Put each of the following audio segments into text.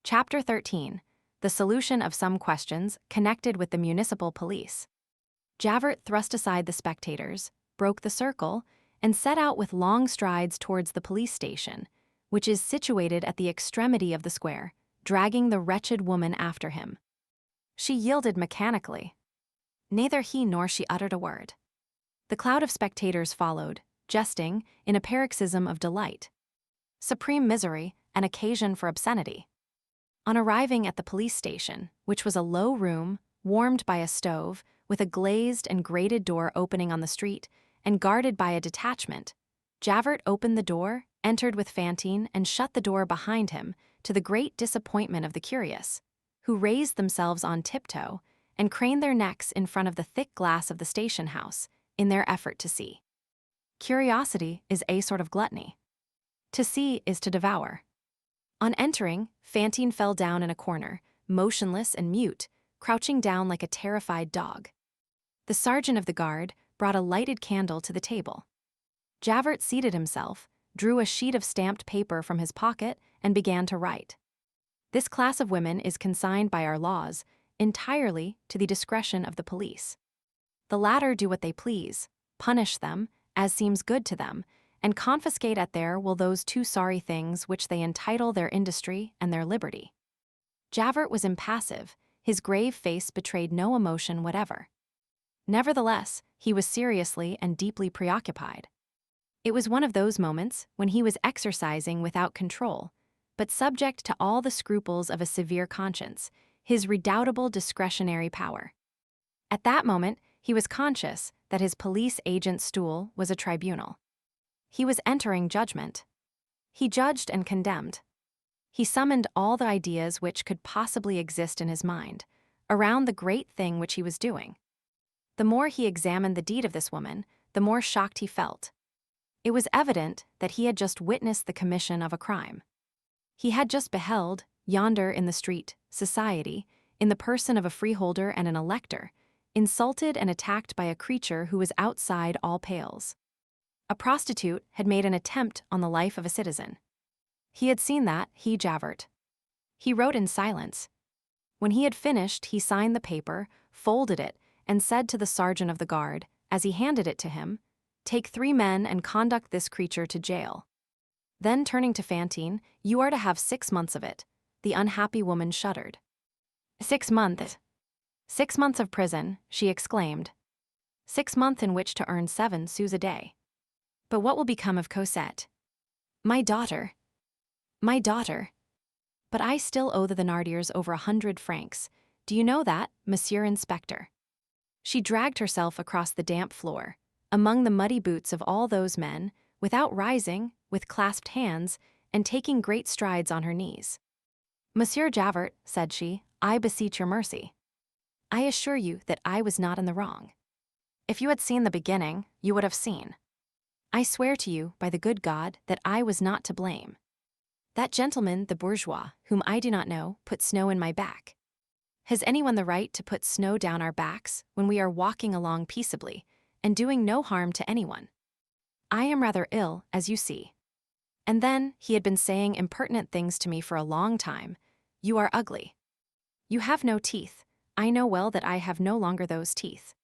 Chapter 13. The Solution of Some Questions Connected with the Municipal Police. Javert thrust aside the spectators, broke the circle, and set out with long strides towards the police station, which is situated at the extremity of the square, dragging the wretched woman after him. She yielded mechanically. Neither he nor she uttered a word. The cloud of spectators followed, jesting, in a paroxysm of delight. Supreme misery, an occasion for obscenity. On arriving at the police station, which was a low room, warmed by a stove, with a glazed and grated door opening on the street, and guarded by a detachment, Javert opened the door, entered with Fantine, and shut the door behind him, to the great disappointment of the curious, who raised themselves on tiptoe and craned their necks in front of the thick glass of the station house, in their effort to see. Curiosity is a sort of gluttony. To see is to devour. On entering, Fantine fell down in a corner, motionless and mute, crouching down like a terrified dog. The sergeant of the guard brought a lighted candle to the table. Javert seated himself, drew a sheet of stamped paper from his pocket, and began to write. This class of women is consigned by our laws entirely to the discretion of the police. The latter do what they please, punish them, as seems good to them, and confiscate at their will those two sorry things which they entitle their industry and their liberty. Javert was impassive, his grave face betrayed no emotion whatever. Nevertheless, he was seriously and deeply preoccupied. It was one of those moments when he was exercising without control, but subject to all the scruples of a severe conscience, his redoubtable discretionary power. At that moment, he was conscious that his police agent's stool was a tribunal. He was entering judgment. He judged and condemned. He summoned all the ideas which could possibly exist in his mind, around the great thing which he was doing. The more he examined the deed of this woman, the more shocked he felt. It was evident that he had just witnessed the commission of a crime. He had just beheld, yonder in the street, society, in the person of a freeholder and an elector, insulted and attacked by a creature who was outside all pales. A prostitute had made an attempt on the life of a citizen. He had seen that, Javert. He wrote in silence. When he had finished, he signed the paper, folded it, and said to the sergeant of the guard, as he handed it to him, "Take 3 men and conduct this creature to jail." Then turning to Fantine, "You are to have 6 months of it." The unhappy woman shuddered. 6 months. 6 months of prison, she exclaimed. 6 months in which to earn 7 sous a day. But what will become of Cosette? My daughter. My daughter. But I still owe the Thénardiers over 100 francs. Do you know that, Monsieur Inspector? She dragged herself across the damp floor, among the muddy boots of all those men, without rising, with clasped hands, and taking great strides on her knees. "Monsieur Javert," said she, "I beseech your mercy. I assure you that I was not in the wrong. If you had seen the beginning, you would have seen. I swear to you, by the good God, that I was not to blame. That gentleman, the bourgeois, whom I do not know, put snow in my back. Has anyone the right to put snow down our backs when we are walking along peaceably and doing no harm to anyone? I am rather ill, as you see." And then he had been saying impertinent things to me for a long time. "You are ugly. You have no teeth. I know well that I have no longer those teeth.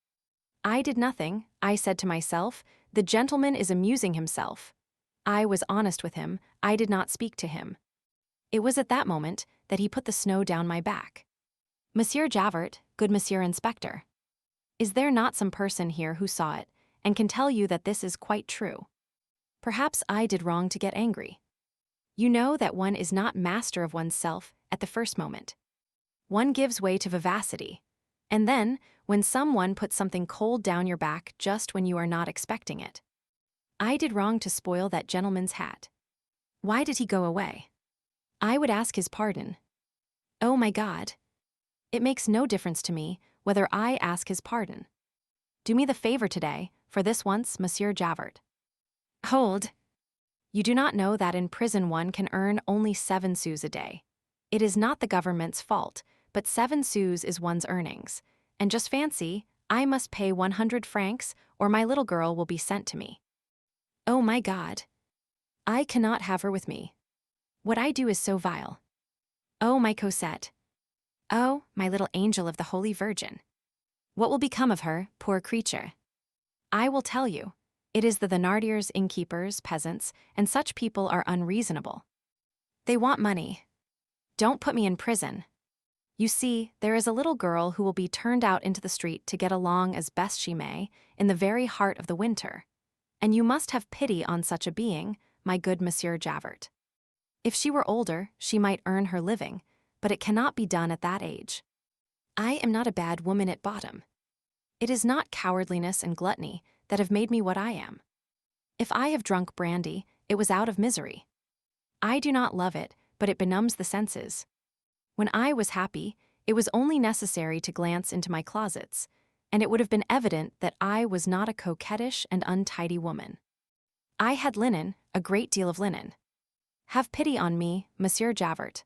I did nothing. I said to myself, the gentleman is amusing himself. I was honest with him. I did not speak to him. It was at that moment that he put the snow down my back. Monsieur Javert, good Monsieur Inspector, is there not some person here who saw it and can tell you that this is quite true? Perhaps I did wrong to get angry. You know that one is not master of oneself at the first moment. One gives way to vivacity, and then, when someone puts something cold down your back just when you are not expecting it. I did wrong to spoil that gentleman's hat. Why did he go away? I would ask his pardon. Oh my God! It makes no difference to me whether I ask his pardon. Do me the favor today, for this once, Monsieur Javert. Hold! You do not know that in prison one can earn only 7 sous a day. It is not the government's fault, but 7 sous is one's earnings. And just fancy, I must pay 100 francs or my little girl will be sent to me. Oh my God! I cannot have her with me. What I do is so vile. Oh, my Cosette. Oh, my little angel of the Holy Virgin. What will become of her, poor creature? I will tell you. It is the Thénardiers, innkeepers, peasants, and such people are unreasonable. They want money. Don't put me in prison. You see, there is a little girl who will be turned out into the street to get along as best she may, in the very heart of the winter. And you must have pity on such a being, my good Monsieur Javert. If she were older, she might earn her living, but it cannot be done at that age. I am not a bad woman at bottom. It is not cowardliness and gluttony that have made me what I am. If I have drunk brandy, it was out of misery. I do not love it, but it benumbs the senses. When I was happy, it was only necessary to glance into my closets, and it would have been evident that I was not a coquettish and untidy woman. I had linen, a great deal of linen. Have pity on me, Monsieur Javert.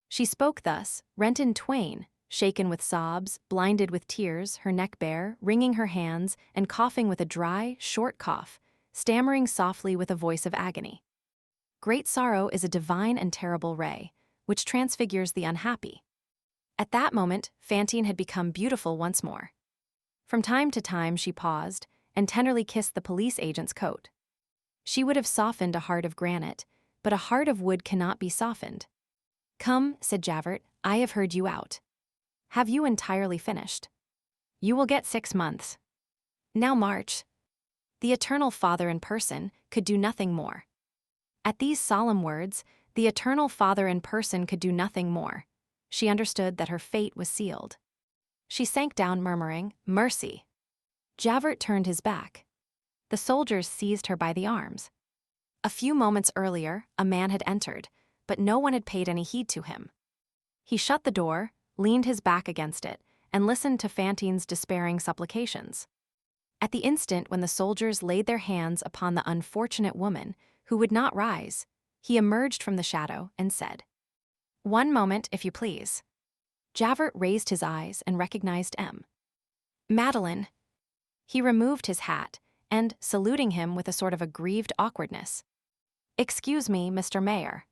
She spoke thus, rent in twain, shaken with sobs, blinded with tears, her neck bare, wringing her hands, and coughing with a dry, short cough, stammering softly with a voice of agony. Great sorrow is a divine and terrible ray, which transfigures the unhappy. At that moment, Fantine had become beautiful once more. From time to time she paused, and tenderly kissed the police agent's coat. She would have softened a heart of granite, but a heart of wood cannot be softened. Come, said Javert, I have heard you out. Have you entirely finished? You will get 6 months. Now march. The Eternal Father in person could do nothing more. At these solemn words, the Eternal Father in person could do nothing more. She understood that her fate was sealed. She sank down murmuring, Mercy. Javert turned his back. The soldiers seized her by the arms. A few moments earlier, a man had entered, but no one had paid any heed to him. He shut the door, leaned his back against it, and listened to Fantine's despairing supplications. At the instant when the soldiers laid their hands upon the unfortunate woman, who would not rise, he emerged from the shadow and said, One moment, if you please. Javert raised his eyes and recognized M. Madeleine. He removed his hat, and, saluting him with a sort of aggrieved awkwardness, Excuse me, Mr. Mayor.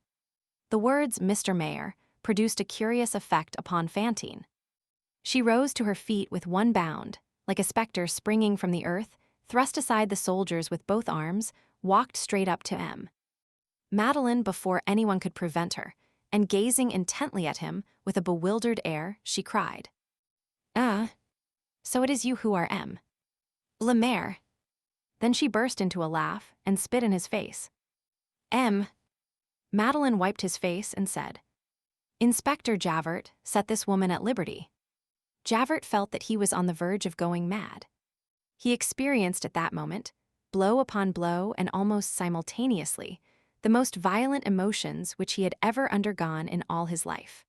The words Mr. Mayor produced a curious effect upon Fantine. She rose to her feet with one bound, like a spectre springing from the earth, thrust aside the soldiers with both arms, walked straight up to M. Madeleine before anyone could prevent her, and gazing intently at him with a bewildered air, she cried, so it is you who are M. Le Maire. Then she burst into a laugh and spit in his face. M. Madeleine wiped his face and said, Inspector Javert, set this woman at liberty. Javert felt that he was on the verge of going mad. He experienced at that moment, blow upon blow and almost simultaneously, the most violent emotions which he had ever undergone in all his life.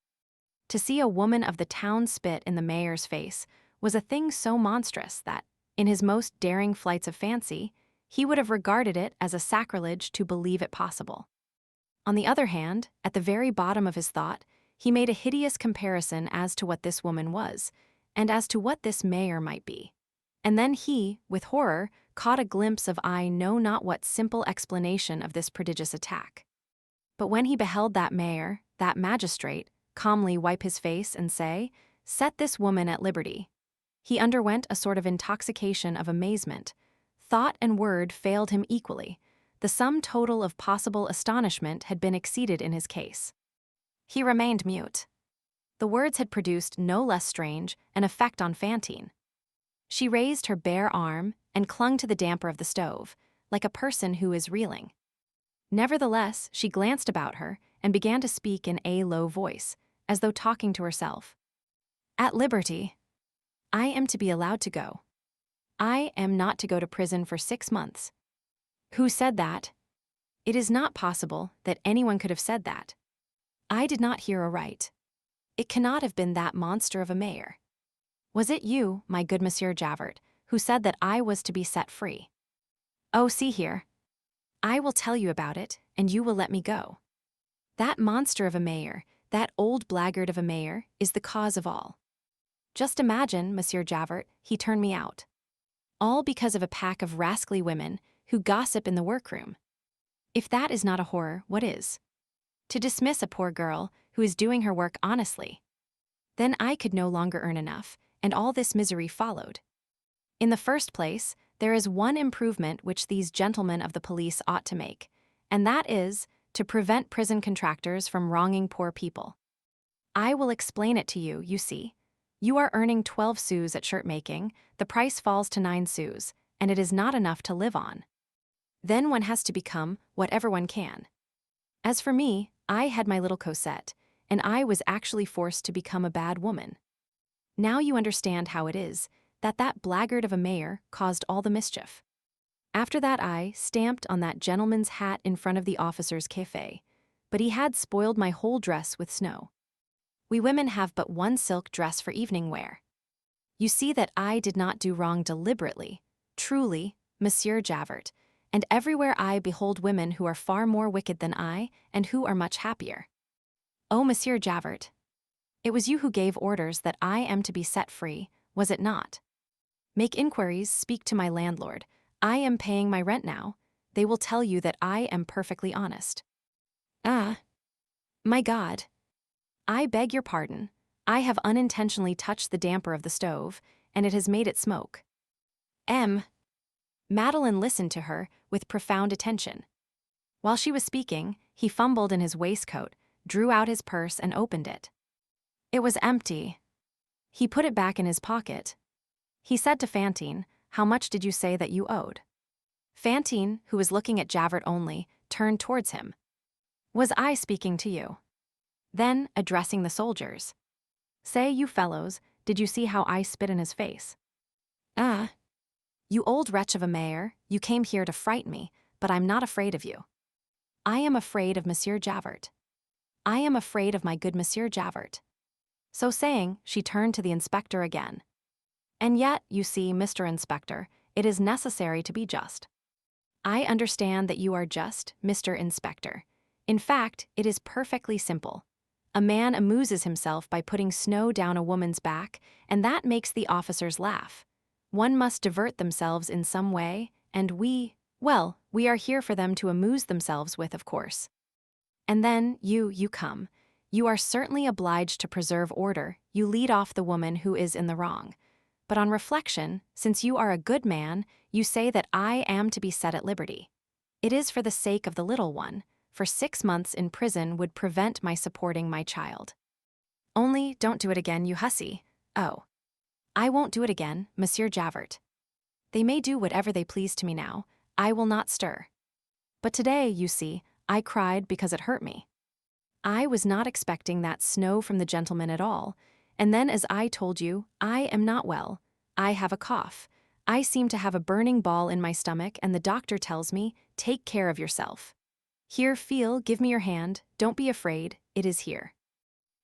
To see a woman of the town spit in the mayor's face was a thing so monstrous that, in his most daring flights of fancy, he would have regarded it as a sacrilege to believe it possible. On the other hand, at the very bottom of his thought, he made a hideous comparison as to what this woman was, and as to what this mayor might be. And then he, with horror, caught a glimpse of I know not what simple explanation of this prodigious attack. But when he beheld that mayor, that magistrate, calmly wipe his face and say, Set this woman at liberty, he underwent a sort of intoxication of amazement. Thought and word failed him equally. The sum total of possible astonishment had been exceeded in his case. He remained mute. The words had produced no less strange an effect on Fantine. She raised her bare arm and clung to the damper of the stove, like a person who is reeling. Nevertheless, she glanced about her and began to speak in a low voice, as though talking to herself. At liberty. I am to be allowed to go. I am not to go to prison for 6 months. Who said that? It is not possible that anyone could have said that. I did not hear aright. It cannot have been that monster of a mayor. Was it you, my good Monsieur Javert, who said that I was to be set free? Oh, see here. I will tell you about it, and you will let me go. That monster of a mayor, that old blackguard of a mayor, is the cause of all. Just imagine, Monsieur Javert, he turned me out. All because of a pack of rascally women who gossip in the workroom. If that is not a horror, what is? To dismiss a poor girl, who is doing her work honestly. Then I could no longer earn enough, and all this misery followed. In the first place, there is one improvement which these gentlemen of the police ought to make, and that is to prevent prison contractors from wronging poor people. I will explain it to you, you see. You are earning 12 sous at shirt making, the price falls to 9 sous, and it is not enough to live on. Then one has to become whatever one can. As for me, I had my little Cosette, and I was actually forced to become a bad woman. Now you understand how it is that blackguard of a mayor caused all the mischief. After that I stamped on that gentleman's hat in front of the officer's café, but he had spoiled my whole dress with snow. We women have but one silk dress for evening wear. You see that I did not do wrong deliberately, truly, Monsieur Javert, and everywhere I behold women who are far more wicked than I, and who are much happier. Oh, Monsieur Javert, it was you who gave orders that I am to be set free, was it not? Make inquiries, speak to my landlord. I am paying my rent now. They will tell you that I am perfectly honest. Ah, my God. I beg your pardon. I have unintentionally touched the damper of the stove, and it has made it smoke. Madeleine listened to her with profound attention. While she was speaking, he fumbled in his waistcoat, drew out his purse and opened it. It was empty. He put it back in his pocket. He said to Fantine, "How much did you say that you owed?" Fantine, who was looking at Javert only, turned towards him. "Was I speaking to you?" Then, addressing the soldiers, "Say, you fellows, did you see how I spit in his face?" "Ah, you old wretch of a mayor, you came here to frighten me, but I'm not afraid of you. I am afraid of Monsieur Javert. I am afraid of my good Monsieur Javert." So saying, she turned to the inspector again. "And yet, you see, Mr. Inspector, it is necessary to be just. I understand that you are just, Mr. Inspector. In fact, it is perfectly simple. A man amuses himself by putting snow down a woman's back, and that makes the officers laugh. One must divert themselves in some way, and we are here for them to amuse themselves with, of course. And then, you come. You are certainly obliged to preserve order, you lead off the woman who is in the wrong. But on reflection, since you are a good man, you say that I am to be set at liberty. It is for the sake of the little one, for 6 months in prison would prevent my supporting my child. Only don't do it again, you hussy. Oh, I won't do it again, Monsieur Javert. They may do whatever they please to me now, I will not stir. But today, you see, I cried because it hurt me. I was not expecting that snow from the gentleman at all, and then as I told you, I am not well. I have a cough. I seem to have a burning ball in my stomach, and the doctor tells me, take care of yourself. Here, feel, give me your hand, don't be afraid, it is here.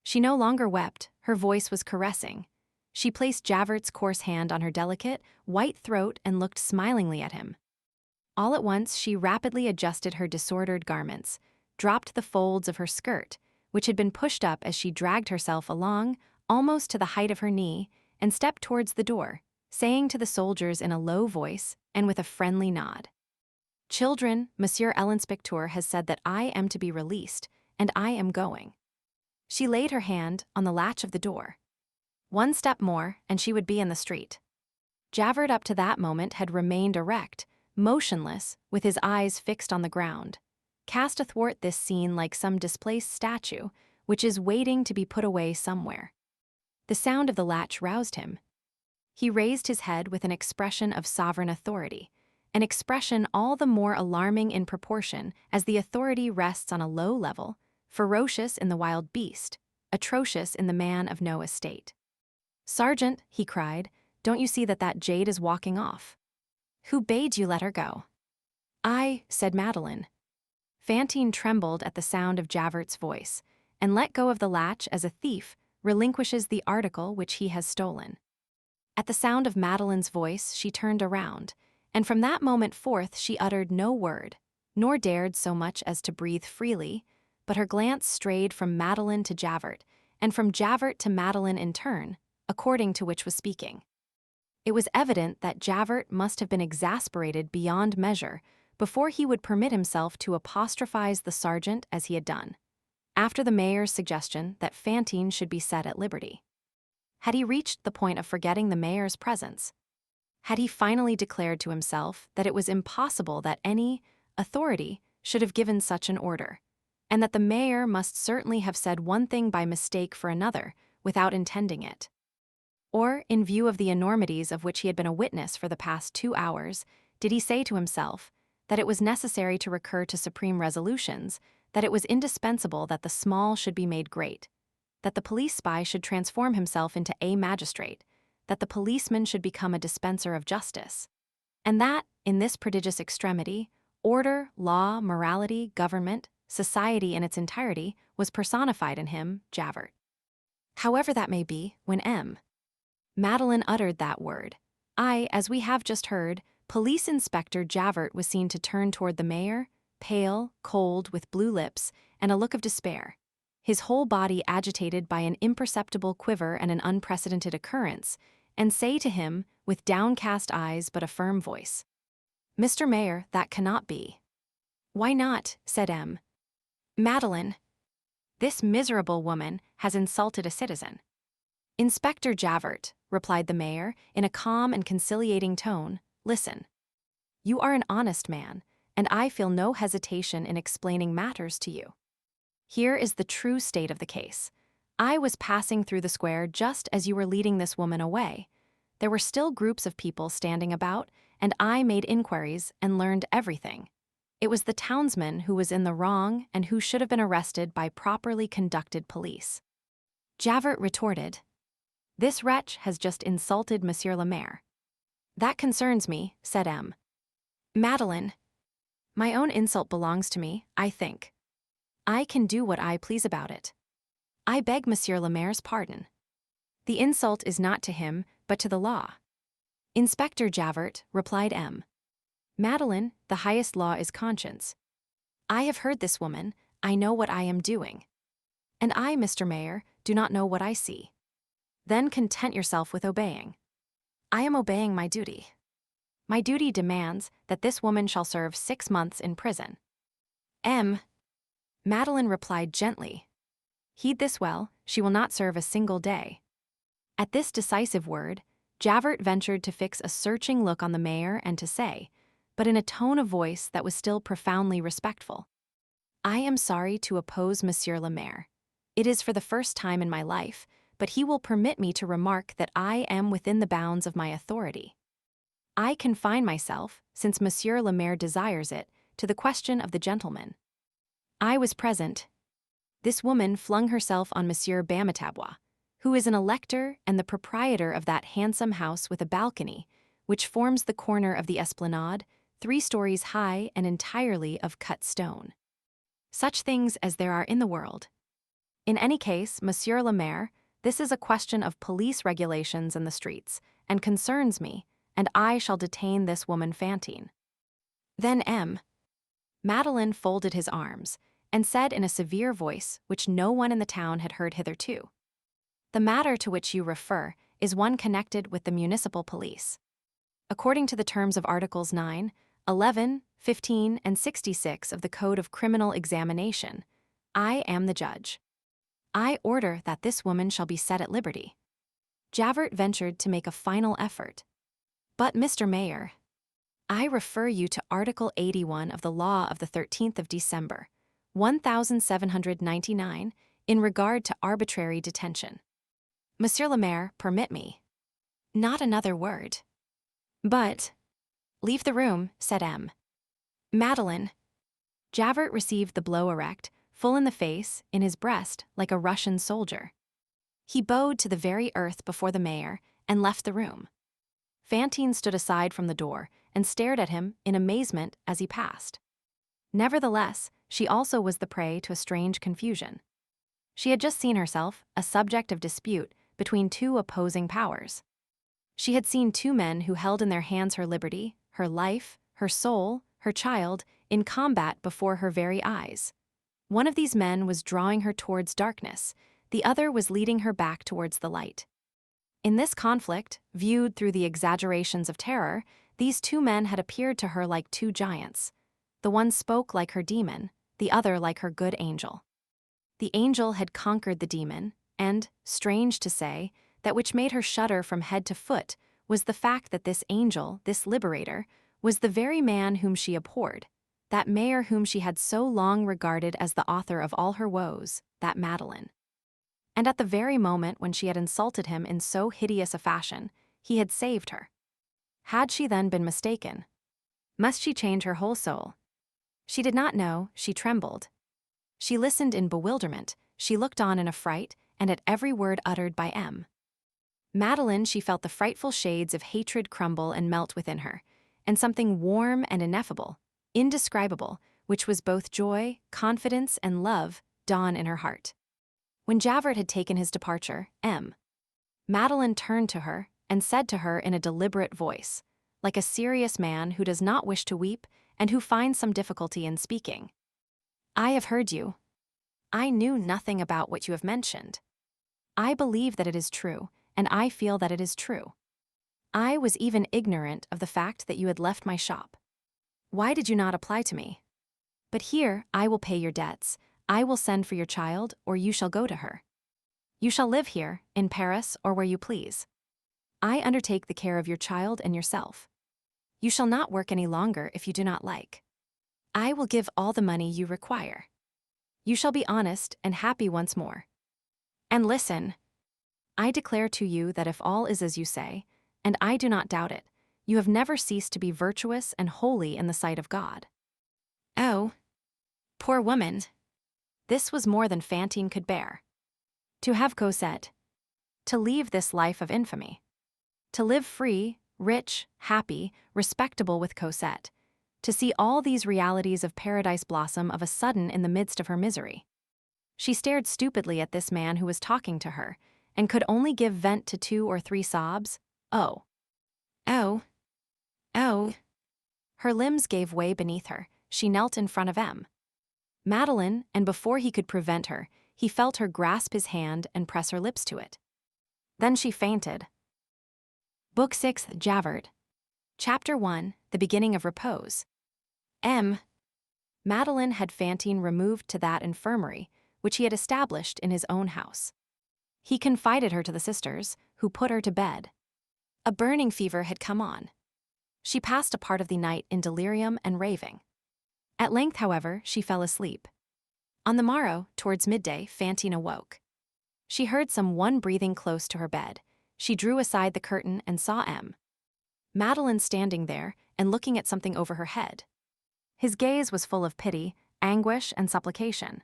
She no longer wept, her voice was caressing. She placed Javert's coarse hand on her delicate, white throat and looked smilingly at him. All at once she rapidly adjusted her disordered garments, dropped the folds of her skirt, which had been pushed up as she dragged herself along, almost to the height of her knee, and stepped towards the door, saying to the soldiers in a low voice and with a friendly nod, "Children, Monsieur l'Inspecteur has said that I am to be released, and I am going." She laid her hand on the latch of the door. One step more, and she would be in the street. Javert up to that moment had remained erect, motionless, with his eyes fixed on the ground, cast athwart this scene like some displaced statue, which is waiting to be put away somewhere. The sound of the latch roused him. He raised his head with an expression of sovereign authority, an expression all the more alarming in proportion as the authority rests on a low level, ferocious in the wild beast, atrocious in the man of no estate. "Sergeant," he cried, "don't you see that jade is walking off? Who bade you let her go?" "I," said Madeleine. Fantine trembled at the sound of Javert's voice, and let go of the latch as a thief relinquishes the article which he has stolen. At the sound of Madeleine's voice she turned around, and from that moment forth she uttered no word, nor dared so much as to breathe freely, but her glance strayed from Madeleine to Javert, and from Javert to Madeleine in turn, according to which was speaking. It was evident that Javert must have been exasperated beyond measure before he would permit himself to apostrophize the sergeant as he had done. after the mayor's suggestion that Fantine should be set at liberty. Had he reached the point of forgetting the mayor's presence? Had he finally declared to himself that it was impossible that any authority should have given such an order, and that the mayor must certainly have said one thing by mistake for another without intending it? Or, in view of the enormities of which he had been a witness for the past 2 hours, did he say to himself that it was necessary to recur to supreme resolutions, that it was indispensable that the small should be made great, that the police spy should transform himself into a magistrate, that the policeman should become a dispenser of justice, and that, in this prodigious extremity, order, law, morality, government, society in its entirety was personified in him, Javert. However that may be, when Madeleine uttered that word, as we have just heard, Police Inspector Javert was seen to turn toward the mayor, pale, cold, with blue lips, and a look of despair, his whole body agitated by an imperceptible quiver and an unprecedented occurrence, and say to him, with downcast eyes but a firm voice, "Mr. Mayor, that cannot be." "Why not?" said Madeleine. "This miserable woman has insulted a citizen." "Inspector Javert," replied the mayor, in a calm and conciliating tone, "listen. You are an honest man, and I feel no hesitation in explaining matters to you. Here is the true state of the case. I was passing through the square just as you were leading this woman away. There were still groups of people standing about, and I made inquiries and learned everything. It was the townsman who was in the wrong and who should have been arrested by properly conducted police." Javert retorted, "This wretch has just insulted Monsieur le Maire." "That concerns me," said Madeleine. "My own insult belongs to me, I think. I can do what I please about it. I beg Monsieur le Maire's pardon. The insult is not to him, but to the law." "Inspector Javert," replied Madeleine, "the highest law is conscience. I have heard this woman, I know what I am doing. And I, Mr. Mayor, do not know what I see. Then content yourself with obeying. I am obeying my duty. My duty demands that this woman shall serve 6 months in prison." Madeleine replied gently, "Heed this well, she will not serve a single day." At this decisive word, Javert ventured to fix a searching look on the mayor and to say, but in a tone of voice that was still profoundly respectful, "I am sorry to oppose Monsieur le Maire. It is for the first time in my life, but he will permit me to remark that I am within the bounds of my authority. I confine myself, since Monsieur le Maire desires it, to the question of the gentleman. I was present. This woman flung herself on Monsieur Bamitabois, who is an elector and the proprietor of that handsome house with a balcony, which forms the corner of the esplanade, 3 stories high and entirely of cut stone. Such things as there are in the world. In any case, Monsieur le Maire, this is a question of police regulations in the streets, and concerns me, and I shall detain this woman Fantine." Then Madeleine folded his arms, and said in a severe voice which no one in the town had heard hitherto, "The matter to which you refer is one connected with the municipal police. According to the terms of Articles 9, 11, 15, and 66 of the Code of Criminal Examination, I am the judge. I order that this woman shall be set at liberty." Javert ventured to make a final effort. "But, Mr. Mayor, I refer you to Article 81 of the law of the 13th of December, 1799, in regard to arbitrary detention. Monsieur le Maire, permit me." "Not another word." "But—" "Leave the room," said Madeleine. Javert received the blow erect, full in the face, in his breast, like a Russian soldier. He bowed to the very earth before the mayor, and left the room. Fantine stood aside from the door, and stared at him in amazement as he passed. Nevertheless, she also was the prey to a strange confusion. She had just seen herself a subject of dispute between 2 opposing powers. She had seen 2 men who held in their hands her liberty, her life, her soul, her child, in combat before her very eyes. One of these men was drawing her towards darkness, the other was leading her back towards the light. In this conflict, viewed through the exaggerations of terror, these 2 men had appeared to her like 2 giants. The one spoke like her demon, the other like her good angel. The angel had conquered the demon, and, strange to say, that which made her shudder from head to foot was the fact that this angel, this liberator, was the very man whom she abhorred, that mayor whom she had so long regarded as the author of all her woes, that Madeleine. And at the very moment when she had insulted him in so hideous a fashion, he had saved her. Had she then been mistaken? Must she change her whole soul? She did not know, she trembled. She listened in bewilderment, she looked on in affright, and at every word uttered by M. Madeleine, she felt the frightful shades of hatred crumble and melt within her, and something warm and ineffable, indescribable, which was both joy, confidence, and love, dawn in her heart. When Javert had taken his departure, Madeleine turned to her and said to her in a deliberate voice, like a serious man who does not wish to weep and who finds some difficulty in speaking. I have heard you. I knew nothing about what you have mentioned. I believe that it is true, and I feel that it is true. I was even ignorant of the fact that you had left my shop. Why did you not apply to me? But here, I will pay your debts. I will send for your child, or you shall go to her. You shall live here, in Paris, or where you please. I undertake the care of your child and yourself. You shall not work any longer if you do not like. I will give all the money you require. You shall be honest and happy once more. And listen, I declare to you that if all is as you say, and I do not doubt it, you have never ceased to be virtuous and holy in the sight of God. Oh, poor woman! This was more than Fantine could bear. To have Cosette. To leave this life of infamy. To live free, rich, happy, respectable with Cosette. To see all these realities of paradise blossom of a sudden in the midst of her misery. She stared stupidly at this man who was talking to her, and could only give vent to 2 or 3 sobs. Oh. Oh. Oh. Her limbs gave way beneath her. She knelt in front of Madeleine, and before he could prevent her, he felt her grasp his hand and press her lips to it. Then she fainted. Book 6, Javert. Chapter 1, The Beginning of Repose. Madeleine had Fantine removed to that infirmary, which he had established in his own house. He confided her to the sisters, who put her to bed. A burning fever had come on. She passed a part of the night in delirium and raving. At length, however, she fell asleep. On the morrow, towards midday, Fantine awoke. She heard some one breathing close to her bed. She drew aside the curtain and saw Madeleine standing there and looking at something over her head. His gaze was full of pity, anguish, and supplication.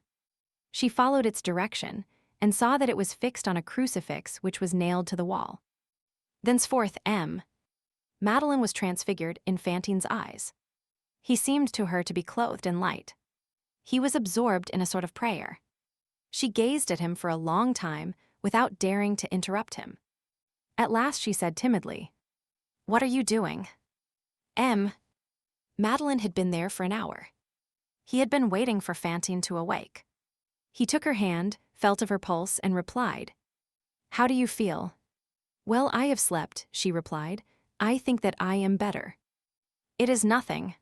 She followed its direction and saw that it was fixed on a crucifix which was nailed to the wall. Thenceforth, Madeleine was transfigured in Fantine's eyes. He seemed to her to be clothed in light. He was absorbed in a sort of prayer. She gazed at him for a long time without daring to interrupt him. At last she said timidly, "What are you doing?" Madeleine had been there for an hour. He had been waiting for Fantine to awake. He took her hand, felt of her pulse, and replied, "How do you feel?" "Well, I have slept," she replied. "I think that I am better." "It is nothing,"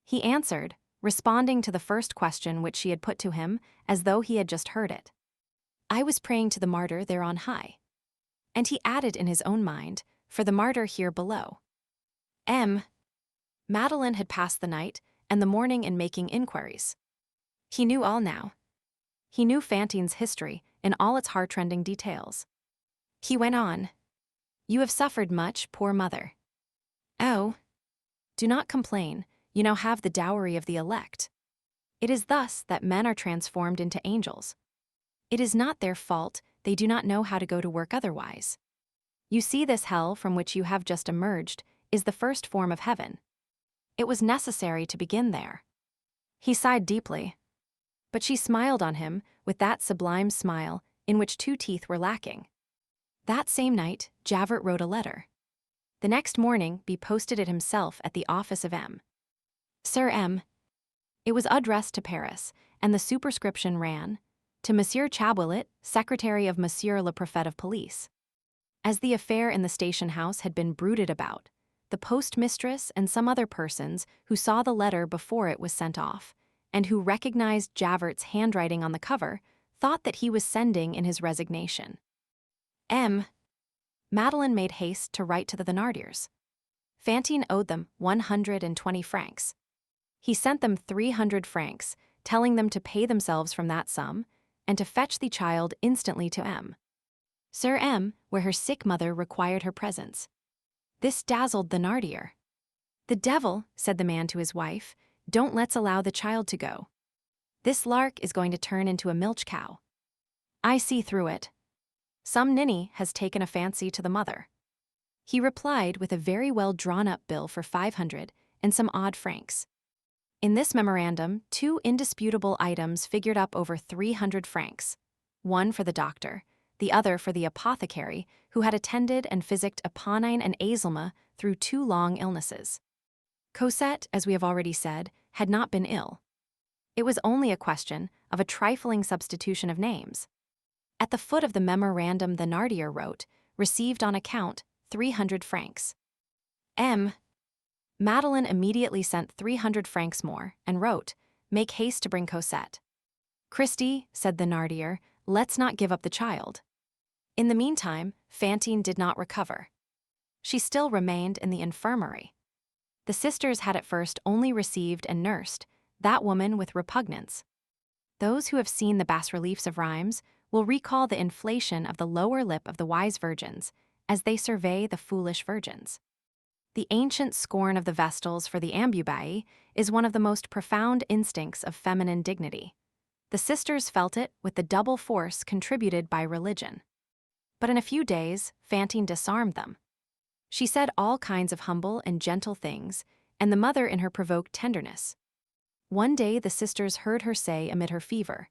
he answered, responding to the first question which she had put to him as though he had just heard it. "I was praying to the martyr there on high." And he added in his own mind, "For the martyr here below." Madeleine had passed the night and the morning in making inquiries. He knew all now. He knew Fantine's history in all its heart-rending details. He went on, "You have suffered much, poor mother. Oh, do not complain, you now have the dowry of the elect. It is thus that men are transformed into angels. It is not their fault, they do not know how to go to work otherwise. You see, this hell from which you have just emerged is the first form of heaven. It was necessary to begin there." He sighed deeply. But she smiled on him with that sublime smile in which 2 teeth were lacking. That same night, Javert wrote a letter. The next morning, B posted it himself at the office of Sir M. It was addressed to Paris, and the superscription ran, "To Monsieur Chaboulot, Secretary of Monsieur le Préfet of Police." As the affair in the station house had been brooded about, the postmistress and some other persons who saw the letter before it was sent off, and who recognized Javert's handwriting on the cover, thought that he was sending in his resignation. M. Madeleine made haste to write to the Thénardiers. Fantine owed them 120 francs. He sent them 300 francs, telling them to pay themselves from that sum, and to fetch the child instantly to M. Sir M, where her sick mother required her presence. This dazzled Thénardier. "The devil," said the man to his wife, "don't let's allow the child to go. This lark is going to turn into a milch cow. I see through it. Some ninny has taken a fancy to the mother." He replied with a very well drawn-up bill for 500 and some odd francs. In this memorandum, 2 indisputable items figured up over 300 francs, one for the doctor, the other for the apothecary who had attended and physicked Eponine and Azelma through 2 long illnesses. Cosette, as we have already said, had not been ill. It was only a question of a trifling substitution of names. At the foot of the memorandum Thénardier wrote, "Received on account, 300 francs. M. Madeleine immediately sent 300 francs more and wrote, "Make haste to bring Cosette." "Christie," said Thénardier, "let's not give up the child." In the meantime, Fantine did not recover. She still remained in the infirmary. The sisters had at first only received and nursed that woman with repugnance. Those who have seen the bas-reliefs of Rheims will recall the inflation of the lower lip of the wise virgins as they survey the foolish virgins. The ancient scorn of the Vestals for the ambubae is one of the most profound instincts of feminine dignity. The sisters felt it with the double force contributed by religion. But in a few days, Fantine disarmed them. She said all kinds of humble and gentle things, and the mother in her provoked tenderness. One day the sisters heard her say amid her fever,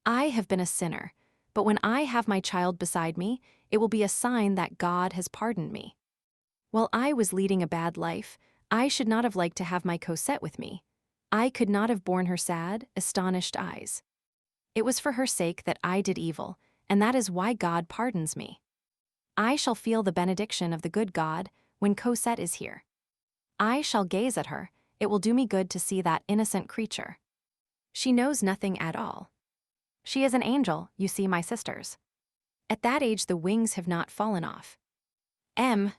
"I have been a sinner, but when I have my child beside me, it will be a sign that God has pardoned me. While I was leading a bad life, I should not have liked to have my Cosette with me. I could not have borne her sad, astonished eyes. It was for her sake that I did evil, and that is why God pardons me. I shall feel the benediction of the good God when Cosette is here. I shall gaze at her, it will do me good to see that innocent creature. She knows nothing at all. She is an angel, you see, my sisters. At that age the wings have not fallen off." M.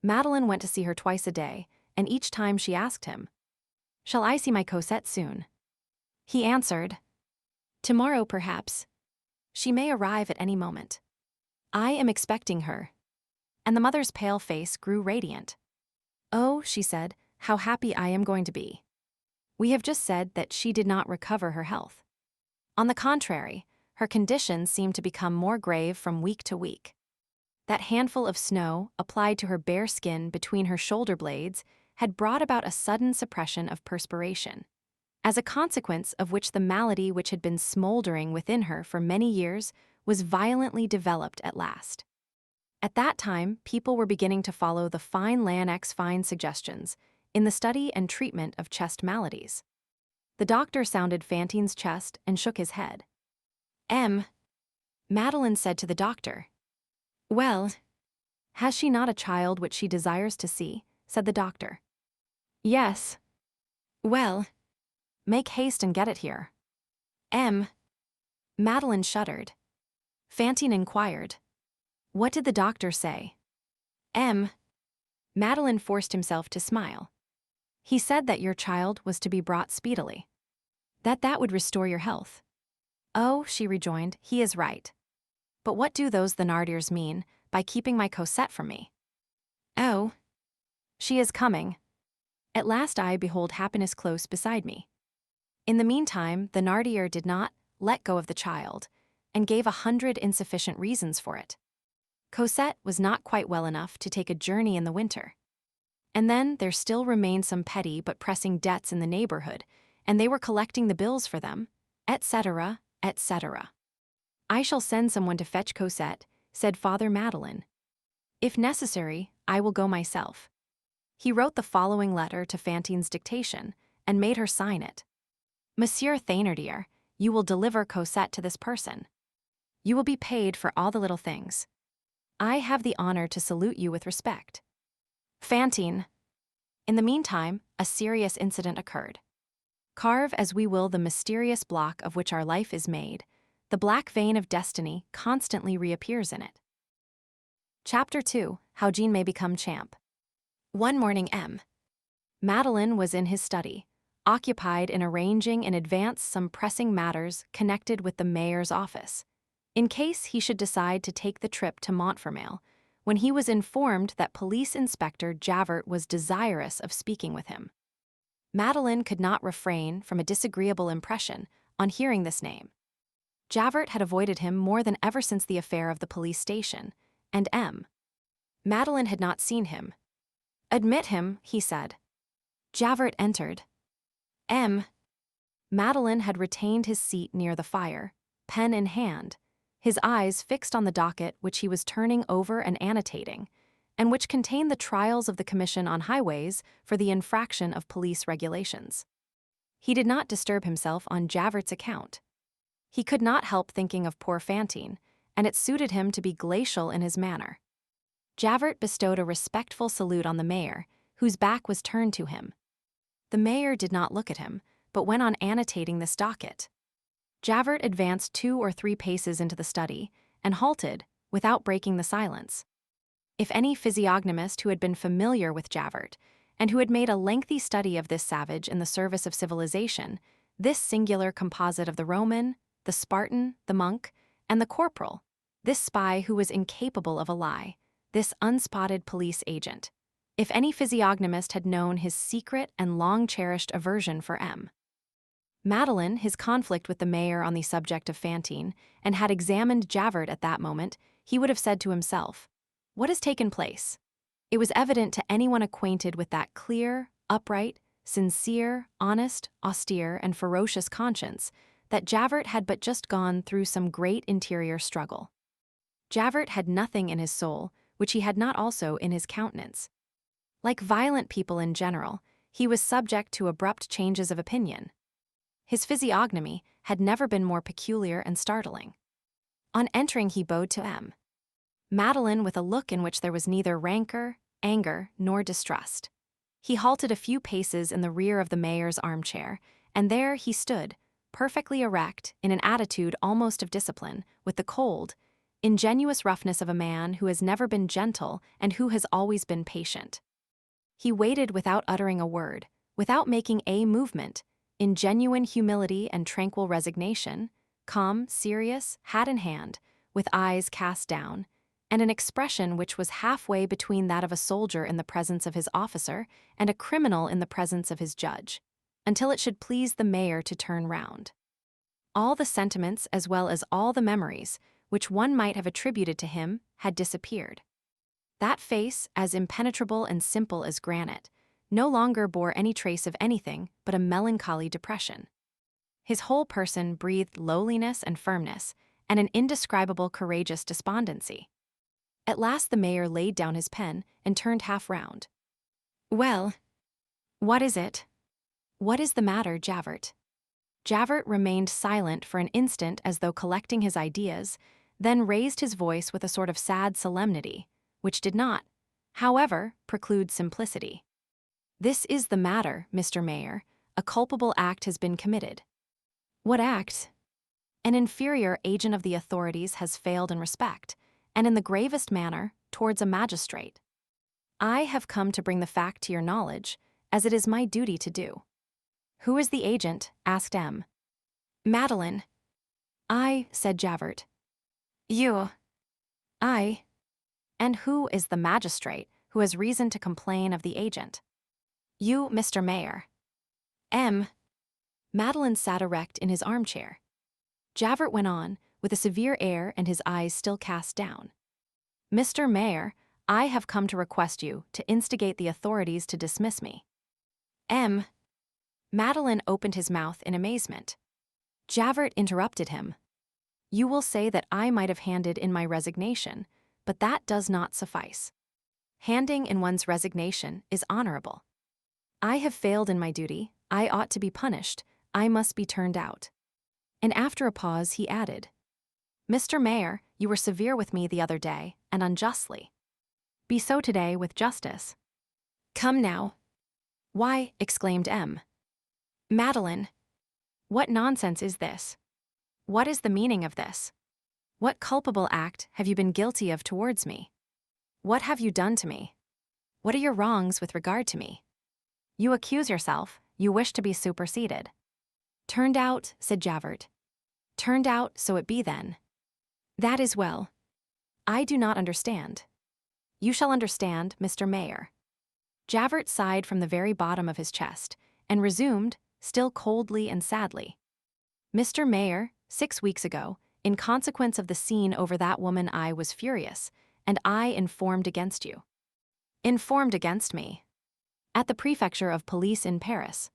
Madeleine went to see her twice a day, and each time she asked him, "Shall I see my Cosette soon?" He answered, "Tomorrow, perhaps. She may arrive at any moment. I am expecting her." And the mother's pale face grew radiant. "Oh," she said, "how happy I am going to be." We have just said that she did not recover her health. On the contrary, her condition seemed to become more grave from week to week. That handful of snow, applied to her bare skin between her shoulder blades, had brought about a sudden suppression of perspiration, as a consequence of which the malady which had been smoldering within her for many years was violently developed at last. At that time, people were beginning to follow the fine Laennec's fine suggestions in the study and treatment of chest maladies. The doctor sounded Fantine's chest and shook his head. M. Madeleine said to the doctor, "Well, has she not a child which she desires to see?" said the doctor. "Yes." "Well, make haste and get it here." M. Madeleine shuddered. Fantine inquired, "What did the doctor say?" M. Madeleine forced himself to smile. "He said that your child was to be brought speedily. That would restore your health." "Oh," she rejoined, "he is right. But what do those Thénardiers mean by keeping my Cosette from me?" "Oh, she is coming. At last I behold happiness close beside me." In the meantime, Thénardier did not let go of the child, and gave 100 insufficient reasons for it. Cosette was not quite well enough to take a journey in the winter. And then there still remained some petty but pressing debts in the neighborhood, and they were collecting the bills for them, etc., etc. "I shall send someone to fetch Cosette," said Father Madeleine. "If necessary, I will go myself." He wrote the following letter to Fantine's dictation, and made her sign it. "Monsieur Thénardier, you will deliver Cosette to this person. You will be paid for all the little things. I have the honor to salute you with respect. Fantine." In the meantime, a serious incident occurred. Carve as we will the mysterious block of which our life is made, The black vein of destiny constantly reappears in it. Chapter 2: How Jean May Become Champ. One morning, Madeleine was in his study, occupied in arranging in advance some pressing matters connected with the mayor's office, in case he should decide to take the trip to Montfermeil, when he was informed that Police Inspector Javert was desirous of speaking with him. Madeleine could not refrain from a disagreeable impression on hearing this name. Javert had avoided him more than ever since the affair of the police station, and Madeleine had not seen him. "Admit him," he said. Javert entered. Madeleine had retained his seat near the fire, pen in hand, his eyes fixed on the docket which he was turning over and annotating, and which contained the trials of the Commission on Highways for the infraction of police regulations. He did not disturb himself on Javert's account. He could not help thinking of poor Fantine, and it suited him to be glacial in his manner. Javert bestowed a respectful salute on the mayor, whose back was turned to him. The mayor did not look at him, but went on annotating this docket. Javert advanced 2 or 3 paces into the study, and halted, without breaking the silence. If any physiognomist who had been familiar with Javert, and who had made a lengthy study of this savage in the service of civilization, this singular composite of the Roman, the Spartan, the monk, and the corporal, this spy who was incapable of a lie, this unspotted police agent, if any physiognomist had known his secret and long-cherished aversion for Madeleine, his conflict with the mayor on the subject of Fantine, and had examined Javert at that moment, he would have said to himself, "What has taken place?" It was evident to anyone acquainted with that clear, upright, sincere, honest, austere, and ferocious conscience that Javert had but just gone through some great interior struggle. Javert had nothing in his soul which he had not also in his countenance. Like violent people in general, he was subject to abrupt changes of opinion. His physiognomy had never been more peculiar and startling. On entering, he bowed to Madeleine with a look in which there was neither rancor, anger, nor distrust. He halted a few paces in the rear of the mayor's armchair, and there he stood, perfectly erect, in an attitude almost of discipline, with the cold, ingenuous roughness of a man who has never been gentle and who has always been patient. He waited without uttering a word, without making a movement, in genuine humility and tranquil resignation, calm, serious, hat in hand, with eyes cast down, and an expression which was halfway between that of a soldier in the presence of his officer and a criminal in the presence of his judge, until it should please the mayor to turn round. All the sentiments as well as all the memories which one might have attributed to him had disappeared. That face, as impenetrable and simple as granite, no longer bore any trace of anything but a melancholy depression. His whole person breathed lowliness and firmness, and an indescribable courageous despondency. At last the mayor laid down his pen and turned half round. "Well, what is it? What is the matter, Javert?" Javert remained silent for an instant as though collecting his ideas, then raised his voice with a sort of sad solemnity, which did not, however, preclude simplicity. "This is the matter, Mr. Mayor. A culpable act has been committed." "What act?" "An inferior agent of the authorities has failed in respect, and in the gravest manner, towards a magistrate. I have come to bring the fact to your knowledge, as it is my duty to do." "Who is the agent?" asked Madeleine. "I," said Javert. "You." "I." "And who is the magistrate who has reason to complain of the agent?" "You, Mr. Mayor." Madeleine sat erect in his armchair. Javert went on, with a severe air and his eyes still cast down. "Mr. Mayor, I have come to request you to instigate the authorities to dismiss me." Madeleine opened his mouth in amazement. Javert interrupted him. "You will say that I might have handed in my resignation, but that does not suffice. Handing in one's resignation is honorable. I have failed in my duty, I ought to be punished, I must be turned out." And after a pause he added, "Mr. Mayor, you were severe with me the other day, and unjustly. Be so today with justice." "Come now." "Why," exclaimed Madeleine, "what nonsense is this? What is the meaning of this? What culpable act have you been guilty of towards me? What have you done to me? What are your wrongs with regard to me? You accuse yourself, you wish to be superseded. Turned out, said Javert. Turned out, so it be then. That is well. I do not understand. You shall understand, Mr. Mayor. Javert sighed from the very bottom of his chest, and resumed, still coldly and sadly. Mr. Mayor, 6 weeks ago, in consequence of the scene over that woman, I was furious, and I informed against you. Informed against me. At the prefecture of police in Paris.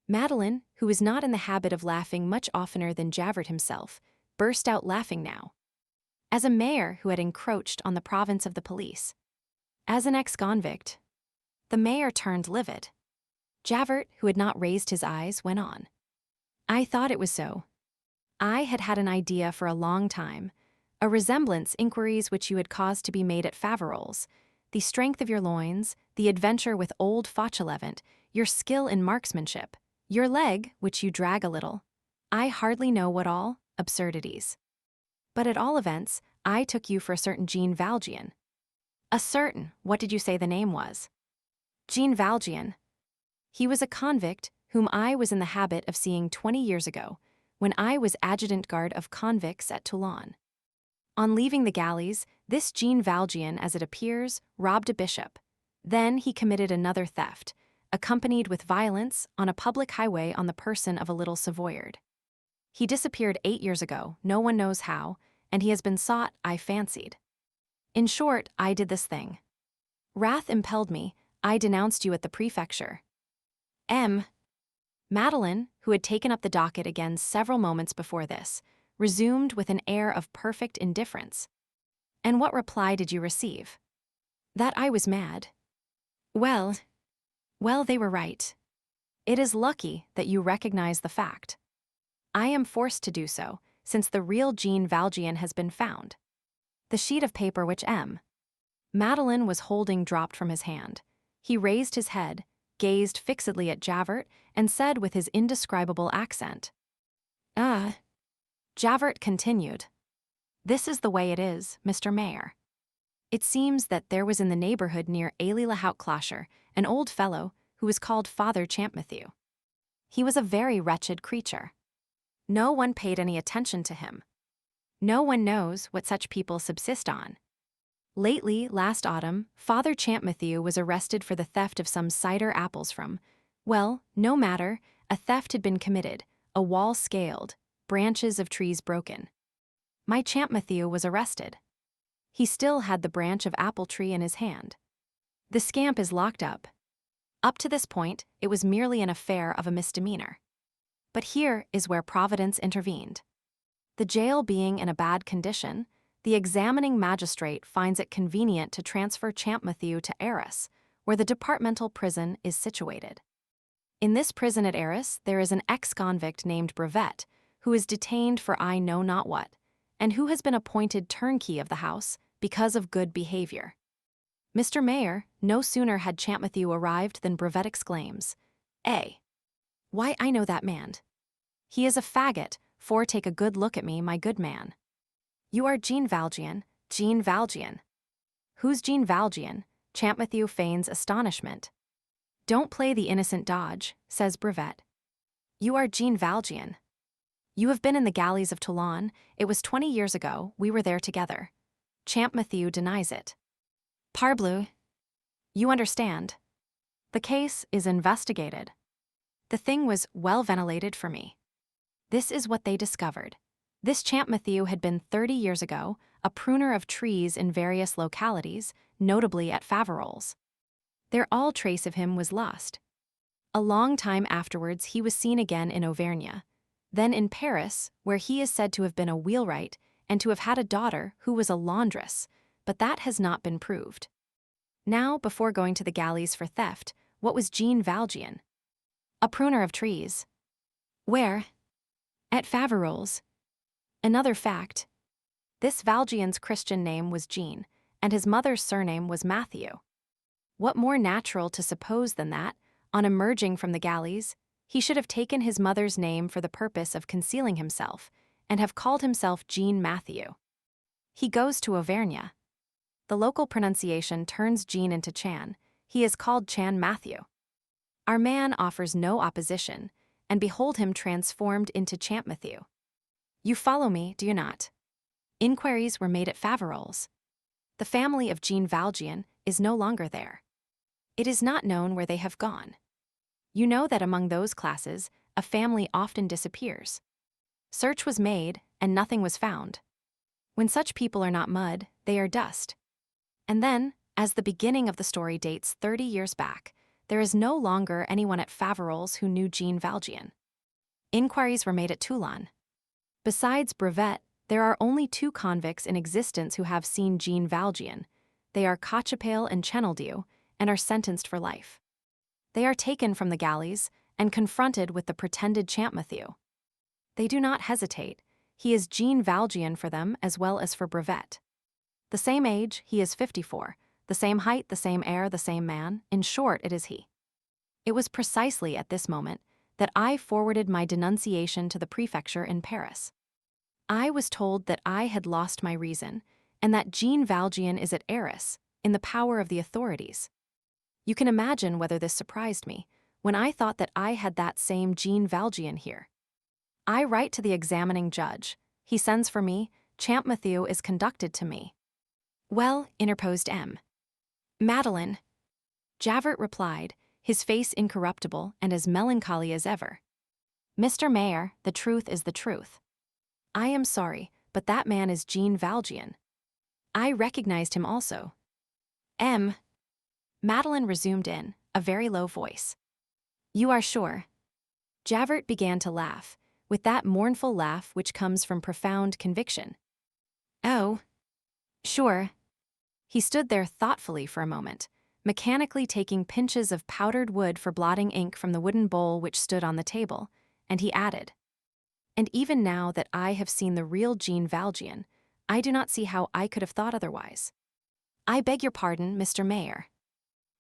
Madeleine, who was not in the habit of laughing much oftener than Javert himself, burst out laughing now. As a mayor who had encroached on the province of the police. As an ex-convict. The mayor turned livid. Javert, who had not raised his eyes, went on. I thought it was so. I had had an idea for a long time, a resemblance inquiries which you had caused to be made at Faverolles, the strength of your loins, the adventure with old Fauchelevent, your skill in marksmanship, your leg, which you drag a little. I hardly know what all, absurdities. But at all events, I took you for a certain Jean Valjean. A certain, what did you say the name was? Jean Valjean. He was a convict whom I was in the habit of seeing 20 years ago, when I was adjutant guard of convicts at Toulon. On leaving the galleys, this Jean Valjean, as it appears, robbed a bishop. Then he committed another theft, accompanied with violence, on a public highway on the person of a little Savoyard. He disappeared 8 years ago, no one knows how, and he has been sought, I fancied. In short, I did this thing. Wrath impelled me, I denounced you at the prefecture. Madeleine, who had taken up the docket again several moments before this, resumed with an air of perfect indifference. And what reply did you receive? That I was mad. Well, they were right. It is lucky that you recognize the fact. I am forced to do so, since the real Jean Valjean has been found. The sheet of paper which Madeleine was holding dropped from his hand. He raised his head, gazed fixedly at Javert, and said with his indescribable accent, Javert continued, This is the way it is, Mr. Mayor. It seems that there was in the neighborhood near Ailly-le-Haut-Clocher an old fellow who was called Father Champmathieu. He was a very wretched creature. No one paid any attention to him. No one knows what such people subsist on. Lately, last autumn, Father Champmathieu was arrested for the theft of some cider apples from, well, no matter, a theft had been committed, a wall scaled, branches of trees broken. My Champmathieu was arrested. He still had the branch of apple tree in his hand. The scamp is locked up. Up to this point, it was merely an affair of a misdemeanor. But here is where Providence intervened. The jail being in a bad condition, the examining magistrate finds it convenient to transfer Champmathieu to Arras, where the departmental prison is situated. In this prison at Arras, there is an ex-convict named Brevet, who is detained for I know not what, and who has been appointed turnkey of the house because of good behavior. Mr. Mayor, no sooner had Champmathieu arrived than Brevet exclaims, Why, I know that man. He is a faggot, for take a good look at me, my good man. You are Jean Valjean, Jean Valjean. Who's Jean Valjean? Champmathieu feigns astonishment. Don't play the innocent dodge, says Brevet. You are Jean Valjean. You have been in the galleys of Toulon. It was 20 years ago, we were there together. Champmathieu denies it. Parbleu. You understand. The case is investigated. The thing was well ventilated for me. This is what they discovered. This Champmathieu had been 30 years ago a pruner of trees in various localities, notably at Faverolles. All trace of him was lost. A long time afterwards he was seen again in Auvergne, then in Paris, where he is said to have been a wheelwright and to have had a daughter who was a laundress, but that has not been proved. Now, before going to the galleys for theft, what was Jean Valjean? A pruner of trees. Where? At Faverolles. Another fact. This Valjean's Christian name was Jean, and his mother's surname was Matthew. What more natural to suppose than that, on emerging from the galleys, He should have taken his mother's name for the purpose of concealing himself and have called himself Jean Matthew. He goes to Auvergne. The local pronunciation turns Jean into Chan. He is called Chan Matthew. Our man offers no opposition, and behold him transformed into Champmatthew. You follow me, do you not? Inquiries were made at Faverolles. The family of Jean Valjean is no longer there. It is not known where they have gone. You know that among those classes, a family often disappears. Search was made, and nothing was found. When such people are not mud, they are dust. And then, as the beginning of the story dates 30 years back, there is no longer anyone at Faverolles who knew Jean Valjean. Inquiries were made at Toulon. Besides Brevet, there are only 2 convicts in existence who have seen Jean Valjean. They are Cochepaille and Chenildieu, and are sentenced for life. They are taken from the galleys and confronted with the pretended Champmatthew. They do not hesitate. He is Jean Valjean for them as well as for Brevet. The same age, he is 54. The same height, the same air, the same man. In short, it is he. It was precisely at this moment that I forwarded my denunciation to the prefecture in Paris. I was told that I had lost my reason, and that Jean Valjean is at Arras, in the power of the authorities. You can imagine whether this surprised me, when I thought that I had that same Jean Valjean here. I write to the examining judge. He sends for me. Champmatthew is conducted to me. Well, interposed M. Madeleine. Javert replied, his face incorruptible and as melancholy as ever. Mr. Mayor, the truth is the truth. I am sorry, but that man is Jean Valjean. I recognized him also. M. Madeleine resumed in a very low voice. You are sure? Javert began to laugh, with that mournful laugh which comes from profound conviction. Oh, sure. He stood there thoughtfully for a moment, mechanically taking pinches of powdered wood for blotting ink from the wooden bowl which stood on the table, and he added, and even now that I have seen the real Jean Valjean, I do not see how I could have thought otherwise. I beg your pardon, Mr. Mayor.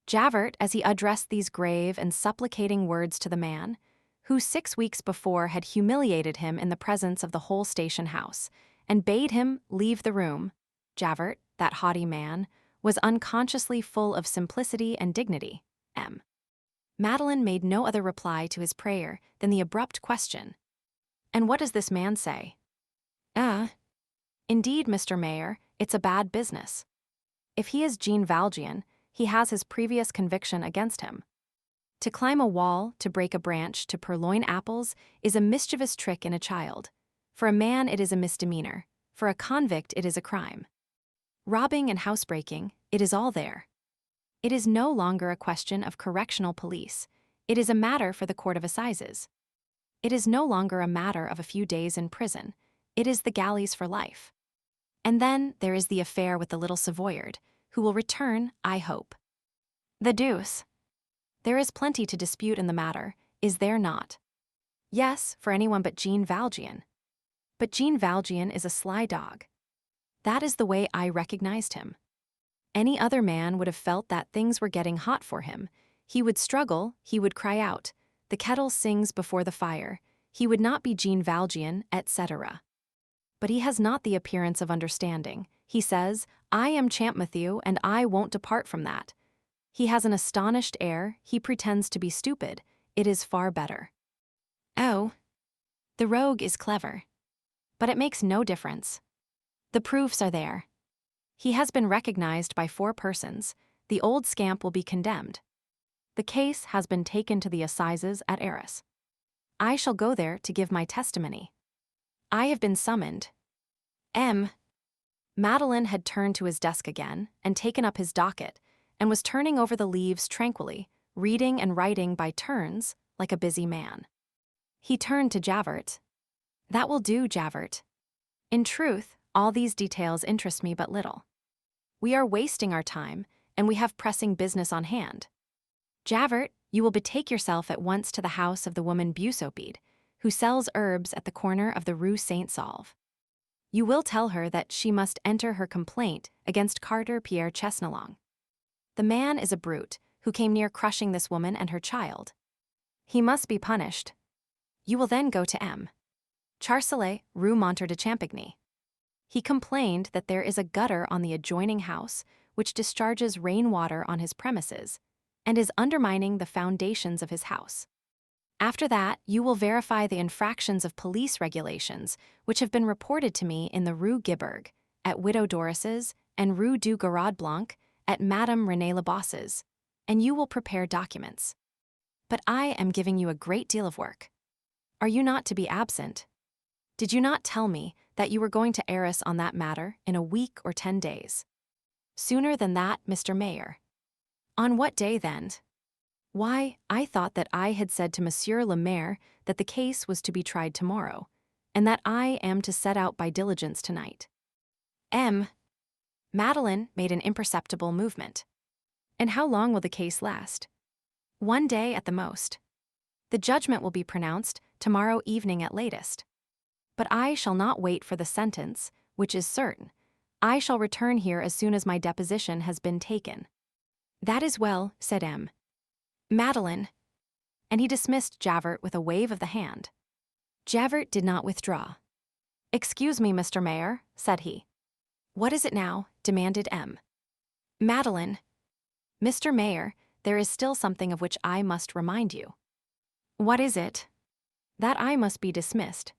Javert, as he addressed these grave and supplicating words to the man, who 6 weeks before had humiliated him in the presence of the whole station house, and bade him leave the room, Javert, that haughty man, was unconsciously full of simplicity and dignity. M. Madeleine made no other reply to his prayer than the abrupt question, and what does this man say? Indeed, Mr. Mayor, it's a bad business. If he is Jean Valjean, he has his previous conviction against him. To climb a wall, to break a branch, to purloin apples, is a mischievous trick in a child. For a man it is a misdemeanor. For a convict it is a crime. Robbing and housebreaking, it is all there. It is no longer a question of correctional police. It is a matter for the court of assizes. It is no longer a matter of a few days in prison. It is the galleys for life. And then there is the affair with the little Savoyard, who will return, I hope. The deuce. There is plenty to dispute in the matter, is there not? Yes, for anyone but Jean Valjean. But Jean Valjean is a sly dog. That is the way I recognized him. Any other man would have felt that things were getting hot for him. He would struggle, he would cry out, the kettle sings before the fire, he would not be Jean Valjean, etc. But he has not the appearance of understanding. He says, I am Champmatthew, and I won't depart from that. He has an astonished air, he pretends to be stupid. It is far better. Oh, the rogue is clever. But it makes no difference. The proofs are there. He has been recognized by 4 persons. The old scamp will be condemned. The case has been taken to the assizes at Arras. I shall go there to give my testimony. I have been summoned. M. Madeleine had turned to his desk again and taken up his docket, and was turning over the leaves tranquilly, reading and writing by turns, like a busy man. He turned to Javert. That will do, Javert. In truth, all these details interest me but little. We are wasting our time, and we have pressing business on hand. Javert, you will betake yourself at once to the house of the woman Busopide, who sells herbs at the corner of the Rue Saint-Salve. You will tell her that she must enter her complaint against Carter Pierre Chesnelong. The man is a brute who came near crushing this woman and her child. He must be punished. You will then go to M. Charcelet, Rue Montre de Champigny. He complained that there is a gutter on the adjoining house which discharges rainwater on his premises and is undermining the foundations of his house. After that, you will verify the infractions of police regulations which have been reported to me in the Rue Guiberg, at Widow Doris's, and Rue du Garod Blanc, at Madame Renée Labosse's, and you will prepare documents. But I am giving you a great deal of work. Are you not to be absent? Did you not tell me that you were going to Arras on that matter in a week or 10 days? Sooner than that, Mr. Mayor. On what day, then? Why, I thought that I had said to Monsieur le Maire that the case was to be tried tomorrow, and that I am to set out by diligence tonight. Madeleine made an imperceptible movement. And how long will the case last? 1 day at the most. The judgment will be pronounced tomorrow evening at latest. But I shall not wait for the sentence, which is certain. I shall return here as soon as my deposition has been taken. That is well, said M. Madeleine. And he dismissed Javert with a wave of the hand. Javert did not withdraw. Excuse me, Mr. Mayor, said he. What is it now? Demanded M. Madeleine. Mr. Mayor, there is still something of which I must remind you. What is it? That I must be dismissed.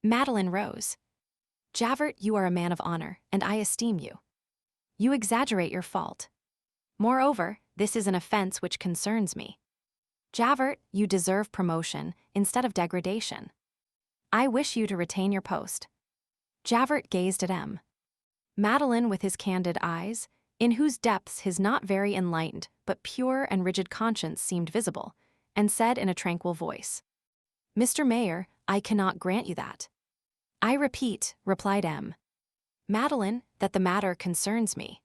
Madeleine rose. Javert, you are a man of honor, and I esteem you. You exaggerate your fault. Moreover, this is an offense which concerns me. Javert, you deserve promotion instead of degradation. I wish you to retain your post. Javert gazed at M. Madeleine with his candid eyes, in whose depths his not very enlightened but pure and rigid conscience seemed visible, and said in a tranquil voice, Mr. Mayor, I cannot grant you that. I repeat, replied M. Madeleine, that the matter concerns me.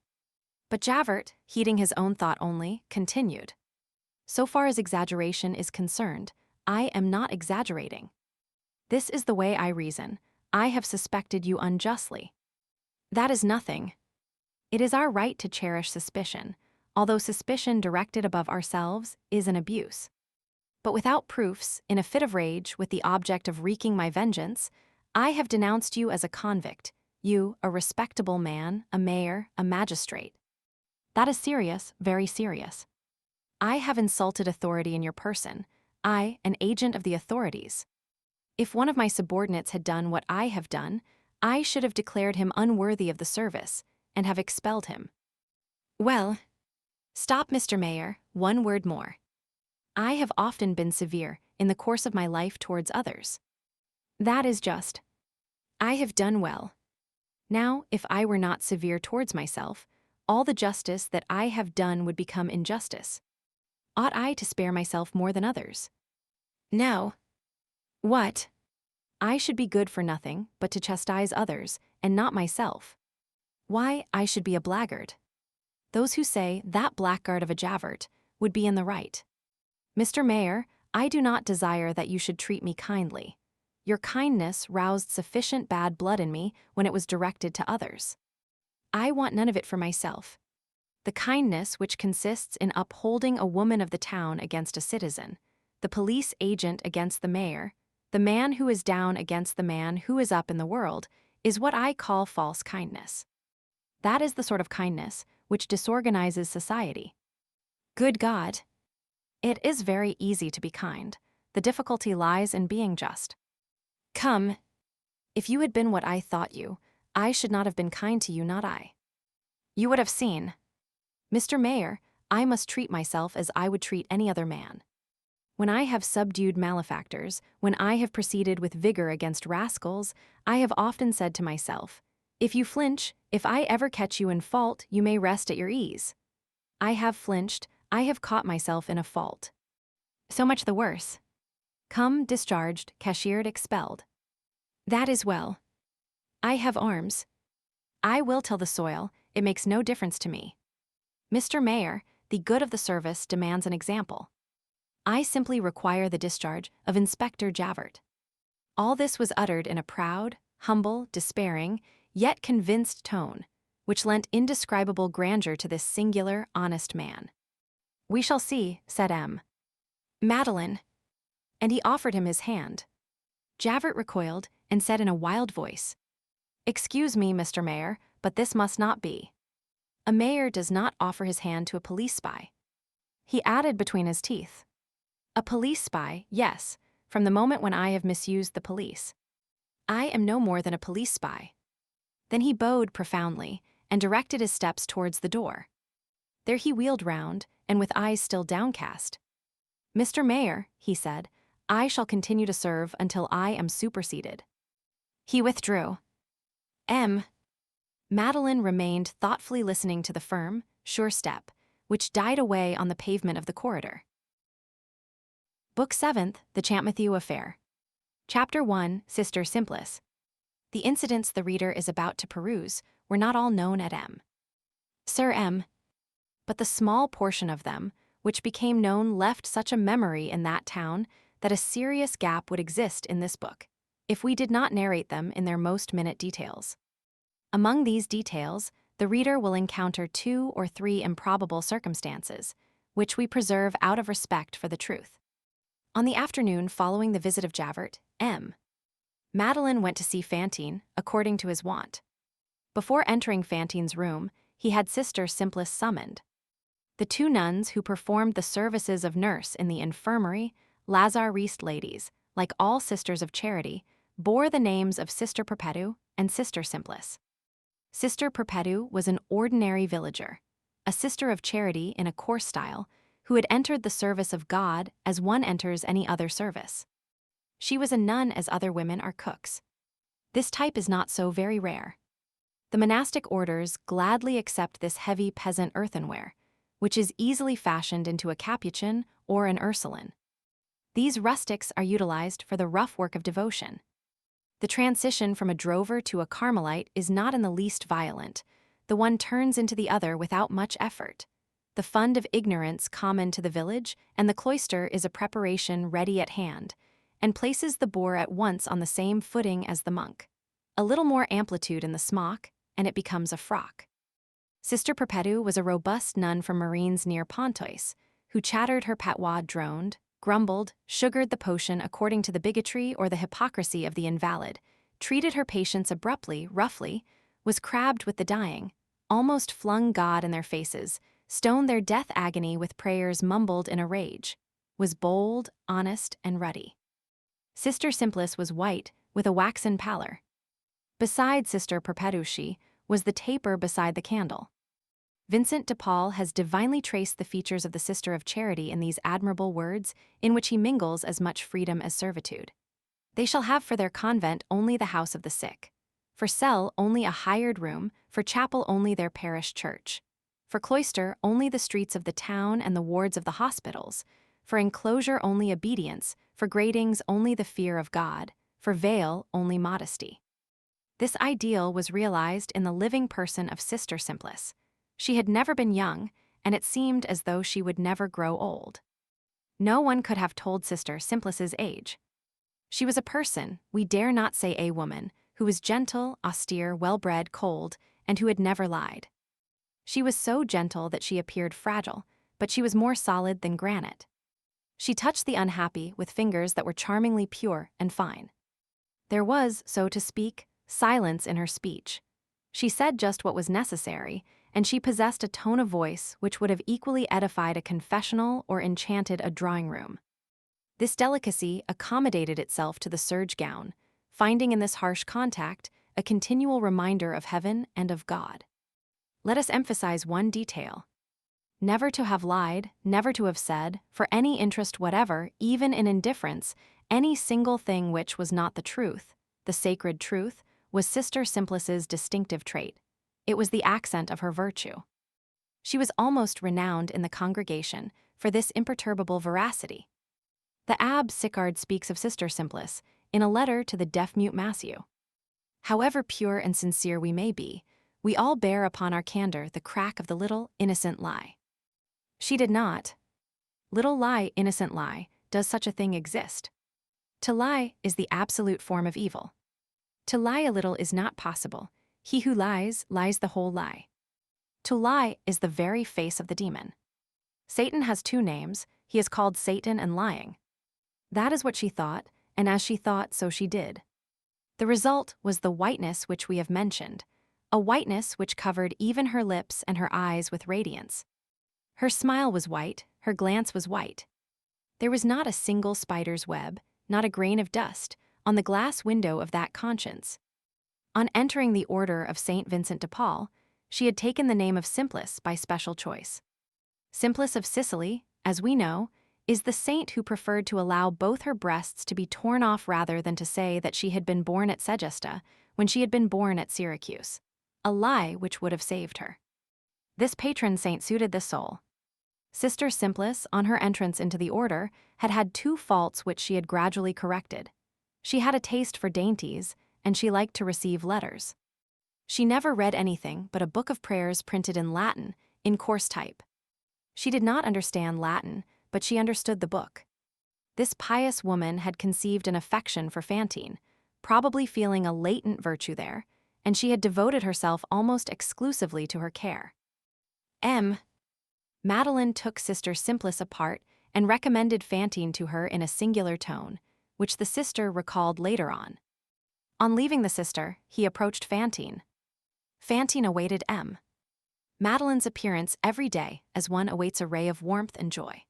But Javert, heeding his own thought only, continued. So far as exaggeration is concerned, I am not exaggerating. This is the way I reason. I have suspected you unjustly. That is nothing. It is our right to cherish suspicion, although suspicion directed above ourselves is an abuse. But without proofs, in a fit of rage, with the object of wreaking my vengeance, I have denounced you as a convict, you, a respectable man, a mayor, a magistrate. That is serious, very serious. I have insulted authority in your person, I, an agent of the authorities. If one of my subordinates had done what I have done, I should have declared him unworthy of the service, and have expelled him. Well, stop, Mr. Mayor, one word more. I have often been severe in the course of my life towards others. That is just. I have done well. Now, if I were not severe towards myself, all the justice that I have done would become injustice. Ought I to spare myself more than others? No. What? I should be good for nothing but to chastise others, and not myself. Why, I should be a blackguard. Those who say that blackguard of a Javert would be in the right. Mr. Mayor, I do not desire that you should treat me kindly. Your kindness roused sufficient bad blood in me when it was directed to others. I want none of it for myself. The kindness which consists in upholding a woman of the town against a citizen, the police agent against the mayor, the man who is down against the man who is up in the world, is what I call false kindness. That is the sort of kindness which disorganizes society. Good God! It is very easy to be kind. The difficulty lies in being just. Come, if you had been what I thought you, I should not have been kind to you, not I. You would have seen. Mr. Mayor, I must treat myself as I would treat any other man. When I have subdued malefactors, when I have proceeded with vigor against rascals, I have often said to myself, if you flinch, if I ever catch you in fault, you may rest at your ease. I have flinched, I have caught myself in a fault. So much the worse. Come, discharged, cashiered, expelled. That is well. I have arms. I will till the soil, it makes no difference to me. Mr. Mayor, the good of the service demands an example. I simply require the discharge of Inspector Javert. All this was uttered in a proud, humble, despairing, yet convinced tone, which lent indescribable grandeur to this singular, honest man. We shall see, said M. Madeline. And he offered him his hand. Javert recoiled and said in a wild voice, "Excuse me, Mr. Mayor, but this must not be. A mayor does not offer his hand to a police spy." He added between his teeth, "A police spy, yes, from the moment when I have misused the police. I am no more than a police spy." Then he bowed profoundly and directed his steps towards the door. There he wheeled round, and with eyes still downcast, "Mr. Mayor," he said, "I shall continue to serve until I am superseded." He withdrew. Madeline remained thoughtfully listening to the firm, sure step, which died away on the pavement of the corridor. Book 7th, The Champmatthew Affair. Chapter 1, Sister Simplice. The incidents the reader is about to peruse were not all known at Sir M. But the small portion of them, which became known, left such a memory in that town that a serious gap would exist in this book, if we did not narrate them in their most minute details. Among these details, the reader will encounter 2 or 3 improbable circumstances, which we preserve out of respect for the truth. On the afternoon following the visit of Javert, Madeline went to see Fantine, according to his wont. Before entering Fantine's room, he had Sister Simplice summoned. The 2 nuns who performed the services of nurse in the infirmary, Lazariste ladies, like all sisters of charity, bore the names of Sister Perpétue and Sister Simplice. Sister Perpétue was an ordinary villager, a sister of charity in a coarse style, who had entered the service of God as one enters any other service. She was a nun as other women are cooks. This type is not so very rare. The monastic orders gladly accept this heavy peasant earthenware, which is easily fashioned into a capuchin or an ursuline. These rustics are utilized for the rough work of devotion. The transition from a drover to a Carmelite is not in the least violent. The one turns into the other without much effort. The fund of ignorance common to the village and the cloister is a preparation ready at hand, and places the boor at once on the same footing as the monk. A little more amplitude in the smock, and it becomes a frock. Sister Perpétue was a robust nun from Marines near Pontoise, who chattered her patois, droned, grumbled, sugared the potion according to the bigotry or the hypocrisy of the invalid, treated her patients abruptly, roughly, was crabbed with the dying, almost flung God in their faces, stoned their death agony with prayers mumbled in a rage, was bold, honest, and ruddy. Sister Simplice was white, with a waxen pallor. Beside Sister Perpétue she was the taper beside the candle. Vincent de Paul has divinely traced the features of the Sister of Charity in these admirable words, in which he mingles as much freedom as servitude. They shall have for their convent only the house of the sick, for cell only a hired room, for chapel only their parish church, for cloister only the streets of the town and the wards of the hospitals, for enclosure only obedience, for gratings only the fear of God, for veil only modesty. This ideal was realized in the living person of Sister Simplice. She had never been young, and it seemed as though she would never grow old. No one could have told Sister Simplice's age. She was a person, we dare not say a woman, who was gentle, austere, well-bred, cold, and who had never lied. She was so gentle that she appeared fragile, but she was more solid than granite. She touched the unhappy with fingers that were charmingly pure and fine. There was, so to speak, silence in her speech. She said just what was necessary, and she possessed a tone of voice which would have equally edified a confessional or enchanted a drawing-room. This delicacy accommodated itself to the serge gown, finding in this harsh contact a continual reminder of heaven and of God. Let us emphasize one detail. Never to have lied, never to have said, for any interest whatever, even in indifference, any single thing which was not the truth, the sacred truth, was Sister Simplice's distinctive trait. It was the accent of her virtue. She was almost renowned in the congregation for this imperturbable veracity. The Abbé Sicard speaks of Sister Simplice in a letter to the deaf-mute Massieu. However pure and sincere we may be, we all bear upon our candor the crack of the little, innocent lie. She did not. Little lie, innocent lie, does such a thing exist? To lie is the absolute form of evil. To lie a little is not possible. He who lies, lies the whole lie. To lie is the very face of the demon. Satan has 2 names. He is called Satan and lying. That is what she thought, and as she thought, so she did. The result was the whiteness which we have mentioned, a whiteness which covered even her lips and her eyes with radiance. Her smile was white, her glance was white. There was not a single spider's web, not a grain of dust, on the glass window of that conscience. On entering the order of Saint Vincent de Paul, she had taken the name of Simplice by special choice. Simplice of Sicily, as we know, is the saint who preferred to allow both her breasts to be torn off rather than to say that she had been born at Segesta when she had been born at Syracuse, a lie which would have saved her. This patron saint suited this soul. Sister Simplice, on her entrance into the order, had had two faults which she had gradually corrected. She had a taste for dainties, and she liked to receive letters. She never read anything but a book of prayers printed in Latin, in coarse type. She did not understand Latin, but she understood the book. This pious woman had conceived an affection for Fantine, probably feeling a latent virtue there, and she had devoted herself almost exclusively to her care. Madeleine took Sister Simplice apart and recommended Fantine to her in a singular tone, which the sister recalled later on. On leaving the sister, he approached Fantine. Fantine awaited Madeleine's appearance every day as one awaits a ray of warmth and joy.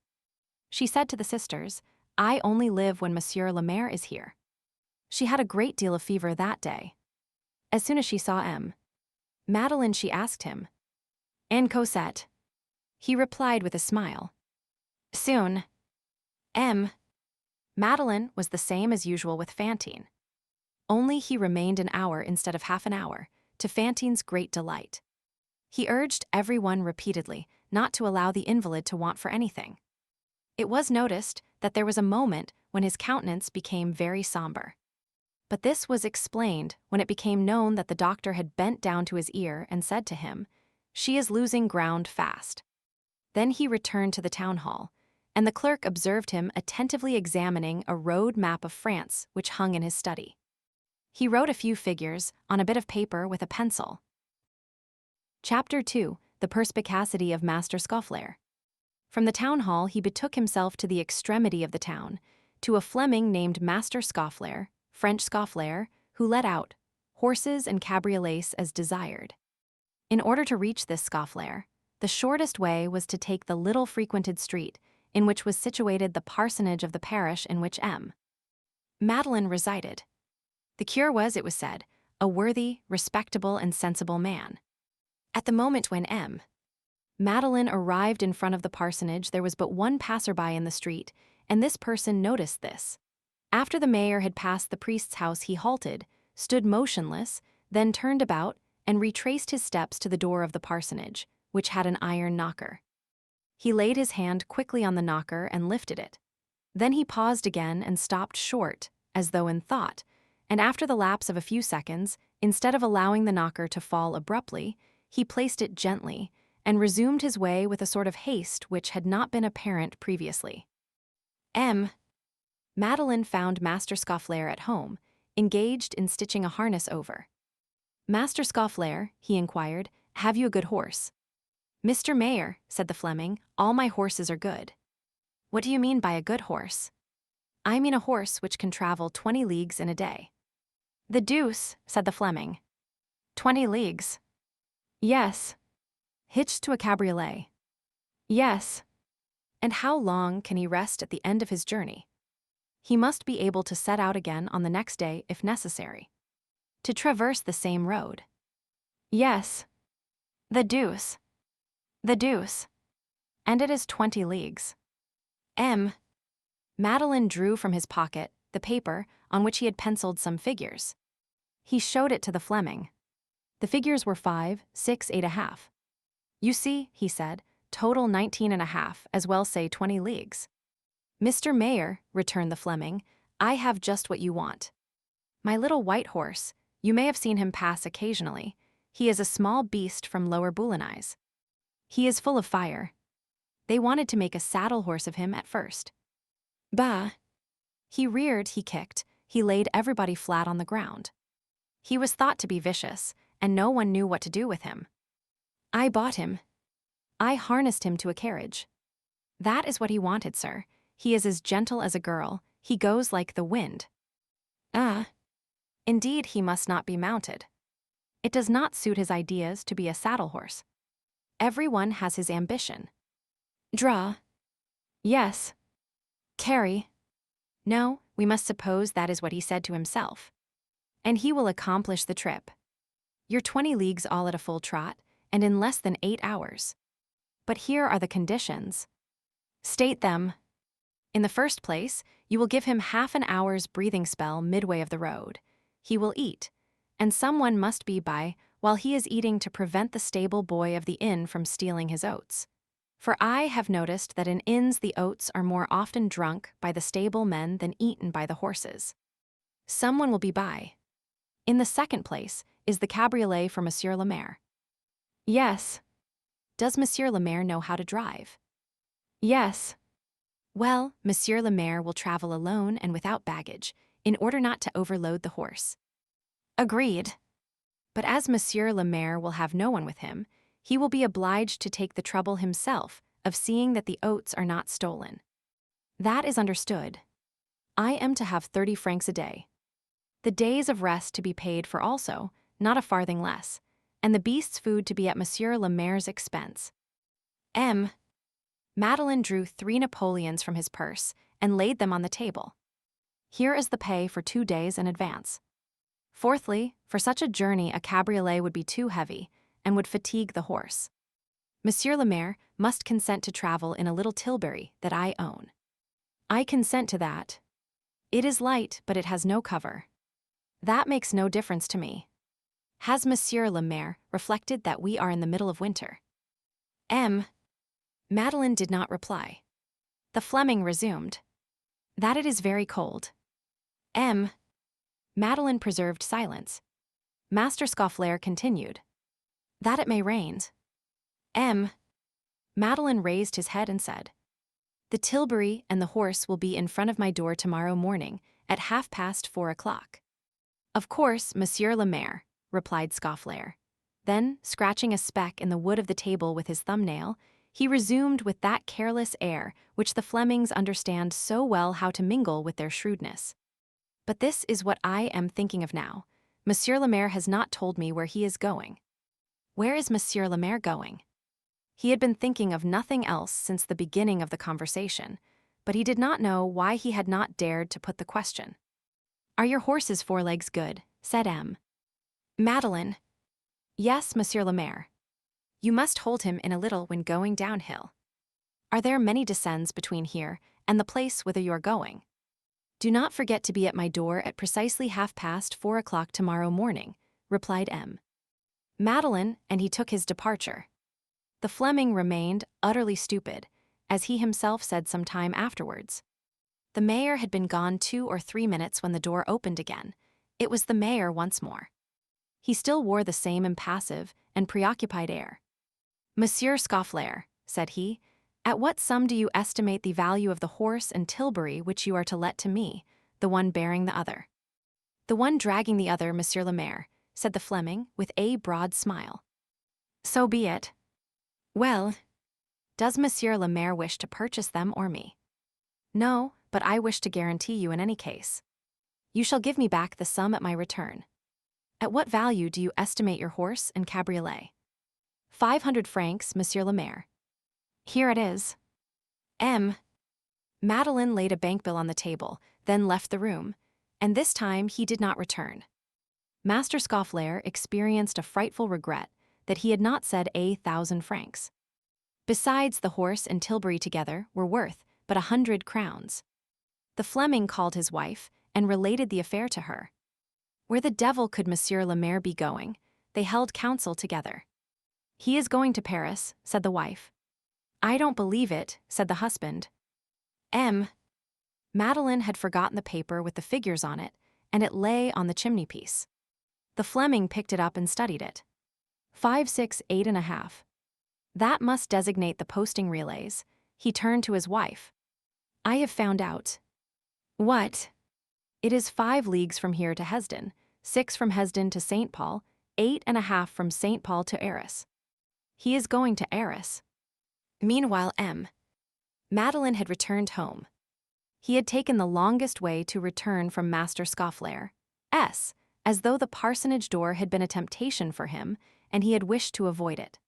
She said to the sisters, "I only live when Monsieur le Maire is here." She had a great deal of fever that day. As soon as she saw Madeleine, she asked him, "And Cosette?" He replied with a smile, "Soon." Madeleine was the same as usual with Fantine. Only he remained an hour instead of half an hour, to Fantine's great delight. He urged everyone repeatedly not to allow the invalid to want for anything. It was noticed that there was a moment when his countenance became very somber. But this was explained when it became known that the doctor had bent down to his ear and said to him, "She is losing ground fast." Then he returned to the town hall, and the clerk observed him attentively examining a road map of France which hung in his study. He wrote a few figures on a bit of paper with a pencil. Chapter 2: The Perspicacity of Master Scaufflaire. From the town hall he betook himself to the extremity of the town, to a Fleming named Master Scaufflaire, French Scaufflaire, who let out horses and cabriolets as desired. In order to reach this Scaufflaire, the shortest way was to take the little frequented street in which was situated the parsonage of the parish in which Madeleine resided. The cure was, it was said, a worthy, respectable, and sensible man. At the moment when Madeleine arrived in front of the parsonage, there was but one passerby in the street, and this person noticed this. After the mayor had passed the priest's house, he halted, stood motionless, then turned about and retraced his steps to the door of the parsonage, which had an iron knocker. He laid his hand quickly on the knocker and lifted it. Then he paused again and stopped short, as though in thought, and after the lapse of a few seconds, instead of allowing the knocker to fall abruptly, he placed it gently and resumed his way with a sort of haste which had not been apparent previously. Madeleine found Master Scaufflaire at home, engaged in stitching a harness over. "Master Scaufflaire," he inquired, "have you a good horse?" "Mr. Mayor," said the Fleming, "all my horses are good." "What do you mean by a good horse?" "I mean a horse which can travel 20 leagues in a day." "The deuce," said the Fleming. 20 leagues? "Yes." "Hitched to a cabriolet?" "Yes." "And how long can he rest at the end of his journey?" "He must be able to set out again on the next day if necessary." "To traverse the same road?" "Yes." "The deuce." "The deuce." "And it is 20 leagues. Madeleine drew from his pocket the paper on which he had penciled some figures. He showed it to the Fleming. The figures were 5, 6, 8.5. "You see," he said, "total 19.5, as well say 20 leagues." "Mr. Mayor," returned the Fleming, "I have just what you want. My little white horse, you may have seen him pass occasionally. He is a small beast from Lower Boulonnais. He is full of fire. They wanted to make a saddle horse of him at first. Bah! He reared, he kicked, he laid everybody flat on the ground. He was thought to be vicious, and no one knew what to do with him. I bought him. I harnessed him to a carriage. That is what he wanted, sir. He is as gentle as a girl. He goes like the wind. Ah. Indeed, he must not be mounted. It does not suit his ideas to be a saddle horse. Everyone has his ambition. Draw. Yes. Carry. No, we must suppose that is what he said to himself. And he will accomplish the trip. You're 20 leagues all at a full trot, and in less than 8 hours. But here are the conditions. State them. In the first place, you will give him half an hour's breathing spell midway of the road. He will eat, and someone must be by while he is eating to prevent the stable boy of the inn from stealing his oats. For I have noticed that in inns the oats are more often drunk by the stable men than eaten by the horses. Someone will be by. In the second place is the cabriolet for Monsieur le Maire. Yes. Does Monsieur le Maire know how to drive? Yes. Well, Monsieur le Maire will travel alone and without baggage, in order not to overload the horse. Agreed. But as Monsieur le Maire will have no one with him, he will be obliged to take the trouble himself of seeing that the oats are not stolen. That is understood. I am to have 30 francs a day. The days of rest to be paid for also, not a farthing less, and the beast's food to be at Monsieur le Maire's expense. Madeleine drew 3 Napoleons from his purse and laid them on the table. Here is the pay for 2 days in advance. Fourthly, for such a journey a cabriolet would be too heavy and would fatigue the horse. Monsieur le Maire must consent to travel in a little tilbury that I own. I consent to that. It is light, but it has no cover. That makes no difference to me. Has Monsieur le Maire reflected that we are in the middle of winter? Madeleine did not reply. The Fleming resumed. That it is very cold. Madeleine preserved silence. Master Scaufflaire continued. That it may rain. Madeleine raised his head and said, The tilbury and the horse will be in front of my door tomorrow morning at 4:30. Of course, Monsieur le Maire, replied Scaufflaire. Then, scratching a speck in the wood of the table with his thumbnail, he resumed with that careless air which the Flemings understand so well how to mingle with their shrewdness. But this is what I am thinking of now. Monsieur le Maire has not told me where he is going. Where is Monsieur le Maire going? He had been thinking of nothing else since the beginning of the conversation, but he did not know why he had not dared to put the question. Are your horse's forelegs good? Said Madeleine. Yes, Monsieur le Maire. You must hold him in a little when going downhill. Are there many descents between here and the place whither you are going? Do not forget to be at my door at precisely 4:30 tomorrow morning, replied Madeleine, and he took his departure. The Fleming remained utterly stupid, as he himself said some time afterwards. The mayor had been gone 2 or 3 minutes when the door opened again. It was the mayor once more. He still wore the same impassive and preoccupied air. Monsieur Scaufflaire, said he, at what sum do you estimate the value of the horse and tilbury which you are to let to me, the one bearing the other? The one dragging the other, Monsieur le Maire, said the Fleming with a broad smile. So be it. Well, does Monsieur le Maire wish to purchase them or me? No, but I wish to guarantee you in any case. You shall give me back the sum at my return. At what value do you estimate your horse and cabriolet? 500 francs, Monsieur le Maire. Here it is. Madeleine laid a bank bill on the table, then left the room, and this time he did not return. Master Scaufflaire experienced a frightful regret that he had not said 1,000 francs. Besides, the horse and tilbury together were worth but 100 crowns. The Fleming called his wife and related the affair to her. Where the devil could Monsieur le Maire be going? They held counsel together. He is going to Paris, said the wife. I don't believe it, said the husband. Madeleine had forgotten the paper with the figures on it, and it lay on the chimney-piece. The Fleming picked it up and studied it. 5, 6, 8.5. That must designate the posting relays. He turned to his wife. I have found out. What? It is 5 leagues from here to Hesdin, 6 from Hesdin to St. Paul, 8.5 from St. Paul to Arras. He is going to Arras. Meanwhile, Madeleine had returned home. He had taken the longest way to return from Master Scaufflaire's, as though the parsonage door had been a temptation for him and he had wished to avoid it.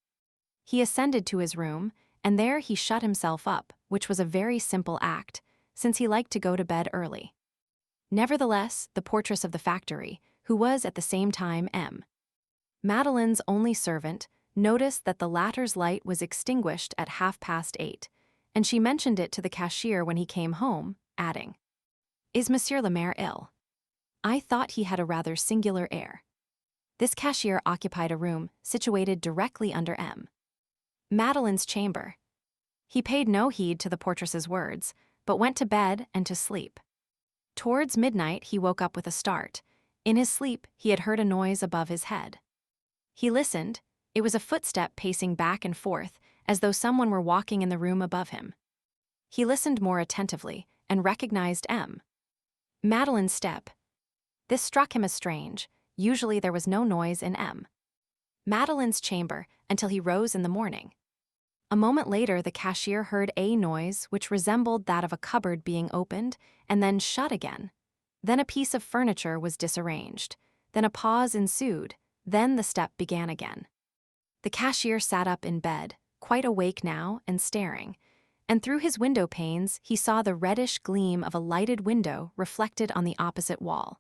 He ascended to his room, and there he shut himself up, which was a very simple act, since he liked to go to bed early. Nevertheless, the portress of the factory, who was at the same time Madeleine's only servant, noticed that the latter's light was extinguished at 8:30, and she mentioned it to the cashier when he came home, adding, "Is Monsieur le Maire ill? I thought he had a rather singular air." This cashier occupied a room situated directly under Madeleine's chamber. He paid no heed to the portress's words, but went to bed and to sleep. Towards midnight he woke up with a start. In his sleep he had heard a noise above his head. He listened. It was a footstep pacing back and forth, as though someone were walking in the room above him. He listened more attentively, and recognized Madeleine's step. This struck him as strange. Usually there was no noise in Madeleine's chamber until he rose in the morning. A moment later the cashier heard a noise which resembled that of a cupboard being opened and then shut again. Then a piece of furniture was disarranged. Then a pause ensued. Then the step began again. The cashier sat up in bed, quite awake now and staring, and through his window panes he saw the reddish gleam of a lighted window reflected on the opposite wall.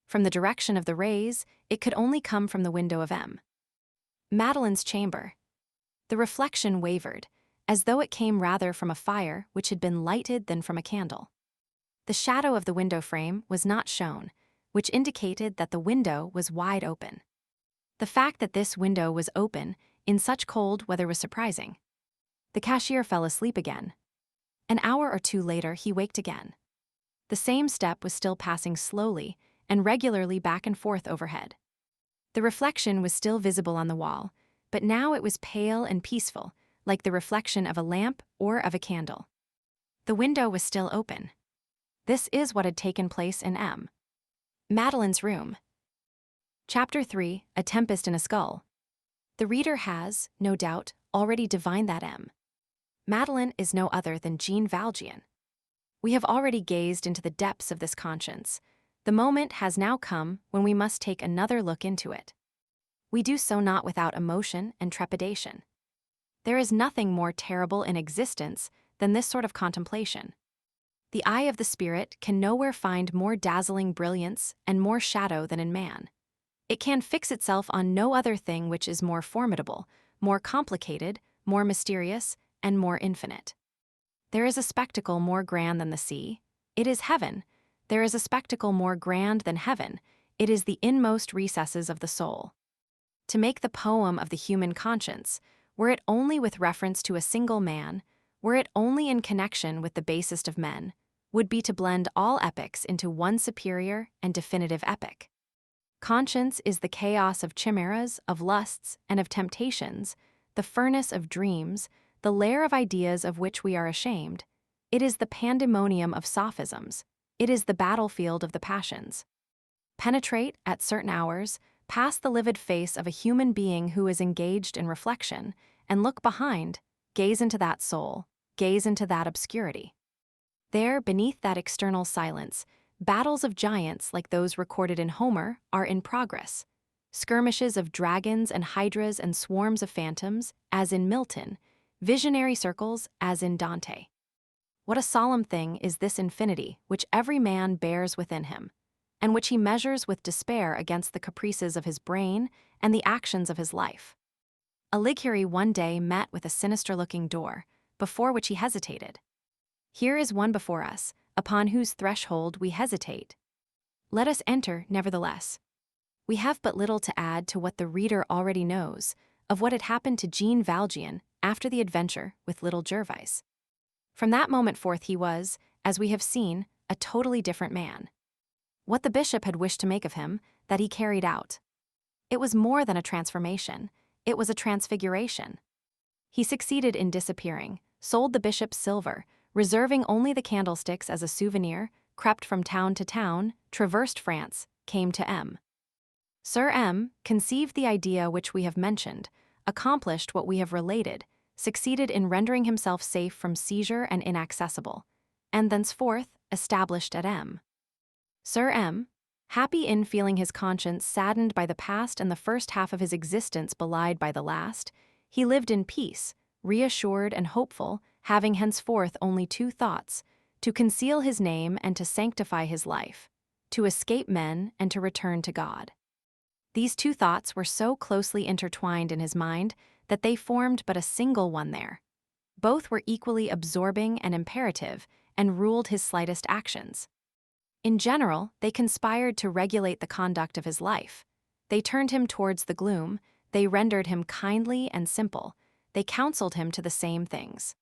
From the direction of the rays, it could only come from the window of Madeleine's chamber. The reflection wavered, as though it came rather from a fire which had been lighted than from a candle. The shadow of the window frame was not shown, which indicated that the window was wide open. The fact that this window was open in such cold weather was surprising. The cashier fell asleep again. An hour or two later he waked again. The same step was still passing slowly and regularly back and forth overhead. The reflection was still visible on the wall, but now it was pale and peaceful, like the reflection of a lamp or of a candle. The window was still open. This is what had taken place in Madeleine's room. Chapter 3, A Tempest in a Skull. The reader has, no doubt, already divined that Madeleine is no other than Jean Valjean. We have already gazed into the depths of this conscience. The moment has now come when we must take another look into it. We do so not without emotion and trepidation. There is nothing more terrible in existence than this sort of contemplation. The eye of the spirit can nowhere find more dazzling brilliance and more shadow than in man. It can fix itself on no other thing which is more formidable, more complicated, more mysterious, and more infinite. There is a spectacle more grand than the sea. It is heaven. There is a spectacle more grand than heaven. It is the inmost recesses of the soul. To make the poem of the human conscience, were it only with reference to a single man, were it only in connection with the basest of men, would be to blend all epics into one superior and definitive epic. Conscience is the chaos of chimeras, of lusts, and of temptations, the furnace of dreams, the lair of ideas of which we are ashamed. It is the pandemonium of sophisms. It is the battlefield of the passions. Penetrate, at certain hours, past the livid face of a human being who is engaged in reflection, and look behind, gaze into that soul, gaze into that obscurity. There, beneath that external silence, battles of giants like those recorded in Homer are in progress. Skirmishes of dragons and hydras and swarms of phantoms, as in Milton, visionary circles, as in Dante. What a solemn thing is this infinity which every man bears within him, and which he measures with despair against the caprices of his brain and the actions of his life. Alighieri one day met with a sinister-looking door, before which he hesitated. Here is one before us, upon whose threshold we hesitate. Let us enter, nevertheless. We have but little to add to what the reader already knows of what had happened to Jean Valjean after the adventure with little Gervais. From that moment forth he was, as we have seen, a totally different man. What the bishop had wished to make of him, that he carried out. It was more than a transformation, it was a transfiguration. He succeeded in disappearing, sold the bishop's silver, reserving only the candlesticks as a souvenir, crept from town to town, traversed France, came to Sir conceived the idea which we have mentioned, accomplished what we have related, succeeded in rendering himself safe from seizure and inaccessible, and thenceforth established at M. Sir M., happy in feeling his conscience saddened by the past and the first half of his existence belied by the last, he lived in peace, reassured and hopeful, having henceforth only two thoughts: to conceal his name and to sanctify his life, to escape men and to return to God. These two thoughts were so closely intertwined in his mind that they formed but a single one there. Both were equally absorbing and imperative and ruled his slightest actions. In general, they conspired to regulate the conduct of his life. They turned him towards the gloom, they rendered him kindly and simple, they counseled him to the same things.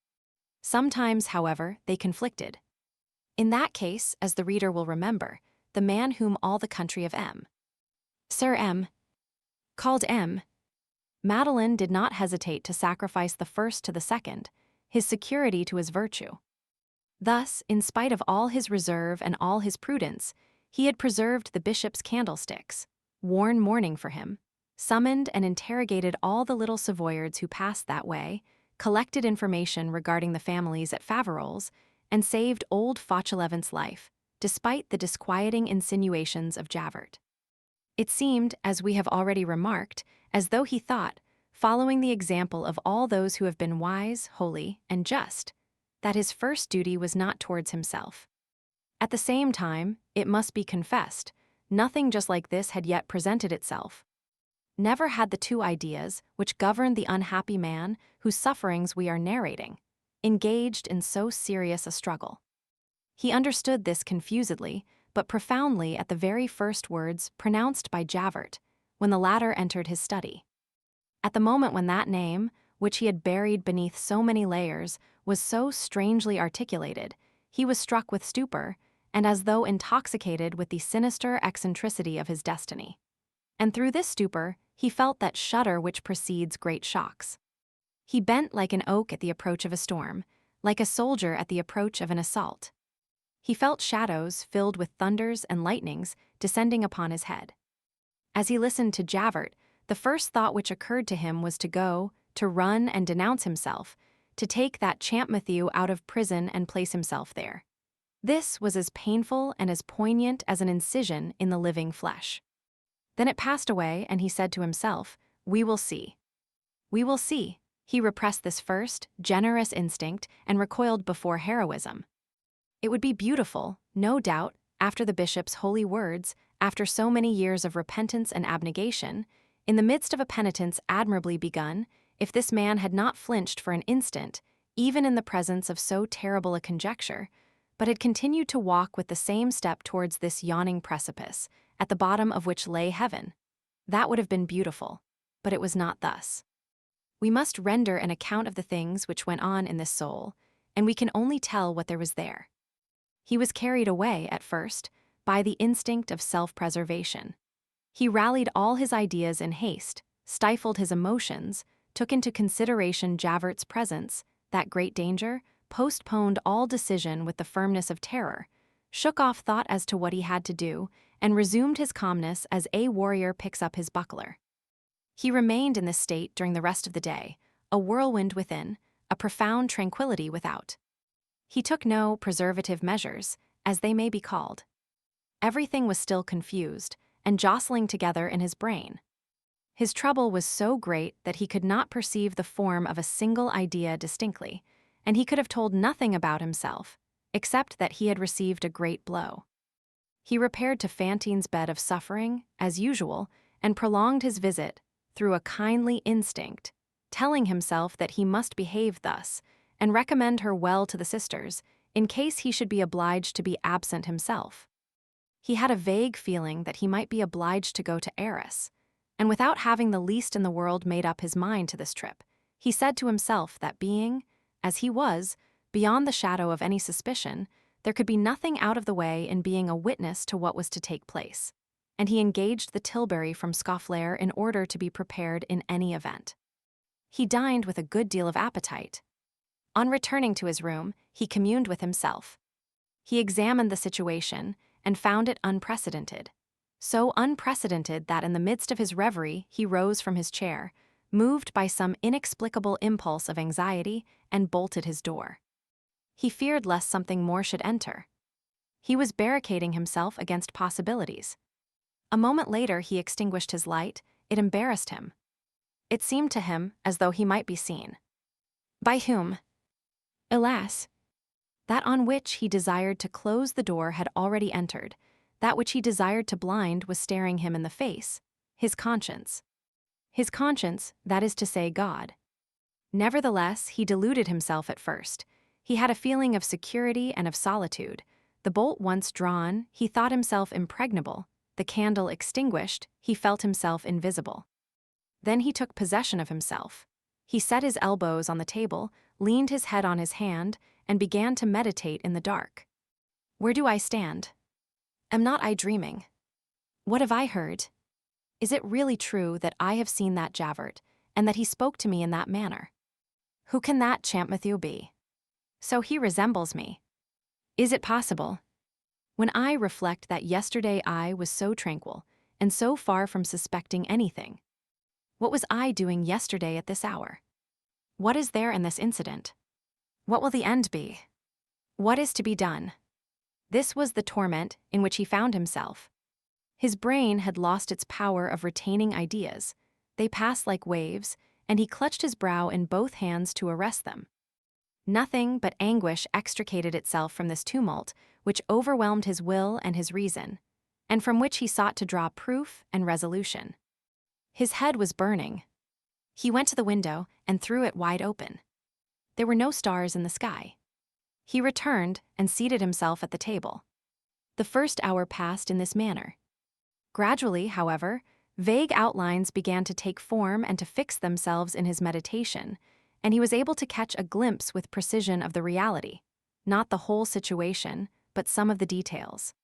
Sometimes, however, they conflicted. In that case, as the reader will remember, the man whom all the country of M. Sir M. called M. Madeline did not hesitate to sacrifice the first to the second, his security to his virtue. Thus, in spite of all his reserve and all his prudence, he had preserved the bishop's candlesticks, worn mourning for him, summoned and interrogated all the little Savoyards who passed that way, collected information regarding the families at Faverolles, and saved old Fauchelevent's life, despite the disquieting insinuations of Javert. It seemed, as we have already remarked, as though he thought, following the example of all those who have been wise, holy, and just, that his first duty was not towards himself. At the same time, it must be confessed, nothing just like this had yet presented itself. Never had the two ideas, which governed the unhappy man whose sufferings we are narrating, engaged in so serious a struggle. He understood this confusedly, but profoundly at the very first words pronounced by Javert, when the latter entered his study. At the moment when that name, which he had buried beneath so many layers, was so strangely articulated, he was struck with stupor, and as though intoxicated with the sinister eccentricity of his destiny. And through this stupor, he felt that shudder which precedes great shocks. He bent like an oak at the approach of a storm, like a soldier at the approach of an assault. He felt shadows filled with thunders and lightnings descending upon his head. As he listened to Javert, the first thought which occurred to him was to go, to run and denounce himself, to take that Champmathieu out of prison and place himself there. This was as painful and as poignant as an incision in the living flesh. Then it passed away, and he said to himself, "We will see. We will see." He repressed this first, generous instinct and recoiled before heroism. It would be beautiful, no doubt, after the bishop's holy words, after so many years of repentance and abnegation, in the midst of a penitence admirably begun, if this man had not flinched for an instant, even in the presence of so terrible a conjecture, but had continued to walk with the same step towards this yawning precipice, at the bottom of which lay heaven. That would have been beautiful, but it was not thus. We must render an account of the things which went on in this soul, and we can only tell what there was there. He was carried away, at first, by the instinct of self-preservation. He rallied all his ideas in haste, stifled his emotions, took into consideration Javert's presence, that great danger, postponed all decision with the firmness of terror, shook off thought as to what he had to do, and resumed his calmness as a warrior picks up his buckler. He remained in this state during the rest of the day, a whirlwind within, a profound tranquility without. He took no preservative measures, as they may be called. Everything was still confused, and jostling together in his brain. His trouble was so great that he could not perceive the form of a single idea distinctly, and he could have told nothing about himself, except that he had received a great blow. He repaired to Fantine's bed of suffering, as usual, and prolonged his visit, through a kindly instinct, telling himself that he must behave thus, and recommend her well to the sisters, in case he should be obliged to be absent himself. He had a vague feeling that he might be obliged to go to Arras, and without having the least in the world made up his mind to this trip, he said to himself that being, as he was, beyond the shadow of any suspicion, there could be nothing out of the way in being a witness to what was to take place, and he engaged the Tilbury from Scaufflaire in order to be prepared in any event. He dined with a good deal of appetite. On returning to his room, he communed with himself. He examined the situation and found it unprecedented. So unprecedented that in the midst of his reverie he rose from his chair, moved by some inexplicable impulse of anxiety, and bolted his door. He feared lest something more should enter. He was barricading himself against possibilities. A moment later he extinguished his light. It embarrassed him. It seemed to him as though he might be seen. By whom? Alas! That on which he desired to close the door had already entered. That which he desired to blind was staring him in the face. His conscience. His conscience, that is to say, God. Nevertheless, he deluded himself at first. He had a feeling of security and of solitude. The bolt once drawn, he thought himself impregnable. The candle extinguished, he felt himself invisible. Then he took possession of himself. He set his elbows on the table, leaned his head on his hand, and began to meditate in the dark. Where do I stand? Am not I dreaming? What have I heard? Is it really true that I have seen that Javert, and that he spoke to me in that manner? Who can that Champmathieu be? So he resembles me. Is it possible? When I reflect that yesterday I was so tranquil, and so far from suspecting anything. What was I doing yesterday at this hour? What is there in this incident? What will the end be? What is to be done? This was the torment in which he found himself. His brain had lost its power of retaining ideas. They passed like waves, and he clutched his brow in both hands to arrest them. Nothing but anguish extricated itself from this tumult, which overwhelmed his will and his reason, and from which he sought to draw proof and resolution. His head was burning. He went to the window and threw it wide open. There were no stars in the sky. He returned and seated himself at the table. The first hour passed in this manner. Gradually, however, vague outlines began to take form and to fix themselves in his meditation, and he was able to catch a glimpse with precision of the reality, not the whole situation, but some of the details.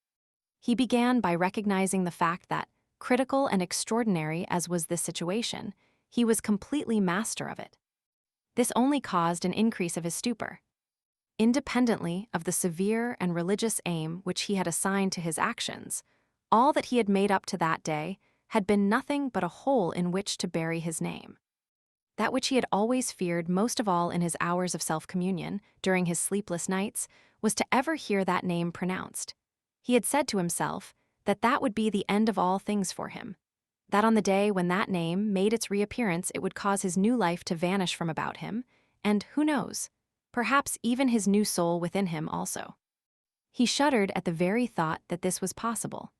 He began by recognizing the fact that, critical and extraordinary as was this situation, he was completely master of it. This only caused an increase of his stupor. Independently of the severe and religious aim which he had assigned to his actions, all that he had made up to that day had been nothing but a hole in which to bury his name. That which he had always feared most of all in his hours of self-communion, during his sleepless nights, was to ever hear that name pronounced. He had said to himself that that would be the end of all things for him, that on the day when that name made its reappearance it would cause his new life to vanish from about him, and, who knows, perhaps even his new soul within him also. He shuddered at the very thought that this was possible.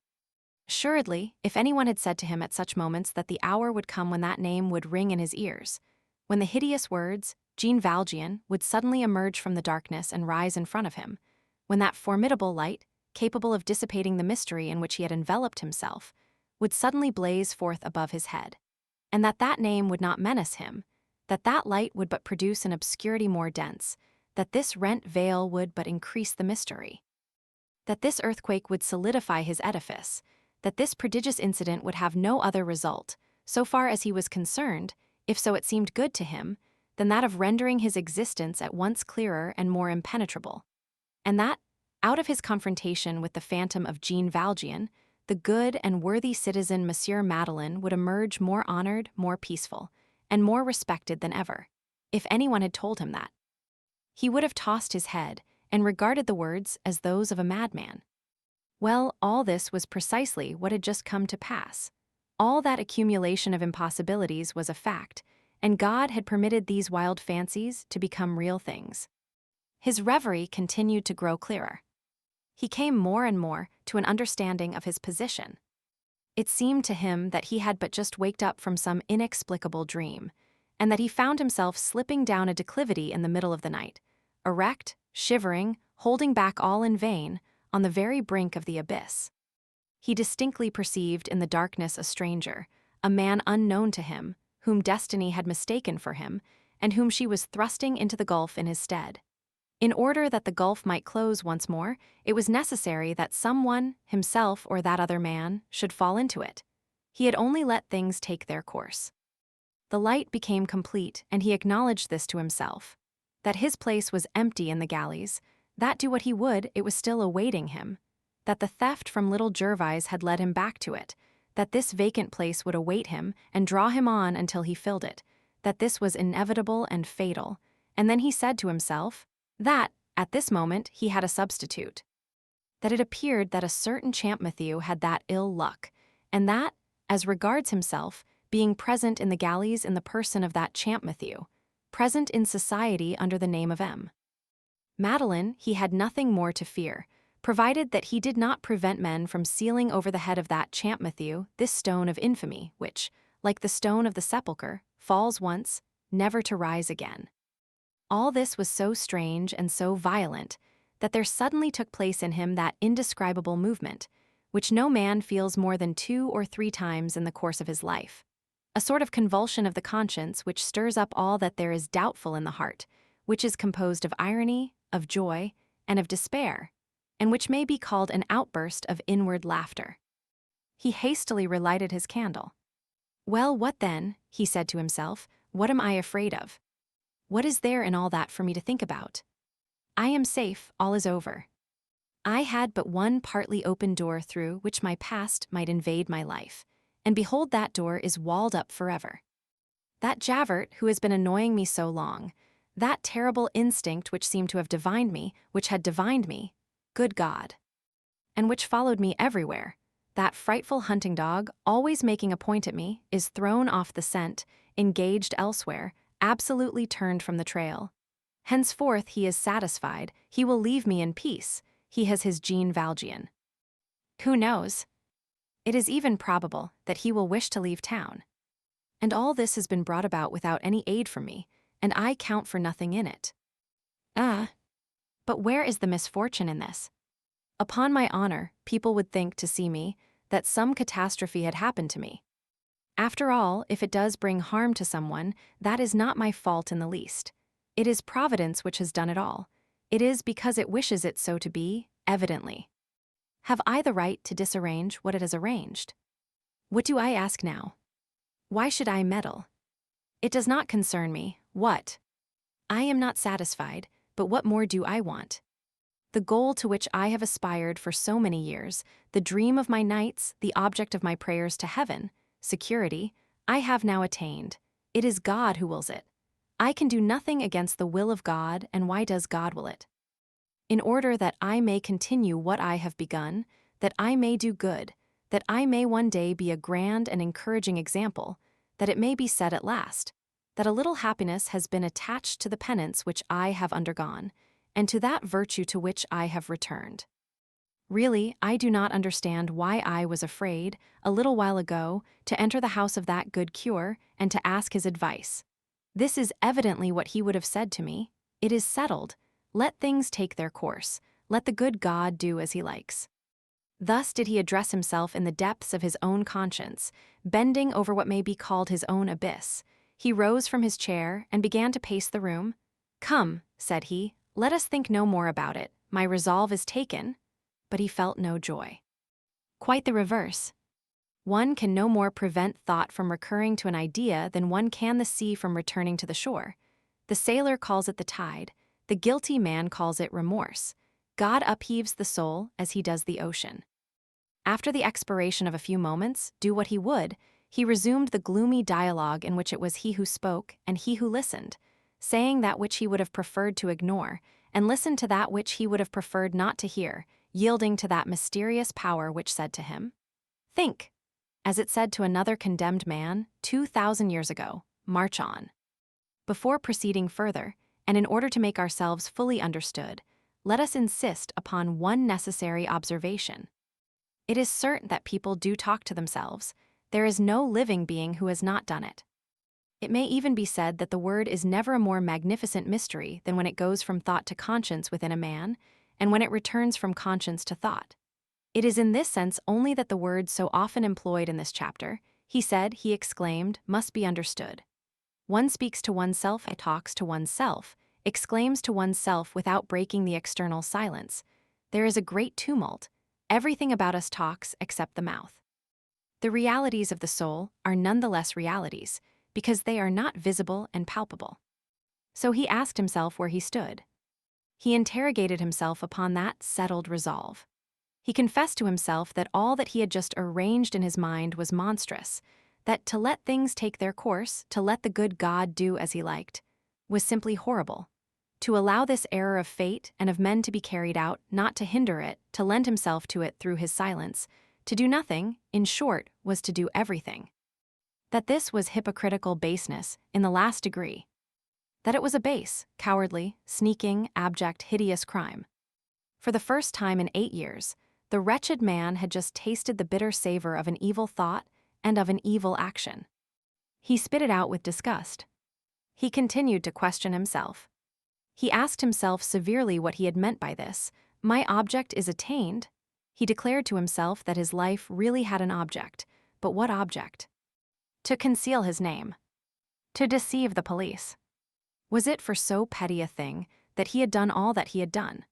Assuredly, if anyone had said to him at such moments that the hour would come when that name would ring in his ears, when the hideous words, Jean Valjean, would suddenly emerge from the darkness and rise in front of him, when that formidable light, capable of dissipating the mystery in which he had enveloped himself, would suddenly blaze forth above his head, and that name would not menace him, that that light would but produce an obscurity more dense, that this rent veil would but increase the mystery, that this earthquake would solidify his edifice, that this prodigious incident would have no other result, so far as he was concerned, if so it seemed good to him, than that of rendering his existence at once clearer and more impenetrable, and that, out of his confrontation with the phantom of Jean Valjean, the good and worthy citizen Monsieur Madeleine would emerge more honored, more peaceful, and more respected than ever. If anyone had told him that, he would have tossed his head and regarded the words as those of a madman. Well, all this was precisely what had just come to pass. All that accumulation of impossibilities was a fact, and God had permitted these wild fancies to become real things. His reverie continued to grow clearer. He came more and more to an understanding of his position. It seemed to him that he had but just waked up from some inexplicable dream, and that he found himself slipping down a declivity in the middle of the night, erect, shivering, holding back all in vain, on the very brink of the abyss. He distinctly perceived in the darkness a stranger, a man unknown to him, whom destiny had mistaken for him, and whom she was thrusting into the gulf in his stead. In order that the gulf might close once more, it was necessary that someone, himself or that other man, should fall into it. He had only let things take their course. The light became complete, and he acknowledged this to himself, that his place was empty in the galleys, that do what he would, it was still awaiting him, that the theft from little Gervais had led him back to it, that this vacant place would await him and draw him on until he filled it, that this was inevitable and fatal, and then he said to himself that, at this moment, he had a substitute. That it appeared that a certain Champmatthew had that ill luck, and that, as regards himself, being present in the galleys in the person of that Champmatthew, present in society under the name of M. Madeline, he had nothing more to fear, provided that he did not prevent men from sealing over the head of that Champmatthew this stone of infamy, which, like the stone of the sepulchre, falls once, never to rise again. All this was so strange and so violent that there suddenly took place in him that indescribable movement, which no man feels more than 2 or 3 times in the course of his life. A sort of convulsion of the conscience which stirs up all that there is doubtful in the heart, which is composed of irony, of joy, and of despair, and which may be called an outburst of inward laughter. He hastily relighted his candle. "Well, what then?" he said to himself. "What am I afraid of? What is there in all that for me to think about? I am safe, all is over. I had but one partly open door through which my past might invade my life, and behold, that door is walled up forever. That Javert who has been annoying me so long, that terrible instinct which seemed to have divined me, which had divined me, good God, and which followed me everywhere, that frightful hunting dog, always making a point at me, is thrown off the scent, engaged elsewhere, absolutely turned from the trail. Henceforth he is satisfied, he will leave me in peace, he has his Jean Valjean. Who knows? It is even probable that he will wish to leave town. And all this has been brought about without any aid from me, and I count for nothing in it. But where is the misfortune in this? Upon my honor, people would think, to see me, that some catastrophe had happened to me. After all, if it does bring harm to someone, that is not my fault in the least. It is Providence which has done it all. It is because it wishes it so to be, evidently. Have I the right to disarrange what it has arranged? What do I ask now? Why should I meddle? It does not concern me, what? I am not satisfied, but what more do I want? The goal to which I have aspired for so many years, the dream of my nights, the object of my prayers to heaven, security, I have now attained. It is God who wills it. I can do nothing against the will of God, and why does God will it? In order that I may continue what I have begun, that I may do good, that I may one day be a grand and encouraging example, that it may be said at last, that a little happiness has been attached to the penance which I have undergone, and to that virtue to which I have returned. Really, I do not understand why I was afraid, a little while ago, to enter the house of that good cure and to ask his advice. This is evidently what he would have said to me. It is settled. Let things take their course. Let the good God do as he likes. Thus did he address himself in the depths of his own conscience, bending over what may be called his own abyss. He rose from his chair and began to pace the room. "Come," said he, "let us think no more about it. My resolve is taken." But he felt no joy. Quite the reverse. One can no more prevent thought from recurring to an idea than one can the sea from returning to the shore. The sailor calls it the tide. The guilty man calls it remorse. God upheaves the soul as he does the ocean. After the expiration of a few moments, do what he would, he resumed the gloomy dialogue in which it was he who spoke and he who listened, saying that which he would have preferred to ignore, and listened to that which he would have preferred not to hear, yielding to that mysterious power which said to him, "Think," as it said to another condemned man 2,000 years ago, "March on." Before proceeding further, and in order to make ourselves fully understood, let us insist upon one necessary observation. It is certain that people do talk to themselves. There is no living being who has not done it. It may even be said that the word is never a more magnificent mystery than when it goes from thought to conscience within a man, and when it returns from conscience to thought. It is in this sense only that the word so often employed in this chapter, he said, he exclaimed, must be understood. One speaks to oneself and talks to oneself, exclaims to oneself without breaking the external silence. There is a great tumult. Everything about us talks except the mouth. The realities of the soul are nonetheless realities, because they are not visible and palpable. So he asked himself where he stood. He interrogated himself upon that settled resolve. He confessed to himself that all that he had just arranged in his mind was monstrous, that to let things take their course, to let the good God do as he liked, was simply horrible. To allow this error of fate and of men to be carried out, not to hinder it, to lend himself to it through his silence, to do nothing, in short, was to do everything. That this was hypocritical baseness in the last degree. That it was a base, cowardly, sneaking, abject, hideous crime. For the first time in 8 years, the wretched man had just tasted the bitter savor of an evil thought and of an evil action. He spit it out with disgust. He continued to question himself. He asked himself severely what he had meant by this. My object is attained. He declared to himself that his life really had an object, but what object? To conceal his name. To deceive the police. Was it for so petty a thing that he had done all that he had done?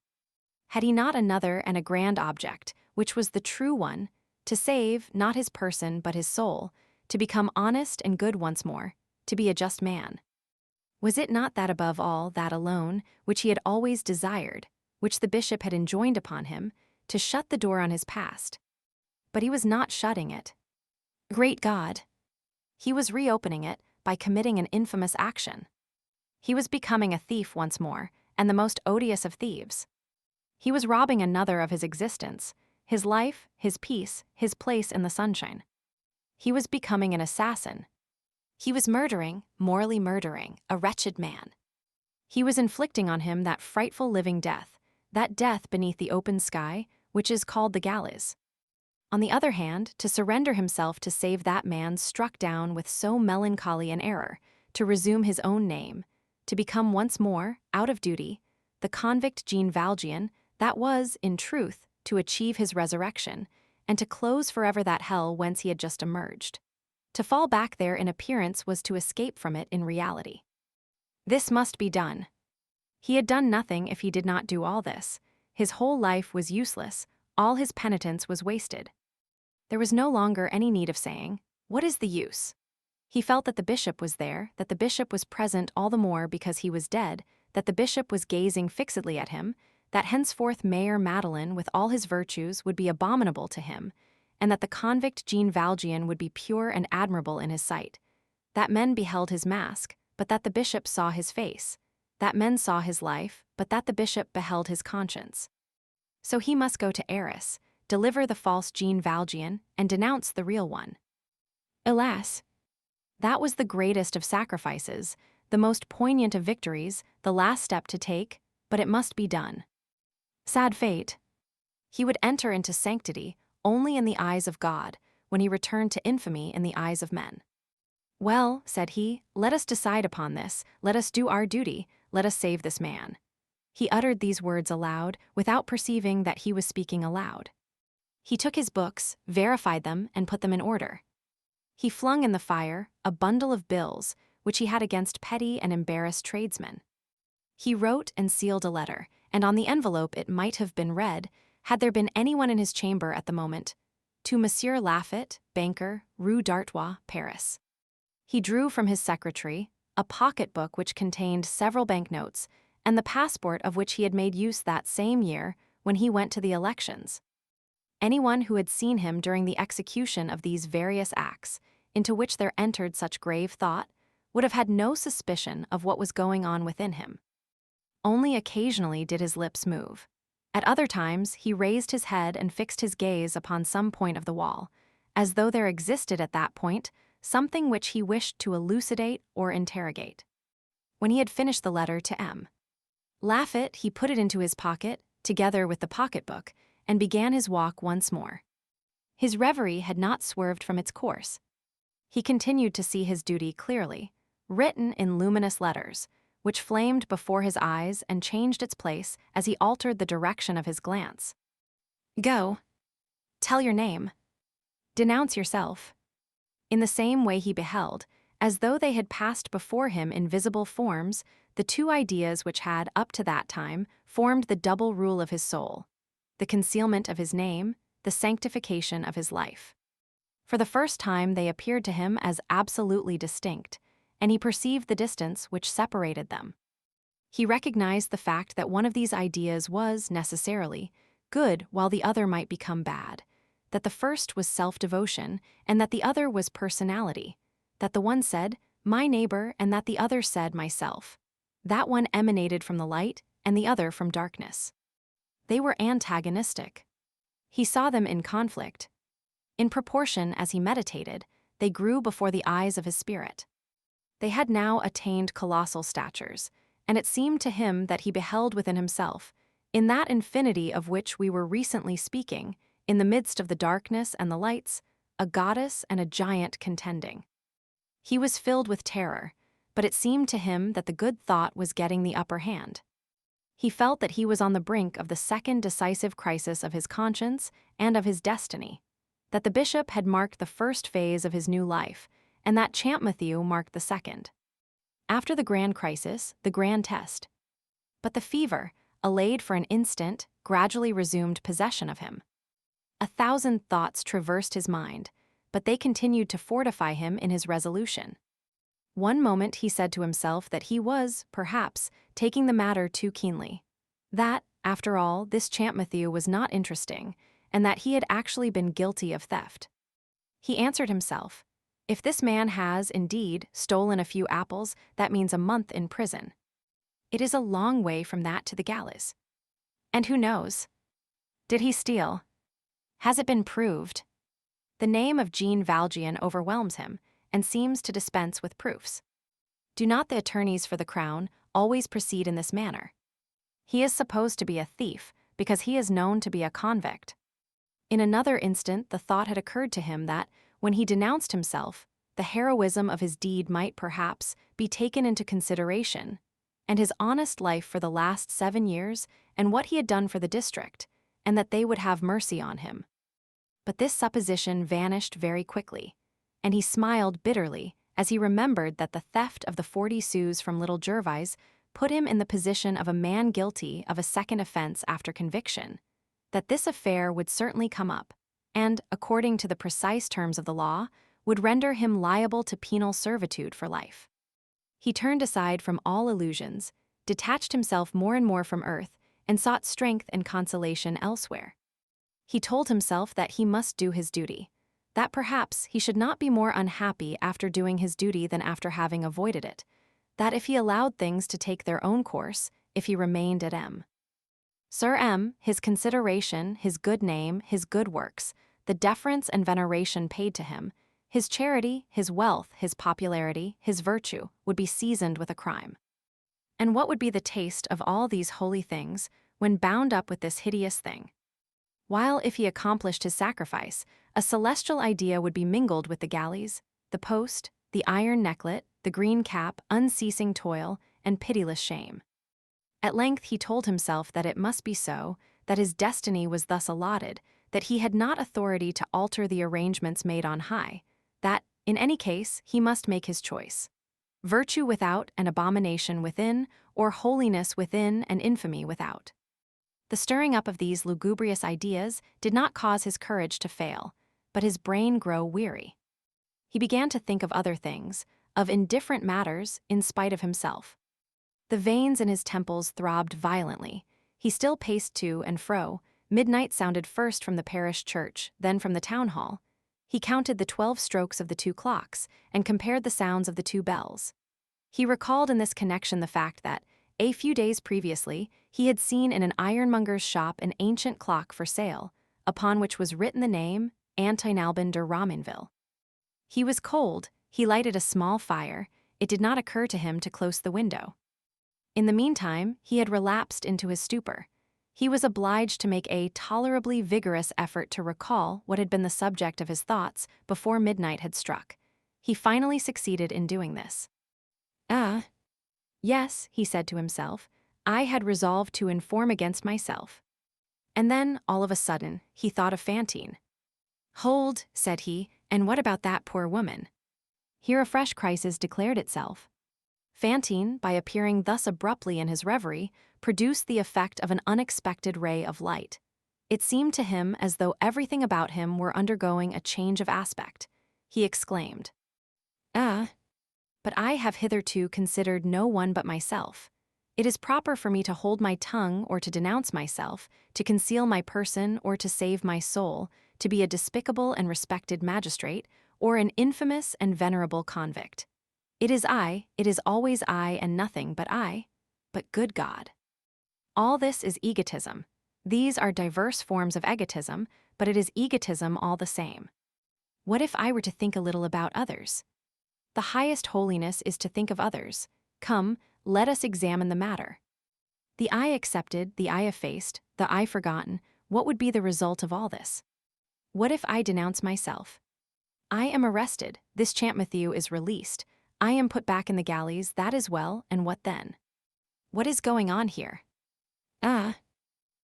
Had he not another and a grand object, which was the true one, to save, not his person but his soul, to become honest and good once more, to be a just man? Was it not that above all, that alone, which he had always desired, which the bishop had enjoined upon him, to shut the door on his past? But he was not shutting it. Great God! He was reopening it by committing an infamous action. He was becoming a thief once more, and the most odious of thieves. He was robbing another of his existence, his life, his peace, his place in the sunshine. He was becoming an assassin. He was murdering, morally murdering, a wretched man. He was inflicting on him that frightful living death, that death beneath the open sky, which is called the gallows. On the other hand, to surrender himself to save that man struck down with so melancholy an error, to resume his own name, to become once more, out of duty, the convict Jean Valjean, that was, in truth, to achieve his resurrection, and to close forever that hell whence he had just emerged. To fall back there in appearance was to escape from it in reality. This must be done. He had done nothing if he did not do all this. His whole life was useless, all his penitence was wasted. There was no longer any need of saying, "What is the use?" He felt that the bishop was there, that the bishop was present all the more because he was dead, that the bishop was gazing fixedly at him, that henceforth Mayor Madeleine with all his virtues would be abominable to him, and that the convict Jean Valjean would be pure and admirable in his sight, that men beheld his mask, but that the bishop saw his face, that men saw his life, but that the bishop beheld his conscience. So he must go to Arras, deliver the false Jean Valjean, and denounce the real one. Alas! That was the greatest of sacrifices, the most poignant of victories, the last step to take, but it must be done. Sad fate! He would enter into sanctity only in the eyes of God, when he returned to infamy in the eyes of men. Well, said he, let us decide upon this, let us do our duty, let us save this man. He uttered these words aloud, without perceiving that he was speaking aloud. He took his books, verified them, and put them in order. He flung in the fire a bundle of bills, which he had against petty and embarrassed tradesmen. He wrote and sealed a letter, and on the envelope it might have been read, had there been anyone in his chamber at the moment, to Monsieur Laffitte, banker, Rue d'Artois, Paris. He drew from his secretary a pocket-book which contained several banknotes, and the passport of which he had made use that same year when he went to the elections. Anyone who had seen him during the execution of these various acts, into which there entered such grave thought, would have had no suspicion of what was going on within him. Only occasionally did his lips move. At other times, he raised his head and fixed his gaze upon some point of the wall, as though there existed at that point something which he wished to elucidate or interrogate. When he had finished the letter to M. Laffitte, he put it into his pocket, together with the pocketbook, and began his walk once more. His reverie had not swerved from its course. He continued to see his duty clearly, written in luminous letters, which flamed before his eyes and changed its place as he altered the direction of his glance. Go. Tell your name. Denounce yourself. In the same way he beheld, as though they had passed before him in visible forms, the two ideas which had, up to that time, formed the double rule of his soul, the concealment of his name, the sanctification of his life. For the first time they appeared to him as absolutely distinct, and he perceived the distance which separated them. He recognized the fact that one of these ideas was, necessarily, good while the other might become bad, that the first was self-devotion and that the other was personality, that the one said, "My neighbor," and that the other said, "Myself." That one emanated from the light and the other from darkness. They were antagonistic. He saw them in conflict. In proportion as he meditated, they grew before the eyes of his spirit. They had now attained colossal statures, and it seemed to him that he beheld within himself, in that infinity of which we were recently speaking, in the midst of the darkness and the lights, a goddess and a giant contending. He was filled with terror, but it seemed to him that the good thought was getting the upper hand. He felt that he was on the brink of the second decisive crisis of his conscience and of his destiny, that the bishop had marked the first phase of his new life, and that Champmatthew marked the second. After the grand crisis, the grand test. But the fever, allayed for an instant, gradually resumed possession of him. 1,000 thoughts traversed his mind, but they continued to fortify him in his resolution. One moment he said to himself that he was, perhaps, taking the matter too keenly. That, after all, this Champmatthew was not interesting, and that he had actually been guilty of theft. He answered himself, "If this man has, indeed, stolen a few apples, that means a month in prison. It is a long way from that to the galleys. And who knows? Did he steal? Has it been proved?" The name of Jean Valjean overwhelms him, and seems to dispense with proofs. Do not the attorneys for the crown always proceed in this manner? He is supposed to be a thief, because he is known to be a convict. In another instant the thought had occurred to him that, when he denounced himself, the heroism of his deed might, perhaps, be taken into consideration, and his honest life for the last 7 years, and what he had done for the district, and that they would have mercy on him. But this supposition vanished very quickly, and he smiled bitterly as he remembered that the theft of the 40 sous from little Gervais put him in the position of a man guilty of a second offense after conviction, that this affair would certainly come up, and, according to the precise terms of the law, would render him liable to penal servitude for life. He turned aside from all illusions, detached himself more and more from earth, and sought strength and consolation elsewhere. He told himself that he must do his duty, that perhaps he should not be more unhappy after doing his duty than after having avoided it, that if he allowed things to take their own course, if he remained at M. Sir M., his consideration, his good name, his good works, the deference and veneration paid to him, his charity, his wealth, his popularity, his virtue, would be seasoned with a crime. And what would be the taste of all these holy things when bound up with this hideous thing? While, if he accomplished his sacrifice, a celestial idea would be mingled with the galleys, the post, the iron necklet, the green cap, unceasing toil, and pitiless shame. At length he told himself that it must be so, that his destiny was thus allotted, that he had not authority to alter the arrangements made on high, that, in any case, he must make his choice. Virtue without and abomination within, or holiness within and infamy without. The stirring up of these lugubrious ideas did not cause his courage to fail, but his brain grow weary. He began to think of other things, of indifferent matters, in spite of himself. The veins in his temples throbbed violently. He still paced to and fro. Midnight sounded first from the parish church, then from the town hall. He counted the 12 strokes of the 2 clocks, and compared the sounds of the 2 bells. He recalled in this connection the fact that, a few days previously, he had seen in an ironmonger's shop an ancient clock for sale, upon which was written the name Antoine Albin de Raminville. He was cold, he lighted a small fire, it did not occur to him to close the window. In the meantime, he had relapsed into his stupor. He was obliged to make a tolerably vigorous effort to recall what had been the subject of his thoughts before midnight had struck. He finally succeeded in doing this. Yes, he said to himself, I had resolved to inform against myself. And then, all of a sudden, he thought of Fantine. Hold, said he, and what about that poor woman? Here a fresh crisis declared itself. Fantine, by appearing thus abruptly in his reverie, produced the effect of an unexpected ray of light. It seemed to him as though everything about him were undergoing a change of aspect. He exclaimed, But I have hitherto considered no one but myself. It is proper for me to hold my tongue or to denounce myself, to conceal my person or to save my soul, to be a despicable and respected magistrate, or an infamous and venerable convict. It is always I and nothing but I. But good God. All this is egotism. These are diverse forms of egotism, but it is egotism all the same. What if I were to think a little about others? The highest holiness is to think of others. Come, let us examine the matter. The I accepted, the I effaced, the I forgotten, what would be the result of all this? What if I denounce myself? I am arrested, this Champmatthew is released, I am put back in the galleys, that is well, and what then? What is going on here?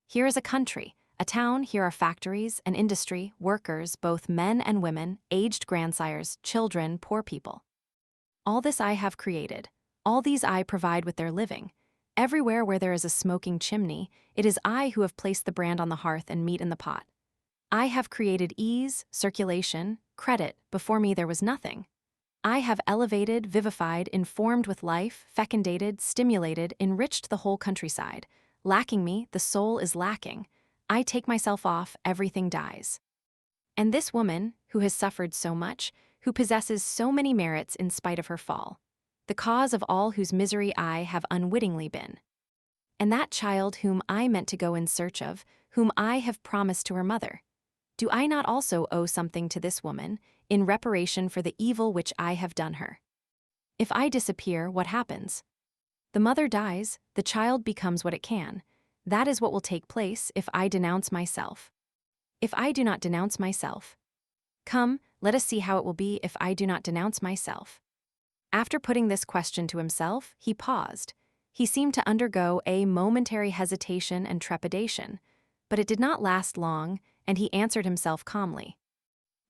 Here is a country, a town, here are factories, an industry, workers, both men and women, aged grandsires, children, poor people. All this I have created, all these I provide with their living. Everywhere where there is a smoking chimney, it is I who have placed the brand on the hearth and meat in the pot. I have created ease, circulation, credit, before me there was nothing. I have elevated, vivified, informed with life, fecundated, stimulated, enriched the whole countryside. Lacking me, the soul is lacking. I take myself off, everything dies. And this woman, who has suffered so much, who possesses so many merits in spite of her fall, the cause of all whose misery I have unwittingly been. And that child whom I meant to go in search of, whom I have promised to her mother. Do I not also owe something to this woman, in reparation for the evil which I have done her? If I disappear, what happens? The mother dies, the child becomes what it can. That is what will take place if I denounce myself. If I do not denounce myself. Come, let us see how it will be if I do not denounce myself. After putting this question to himself, he paused. He seemed to undergo a momentary hesitation and trepidation, but it did not last long, and he answered himself calmly.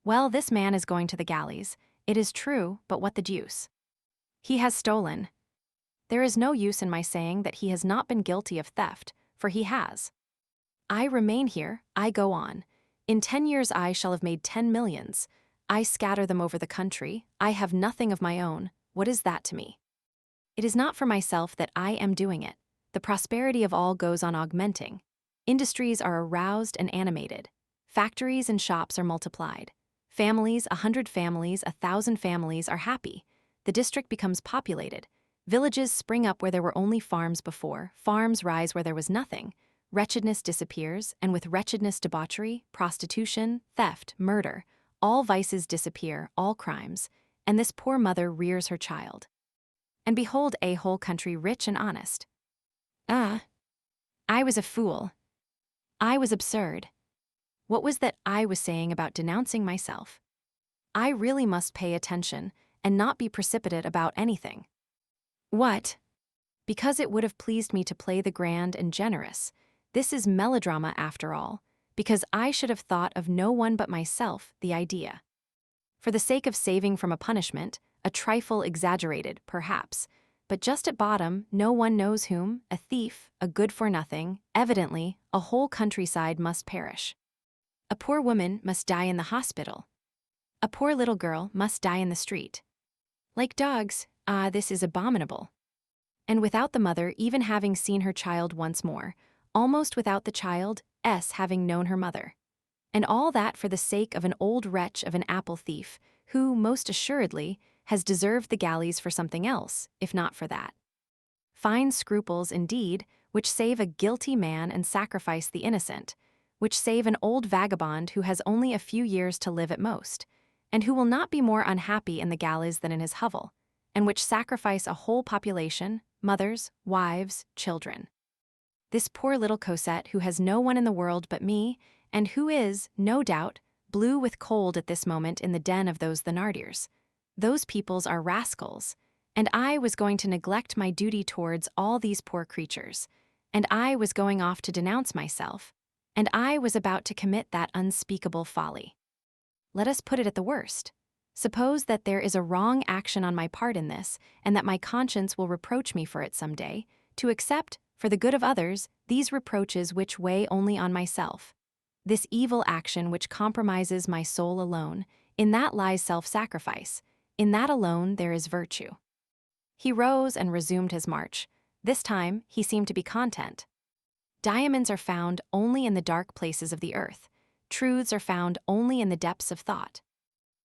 Well, this man is going to the galleys. It is true, but what the deuce? He has stolen. There is no use in my saying that he has not been guilty of theft, for he has. I remain here, I go on. In 10 years I shall have made 10 millions. I scatter them over the country, I have nothing of my own. What is that to me? It is not for myself that I am doing it. The prosperity of all goes on augmenting. Industries are aroused and animated. Factories and shops are multiplied. Families, 100 families, 1,000 families are happy. The district becomes populated. Villages spring up where there were only farms before, farms rise where there was nothing. Wretchedness disappears, and with wretchedness debauchery, prostitution, theft, murder, all vices disappear, all crimes, and this poor mother rears her child. And behold a whole country rich and honest. I was a fool. I was absurd. What was that I was saying about denouncing myself? I really must pay attention and not be precipitate about anything. What? Because it would have pleased me to play the grand and generous. This is melodrama after all, because I should have thought of no one but myself the idea. For the sake of saving from a punishment, a trifle exaggerated, perhaps, but just at bottom, no one knows whom, a thief, a good-for-nothing, evidently, a whole countryside must perish. A poor woman must die in the hospital. A poor little girl must die in the street. Like dogs, this is abominable. And without the mother even having seen her child once more, almost without the child, having known her mother. And all that for the sake of an old wretch of an apple thief, who, most assuredly, has deserved the galleys for something else, if not for that. Fine scruples, indeed, which save a guilty man and sacrifice the innocent, which save an old vagabond who has only a few years to live at most, and who will not be more unhappy in the galleys than in his hovel, and which sacrifice a whole population, mothers, wives, children. This poor little Cosette who has no one in the world but me, and who is, no doubt, blue with cold at this moment in the den of those Thénardiers. Those peoples are rascals, and I was going to neglect my duty towards all these poor creatures, and I was going off to denounce myself, and I was about to commit that unspeakable folly. Let us put it at the worst. Suppose that there is a wrong action on my part in this, and that my conscience will reproach me for it some day, to accept, for the good of others, these reproaches which weigh only on myself. This evil action which compromises my soul alone, in that lies self-sacrifice, in that alone there is virtue. He rose and resumed his march. This time he seemed to be content. Diamonds are found only in the dark places of the earth. truths are found only in the depths of thought.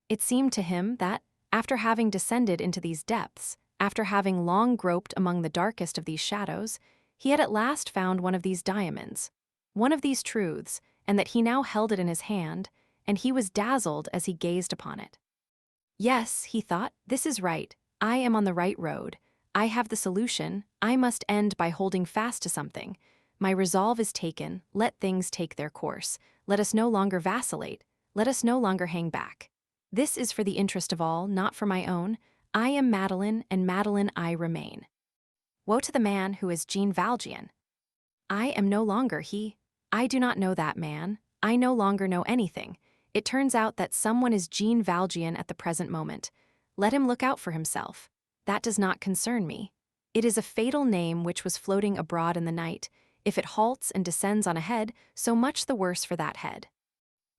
It seemed to him that, after having descended into these depths, after having long groped among the darkest of these shadows, he had at last found one of these diamonds, one of these truths, and that he now held it in his hand, and he was dazzled as he gazed upon it. Yes, he thought, this is right. I am on the right road. I have the solution. I must end by holding fast to something. My resolve is taken. Let things take their course. Let us no longer vacillate. Let us no longer hang back. This is for the interest of all, not for my own. I am Madeline, and Madeline I remain. Woe to the man who is Jean Valjean. I am no longer he. I do not know that man. I no longer know anything. It turns out that someone is Jean Valjean at the present moment. Let him look out for himself. That does not concern me. It is a fatal name which was floating abroad in the night. If it halts and descends on a head, so much the worse for that head.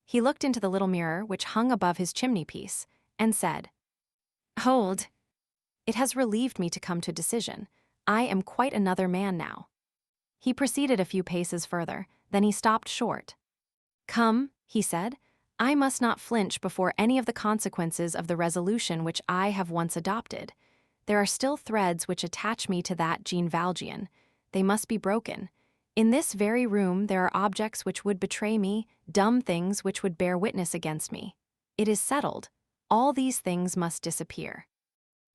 He looked into the little mirror which hung above his chimney-piece, and said, Hold. It has relieved me to come to a decision. I am quite another man now. He proceeded a few paces further, then he stopped short. Come, he said, I must not flinch before any of the consequences of the resolution which I have once adopted. There are still threads which attach me to that Jean Valjean. They must be broken. In this very room there are objects which would betray me, dumb things which would bear witness against me. It is settled. All these things must disappear.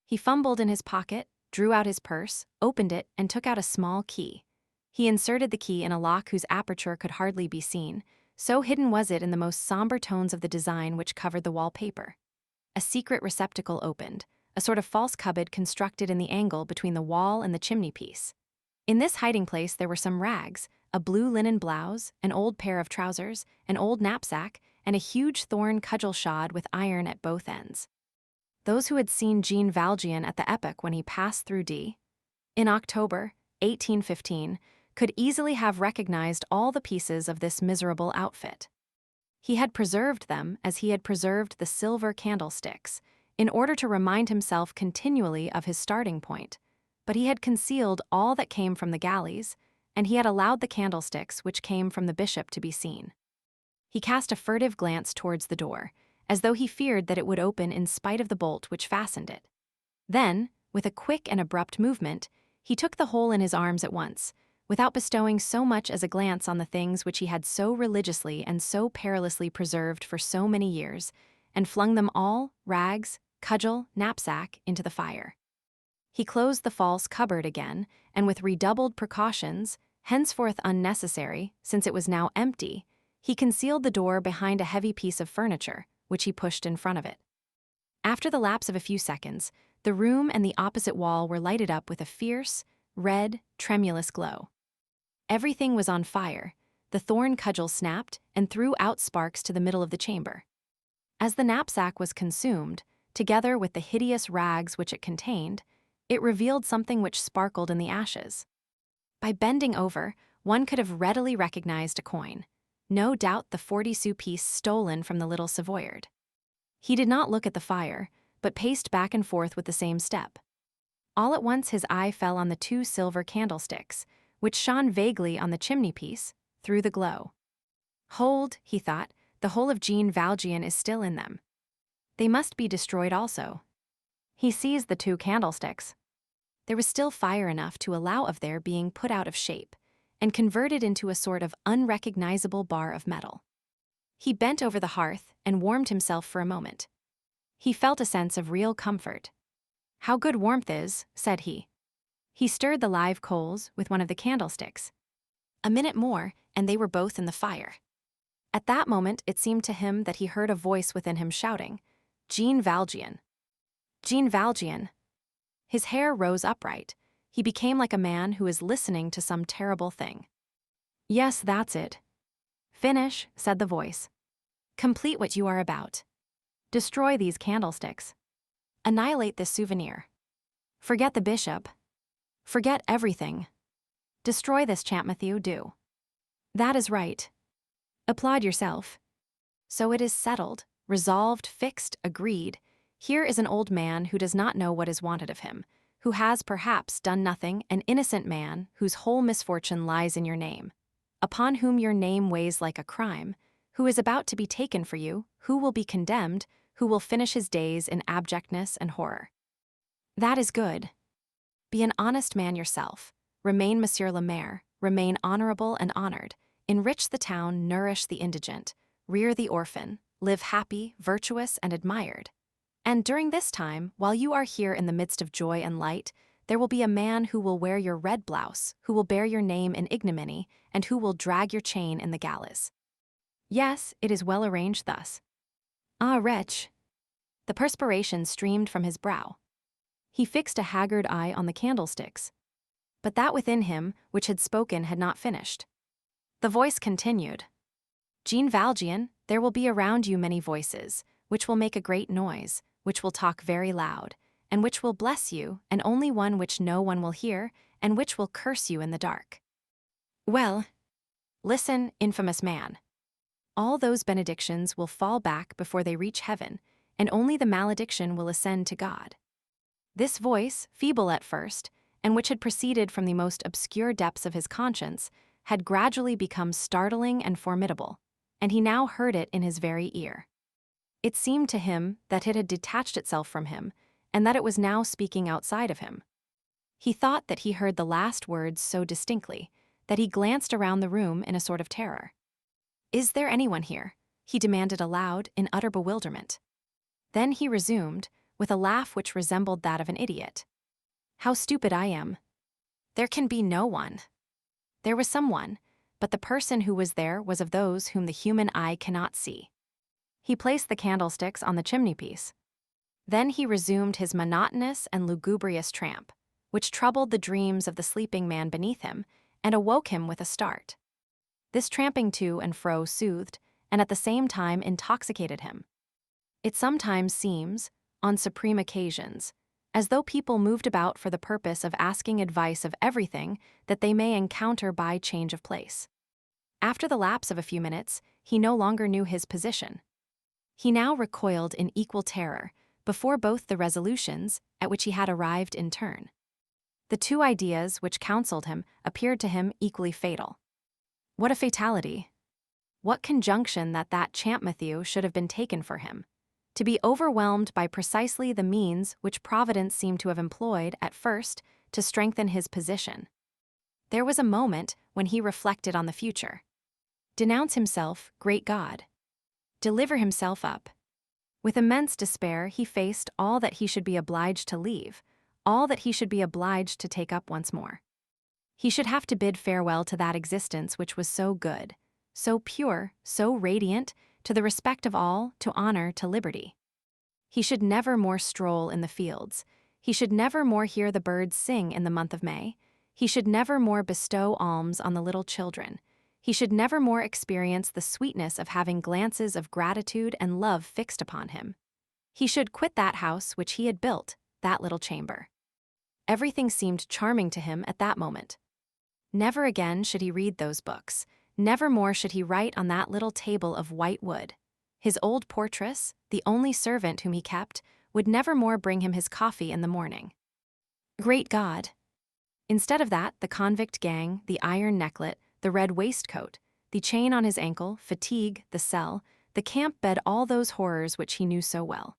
He fumbled in his pocket, drew out his purse, opened it, and took out a small key. He inserted the key in a lock whose aperture could hardly be seen, so hidden was it in the most somber tones of the design which covered the wallpaper. A secret receptacle opened, a sort of false cupboard constructed in the angle between the wall and the chimney-piece. In this hiding-place there were some rags, a blue linen blouse, an old pair of trousers, an old knapsack, and a huge thorn cudgel shod with iron at both ends. Those who had seen Jean Valjean at the epoch when he passed through D. in October 1815 could easily have recognized all the pieces of this miserable outfit. He had preserved them as he had preserved the silver candlesticks, in order to remind himself continually of his starting point, but he had concealed all that came from the galleys, and he had allowed the candlesticks which came from the bishop to be seen. He cast a furtive glance towards the door, as though he feared that it would open in spite of the bolt which fastened it. Then, with a quick and abrupt movement, he took the whole in his arms at once, without bestowing so much as a glance on the things which he had so religiously and so perilously preserved for so many years, and flung them all, rags, cudgel, knapsack, into the fire. He closed the false cupboard again, and with redoubled precautions, henceforth unnecessary, since it was now empty, he concealed the door behind a heavy piece of furniture, which he pushed in front of it. After the lapse of a few seconds, the room and the opposite wall were lighted up with a fierce, red, tremulous glow. Everything was on fire. The thorn cudgel snapped and threw out sparks to the middle of the chamber. As the knapsack was consumed, together with the hideous rags which it contained, it revealed something which sparkled in the ashes. By bending over, one could have readily recognized a coin, no doubt the 40-sou piece stolen from the little Savoyard. He did not look at the fire, but paced back and forth with the same step. All at once his eye fell on the 2 silver candlesticks, which shone vaguely on the chimney-piece, through the glow. Hold, he thought, the whole of Jean Valjean is still in them. They must be destroyed also. He seized the 2 candlesticks. There was still fire enough to allow of their being put out of shape, and converted into a sort of unrecognizable bar of metal. He bent over the hearth and warmed himself for a moment. He felt a sense of real comfort. How good warmth is, said he. He stirred the live coals with one of the candlesticks. A minute more, and they were both in the fire. At that moment it seemed to him that he heard a voice within him shouting, Jean Valjean. Jean Valjean. His hair rose upright. He became like a man who is listening to some terrible thing. Yes, that's it. Finish, said the voice. Complete what you are about. Destroy these candlesticks. Annihilate this souvenir. Forget the bishop. Forget everything. Destroy this Champmatthew, do. That is right. Applaud yourself. So it is settled, resolved, fixed, agreed. Here is an old man who does not know what is wanted of him, who has perhaps done nothing, an innocent man whose whole misfortune lies in your name, upon whom your name weighs like a crime, who is about to be taken for you, who will be condemned, who will finish his days in abjectness and horror. That is good. Be an honest man yourself. Remain Monsieur le Maire, remain honorable and honored. Enrich the town, nourish the indigent, rear the orphan, live happy, virtuous, and admired. And during this time, while you are here in the midst of joy and light, there will be a man who will wear your red blouse, who will bear your name in ignominy, and who will drag your chain in the gallows. Yes, it is well arranged thus. Ah, wretch! The perspiration streamed from his brow. He fixed a haggard eye on the candlesticks. But that within him, which had spoken, had not finished. The voice continued. Jean Valjean, there will be around you many voices, which will make a great noise, which will talk very loud, and which will bless you, and only one which no one will hear, and which will curse you in the dark. Well, listen, infamous man. All those benedictions will fall back before they reach heaven, and only the malediction will ascend to God. This voice, feeble at first, and which had proceeded from the most obscure depths of his conscience, had gradually become startling and formidable, and he now heard it in his very ear. It seemed to him that it had detached itself from him, and that it was now speaking outside of him. He thought that he heard the last words so distinctly that he glanced around the room in a sort of terror. Is there anyone here? He demanded aloud in utter bewilderment. Then he resumed, with a laugh which resembled that of an idiot. How stupid I am. There can be no one. There was someone, but the person who was there was of those whom the human eye cannot see. He placed the candlesticks on the chimney-piece. Then he resumed his monotonous and lugubrious tramp, which troubled the dreams of the sleeping man beneath him and awoke him with a start. This tramping to and fro soothed, and at the same time intoxicated him. It sometimes seems, on supreme occasions, as though people moved about for the purpose of asking advice of everything that they may encounter by change of place. After the lapse of a few minutes, he no longer knew his position. He now recoiled in equal terror before both the resolutions at which he had arrived in turn. The two ideas which counseled him appeared to him equally fatal. What a fatality! What conjunction that Champmatthew should have been taken for him, to be overwhelmed by precisely the means which Providence seemed to have employed at first to strengthen his position. There was a moment when he reflected on the future. Denounce himself, great God. Deliver himself up. With immense despair, he faced all that he should be obliged to leave, all that he should be obliged to take up once more. He should have to bid farewell to that existence which was so good, so pure, so radiant, to the respect of all, to honor, to liberty. He should never more stroll in the fields. He should never more hear the birds sing in the month of May. He should never more bestow alms on the little children. He should never more experience the sweetness of having glances of gratitude and love fixed upon him. He should quit that house which he had built, that little chamber. Everything seemed charming to him at that moment. Never again should he read those books. Never more should he write on that little table of white wood. His old portress, the only servant whom he kept, would never more bring him his coffee in the morning. Great God! Instead of that, the convict gang, the iron necklet, the red waistcoat, the chain on his ankle, fatigue, the cell, the camp bed, all those horrors which he knew so well.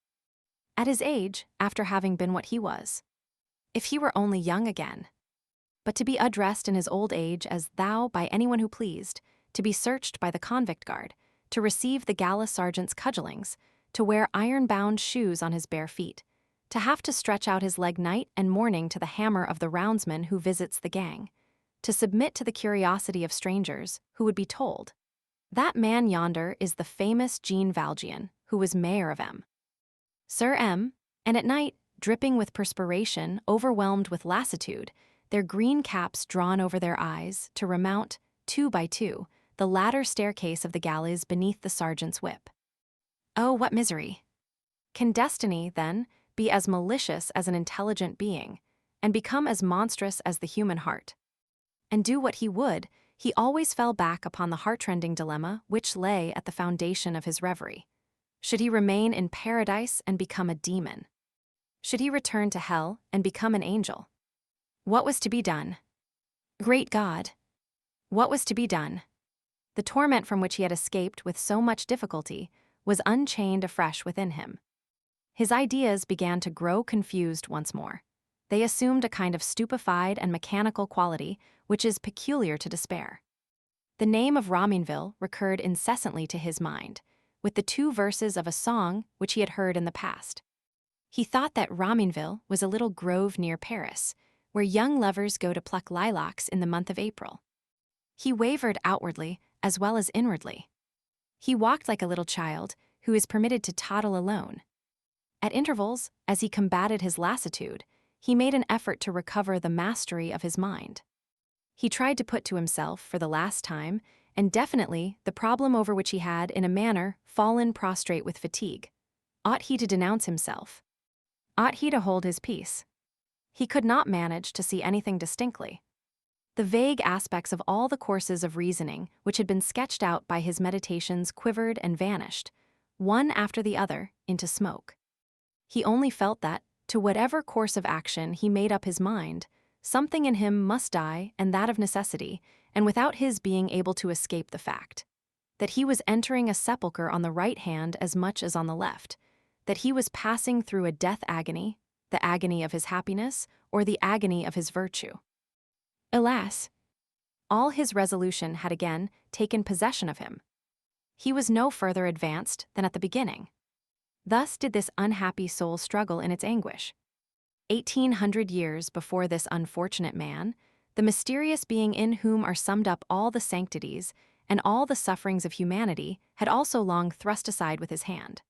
At his age, after having been what he was. If he were only young again. But to be addressed in his old age as thou by anyone who pleased, to be searched by the convict guard, to receive the gala sergeant's cudgellings, to wear iron-bound shoes on his bare feet, to have to stretch out his leg night and morning to the hammer of the roundsman who visits the gang, to submit to the curiosity of strangers who would be told, that man yonder is the famous Jean Valjean, who was mayor of M. Sir M., and at night, dripping with perspiration, overwhelmed with lassitude, their green caps drawn over their eyes, to remount, 2 by 2, the ladder staircase of the galleys beneath the sergeant's whip. Oh, what misery! Can destiny, then, be as malicious as an intelligent being, and become as monstrous as the human heart? And do what he would, he always fell back upon the heart-rending dilemma which lay at the foundation of his reverie. Should he remain in paradise and become a demon? Should he return to hell and become an angel? What was to be done? Great God! What was to be done? The torment from which he had escaped with so much difficulty was unchained afresh within him. His ideas began to grow confused once more. They assumed a kind of stupefied and mechanical quality which is peculiar to despair. The name of Raminville recurred incessantly to his mind, with the 2 verses of a song which he had heard in the past. He thought that Raminville was a little grove near Paris, where young lovers go to pluck lilacs in the month of April. He wavered outwardly as well as inwardly. He walked like a little child who is permitted to toddle alone. At intervals, as he combated his lassitude, he made an effort to recover the mastery of his mind. He tried to put to himself, for the last time, and definitely, the problem over which he had, in a manner, fallen prostrate with fatigue. Ought he to denounce himself? Ought he to hold his peace? He could not manage to see anything distinctly. The vague aspects of all the courses of reasoning which had been sketched out by his meditations quivered and vanished, one after the other, into smoke. He only felt that, to whatever course of action he made up his mind, something in him must die, and that of necessity, and without his being able to escape the fact. That he was entering a sepulchre on the right hand as much as on the left, that he was passing through a death agony, the agony of his happiness, or the agony of his virtue. Alas! All his resolution had again taken possession of him. He was no further advanced than at the beginning. Thus did this unhappy soul struggle in its anguish. 1800 years before this unfortunate man, the mysterious being in whom are summed up all the sanctities and all the sufferings of humanity had also long thrust aside with his hand.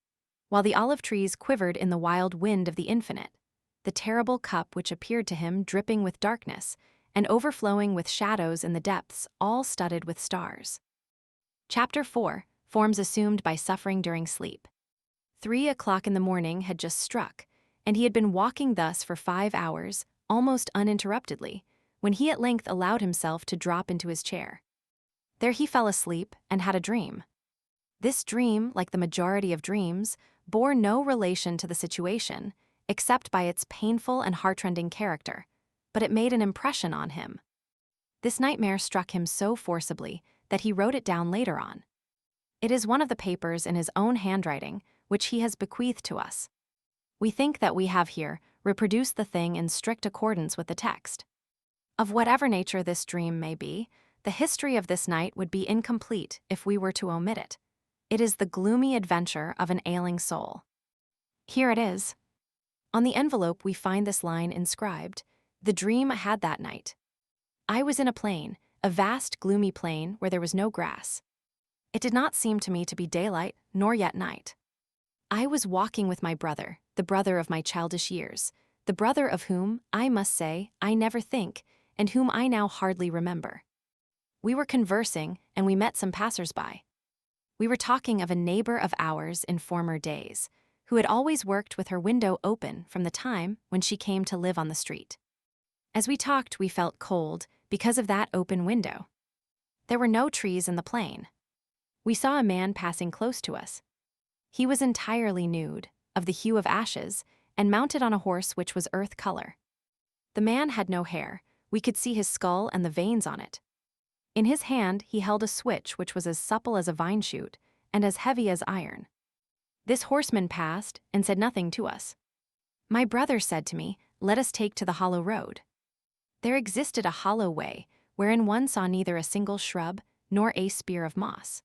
While the olive trees quivered in the wild wind of the infinite, the terrible cup which appeared to him dripping with darkness and overflowing with shadows in the depths, all studded with stars. Chapter 4. Forms assumed by suffering during sleep. 3 o'clock in the morning had just struck, and he had been walking thus for 5 hours, almost uninterruptedly, when he at length allowed himself to drop into his chair. There he fell asleep and had a dream. This dream, like the majority of dreams, bore no relation to the situation, except by its painful and heartrending character, but it made an impression on him. This nightmare struck him so forcibly that he wrote it down later on. It is one of the papers in his own handwriting which he has bequeathed to us. We think that we have here reproduced the thing in strict accordance with the text. Of whatever nature this dream may be, the history of this night would be incomplete if we were to omit it. It is the gloomy adventure of an ailing soul. Here it is. On the envelope we find this line inscribed: "The dream I had that night. I was in a plain, a vast gloomy plain where there was no grass. It did not seem to me to be daylight, nor yet night. I was walking with my brother, the brother of my childish years, the brother of whom, I must say, I never think, and whom I now hardly remember. We were conversing, and we met some passers-by. We were talking of a neighbor of ours in former days, who had always worked with her window open from the time when she came to live on the street. As we talked, we felt cold because of that open window. There were no trees in the plain. We saw a man passing close to us. He was entirely nude, of the hue of ashes, and mounted on a horse which was earth color. The man had no hair. We could see his skull and the veins on it. In his hand he held a switch which was as supple as a vine shoot and as heavy as iron. This horseman passed and said nothing to us. My brother said to me, 'Let us take to the hollow road.' There existed a hollow way, wherein one saw neither a single shrub nor a spear of moss.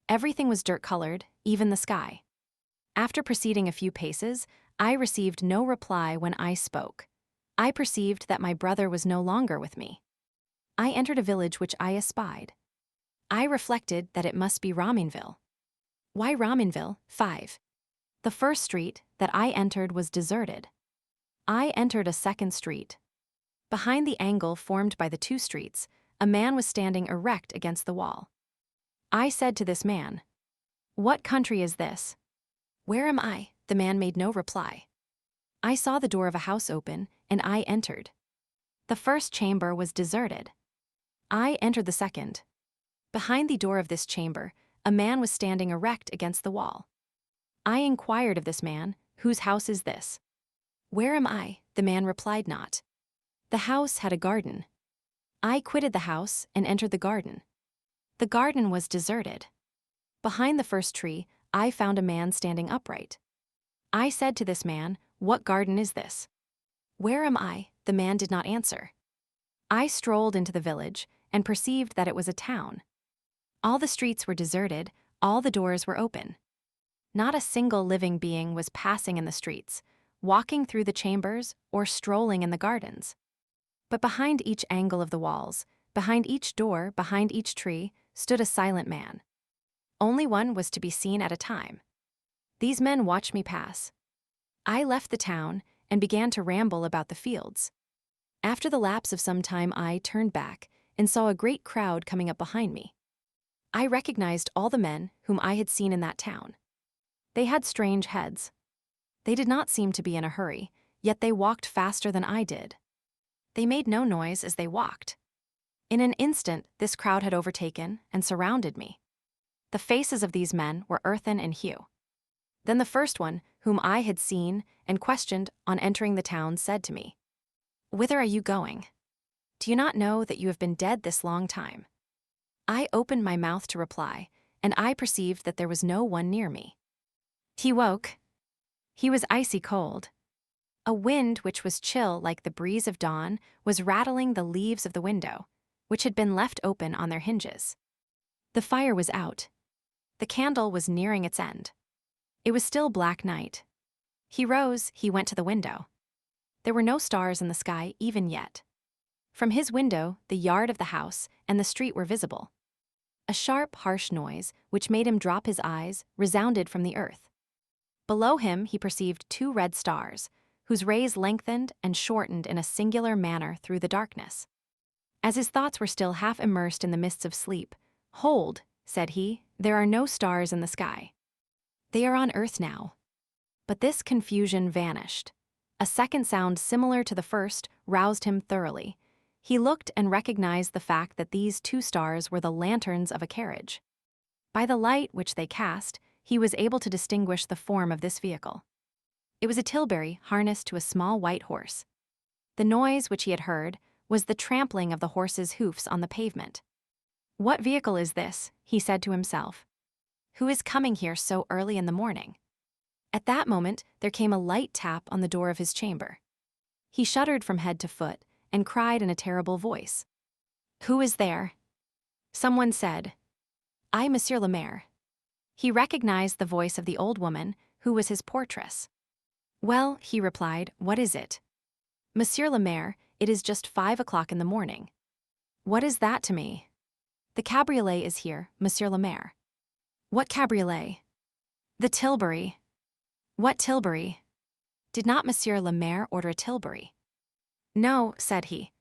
Everything was dirt-colored, even the sky. After proceeding a few paces, I received no reply when I spoke. I perceived that my brother was no longer with me. I entered a village which I espied. I reflected that it must be Raminville. Why Raminville? 5. The first street that I entered was deserted. I entered a second street. Behind the angle formed by the 2 streets, a man was standing erect against the wall. I said to this man, 'What country is this?' 'Where am I?' The man made no reply. I saw the door of a house open, and I entered. The first chamber was deserted. I entered the second. Behind the door of this chamber, a man was standing erect against the wall. I inquired of this man, 'Whose house is this?' 'Where am I?' The man replied not. The house had a garden. I quitted the house and entered the garden. The garden was deserted. Behind the first tree, I found a man standing upright. I said to this man, "What garden is this?" "Where am I?" The man did not answer. I strolled into the village and perceived that it was a town. All the streets were deserted, all the doors were open. Not a single living being was passing in the streets, walking through the chambers, or strolling in the gardens. But behind each angle of the walls, behind each door, behind each tree, stood a silent man. Only one was to be seen at a time. These men watched me pass. I left the town and began to ramble about the fields. After the lapse of some time, I turned back and saw a great crowd coming up behind me. I recognized all the men whom I had seen in that town. They had strange heads. They did not seem to be in a hurry, yet they walked faster than I did. They made no noise as they walked. In an instant, this crowd had overtaken and surrounded me. The faces of these men were earthen in hue. Then the first one, whom I had seen and questioned on entering the town, said to me, "Whither are you going? Do you not know that you have been dead this long time?" I opened my mouth to reply, and I perceived that there was no one near me. He woke. He was icy cold. A wind which was chill like the breeze of dawn was rattling the leaves of the window, which had been left open on their hinges. The fire was out. The candle was nearing its end. It was still black night. He rose, he went to the window. There were no stars in the sky even yet. From his window, the yard of the house and the street were visible. A sharp, harsh noise, which made him drop his eyes, resounded from the earth. Below him he perceived 2 red stars, whose rays lengthened and shortened in a singular manner through the darkness. As his thoughts were still half immersed in the mists of sleep, "Hold," said he, "there are no stars in the sky. They are on earth now." But this confusion vanished. A second sound similar to the first roused him thoroughly. He looked and recognized the fact that these 2 stars were the lanterns of a carriage. By the light which they cast, he was able to distinguish the form of this vehicle. It was a tilbury harnessed to a small white horse. The noise which he had heard was the trampling of the horse's hoofs on the pavement. "What vehicle is this?" he said to himself. "Who is coming here so early in the morning?" At that moment, there came a light tap on the door of his chamber. He shuddered from head to foot and cried in a terrible voice, "Who is there?" Someone said, "I, Monsieur le Maire." He recognized the voice of the old woman, who was his portress. "Well," he replied, "what is it?" "Monsieur le Maire, it is just 5 o'clock in the morning." "What is that to me?" "The cabriolet is here, Monsieur le Maire." "What cabriolet?" "The tilbury." "What tilbury?" "Did not Monsieur le Maire order a tilbury?" "No," said he.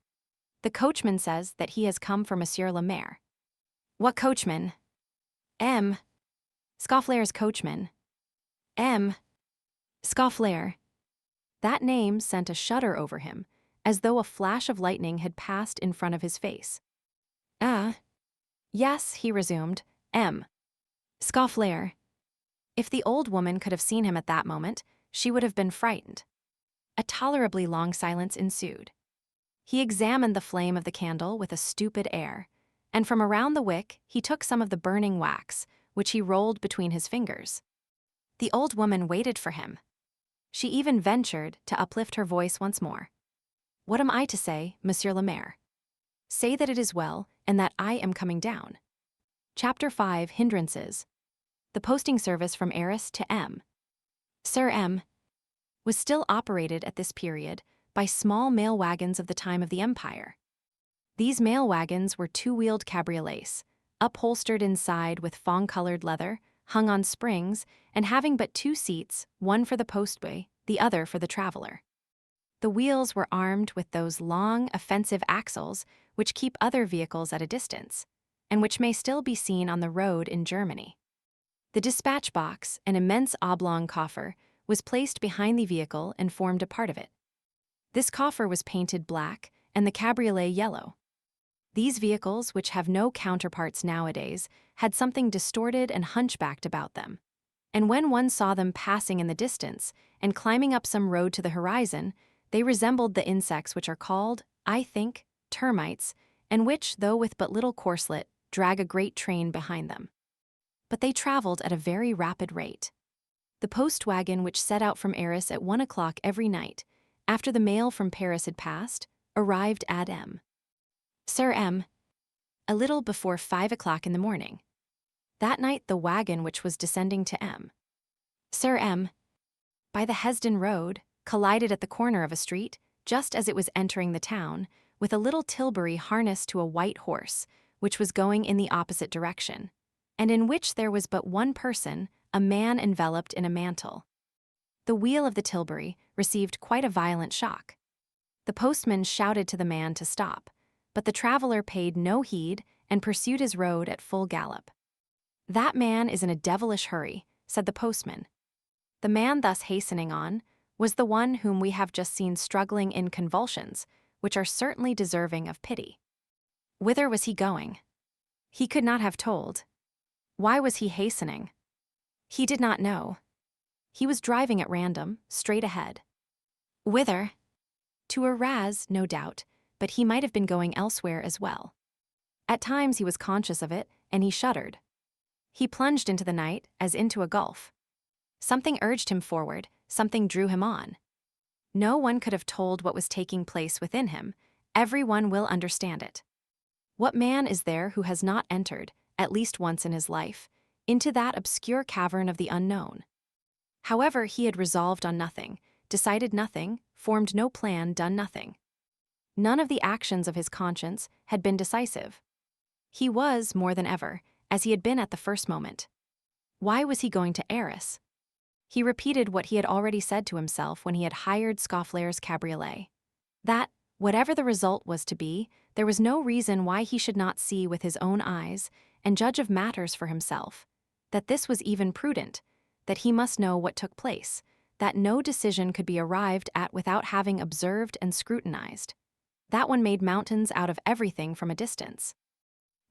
"The coachman says that he has come for Monsieur le Maire." "What coachman?" "M. Scaufflaire's coachman." "M. Scaufflaire." That name sent a shudder over him, as though a flash of lightning had passed in front of his face. Yes," he resumed, "M. Scaufflaire." If the old woman could have seen him at that moment, she would have been frightened. A tolerably long silence ensued. He examined the flame of the candle with a stupid air, and from around the wick he took some of the burning wax, which he rolled between his fingers. The old woman waited for him. She even ventured to uplift her voice once more. "What am I to say, Monsieur le Maire?" "Say that it is well, and that I am coming down." Chapter 5, Hindrances. The posting service from Arras to M. Sir M. was still operated at this period by small mail wagons of the time of the Empire. These mail wagons were 2-wheeled cabriolets, upholstered inside with fawn-colored leather, hung on springs, and having but 2 seats, one for the postboy, the other for the traveler. The wheels were armed with those long, offensive axles which keep other vehicles at a distance, and which may still be seen on the road in Germany. The dispatch box, an immense oblong coffer, was placed behind the vehicle and formed a part of it. This coffer was painted black and the cabriolet yellow. These vehicles, which have no counterparts nowadays, had something distorted and hunchbacked about them. And when one saw them passing in the distance and climbing up some road to the horizon, they resembled the insects which are called, I think, termites, and which, though with but little corselet, drag a great train behind them. But they traveled at a very rapid rate. The post wagon, which set out from Arras at 1 o'clock every night, after the mail from Paris had passed, arrived at M. Sir M. a little before 5 o'clock in the morning. That night the wagon which was descending to M. Sir M. by the Hesdin Road collided at the corner of a street, just as it was entering the town, with a little tilbury harnessed to a white horse, which was going in the opposite direction, and in which there was but one person, a man enveloped in a mantle. The wheel of the tilbury received quite a violent shock. The postman shouted to the man to stop, but the traveler paid no heed and pursued his road at full gallop. "That man is in a devilish hurry," said the postman. The man thus hastening on was the one whom we have just seen struggling in convulsions, which are certainly deserving of pity. Whither was he going? He could not have told. Why was he hastening? He did not know. He was driving at random, straight ahead. Whither? To Arras, no doubt, but he might have been going elsewhere as well. At times he was conscious of it, and he shuddered. He plunged into the night as into a gulf. Something urged him forward, something drew him on. No one could have told what was taking place within him. Every one will understand it. What man is there who has not entered, at least once in his life, into that obscure cavern of the unknown? However, he had resolved on nothing, decided nothing, formed no plan, done nothing. None of the actions of his conscience had been decisive. He was, more than ever, as he had been at the first moment. Why was he going to Arras? He repeated what he had already said to himself when he had hired Scaufflaire's cabriolet. That, whatever the result was to be, there was no reason why he should not see with his own eyes and judge of matters for himself, that this was even prudent, that he must know what took place, that no decision could be arrived at without having observed and scrutinized, that one made mountains out of everything from a distance.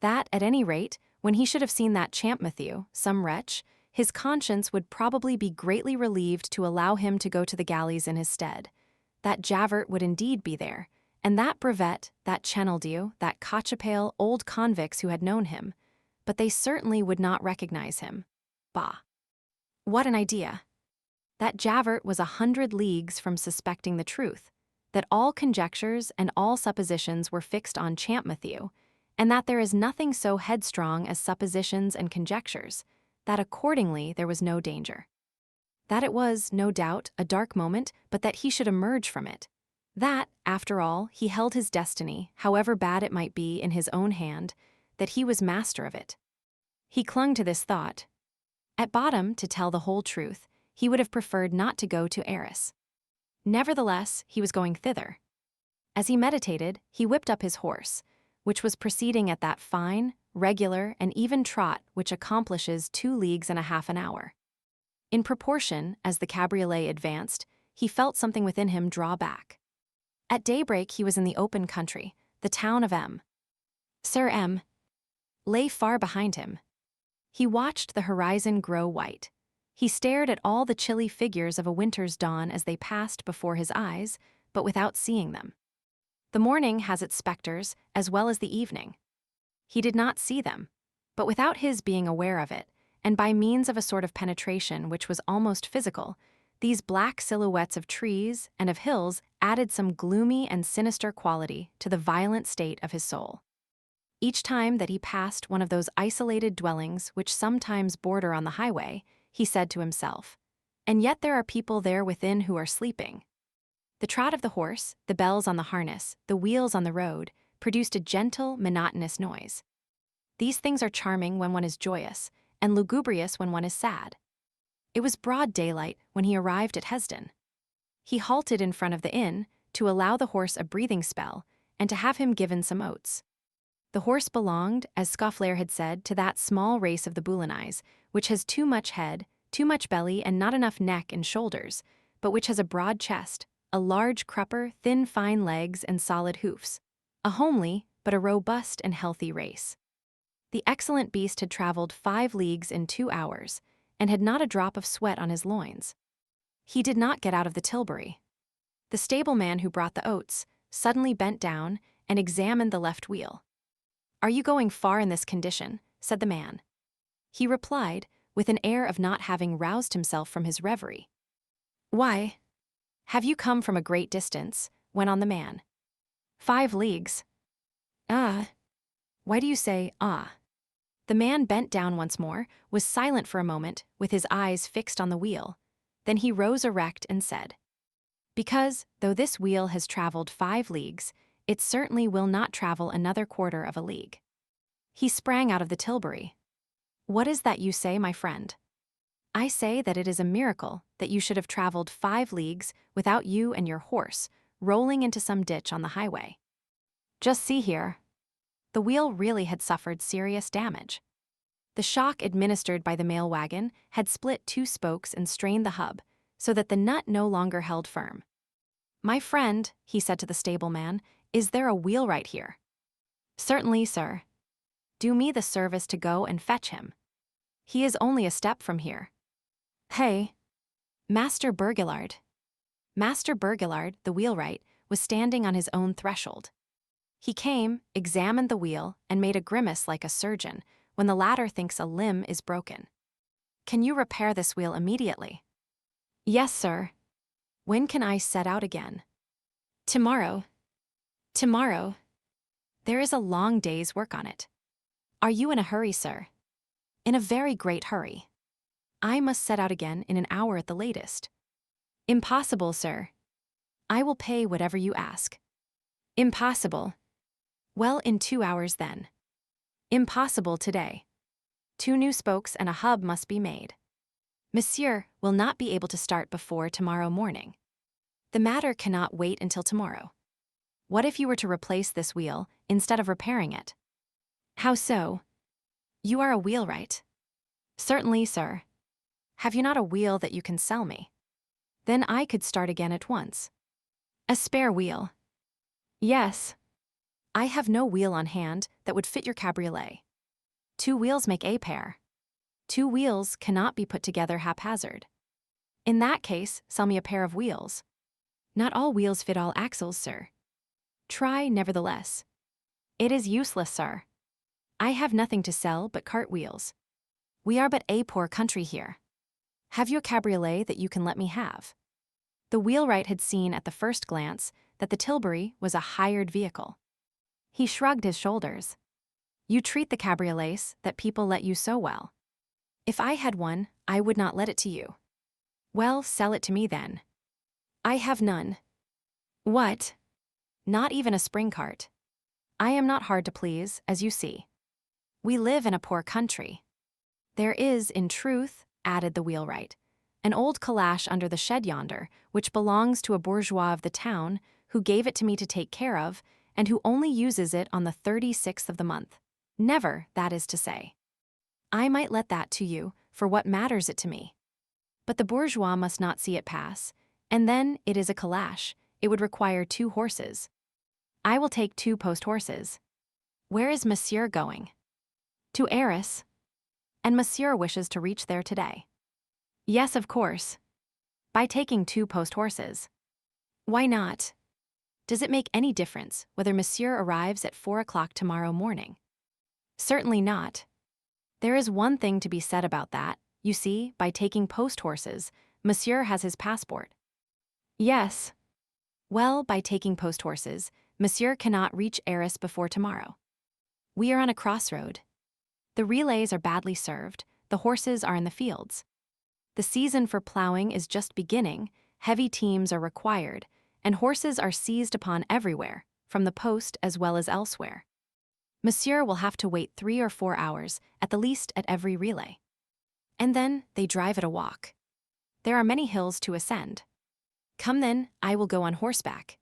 That, at any rate, when he should have seen that Champmathieu, some wretch, his conscience would probably be greatly relieved to allow him to go to the galleys in his stead, that Javert would indeed be there, and that Brevet, that Chenildieu, that Cochepaille, old convicts who had known him, but they certainly would not recognize him. Bah! What an idea! That Javert was 100 leagues from suspecting the truth, that all conjectures and all suppositions were fixed on Champmathieu, and that there is nothing so headstrong as suppositions and conjectures, that accordingly there was no danger. That it was, no doubt, a dark moment, but that he should emerge from it. That, after all, he held his destiny, however bad it might be, in his own hand, that he was master of it. He clung to this thought. At bottom, to tell the whole truth, he would have preferred not to go to Arras. Nevertheless, he was going thither. As he meditated, he whipped up his horse, which was proceeding at that fine, regular, and even trot which accomplishes 2 leagues and a half an hour. In proportion, as the cabriolet advanced, he felt something within him draw back. At daybreak he was in the open country, the town of M. Sir M. lay far behind him. He watched the horizon grow white. He stared at all the chilly figures of a winter's dawn as they passed before his eyes, but without seeing them. The morning has its specters, as well as the evening. He did not see them, but without his being aware of it, and by means of a sort of penetration which was almost physical, these black silhouettes of trees and of hills added some gloomy and sinister quality to the violent state of his soul. Each time that he passed one of those isolated dwellings which sometimes border on the highway, he said to himself, "And yet there are people there within who are sleeping." The trot of the horse, the bells on the harness, the wheels on the road, produced a gentle, monotonous noise. These things are charming when one is joyous, and lugubrious when one is sad. It was broad daylight when he arrived at Hesdin. He halted in front of the inn to allow the horse a breathing spell and to have him given some oats. The horse belonged, as Scaufflaire had said, to that small race of the Boulonnais, which has too much head, too much belly, and not enough neck and shoulders, but which has a broad chest, a large crupper, thin fine legs, and solid hoofs. A homely, but a robust and healthy race. The excellent beast had traveled 5 leagues in 2 hours, and had not a drop of sweat on his loins. He did not get out of the tilbury. The stableman who brought the oats suddenly bent down and examined the left wheel. "Are you going far in this condition?" said the man. He replied, with an air of not having roused himself from his reverie. "Why? Have you come from a great distance?" went on the man. 5 leagues. "Ah. Why do you say, ah?" The man bent down once more, was silent for a moment, with his eyes fixed on the wheel. Then he rose erect and said, "Because, though this wheel has traveled 5 leagues, it certainly will not travel another quarter of a league." He sprang out of the tilbury. "What is that you say, my friend?" "I say that it is a miracle that you should have traveled 5 leagues without you and your horse rolling into some ditch on the highway. Just see here." The wheel really had suffered serious damage. The shock administered by the mail wagon had split 2 spokes and strained the hub, so that the nut no longer held firm. "My friend," he said to the stableman, "is there a wheelwright here?" "Certainly, sir." "Do me the service to go and fetch him. He is only a step from here." "Hey, Master Burgillard." Master Burgillard, the wheelwright, was standing on his own threshold. He came, examined the wheel, and made a grimace like a surgeon when the latter thinks a limb is broken. "Can you repair this wheel immediately?" "Yes, sir." "When can I set out again?" "Tomorrow." "Tomorrow? There is a long day's work on it." "Are you in a hurry, sir?" "In a very great hurry. I must set out again in an hour at the latest." "Impossible, sir." "I will pay whatever you ask." "Impossible." "Well, in 2 hours then." "Impossible today. 2 new spokes and a hub must be made." "Monsieur will not be able to start before tomorrow morning." "The matter cannot wait until tomorrow." "What if you were to replace this wheel instead of repairing it?" "How so?" "You are a wheelwright." "Certainly, sir." "Have you not a wheel that you can sell me?" "Then I could start again at once." "A spare wheel?" "Yes." "I have no wheel on hand that would fit your cabriolet." 2 wheels make a pair. 2 wheels cannot be put together haphazard." "In that case, sell me a pair of wheels." "Not all wheels fit all axles, sir." "Try, nevertheless." "It is useless, sir. I have nothing to sell but cart wheels. We are but a poor country here. Have you a cabriolet that you can let me have?" The wheelwright had seen at the first glance that the tilbury was a hired vehicle. He shrugged his shoulders. "You treat the cabriolets that people let you so well. If I had one, I would not let it to you." "Well, sell it to me then." "I have none." "What? Not even a spring cart?" "I am not hard to please, as you see. We live in a poor country." "There is, in truth," added the wheelwright, "an old calash under the shed yonder, which belongs to a bourgeois of the town, who gave it to me to take care of, and who only uses it on the 36th of the month. Never, that is to say. I might let that to you, for what matters it to me? But the bourgeois must not see it pass, and then it is a calash. It would require 2 horses. I will take 2 post horses." "Where is Monsieur going?" "To Arras." "And Monsieur wishes to reach there today?" "Yes, of course." "By taking 2 post horses?" "Why not?" "Does it make any difference whether Monsieur arrives at 4 o'clock tomorrow morning?" "Certainly not. There is one thing to be said about that. You see, by taking post horses, Monsieur has his passport." "Yes." "Well, by taking post horses, Monsieur cannot reach Arras before tomorrow. We are on a crossroad. The relays are badly served, the horses are in the fields. The season for plowing is just beginning, heavy teams are required, and horses are seized upon everywhere, from the post as well as elsewhere. Monsieur will have to wait 3 or 4 hours, at the least at every relay. And then they drive at a walk. There are many hills to ascend. Come then, I will go on horseback.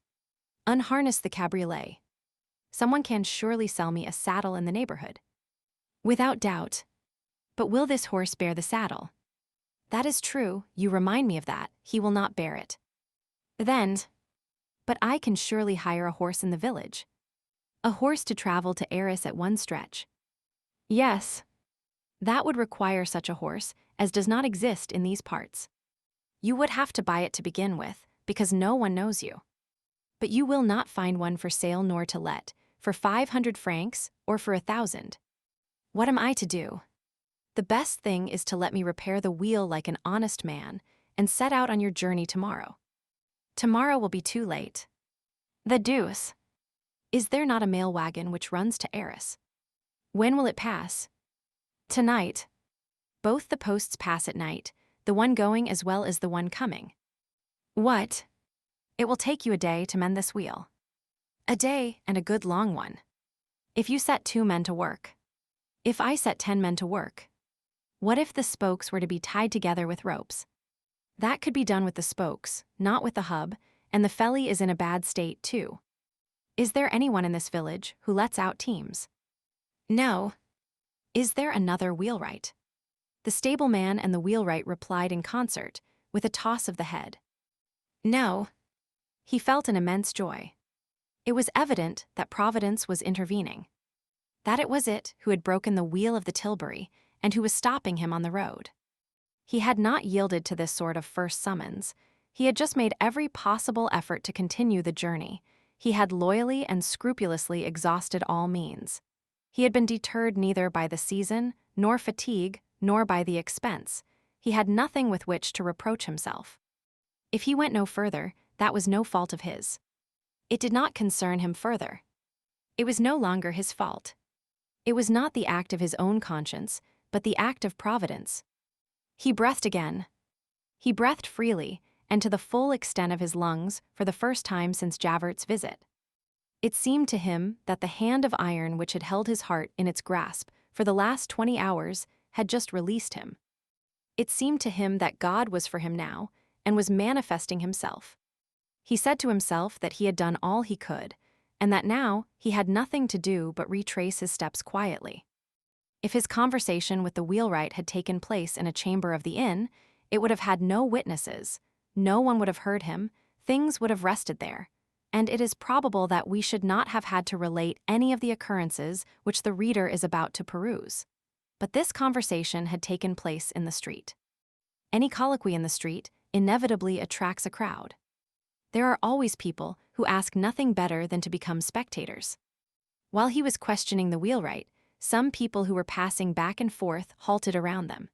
Unharness the cabriolet. Someone can surely sell me a saddle in the neighborhood." "Without doubt. But will this horse bear the saddle?" "That is true, you remind me of that, he will not bear it." "Then, but I can surely hire a horse in the village. A horse to travel to Arras at one stretch." "Yes. That would require such a horse as does not exist in these parts. You would have to buy it to begin with, because no one knows you. But you will not find one for sale nor to let, for 500 francs or for 1,000. What am I to do? The best thing is to let me repair the wheel like an honest man and set out on your journey tomorrow. Tomorrow will be too late. The deuce! Is there not a mail wagon which runs to Arras? When will it pass? Tonight. Both the posts pass at night, the one going as well as the one coming. What? It will take you a day to mend this wheel. A day, and a good long one. If you set 2 men to work. If I set 10 men to work. What if the spokes were to be tied together with ropes? That could be done with the spokes, not with the hub, and the felly is in a bad state too. Is there anyone in this village who lets out teams? No. Is there another wheelwright? The stableman and the wheelwright replied in concert, with a toss of the head. No. He felt an immense joy. It was evident that Providence was intervening. That it was it who had broken the wheel of the Tilbury and who was stopping him on the road. He had not yielded to this sort of first summons. He had just made every possible effort to continue the journey. He had loyally and scrupulously exhausted all means. He had been deterred neither by the season, nor fatigue, nor by the expense. He had nothing with which to reproach himself. If he went no further, that was no fault of his. It did not concern him further. It was no longer his fault. It was not the act of his own conscience, but the act of Providence. He breathed again. He breathed freely, and to the full extent of his lungs, for the first time since Javert's visit. It seemed to him that the hand of iron which had held his heart in its grasp for the last 20 hours had just released him. It seemed to him that God was for him now, and was manifesting himself. He said to himself that he had done all he could, and that now he had nothing to do but retrace his steps quietly. If his conversation with the wheelwright had taken place in a chamber of the inn, it would have had no witnesses, no one would have heard him, things would have rested there, and it is probable that we should not have had to relate any of the occurrences which the reader is about to peruse. But this conversation had taken place in the street. Any colloquy in the street inevitably attracts a crowd. There are always people who ask nothing better than to become spectators. While he was questioning the wheelwright, some people who were passing back and forth halted around them.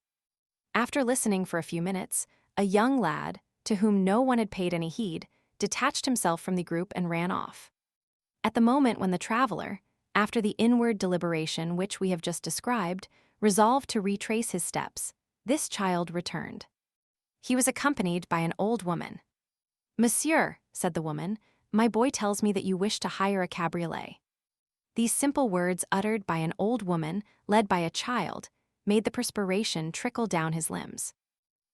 After listening for a few minutes, a young lad, to whom no one had paid any heed, detached himself from the group and ran off. At the moment when the traveler, after the inward deliberation which we have just described, resolved to retrace his steps, this child returned. He was accompanied by an old woman. "Monsieur," said the woman, "my boy tells me that you wish to hire a cabriolet." These simple words uttered by an old woman, led by a child, made the perspiration trickle down his limbs.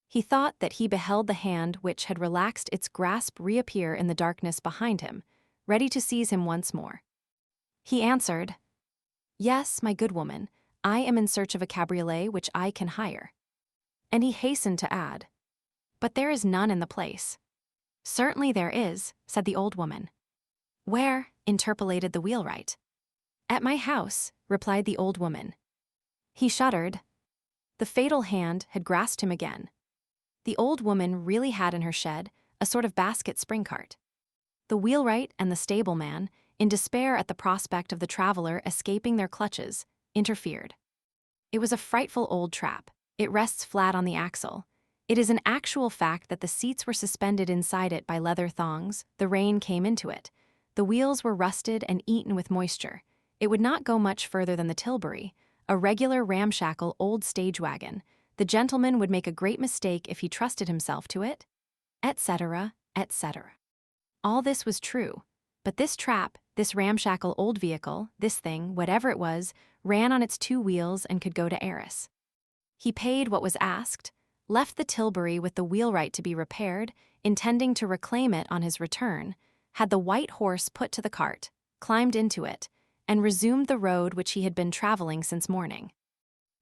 He thought that he beheld the hand which had relaxed its grasp reappear in the darkness behind him, ready to seize him once more. He answered, "Yes, my good woman, I am in search of a cabriolet which I can hire." And he hastened to add, "But there is none in the place." "Certainly there is," said the old woman. "Where?" interpolated the wheelwright. "At my house," replied the old woman. He shuddered. The fatal hand had grasped him again. The old woman really had in her shed a sort of basket spring cart. The wheelwright and the stableman, in despair at the prospect of the traveler escaping their clutches, interfered. It was a frightful old trap. It rests flat on the axle. It is an actual fact that the seats were suspended inside it by leather thongs. The rain came into it. The wheels were rusted and eaten with moisture. It would not go much further than the Tilbury, a regular ramshackle old stage wagon. The gentleman would make a great mistake if he trusted himself to it, etc., etc. All this was true, but this trap, this ramshackle old vehicle, this thing, whatever it was, ran on its 2 wheels and could go to Arras. He paid what was asked, left the Tilbury with the wheelwright to be repaired, intending to reclaim it on his return, had the white horse put to the cart, climbed into it, and resumed the road which he had been traveling since morning.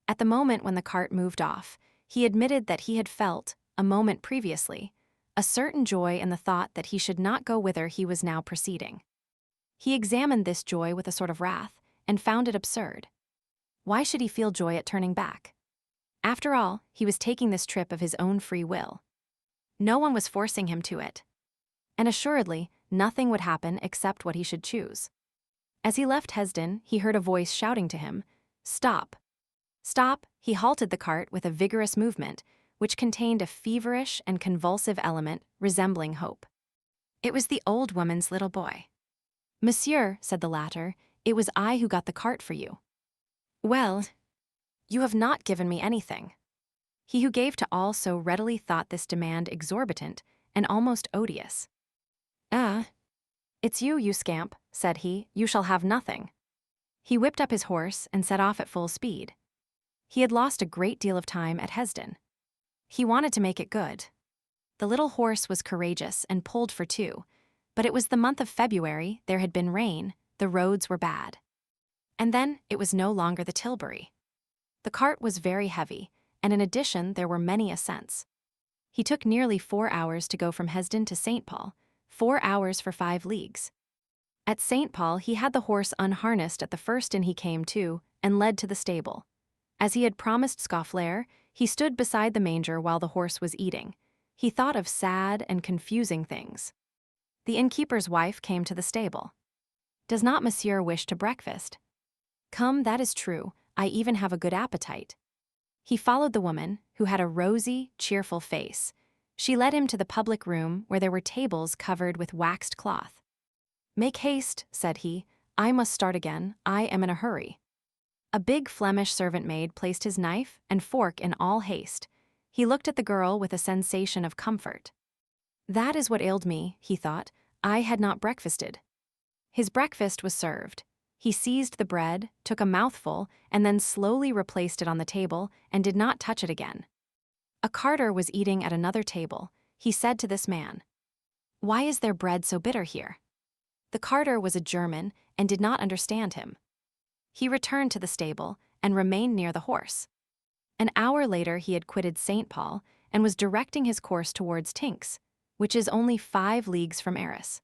At the moment when the cart moved off, he admitted that he had felt, a moment previously, a certain joy in the thought that he should not go whither he was now proceeding. He examined this joy with a sort of wrath, and found it absurd. Why should he feel joy at turning back? After all, he was taking this trip of his own free will. No one was forcing him to it. And assuredly, nothing would happen except what he should choose. As he left Hesdin, he heard a voice shouting to him, "Stop! Stop!" He halted the cart with a vigorous movement, which contained a feverish and convulsive element resembling hope. It was the old woman's little boy. "Monsieur," said the latter, "it was I who got the cart for you." "Well, you have not given me anything." He who gave to all so readily thought this demand exorbitant and almost odious. "Ah, it's you, you scamp," said he, "you shall have nothing." He whipped up his horse and set off at full speed. He had lost a great deal of time at Hesdin. He wanted to make it good. The little horse was courageous and pulled for two, but it was the month of February, there had been rain, the roads were bad. And then it was no longer the Tilbury. The cart was very heavy, and in addition there were many ascents. He took nearly 4 hours to go from Hesdin to St. Paul, 4 hours for 5 leagues. At St. Paul he had the horse unharnessed at the first inn he came to and led to the stable. As he had promised Scaufflaire, he stood beside the manger while the horse was eating. He thought of sad and confusing things. The innkeeper's wife came to the stable. "Does not monsieur wish to breakfast?" "Come, that is true, I even have a good appetite." He followed the woman, who had a rosy, cheerful face. She led him to the public room where there were tables covered with waxed cloth. "Make haste," said he, "I must start again, I am in a hurry." A big Flemish servant maid placed his knife and fork in all haste. He looked at the girl with a sensation of comfort. That is what ailed me, he thought. I had not breakfasted. His breakfast was served. He seized the bread, took a mouthful, and then slowly replaced it on the table and did not touch it again. A carter was eating at another table. He said to this man, "Why is there bread so bitter here?" The carter was a German and did not understand him. He returned to the stable and remained near the horse. An hour later he had quitted St. Paul and was directing his course towards Tinks, which is only 5 leagues from Arras.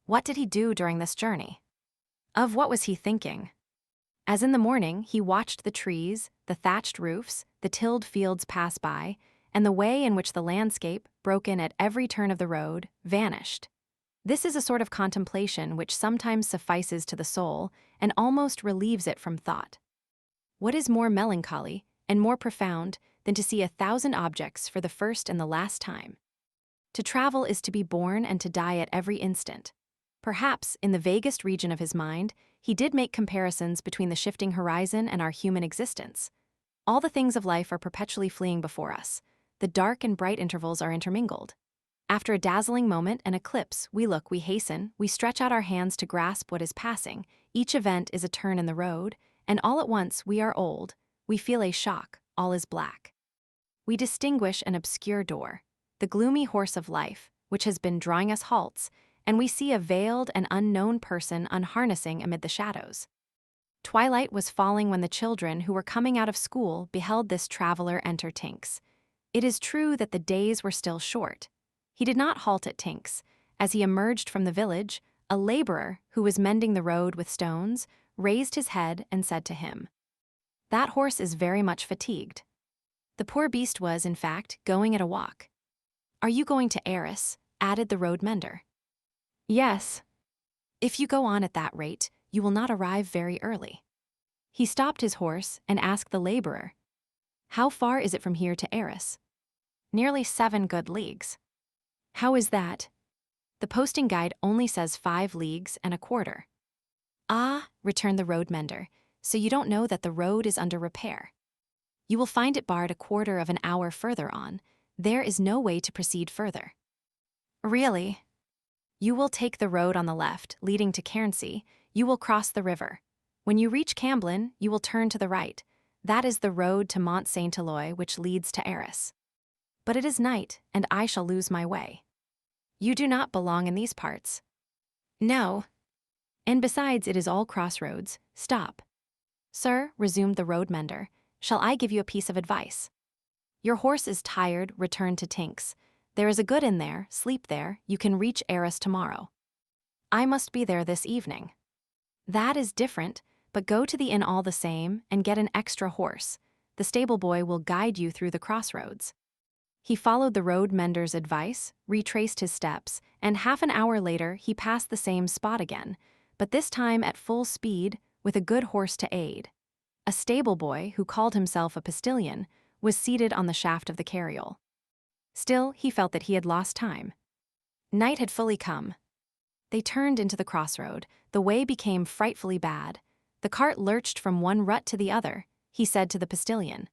What did he do during this journey? Of what was he thinking? As in the morning, he watched the trees, the thatched roofs, the tilled fields pass by, and the way in which the landscape, broken at every turn of the road, vanished. This is a sort of contemplation which sometimes suffices to the soul and almost relieves it from thought. What is more melancholy and more profound than to see 1,000 objects for the first and the last time? To travel is to be born and to die at every instant. Perhaps, in the vaguest region of his mind, he did make comparisons between the shifting horizon and our human existence. All the things of life are perpetually fleeing before us. The dark and bright intervals are intermingled. After a dazzling moment, an eclipse, we look, we hasten, we stretch out our hands to grasp what is passing. Each event is a turn in the road, and all at once we are old. We feel a shock, all is black. We distinguish an obscure door, the gloomy horse of life, which has been drawing us halts, and we see a veiled and unknown person unharnessing amid the shadows. Twilight was falling when the children who were coming out of school beheld this traveler enter Tinks. It is true that the days were still short. He did not halt at Tinks. As he emerged from the village, a laborer who was mending the road with stones raised his head and said to him, "That horse is very much fatigued." The poor beast was, in fact, going at a walk. "Are you going to Arras?" added the road mender. "Yes." "If you go on at that rate, you will not arrive very early." He stopped his horse and asked the laborer, "How far is it from here to Arras?" "Nearly 7 good leagues." "How is that?" "The posting guide only says 5 leagues and a quarter." "Ah," returned the road mender, "so you don't know that the road is under repair. You will find it barred a quarter of an hour further on. There is no way to proceed further." "Really?" "You will take the road on the left, leading to Cairnsey. You will cross the river. When you reach Camblin, you will turn to the right. That is the road to Mont Saint-Éloi, which leads to Arras. But it is night, and I shall lose my way. You do not belong in these parts." "No. And besides, it is all crossroads. Stop." "Sir," resumed the road mender, "shall I give you a piece of advice? Your horse is tired, return to Tinks. There is a good inn there, sleep there, you can reach Arras tomorrow." "I must be there this evening." "That is different, but go to the inn all the same and get an extra horse. The stable boy will guide you through the crossroads." He followed the road mender's advice, retraced his steps, and half an hour later he passed the same spot again, but this time at full speed, with a good horse to aid. A stable boy, who called himself a postilion, was seated on the shaft of the carriole. Still, he felt that he had lost time. Night had fully come. They turned into the crossroad. The way became frightfully bad. The cart lurched from one rut to the other. He said to the postilion,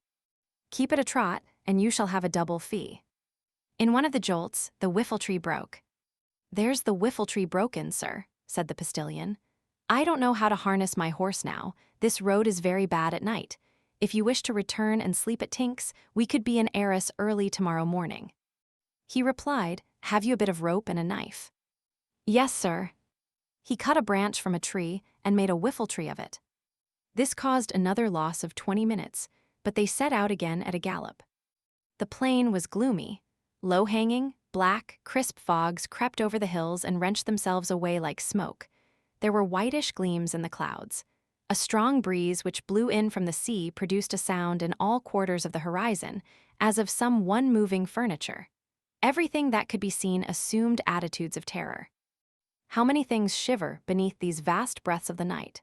"Keep it a trot, and you shall have a double fee." In one of the jolts, the whiffletree broke. "There's the whiffletree broken, sir," said the postilion. "I don't know how to harness my horse now. This road is very bad at night. If you wish to return and sleep at Tink's, we could be in Arras early tomorrow morning." He replied, "Have you a bit of rope and a knife?" "Yes, sir." He cut a branch from a tree and made a whiffletree of it. This caused another loss of 20 minutes, but they set out again at a gallop. The plain was gloomy. Low-hanging, black, crisp fogs crept over the hills and wrenched themselves away like smoke. There were whitish gleams in the clouds. A strong breeze which blew in from the sea produced a sound in all quarters of the horizon, as of some one moving furniture. Everything that could be seen assumed attitudes of terror. How many things shiver beneath these vast breaths of the night?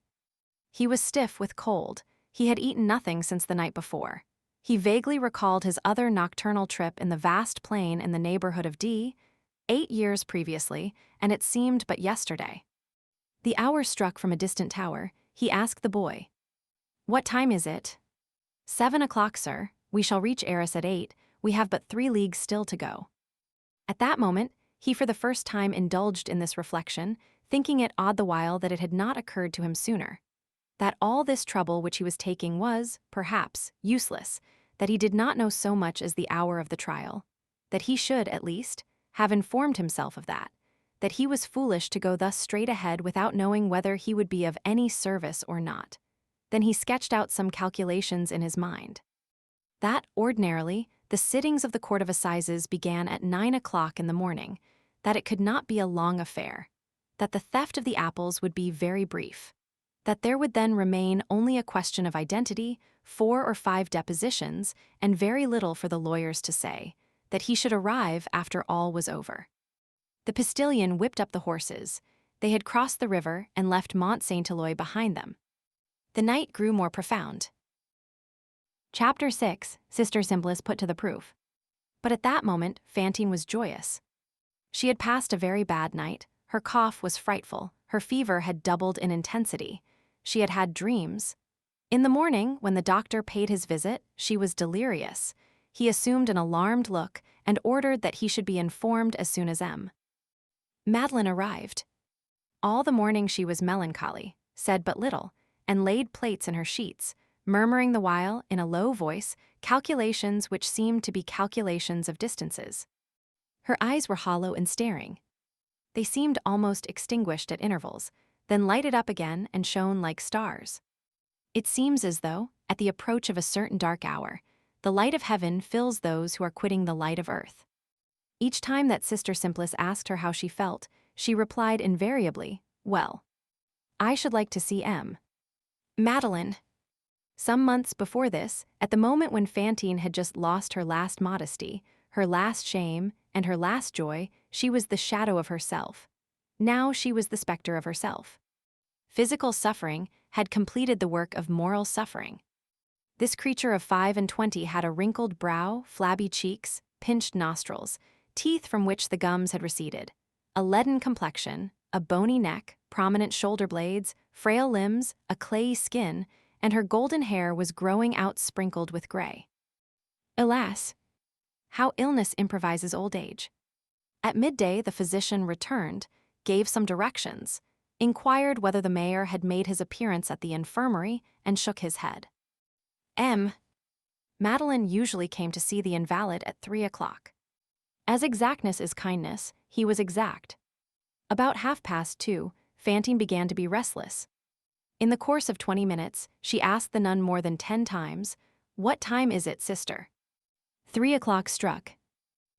He was stiff with cold. He had eaten nothing since the night before. He vaguely recalled his other nocturnal trip in the vast plain in the neighborhood of D, 8 years previously, and it seemed but yesterday. The hour struck from a distant tower. He asked the boy, "What time is it?" 7 o'clock, sir. We shall reach Arras at 8. We have but 3 leagues still to go." At that moment, he for the first time indulged in this reflection, thinking it odd the while that it had not occurred to him sooner. That all this trouble which he was taking was, perhaps, useless, that he did not know so much as the hour of the trial, that he should, at least, have informed himself of that he was foolish to go thus straight ahead without knowing whether he would be of any service or not. Then he sketched out some calculations in his mind. That, ordinarily, the sittings of the Court of Assizes began at 9 o'clock in the morning, that it could not be a long affair, that the theft of the apples would be very brief, that there would then remain only a question of identity, 4 or 5 depositions, and very little for the lawyers to say, that he should arrive after all was over. The postilion whipped up the horses. They had crossed the river and left Mont Saint-Éloi behind them. The night grew more profound. Chapter 6, Sister Simplice put to the proof. But at that moment, Fantine was joyous. She had passed a very bad night. Her cough was frightful. Her fever had doubled in intensity. She had had dreams. In the morning, when the doctor paid his visit, she was delirious. He assumed an alarmed look and ordered that he should be informed as soon as Madeleine arrived. All the morning she was melancholy, said but little, and laid plates in her sheets, murmuring the while, in a low voice, calculations which seemed to be calculations of distances. Her eyes were hollow and staring. They seemed almost extinguished at intervals, then lighted up again and shone like stars. It seems as though, at the approach of a certain dark hour, the light of heaven fills those who are quitting the light of earth. Each time that Sister Simplice asked her how she felt, she replied invariably, "Well, I should like to see Madeleine." Some months before this, at the moment when Fantine had just lost her last modesty, her last shame, and her last joy, she was the shadow of herself. Now she was the specter of herself. Physical suffering had completed the work of moral suffering. This creature of 25 had a wrinkled brow, flabby cheeks, pinched nostrils, teeth from which the gums had receded, a leaden complexion, a bony neck, prominent shoulder blades, frail limbs, a clayey skin, and her golden hair was growing out sprinkled with gray. Alas! How illness improvises old age. At midday the physician returned, gave some directions, inquired whether the mayor had made his appearance at the infirmary, and shook his head. Madeleine usually came to see the invalid at 3 o'clock. As exactness is kindness, he was exact. About 2:30, Fantine began to be restless. In the course of 20 minutes, she asked the nun more than 10 times, "What time is it, sister?" 3 o'clock struck.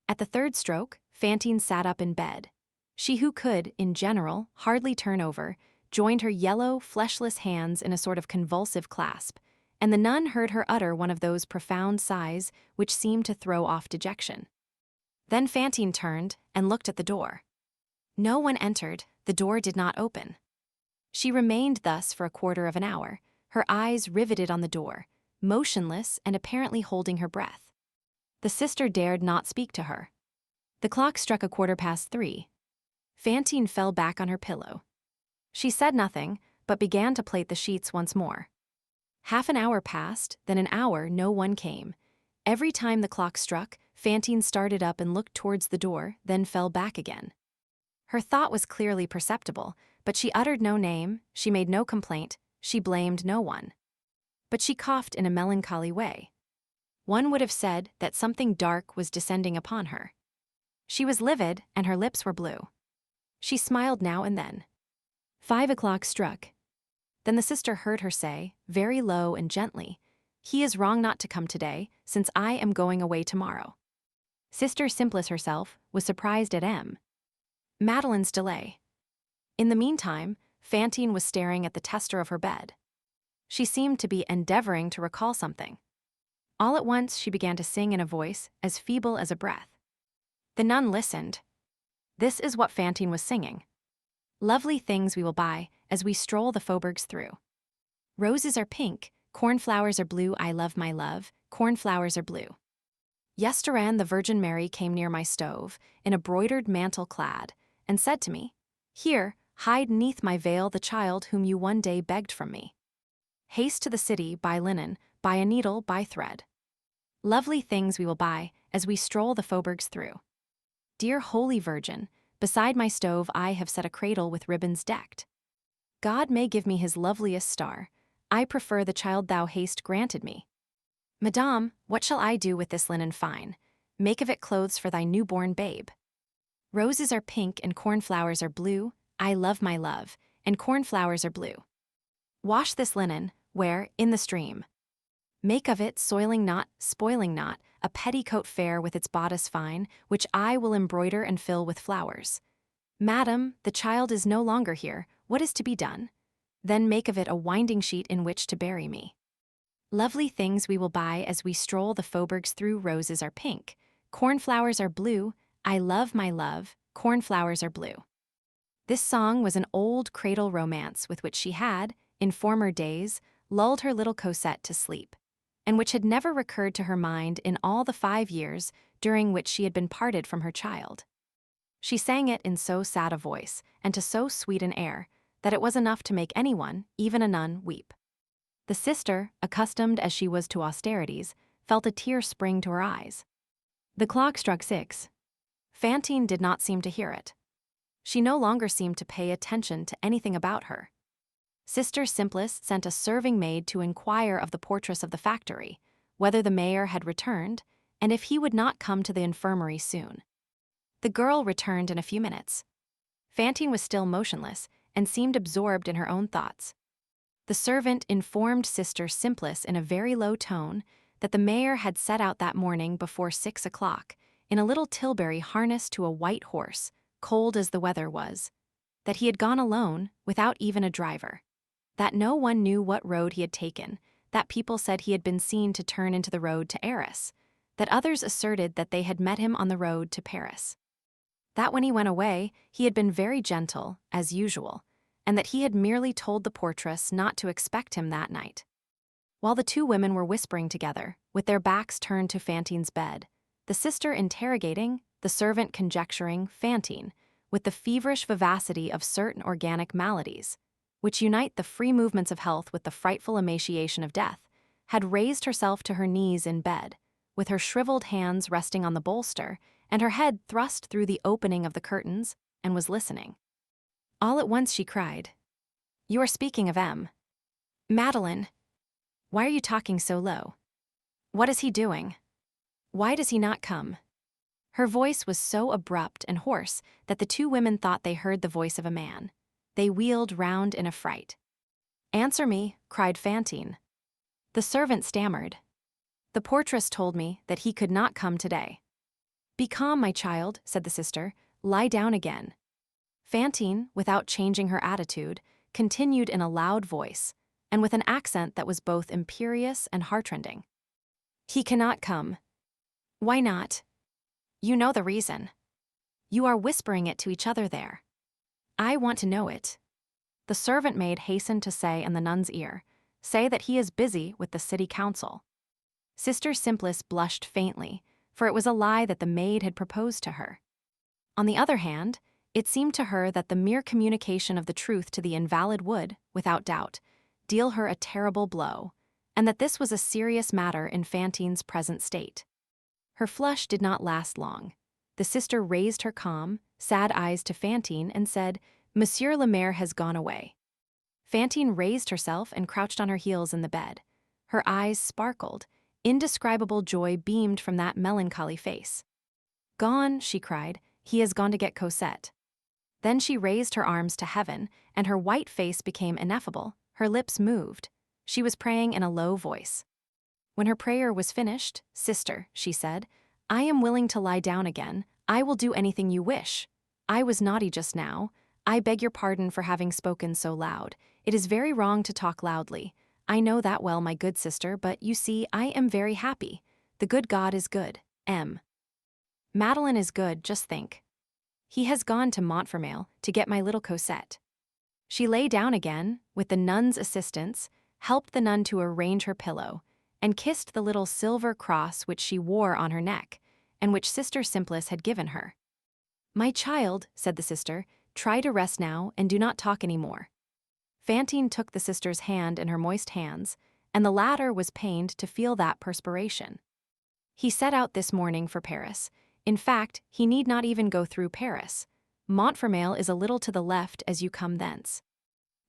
At the 3rd stroke, Fantine sat up in bed. She who could, in general, hardly turn over, joined her yellow, fleshless hands in a sort of convulsive clasp, and the nun heard her utter one of those profound sighs which seemed to throw off dejection. Then Fantine turned and looked at the door. No one entered, the door did not open. She remained thus for a quarter of an hour, her eyes riveted on the door, motionless and apparently holding her breath. The sister dared not speak to her. The clock struck 3:15. Fantine fell back on her pillow. She said nothing, but began to plait the sheets once more. Half an hour passed, then an hour, no one came. Every time the clock struck, Fantine started up and looked towards the door, then fell back again. Her thought was clearly perceptible, but she uttered no name, she made no complaint, she blamed no one. But she coughed in a melancholy way. One would have said that something dark was descending upon her. She was livid, and her lips were blue. She smiled now and then. 5 o'clock struck. Then the sister heard her say, very low and gently, "He is wrong not to come today, since I am going away tomorrow." Sister Simplice herself was surprised at Madeleine's delay. In the meantime, Fantine was staring at the tester of her bed. She seemed to be endeavoring to recall something. All at once she began to sing in a voice as feeble as a breath. The nun listened. This is what Fantine was singing. "Lovely things we will buy as we stroll the faubourgs through. Roses are pink, cornflowers are blue, I love my love, cornflowers are blue. Yesterand the Virgin Mary came near my stove, in a broidered mantle clad, and said to me, 'Here, hide neath my veil the child whom you one day begged from me. Haste to the city, buy linen, buy a needle, buy thread. Lovely things we will buy as we stroll the faubourgs through. Dear Holy Virgin, beside my stove I have set a cradle with ribbons decked. God may give me his loveliest star. I prefer the child thou hast granted me. Madame, what shall I do with this linen fine? Make of it clothes for thy newborn babe. Roses are pink and cornflowers are blue, I love my love, and cornflowers are blue. Wash this linen, where, in the stream. Make of it, soiling not, spoiling not, a petticoat fair with its bodice fine, which I will embroider and fill with flowers. Madam, the child is no longer here, what is to be done? Then make of it a winding sheet in which to bury me. Lovely things we will buy as we stroll the faubourgs through. Roses are pink, cornflowers are blue, I love my love, cornflowers are blue." This song was an old cradle romance with which she had, in former days, lulled her little Cosette to sleep, and which had never recurred to her mind in all the 5 years during which she had been parted from her child. She sang it in so sad a voice, and to so sweet an air, that it was enough to make anyone, even a nun, weep. The sister, accustomed as she was to austerities, felt a tear spring to her eyes. The clock struck 6. Fantine did not seem to hear it. She no longer seemed to pay attention to anything about her. Sister Simplice sent a serving maid to inquire of the portress of the factory, whether the mayor had returned, and if he would not come to the infirmary soon. The girl returned in a few minutes. Fantine was still motionless, and seemed absorbed in her own thoughts. The servant informed Sister Simplice in a very low tone that the mayor had set out that morning before 6 o'clock, in a little tilbury harnessed to a white horse, cold as the weather was, that he had gone alone, without even a driver, that no one knew what road he had taken, that people said he had been seen to turn into the road to Arras, that others asserted that they had met him on the road to Paris, that when he went away, he had been very gentle, as usual, and that he had merely told the portress not to expect him that night. While the two women were whispering together, with their backs turned to Fantine's bed, the sister interrogating, the servant conjecturing, Fantine, with the feverish vivacity of certain organic maladies, which unite the free movements of health with the frightful emaciation of death, had raised herself to her knees in bed, with her shriveled hands resting on the bolster, and her head thrust through the opening of the curtains, and was listening. All at once she cried, "You are speaking of Madeleine. Why are you talking so low? What is he doing? Why does he not come?" Her voice was so abrupt and hoarse that the two women thought they heard the voice of a man. They wheeled round in affright. "Answer me," cried Fantine. The servant stammered. "The portress told me that he could not come today." "Be calm, my child," said the sister. "Lie down again." Fantine, without changing her attitude, continued in a loud voice, and with an accent that was both imperious and heartrending. "He cannot come." "Why not?" "You know the reason. You are whispering it to each other there. I want to know it." The servant maid hastened to say in the nun's ear, "Say that he is busy with the city council." Sister Simplice blushed faintly, for it was a lie that the maid had proposed to her. On the other hand, it seemed to her that the mere communication of the truth to the invalid would, without doubt, deal her a terrible blow, and that this was a serious matter in Fantine's present state. Her flush did not last long. The sister raised her calm, sad eyes to Fantine and said, "Monsieur le Maire has gone away." Fantine raised herself and crouched on her heels in the bed. Her eyes sparkled. Indescribable joy beamed from that melancholy face. "Gone," she cried. "He has gone to get Cosette." Then she raised her arms to heaven, and her white face became ineffable. Her lips moved. She was praying in a low voice. When her prayer was finished, "Sister," she said, "I am willing to lie down again. I will do anything you wish. I was naughty just now. I beg your pardon for having spoken so loud. It is very wrong to talk loudly. I know that well, my good sister, but you see, I am very happy. The good God is good. Madeleine is good, just think. He has gone to Montfermeil to get my little Cosette." She lay down again, with the nun's assistance, helped the nun to arrange her pillow, and kissed the little silver cross which she wore on her neck, and which Sister Simplice had given her. "My child," said the sister, "try to rest now and do not talk any more." Fantine took the sister's hand in her moist hands, and the latter was pained to feel that perspiration. He set out this morning for Paris. In fact, he need not even go through Paris. Montfermeil is a little to the left as you come thence.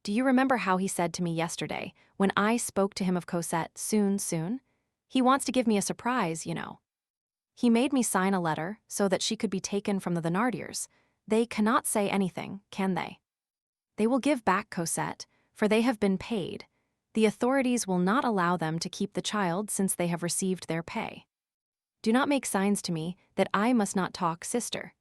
Do you remember how he said to me yesterday, when I spoke to him of Cosette, soon, soon? He wants to give me a surprise, you know. He made me sign a letter so that she could be taken from the Thénardiers. They cannot say anything, can they? They will give back Cosette, for they have been paid. The authorities will not allow them to keep the child since they have received their pay. Do not make signs to me that I must not talk, sister.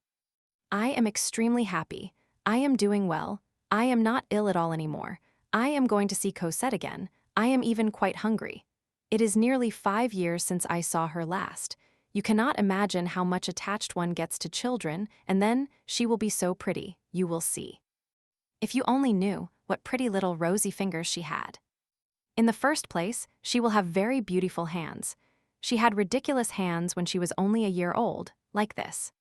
I am extremely happy. I am doing well. I am not ill at all anymore. I am going to see Cosette again. I am even quite hungry. It is nearly 5 years since I saw her last. You cannot imagine how much attached one gets to children, and then she will be so pretty, you will see. If you only knew what pretty little rosy fingers she had. In the first place, she will have very beautiful hands. She had ridiculous hands when she was only a year old, like this.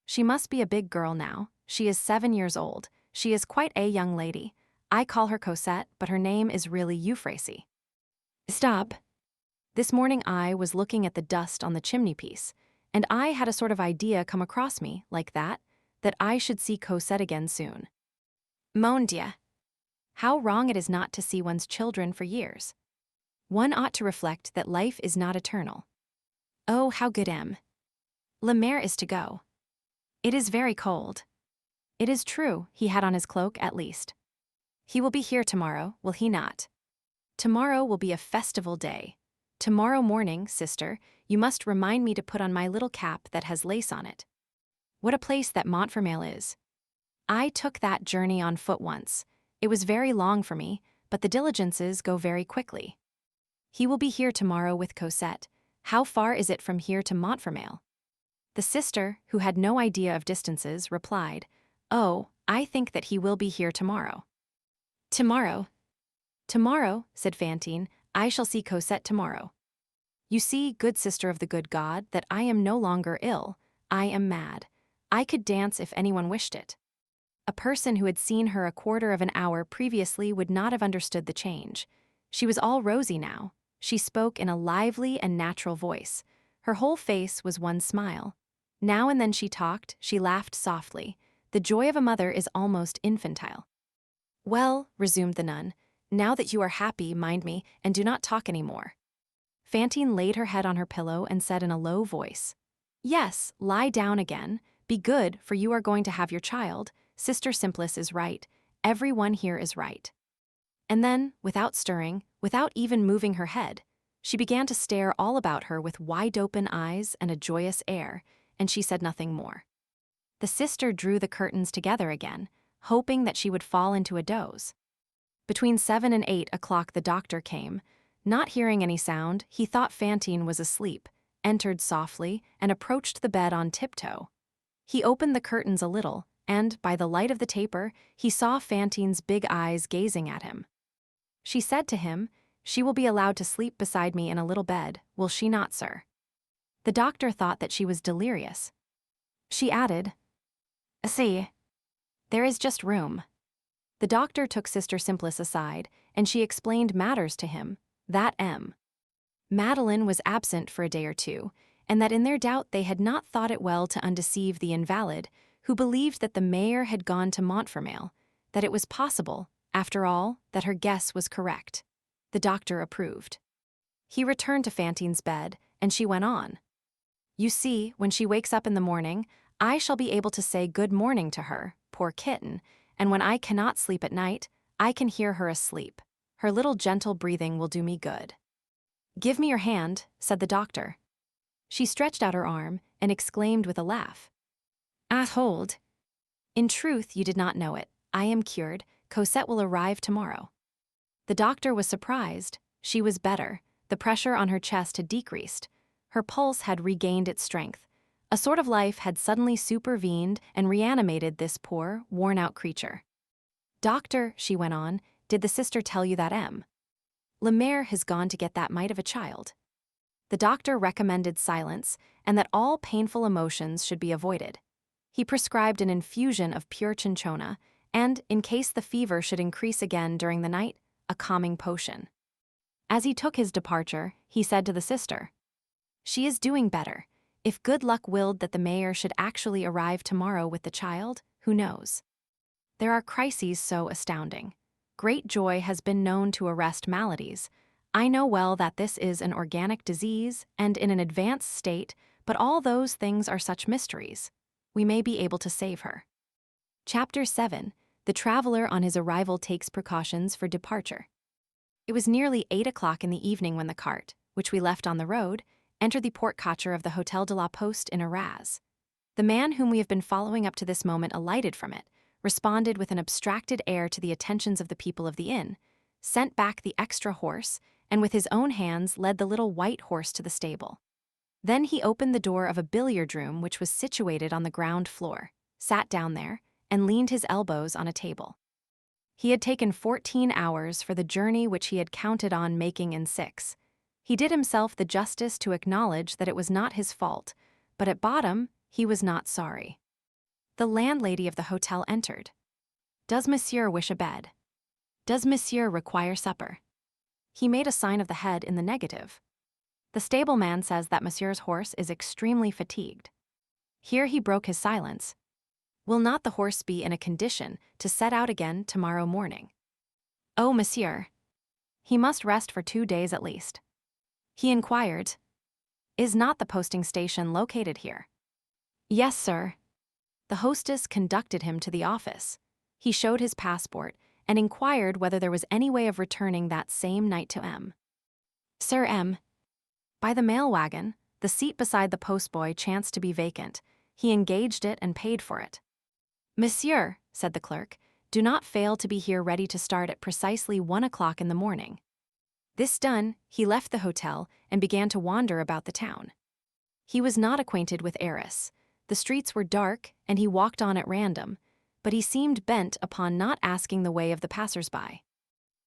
She must be a big girl now. She is 7 years old. She is quite a young lady. I call her Cosette, but her name is really Euphrasie. Stop. This morning I was looking at the dust on the chimney-piece, and I had a sort of idea come across me, like that I should see Cosette again soon. Mon Dieu! How wrong it is not to see one's children for years. One ought to reflect that life is not eternal. Oh, how good Le Maire is to go. It is very cold. It is true, he had on his cloak at least. He will be here tomorrow, will he not? Tomorrow will be a festival day. Tomorrow morning, sister, you must remind me to put on my little cap that has lace on it. What a place that Montfermeil is. I took that journey on foot once. It was very long for me, but the diligences go very quickly. He will be here tomorrow with Cosette. How far is it from here to Montfermeil? The sister, who had no idea of distances, replied, "Oh, I think that he will be here tomorrow." Tomorrow? Tomorrow, said Fantine, I shall see Cosette tomorrow. You see, good sister of the good God, that I am no longer ill. I am mad. I could dance if anyone wished it. A person who had seen her a quarter of an hour previously would not have understood the change. She was all rosy now. She spoke in a lively and natural voice. Her whole face was one smile. Now and then she talked, she laughed softly. The joy of a mother is almost infantile. Well, resumed the nun, now that you are happy, mind me, and do not talk any more. Fantine laid her head on her pillow and said in a low voice, Yes, lie down again. Be good, for you are going to have your child. Sister Simplice is right. Everyone here is right. And then, without stirring, without even moving her head, she began to stare all about her with wide-open eyes and a joyous air, and she said nothing more. The sister drew the curtains together again, hoping that she would fall into a doze. Between 7 and 8 o'clock the doctor came. Not hearing any sound, he thought Fantine was asleep, entered softly, and approached the bed on tiptoe. He opened the curtains a little, and, by the light of the taper, he saw Fantine's big eyes gazing at him. She said to him, "She will be allowed to sleep beside me in a little bed, will she not, sir?" The doctor thought that she was delirious. She added, "See, there is just room." The doctor took Sister Simplice aside, and she explained matters to him, that Madeleine was absent for a day or two, and that in their doubt they had not thought it well to undeceive the invalid, who believed that the mayor had gone to Montfermeil, that it was possible, after all, that her guess was correct. The doctor approved. He returned to Fantine's bed, and she went on. "You see, when she wakes up in the morning, I shall be able to say good morning to her, poor kitten, and when I cannot sleep at night, I can hear her asleep. Her little gentle breathing will do me good." "Give me your hand," said the doctor. She stretched out her arm and exclaimed with a laugh, "Ah, hold! In truth, you did not know it. I am cured. Cosette will arrive tomorrow." The doctor was surprised. She was better. The pressure on her chest had decreased. Her pulse had regained its strength. A sort of life had suddenly supervened and reanimated this poor, worn-out creature. "Doctor," she went on, "did the sister tell you that Le Maire has gone to get that mite of a child?" The doctor recommended silence and that all painful emotions should be avoided. He prescribed an infusion of pure cinchona and, in case the fever should increase again during the night, a calming potion. As he took his departure, he said to the sister, "She is doing better. If good luck willed that the mayor should actually arrive tomorrow with the child, who knows? There are crises so astounding. Great joy has been known to arrest maladies. I know well that this is an organic disease and in an advanced state, but all those things are such mysteries. We may be able to save her." Chapter 7. The traveler on his arrival takes precautions for departure. It was nearly 8 o'clock in the evening when the cart, which we left on the road, entered the porte-cochere of the Hôtel de la Poste in Arras. The man whom we have been following up to this moment alighted from it, responded with an abstracted air to the attentions of the people of the inn, sent back the extra horse, and with his own hands led the little white horse to the stable. Then he opened the door of a billiard room which was situated on the ground floor, sat down there, and leaned his elbows on a table. He had taken 14 hours for the journey which he had counted on making in 6. He did himself the justice to acknowledge that it was not his fault, but at bottom, he was not sorry. The landlady of the hotel entered. "Does monsieur wish a bed? Does monsieur require supper?" He made a sign of the head in the negative. "The stableman says that monsieur's horse is extremely fatigued." Here he broke his silence. "Will not the horse be in a condition to set out again tomorrow morning?" "Oh, monsieur. He must rest for 2 days at least." He inquired, "Is not the posting station located here?" "Yes, sir." The hostess conducted him to the office. He showed his passport and inquired whether there was any way of returning that same night to Sir, by the mail wagon. The seat beside the postboy chanced to be vacant. He engaged it and paid for it. "Monsieur," said the clerk, "do not fail to be here ready to start at precisely 1 o'clock in the morning." This done, he left the hotel and began to wander about the town. He was not acquainted with Arras. The streets were dark, and he walked on at random, but he seemed bent upon not asking the way of the passers-by.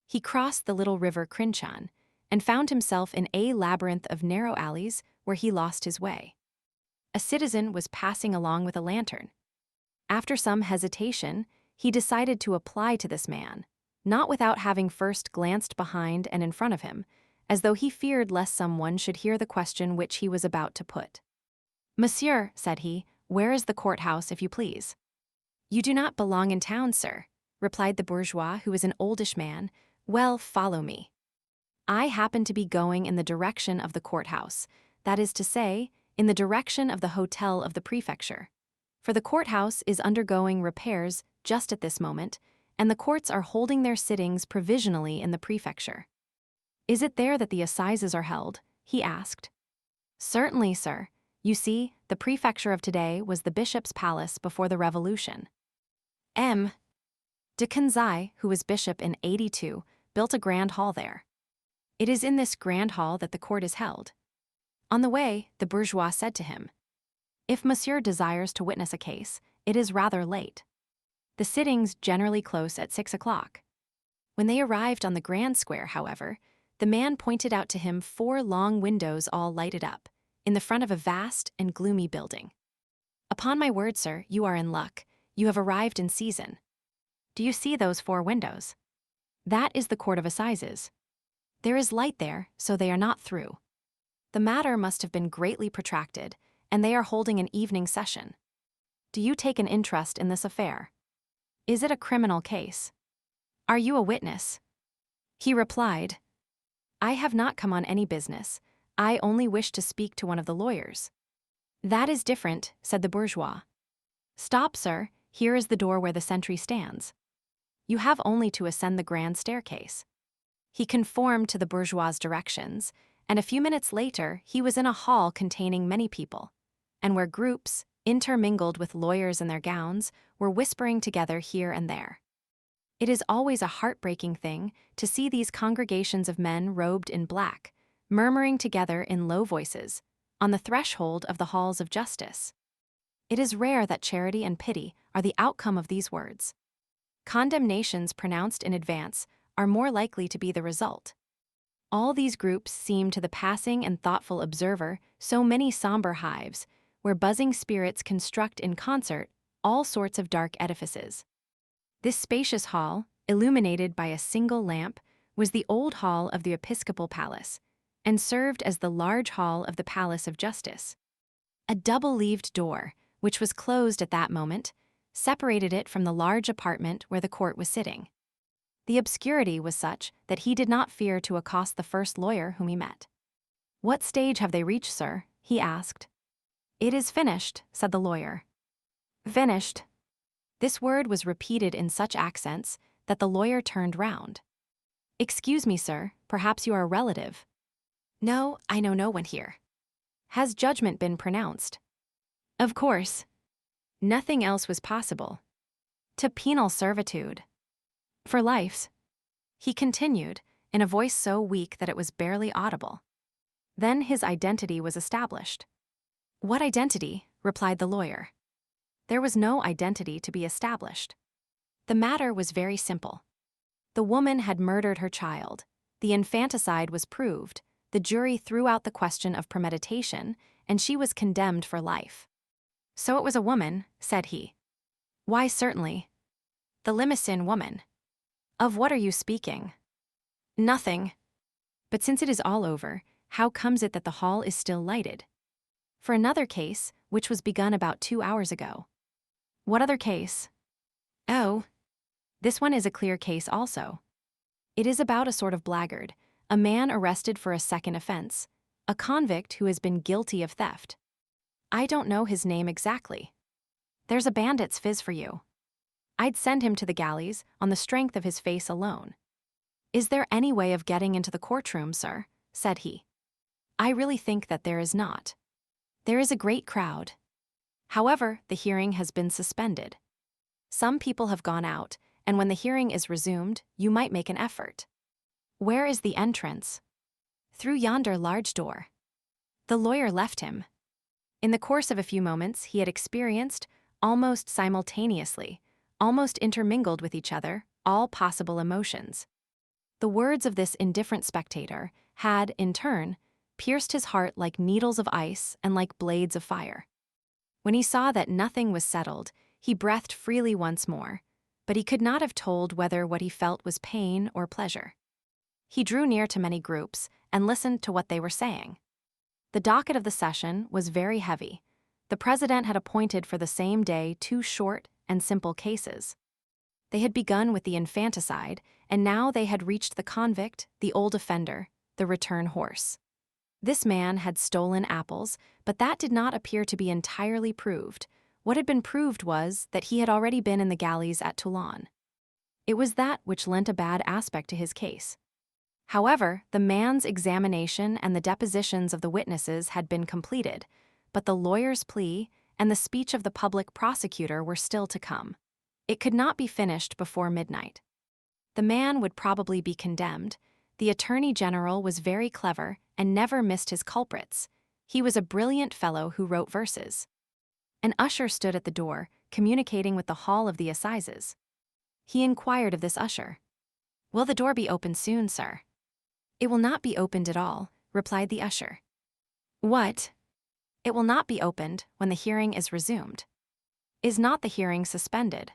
He crossed the little river Crinchan, and found himself in a labyrinth of narrow alleys where he lost his way. A citizen was passing along with a lantern. After some hesitation, he decided to apply to this man, not without having first glanced behind and in front of him, as though he feared lest someone should hear the question which he was about to put. "Monsieur," said he, "where is the courthouse, if you please?" "You do not belong in town, sir," replied the bourgeois, who was an oldish man. "Well, follow me." "I happen to be going in the direction of the courthouse, that is to say, in the direction of the hotel of the prefecture. For the courthouse is undergoing repairs just at this moment, and the courts are holding their sittings provisionally in the prefecture." "Is it there that the assizes are held?" he asked. "Certainly, sir. You see, the prefecture of today was the bishop's palace before the Revolution. De Conzaille, who was bishop in 82, built a grand hall there. It is in this grand hall that the court is held." On the way, the bourgeois said to him, "If monsieur desires to witness a case, it is rather late." The sittings generally close at 6 o'clock. When they arrived on the grand square, however, the man pointed out to him 4 long windows all lighted up, in the front of a vast and gloomy building. "Upon my word, sir, you are in luck. You have arrived in season. Do you see those 4 windows? That is the Court of Assizes. There is light there, so they are not through. The matter must have been greatly protracted, and they are holding an evening session. Do you take an interest in this affair? Is it a criminal case? Are you a witness?" He replied, "I have not come on any business. I only wish to speak to one of the lawyers." "That is different," said the bourgeois. "Stop, sir, here is the door where the sentry stands. You have only to ascend the grand staircase." He conformed to the bourgeois's directions, and a few minutes later he was in a hall containing many people, and where groups, intermingled with lawyers in their gowns, were whispering together here and there. It is always a heartbreaking thing to see these congregations of men robed in black, murmuring together in low voices, on the threshold of the halls of justice. It is rare that charity and pity are the outcome of these words. Condemnations pronounced in advance are more likely to be the result. All these groups seem to the passing and thoughtful observer so many somber hives, where buzzing spirits construct in concert all sorts of dark edifices. This spacious hall, illuminated by a single lamp, was the old hall of the episcopal palace, and served as the large hall of the Palace of Justice. A double-leaved door, which was closed at that moment, separated it from the large apartment where the court was sitting. The obscurity was such that he did not fear to accost the first lawyer whom he met. "What stage have they reached, sir?" he asked. "It is finished," said the lawyer. "Finished." This word was repeated in such accents that the lawyer turned round. "Excuse me, sir, perhaps you are a relative." "No, I know no one here." "Has judgment been pronounced?" "Of course." Nothing else was possible. "To penal servitude." "For life," he continued, in a voice so weak that it was barely audible. Then his identity was established. "What identity?" replied the lawyer. There was no identity to be established. The matter was very simple. The woman had murdered her child. The infanticide was proved. The jury threw out the question of premeditation, and she was condemned for life. "So it was a woman," said he. "Why, certainly." "The Limousin woman." "Of what are you speaking?" "Nothing." "But since it is all over, how comes it that the hall is still lighted?" "For another case, which was begun about 2 hours ago." "What other case?" "Oh, this one is a clear case also. It is about a sort of blackguard, a man arrested for a second offense, a convict who has been guilty of theft. I don't know his name exactly. There's a bandit's fizz for you. I'd send him to the galleys on the strength of his face alone." "Is there any way of getting into the courtroom, sir?" said he. "I really think that there is not. There is a great crowd. However, the hearing has been suspended. Some people have gone out, and when the hearing is resumed, you might make an effort." "Where is the entrance?" "Through yonder large door." The lawyer left him. In the course of a few moments, he had experienced, almost simultaneously, almost intermingled with each other, all possible emotions. The words of this indifferent spectator had, in turn, pierced his heart like needles of ice and like blades of fire. When he saw that nothing was settled, he breathed freely once more, but he could not have told whether what he felt was pain or pleasure. He drew near to many groups and listened to what they were saying. The docket of the session was very heavy. The president had appointed for the same day 2 short and simple cases. They had begun with the infanticide, and now they had reached the convict, the old offender, the return horse. This man had stolen apples, but that did not appear to be entirely proved. What had been proved was that he had already been in the galleys at Toulon. It was that which lent a bad aspect to his case. However, the man's examination and the depositions of the witnesses had been completed, but the lawyer's plea and the speech of the public prosecutor were still to come. It could not be finished before midnight. The man would probably be condemned. The Attorney General was very clever and never missed his culprits. He was a brilliant fellow who wrote verses. An usher stood at the door, communicating with the hall of the assizes. He inquired of this usher, "Will the door be opened soon, sir?" "It will not be opened at all," replied the usher. "What?" "It will not be opened when the hearing is resumed." "Is not the hearing suspended?"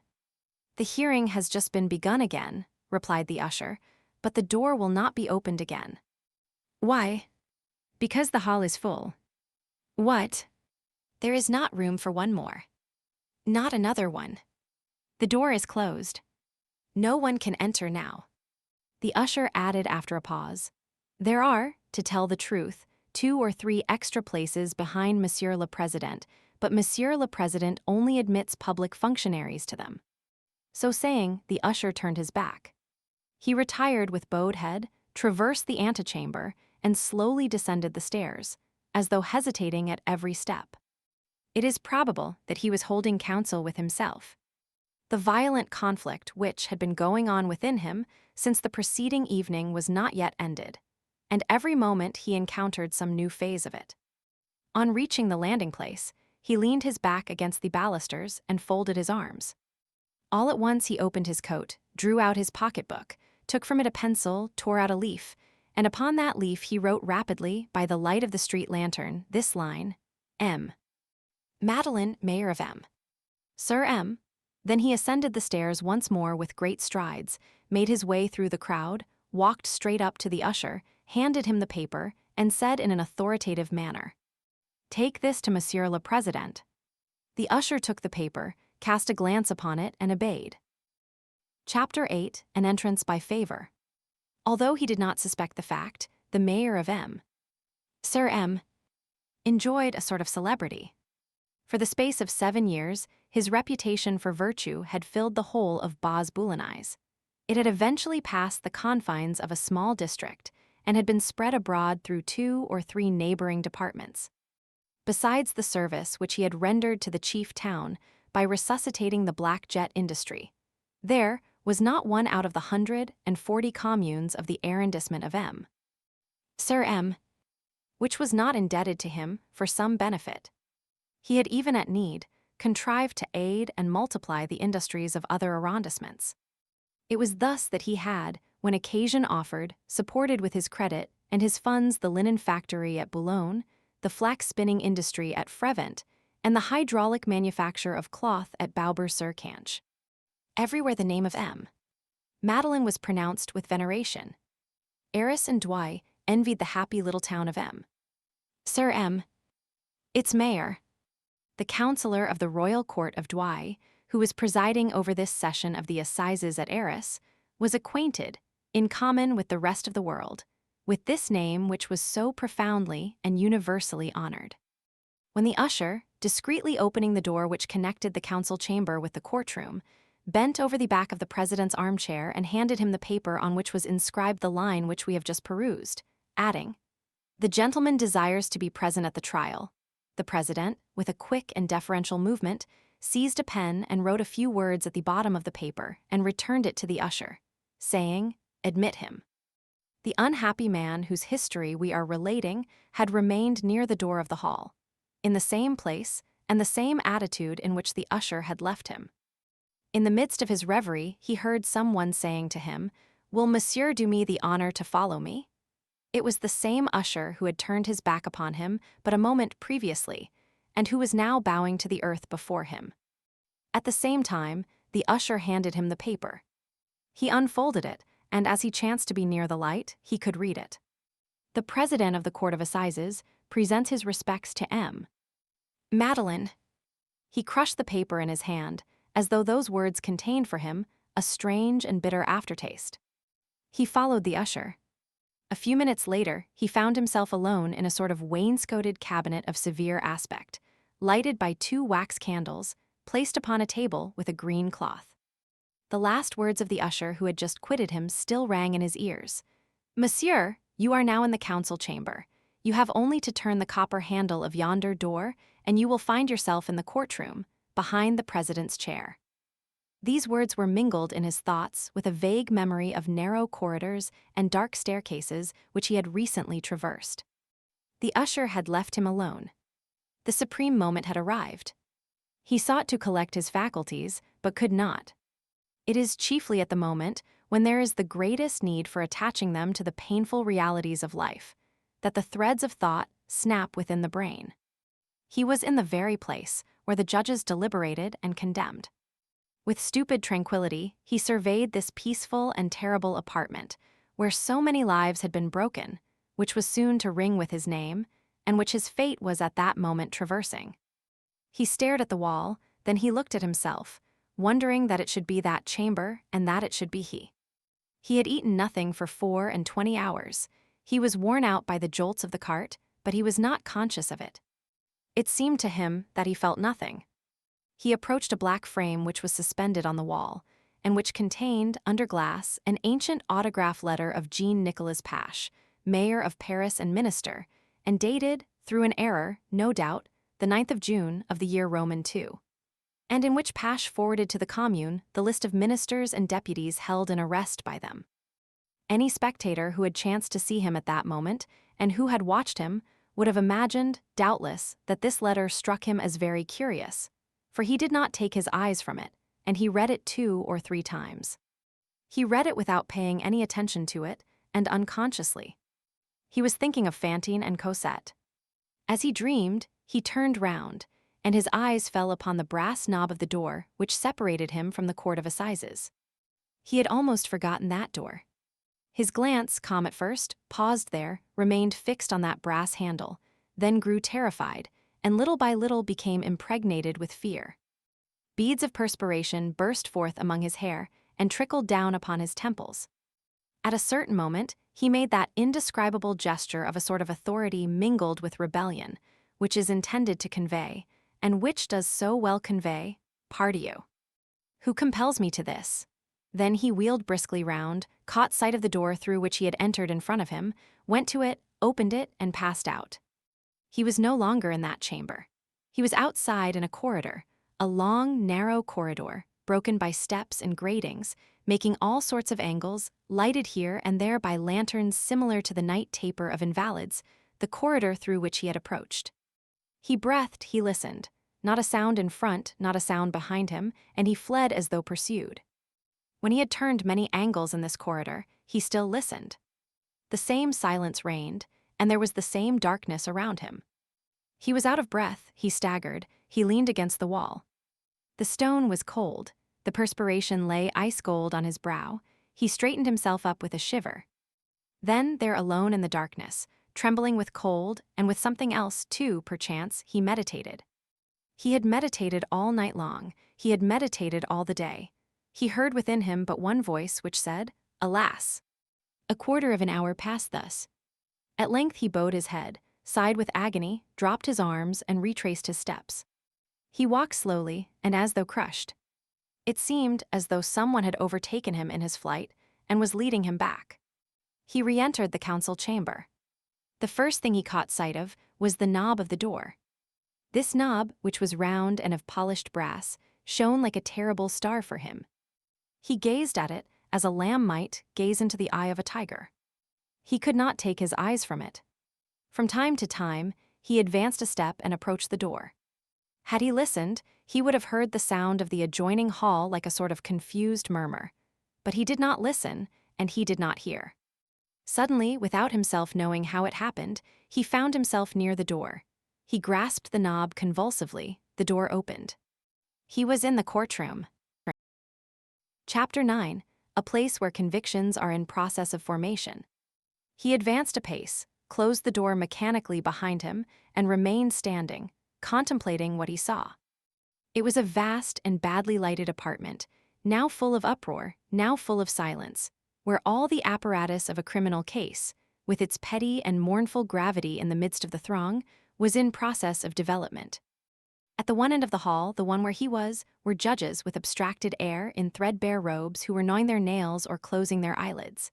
"The hearing has just been begun again," replied the usher, "but the door will not be opened again." "Why?" "Because the hall is full." "What?" "There is not room for one more." "Not another one." "The door is closed. No one can enter now." The usher added after a pause, "There are, to tell the truth, 2 or 3 extra places behind Monsieur le Président, but Monsieur le Président only admits public functionaries to them." So saying, the usher turned his back. He retired with bowed head, traversed the antechamber, and slowly descended the stairs, as though hesitating at every step. It is probable that he was holding counsel with himself. The violent conflict which had been going on within him since the preceding evening was not yet ended, and every moment he encountered some new phase of it. On reaching the landing place, he leaned his back against the balusters and folded his arms. All at once he opened his coat, drew out his pocketbook, took from it a pencil, tore out a leaf, and upon that leaf he wrote rapidly, by the light of the street lantern, this line: M. Madeleine, Mayor of M. Sir M. Then he ascended the stairs once more with great strides, made his way through the crowd, walked straight up to the usher, handed him the paper, and said in an authoritative manner, "Take this to Monsieur le Président." The usher took the paper, cast a glance upon it, and obeyed. Chapter 8: An Entrance by Favor. Although he did not suspect the fact, the mayor of M. Sir M. enjoyed a sort of celebrity. For the space of 7 years, his reputation for virtue had filled the whole of Baz-Boulonnais. It had eventually passed the confines of a small district and had been spread abroad through 2 or 3 neighboring departments. Besides the service which he had rendered to the chief town by resuscitating the black jet industry, there was not one out of the 140 communes of the arrondissement of M. Sir M. which was not indebted to him for some benefit. He had even at need contrived to aid and multiply the industries of other arrondissements. It was thus that he had, when occasion offered, supported with his credit and his funds the linen factory at Boulogne, the flax spinning industry at Frevent, and the hydraulic manufacture of cloth at Bauber-sur-Canche. Everywhere the name of M. Madeleine was pronounced with veneration. Arras and Douai envied the happy little town of M. Sir M. its mayor, the councillor of the royal court of Douai, who was presiding over this session of the assizes at Arras, was acquainted, in common with the rest of the world, with this name which was so profoundly and universally honored. When the usher, discreetly opening the door which connected the council chamber with the courtroom, bent over the back of the president's armchair and handed him the paper on which was inscribed the line which we have just perused, adding, "The gentleman desires to be present at the trial," the president, with a quick and deferential movement, seized a pen and wrote a few words at the bottom of the paper and returned it to the usher, saying, "Admit him." The unhappy man whose history we are relating had remained near the door of the hall, in the same place and the same attitude in which the usher had left him. In the midst of his reverie, he heard someone saying to him, "Will monsieur do me the honor to follow me?" It was the same usher who had turned his back upon him but a moment previously, and who was now bowing to the earth before him. At the same time, the usher handed him the paper. He unfolded it, and as he chanced to be near the light, he could read it. The president of the Court of Assizes presents his respects to M. Madeleine. He crushed the paper in his hand, as though those words contained for him a strange and bitter aftertaste. He followed the usher. A few minutes later, he found himself alone in a sort of wainscoted cabinet of severe aspect, lighted by 2 wax candles, placed upon a table with a green cloth. The last words of the usher who had just quitted him still rang in his ears. "Monsieur, you are now in the council chamber. You have only to turn the copper handle of yonder door, and you will find yourself in the courtroom, behind the president's chair." These words were mingled in his thoughts with a vague memory of narrow corridors and dark staircases which he had recently traversed. The usher had left him alone. The supreme moment had arrived. He sought to collect his faculties, but could not. It is chiefly at the moment, when there is the greatest need for attaching them to the painful realities of life, that the threads of thought snap within the brain. He was in the very place where the judges deliberated and condemned. With stupid tranquility, he surveyed this peaceful and terrible apartment, where so many lives had been broken, which was soon to ring with his name, and which his fate was at that moment traversing. He stared at the wall, then he looked at himself, wondering that it should be that chamber and that it should be he. He had eaten nothing for 24 hours. He was worn out by the jolts of the cart, but he was not conscious of it. It seemed to him that he felt nothing. He approached a black frame which was suspended on the wall, and which contained, under glass, an ancient autograph letter of Jean-Nicolas Pache, mayor of Paris and minister, and dated, through an error, no doubt, the 9th of June of the year Roman II, and in which Pache forwarded to the Commune the list of ministers and deputies held in arrest by them. Any spectator who had chanced to see him at that moment, and who had watched him, would have imagined, doubtless, that this letter struck him as very curious, for he did not take his eyes from it, and he read it 2 or 3 times. He read it without paying any attention to it, and unconsciously. He was thinking of Fantine and Cosette. As he dreamed, he turned round, and his eyes fell upon the brass knob of the door which separated him from the court of assizes. He had almost forgotten that door. His glance, calm at first, paused there, remained fixed on that brass handle, then grew terrified, and little by little became impregnated with fear. Beads of perspiration burst forth among his hair and trickled down upon his temples. At a certain moment, he made that indescribable gesture of a sort of authority mingled with rebellion, which is intended to convey, and which does so well convey, "Pardieu! Who compels me to this?" Then he wheeled briskly round, caught sight of the door through which he had entered in front of him, went to it, opened it, and passed out. He was no longer in that chamber. He was outside in a corridor, a long, narrow corridor, broken by steps and gratings, making all sorts of angles, lighted here and there by lanterns similar to the night taper of invalids, the corridor through which he had approached. He breathed, he listened. Not a sound in front, not a sound behind him, and he fled as though pursued. When he had turned many angles in this corridor, he still listened. The same silence reigned, and there was the same darkness around him. He was out of breath, he staggered, he leaned against the wall. The stone was cold, the perspiration lay ice-cold on his brow, he straightened himself up with a shiver. Then, there alone in the darkness, trembling with cold, and with something else, too, perchance, he meditated. He had meditated all night long, he had meditated all the day. He heard within him but one voice which said, "Alas!" A quarter of an hour passed thus. At length he bowed his head, sighed with agony, dropped his arms, and retraced his steps. He walked slowly, and as though crushed. It seemed as though someone had overtaken him in his flight, and was leading him back. He re-entered the council chamber. The first thing he caught sight of was the knob of the door. This knob, which was round and of polished brass, shone like a terrible star for him. He gazed at it as a lamb might gaze into the eye of a tiger. He could not take his eyes from it. From time to time, he advanced a step and approached the door. Had he listened, he would have heard the sound of the adjoining hall like a sort of confused murmur. But he did not listen, and he did not hear. Suddenly, without himself knowing how it happened, he found himself near the door. He grasped the knob convulsively, the door opened. He was in the courtroom. Chapter 9, a place where convictions are in process of formation. He advanced a pace, closed the door mechanically behind him, and remained standing, contemplating what he saw. It was a vast and badly lighted apartment, now full of uproar, now full of silence, where all the apparatus of a criminal case, with its petty and mournful gravity in the midst of the throng, was in process of development. At the one end of the hall, the one where he was, were judges with abstracted air in threadbare robes who were gnawing their nails or closing their eyelids.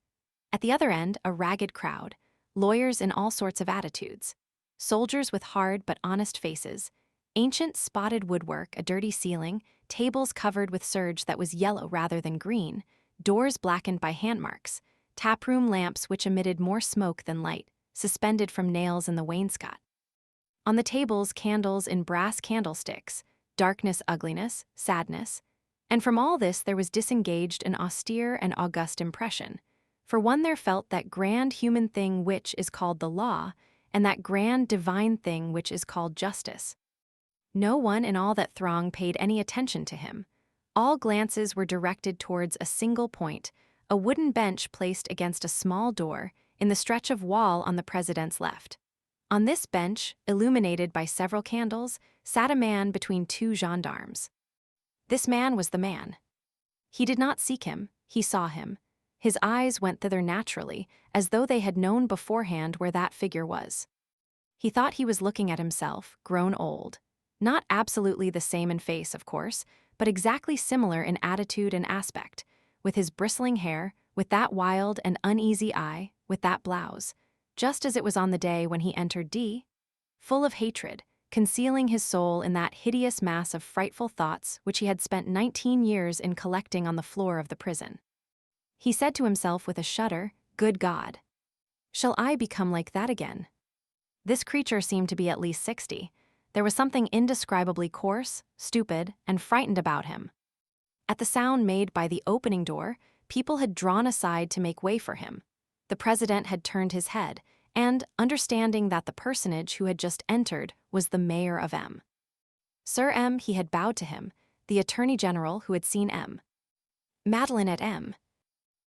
At the other end, a ragged crowd, lawyers in all sorts of attitudes, soldiers with hard but honest faces, ancient spotted woodwork, a dirty ceiling, tables covered with serge that was yellow rather than green, doors blackened by handmarks, taproom lamps which emitted more smoke than light, suspended from nails in the wainscot. On the tables, candles in brass candlesticks, darkness, ugliness, sadness. And from all this there was disengaged an austere and august impression. For one there felt that grand human thing which is called the law, and that grand divine thing which is called justice. No one in all that throng paid any attention to him. All glances were directed towards a single point, a wooden bench placed against a small door in the stretch of wall on the president's left. On this bench, illuminated by several candles, sat a man between two gendarmes. This man was the man. He did not seek him, he saw him. His eyes went thither naturally, as though they had known beforehand where that figure was. He thought he was looking at himself, grown old. Not absolutely the same in face, of course, but exactly similar in attitude and aspect, with his bristling hair, with that wild and uneasy eye, with that blouse, just as it was on the day when he entered D, full of hatred, concealing his soul in that hideous mass of frightful thoughts which he had spent 19 years in collecting on the floor of the prison. He said to himself with a shudder, "Good God! Shall I become like that again?" This creature seemed to be at least 60. There was something indescribably coarse, stupid, and frightened about him. At the sound made by the opening door, people had drawn aside to make way for him. The president had turned his head, and, understanding that the personage who had just entered was the mayor of M. Sir M, he had bowed to him, the attorney general who had seen M. Madeline at M.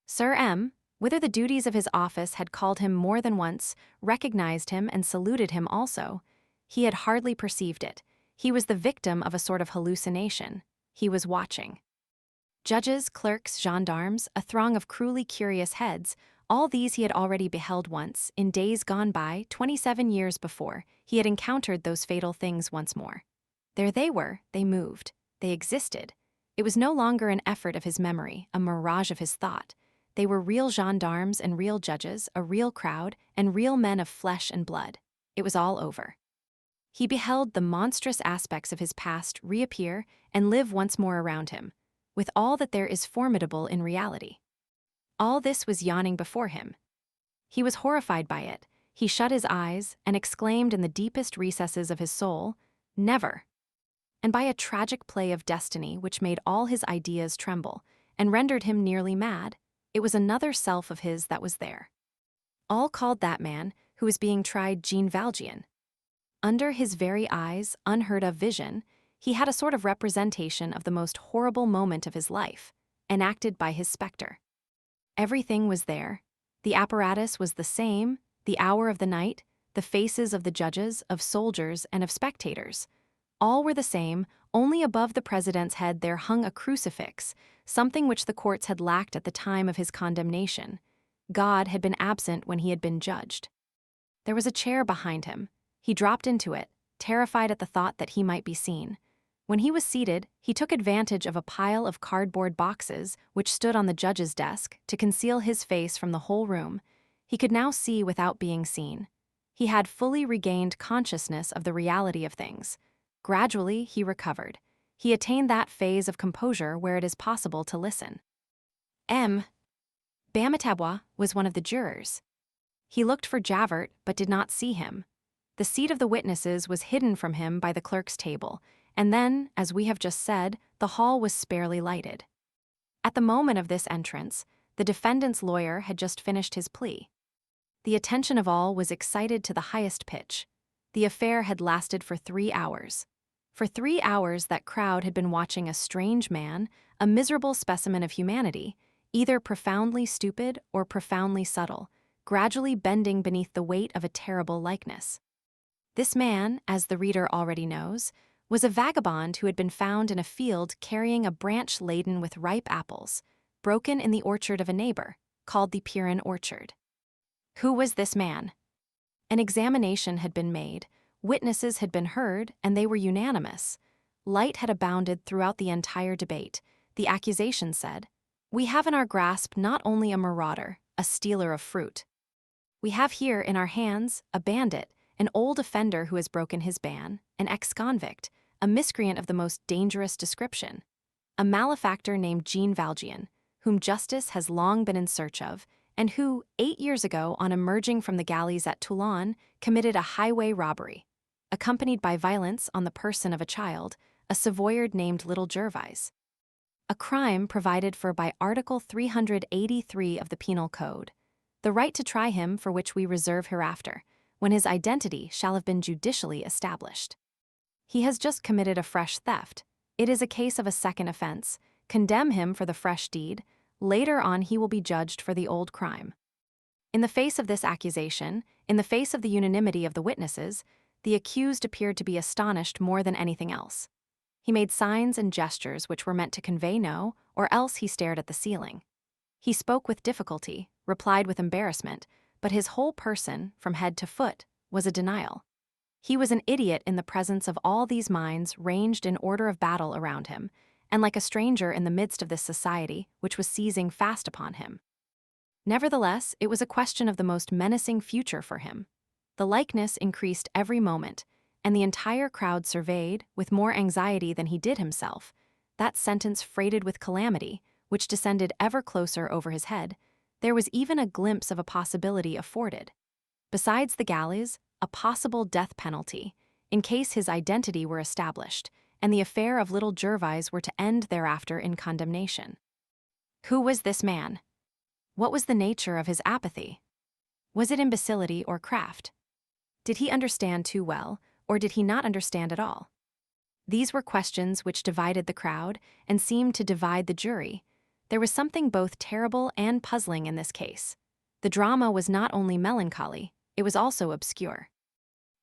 Sir M, whither the duties of his office had called him more than once, recognized him and saluted him also. He had hardly perceived it. He was the victim of a sort of hallucination. He was watching. Judges, clerks, gendarmes, a throng of cruelly curious heads, all these he had already beheld once, in days gone by, 27 years before, he had encountered those fatal things once more. There they were, they moved, they existed. It was no longer an effort of his memory, a mirage of his thought. They were real gendarmes and real judges, a real crowd, and real men of flesh and blood. It was all over. He beheld the monstrous aspects of his past reappear and live once more around him, with all that there is formidable in reality. All this was yawning before him. He was horrified by it. He shut his eyes and exclaimed in the deepest recesses of his soul, "Never!" And by a tragic play of destiny which made all his ideas tremble and rendered him nearly mad, it was another self of his that was there. All called that man, who was being tried, Jean Valjean. Under his very eyes, unheard-of vision, he had a sort of representation of the most horrible moment of his life, enacted by his spectre. Everything was there. The apparatus was the same, the hour of the night, the faces of the judges, of soldiers, and of spectators. All were the same, only above the president's head there hung a crucifix, something which the courts had lacked at the time of his condemnation. God had been absent when he had been judged. There was a chair behind him. He dropped into it, terrified at the thought that he might be seen. When he was seated, he took advantage of a pile of cardboard boxes which stood on the judge's desk to conceal his face from the whole room. He could now see without being seen. He had fully regained consciousness of the reality of things. Gradually, he recovered. He attained that phase of composure where it is possible to listen. M. Bamitabois was one of the jurors. He looked for Javert but did not see him. The seat of the witnesses was hidden from him by the clerk's table, and then, as we have just said, the hall was sparely lighted. At the moment of this entrance, the defendant's lawyer had just finished his plea. The attention of all was excited to the highest pitch. The affair had lasted for 3 hours. For 3 hours that crowd had been watching a strange man, a miserable specimen of humanity, either profoundly stupid or profoundly subtle, gradually bending beneath the weight of a terrible likeness. This man, as the reader already knows, was a vagabond who had been found in a field carrying a branch laden with ripe apples, broken in the orchard of a neighbor, called the Pirin Orchard. Who was this man? An examination had been made, witnesses had been heard, and they were unanimous. Light had abounded throughout the entire debate. The accusation said, "We have in our grasp not only a marauder, a stealer of fruit. We have here in our hands a bandit, an old offender who has broken his ban, an ex-convict, a miscreant of the most dangerous description, a malefactor named Jean Valjean, whom justice has long been in search of, and who, 8 years ago, on emerging from the galleys at Toulon, committed a highway robbery. Accompanied by violence on the person of a child, a Savoyard named Little Gervais. A crime provided for by Article 383 of the Penal Code, the right to try him for which we reserve hereafter, when his identity shall have been judicially established. He has just committed a fresh theft. It is a case of a second offense. Condemn him for the fresh deed. Later on he will be judged for the old crime. In the face of this accusation, in the face of the unanimity of the witnesses, the accused appeared to be astonished more than anything else. He made signs and gestures which were meant to convey no, or else he stared at the ceiling. He spoke with difficulty, replied with embarrassment, but his whole person, from head to foot, was a denial. He was an idiot in the presence of all these minds ranged in order of battle around him, and like a stranger in the midst of this society which was seizing fast upon him. Nevertheless, it was a question of the most menacing future for him. The likeness increased every moment, and the entire crowd surveyed, with more anxiety than he did himself, that sentence freighted with calamity, which descended ever closer over his head. There was even a glimpse of a possibility afforded. Besides the galleys, a possible death penalty, in case his identity were established, and the affair of Little Gervais were to end thereafter in condemnation. Who was this man? What was the nature of his apathy? Was it imbecility or craft? Did he understand too well, or did he not understand at all? These were questions which divided the crowd and seemed to divide the jury. There was something both terrible and puzzling in this case. The drama was not only melancholy, it was also obscure.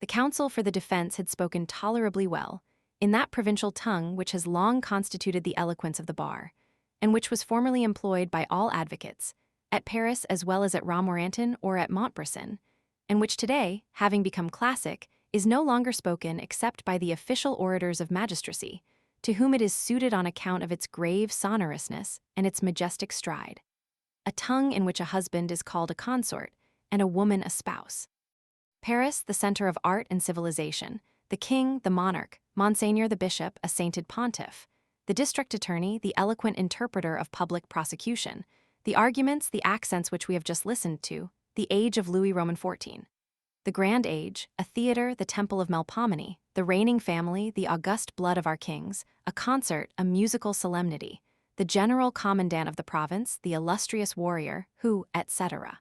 The counsel for the defense had spoken tolerably well, in that provincial tongue which has long constituted the eloquence of the bar, and which was formerly employed by all advocates, at Paris as well as at Romorantin or at Montbrison, and which today, having become classic, is no longer spoken except by the official orators of magistracy, to whom it is suited on account of its grave sonorousness and its majestic stride. A tongue in which a husband is called a consort, and a woman a spouse. Paris, the center of art and civilization, the king, the monarch, Monseigneur the bishop, a sainted pontiff, the district attorney, the eloquent interpreter of public prosecution, the arguments, the accents which we have just listened to, the age of Louis Roman XIV. The grand age, a theater, the temple of Melpomene, the reigning family, the august blood of our kings, a concert, a musical solemnity, the general commandant of the province, the illustrious warrior, who, etc.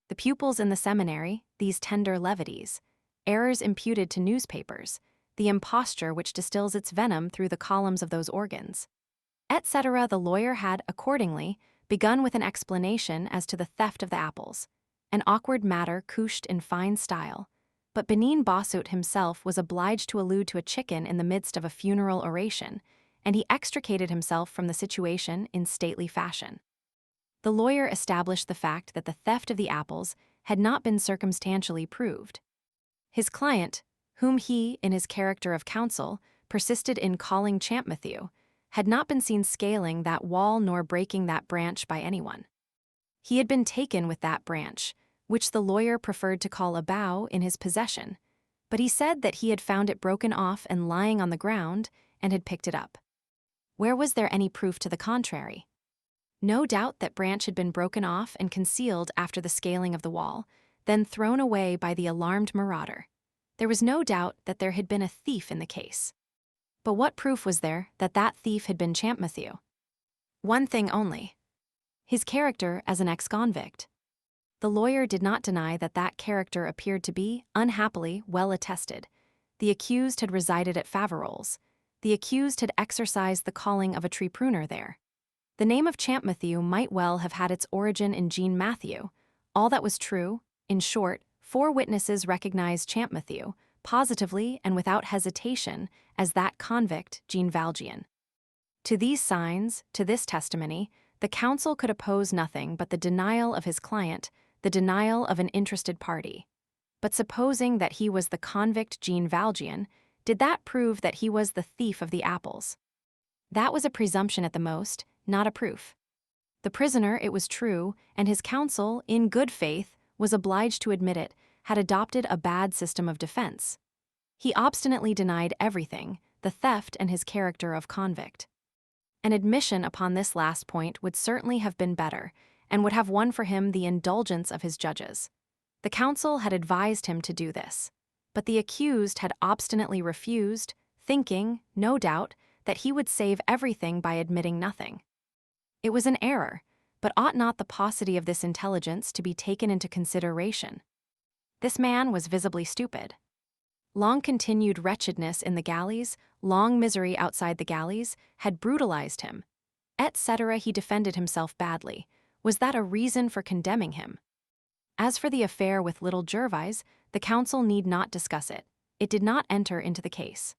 The pupils in the seminary, these tender levities, errors imputed to newspapers, the imposture which distills its venom through the columns of those organs, etc. The lawyer had, accordingly, begun with an explanation as to the theft of the apples, an awkward matter couched in fine style, but Benin Bossut himself was obliged to allude to a chicken in the midst of a funeral oration, and he extricated himself from the situation in stately fashion. The lawyer established the fact that the theft of the apples had not been circumstantially proved. His client, whom he, in his character of counsel, persisted in calling Champmatthew, had not been seen scaling that wall nor breaking that branch by anyone. He had been taken with that branch, which the lawyer preferred to call a bough, in his possession, but he said that he had found it broken off and lying on the ground, and had picked it up. Where was there any proof to the contrary? No doubt that branch had been broken off and concealed after the scaling of the wall, then thrown away by the alarmed marauder. There was no doubt that there had been a thief in the case. But what proof was there that that thief had been Champmatthew? One thing only: his character as an ex-convict. The lawyer did not deny that that character appeared to be, unhappily, well attested. The accused had resided at Faverolles. The accused had exercised the calling of a tree pruner there. The name of Champmatthew might well have had its origin in Jean Matthew. All that was true, in short, 4 witnesses recognized Champmatthew, positively and without hesitation, as that convict, Jean Valjean. To these signs, to this testimony, the counsel could oppose nothing but the denial of his client, the denial of an interested party. But supposing that he was the convict Jean Valjean, did that prove that he was the thief of the apples? That was a presumption at the most, not a proof. The prisoner, it was true, and his counsel, in good faith, was obliged to admit it, had adopted a bad system of defense. He obstinately denied everything, the theft and his character of convict. An admission upon this last point would certainly have been better, and would have won for him the indulgence of his judges. The counsel had advised him to do this, but the accused had obstinately refused, thinking, no doubt, that he would save everything by admitting nothing. It was an error, but ought not the paucity of this intelligence to be taken into consideration? This man was visibly stupid. Long continued wretchedness in the galleys, long misery outside the galleys, had brutalized him. Etc. He defended himself badly. Was that a reason for condemning him? As for the affair with little Gervais, the counsel need not discuss it. It did not enter into the case.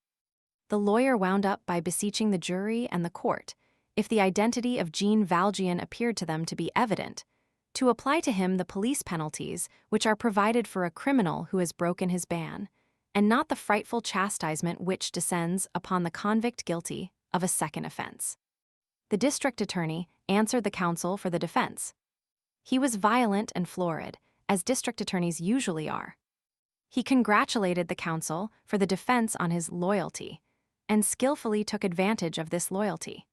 The lawyer wound up by beseeching the jury and the court, if the identity of Jean Valjean appeared to them to be evident, to apply to him the police penalties which are provided for a criminal who has broken his ban, and not the frightful chastisement which descends upon the convict guilty of a second offense. The district attorney answered the counsel for the defense. He was violent and florid, as district attorneys usually are. He congratulated the counsel for the defense on his loyalty, and skillfully took advantage of this loyalty.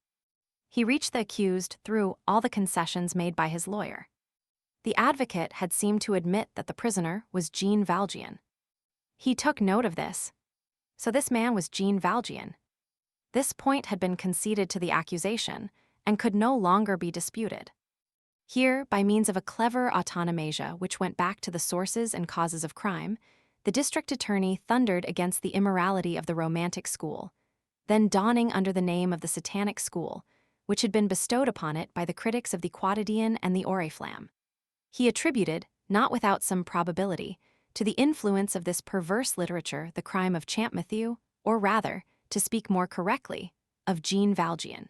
He reached the accused through all the concessions made by his lawyer. The advocate had seemed to admit that the prisoner was Jean Valjean. He took note of this. So this man was Jean Valjean. This point had been conceded to the accusation and could no longer be disputed. Here, by means of a clever autonomasia which went back to the sources and causes of crime, the district attorney thundered against the immorality of the Romantic school, then dawning under the name of the Satanic school, which had been bestowed upon it by the critics of the Quotidian and the Oriflamme. He attributed, not without some probability, to the influence of this perverse literature the crime of Champmathieu, or rather, to speak more correctly, of Jean Valjean.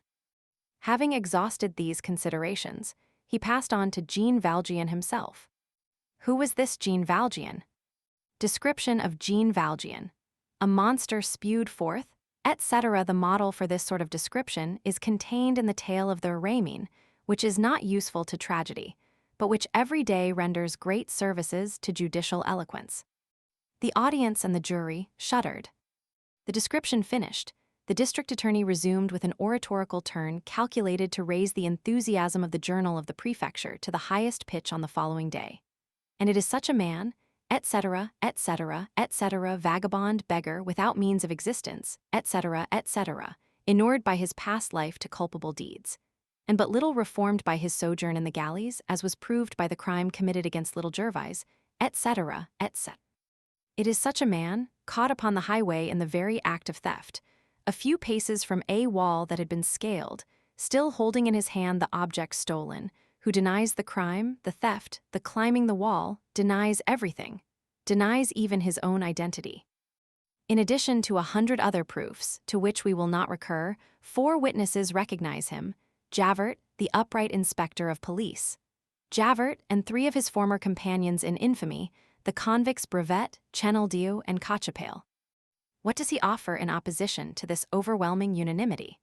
Having exhausted these considerations, he passed on to Jean Valjean himself. Who was this Jean Valjean? Description of Jean Valjean. A monster spewed forth, etc. The model for this sort of description is contained in the tale of the Aramin, which is not useful to tragedy, but which every day renders great services to judicial eloquence. The audience and the jury shuddered. The description finished, the district attorney resumed with an oratorical turn calculated to raise the enthusiasm of the journal of the prefecture to the highest pitch on the following day. And it is such a man, etc., etc., etc., vagabond, beggar, without means of existence, etc., etc., inured by his past life to culpable deeds, and but little reformed by his sojourn in the galleys, as was proved by the crime committed against little Gervais, etc., etc. It is such a man, caught upon the highway in the very act of theft, a few paces from a wall that had been scaled, still holding in his hand the object stolen, who denies the crime, the theft, the climbing the wall, denies everything, denies even his own identity. In addition to 100 other proofs, to which we will not recur, 4 witnesses recognize him: Javert, the upright inspector of police; Javert and 3 of his former companions in infamy, the convicts Brevet, Chenildieu, and Cochepaille. What does he offer in opposition to this overwhelming unanimity?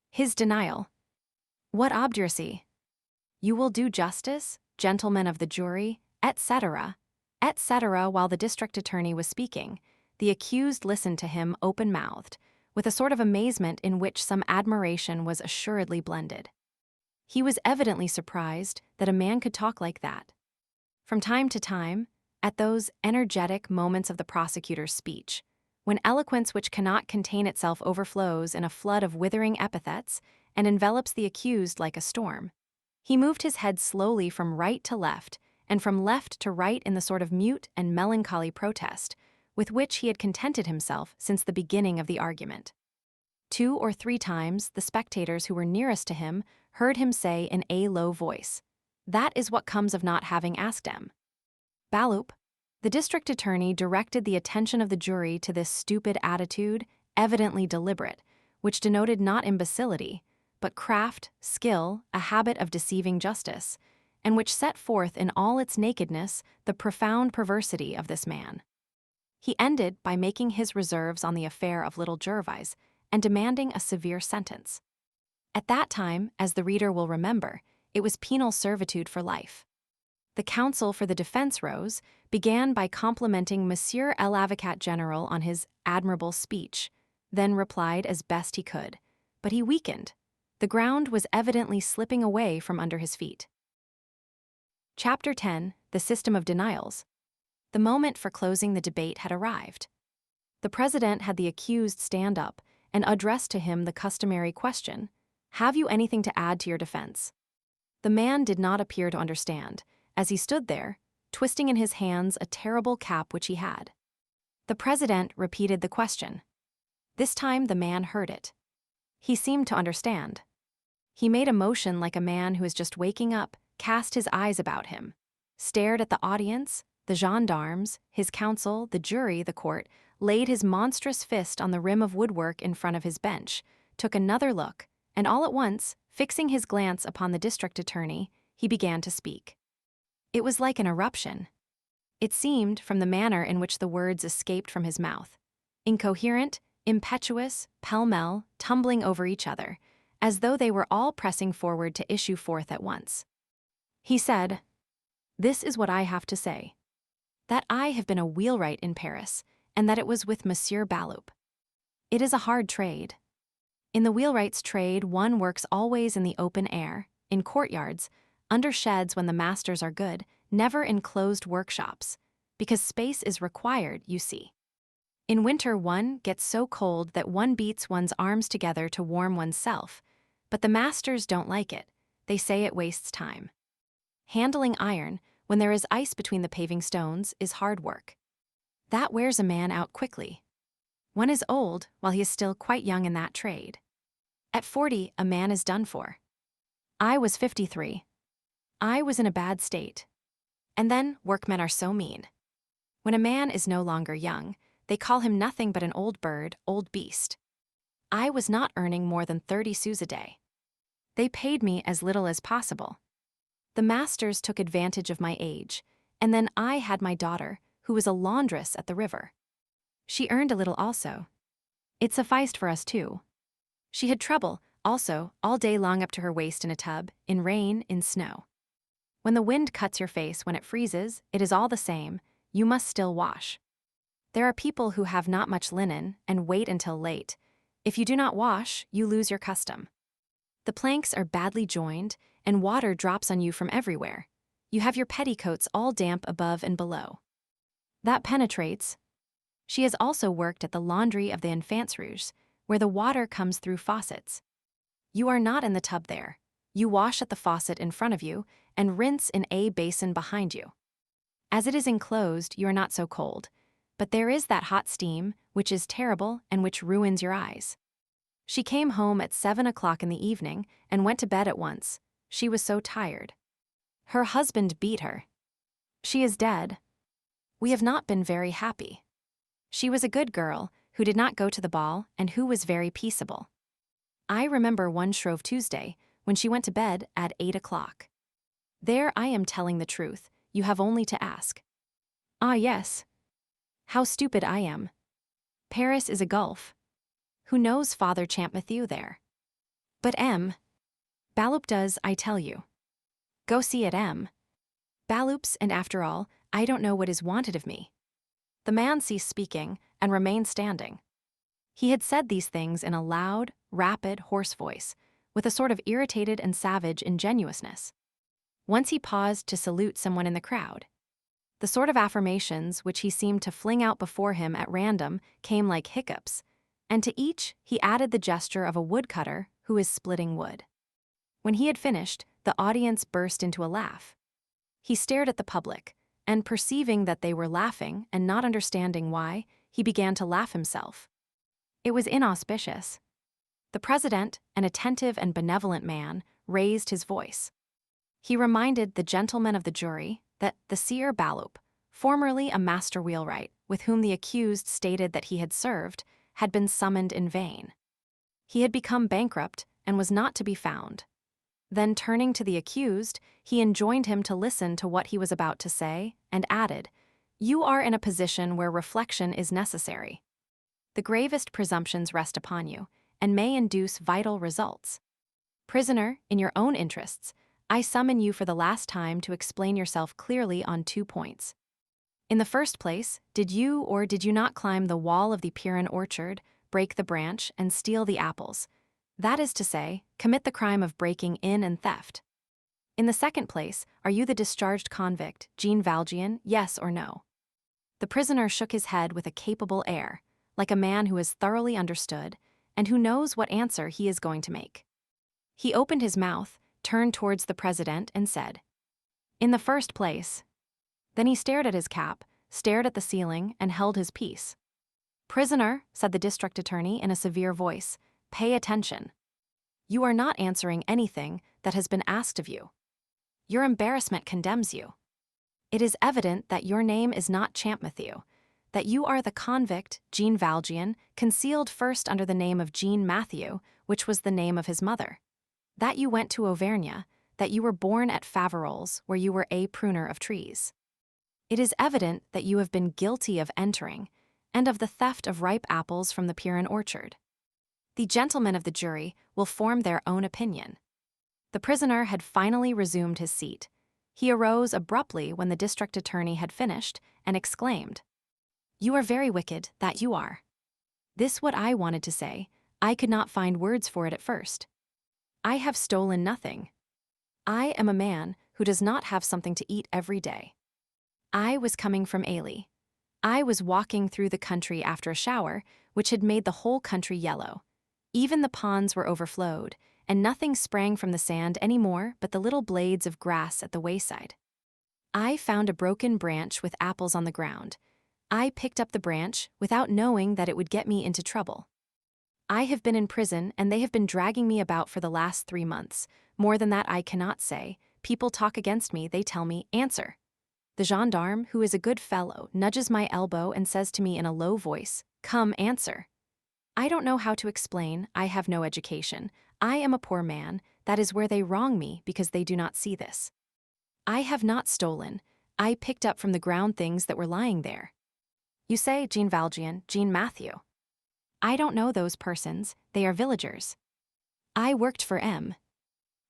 His denial. What obduracy! You will do justice, gentlemen of the jury, etc., etc. While the district attorney was speaking, the accused listened to him open-mouthed, with a sort of amazement in which some admiration was assuredly blended. He was evidently surprised that a man could talk like that. From time to time, at those energetic moments of the prosecutor's speech, when eloquence which cannot contain itself overflows in a flood of withering epithets and envelops the accused like a storm, he moved his head slowly from right to left and from left to right in the sort of mute and melancholy protest with which he had contented himself since the beginning of the argument. 2 or 3 times the spectators who were nearest to him heard him say in a low voice, "That is what comes of not having asked him." Baloup, the district attorney, directed the attention of the jury to this stupid attitude, evidently deliberate, which denoted not imbecility, but craft, skill, a habit of deceiving justice, and which set forth in all its nakedness the profound perversity of this man. He ended by making his reserves on the affair of little Gervais and demanding a severe sentence. At that time, as the reader will remember, it was penal servitude for life. The counsel for the defense rose, began by complimenting Monsieur l'Avocat General on his admirable speech, then replied as best he could, but he weakened. The ground was evidently slipping away from under his feet. Chapter 10, The System of Denials. The moment for closing the debate had arrived. The president had the accused stand up and address to him the customary question, "Have you anything to add to your defense?" The man did not appear to understand, as he stood there, twisting in his hands a terrible cap which he had. The president repeated the question. This time the man heard it. He seemed to understand. He made a motion like a man who is just waking up, cast his eyes about him, stared at the audience, the gendarmes, his counsel, the jury, the court, laid his monstrous fist on the rim of woodwork in front of his bench, took another look, and all at once, fixing his glance upon the district attorney, he began to speak. It was like an eruption. It seemed, from the manner in which the words escaped from his mouth, incoherent, impetuous, pell-mell, tumbling over each other, as though they were all pressing forward to issue forth at once. He said, "This is what I have to say. That I have been a wheelwright in Paris, and that it was with Monsieur Baloup. It is a hard trade. In the wheelwright's trade, one works always in the open air, in courtyards, under sheds when the masters are good, never in closed workshops, because space is required, you see. In winter one gets so cold that one beats one's arms together to warm oneself, but the masters don't like it. They say it wastes time. Handling iron, when there is ice between the paving stones, is hard work. That wears a man out quickly. One is old while he is still quite young in that trade. At 40, a man is done for. I was 53. I was in a bad state. And then, workmen are so mean. When a man is no longer young, they call him nothing but an old bird, old beast. I was not earning more than 30 sous a day. They paid me as little as possible. The masters took advantage of my age, and then I had my daughter, who was a laundress at the river. She earned a little also. It sufficed for us two. She had trouble, also, all day long up to her waist in a tub, in rain, in snow. When the wind cuts your face when it freezes, it is all the same, you must still wash. There are people who have not much linen and wait until late. If you do not wash, you lose your custom. The planks are badly joined, and water drops on you from everywhere. You have your petticoats all damp above and below. That penetrates. She has also worked at the laundry of the Enfants Rouges, where the water comes through faucets. You are not in the tub there. You wash at the faucet in front of you and rinse in a basin behind you. As it is enclosed, you are not so cold, but there is that hot steam, which is terrible and which ruins your eyes. She came home at 7 o'clock in the evening and went to bed at once. She was so tired. Her husband beat her. She is dead. We have not been very happy. She was a good girl, who did not go to the ball and who was very peaceable. I remember one Shrove Tuesday, when she went to bed at 8 o'clock. There I am telling the truth, you have only to ask. Ah yes. How stupid I am. Paris is a gulf. Who knows Father Champmathieu there? But Baloup does, I tell you. Go see at Baloups, and after all, I don't know what is wanted of me. The man ceased speaking and remained standing. He had said these things in a loud, rapid, hoarse voice, with a sort of irritated and savage ingenuousness. Once he paused to salute someone in the crowd. The sort of affirmations which he seemed to fling out before him at random came like hiccups, and to each he added the gesture of a woodcutter who is splitting wood. When he had finished, the audience burst into a laugh. He stared at the public, and perceiving that they were laughing and not understanding why, he began to laugh himself. It was inauspicious. The president, an attentive and benevolent man, raised his voice. He reminded the gentlemen of the jury that the Sieur Baloup, formerly a master wheelwright, with whom the accused stated that he had served, had been summoned in vain. He had become bankrupt and was not to be found. Then turning to the accused, he enjoined him to listen to what he was about to say, and added, "You are in a position where reflection is necessary. The gravest presumptions rest upon you, and may induce vital results. Prisoner, in your own interests, I summon you for the last time to explain yourself clearly on 2 points. In the first place, did you or did you not climb the wall of the Piran orchard, break the branch, and steal the apples? That is to say, commit the crime of breaking in and theft. In the second place, are you the discharged convict, Jean Valjean, yes or no?" The prisoner shook his head with a capable air, like a man who is thoroughly understood and who knows what answer he is going to make. He opened his mouth, turned towards the president, and said, "In the first place." Then he stared at his cap, stared at the ceiling, and held his peace. "Prisoner," said the district attorney in a severe voice, "pay attention. You are not answering anything that has been asked of you. Your embarrassment condemns you. It is evident that your name is not Champmatthew, that you are the convict Jean Valjean, concealed first under the name of Jean Matthew, which was the name of his mother. That you went to Auvergne, that you were born at Faverolles, where you were a pruner of trees. It is evident that you have been guilty of entering, and of the theft of ripe apples from the Piran orchard. The gentlemen of the jury will form their own opinion." The prisoner had finally resumed his seat. He arose abruptly when the district attorney had finished and exclaimed, "You are very wicked, that you are. This what I wanted to say, I could not find words for it at first. I have stolen nothing. I am a man who does not have something to eat every day. I was coming from Ailey. I was walking through the country after a shower, which had made the whole country yellow. Even the ponds were overflowed, and nothing sprang from the sand any more but the little blades of grass at the wayside. I found a broken branch with apples on the ground. I picked up the branch without knowing that it would get me into trouble. I have been in prison, and they have been dragging me about for the last 3 months. More than that I cannot say. People talk against me, they tell me, 'Answer.' The gendarme, who is a good fellow, nudges my elbow and says to me in a low voice, 'Come, answer.' I don't know how to explain, I have no education. I am a poor man, that is where they wrong me because they do not see this. I have not stolen, I picked up from the ground things that were lying there. You say Jean Valjean, Jean Matthew. I don't know those persons, they are villagers. I worked for M.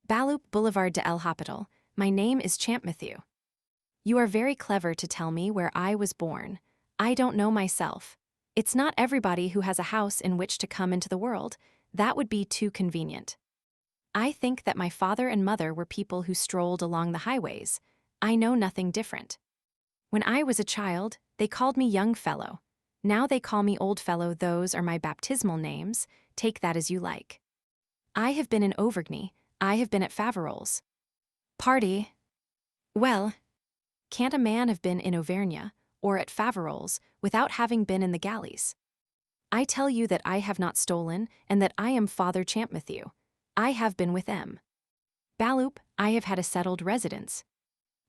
Baloup Boulevard de El Hospital, my name is Champmatthew. You are very clever to tell me where I was born. I don't know myself. It's not everybody who has a house in which to come into the world. That would be too convenient. I think that my father and mother were people who strolled along the highways. I know nothing different. When I was a child, they called me young fellow. Now they call me old fellow. Those are my baptismal names. Take that as you like. I have been in Auvergne. I have been at Faverolles. Party. Well, can't a man have been in Auvergne or at Faverolles without having been in the galleys? I tell you that I have not stolen and that I am Father Champmatthew. I have been with M. Baloup, I have had a settled residence.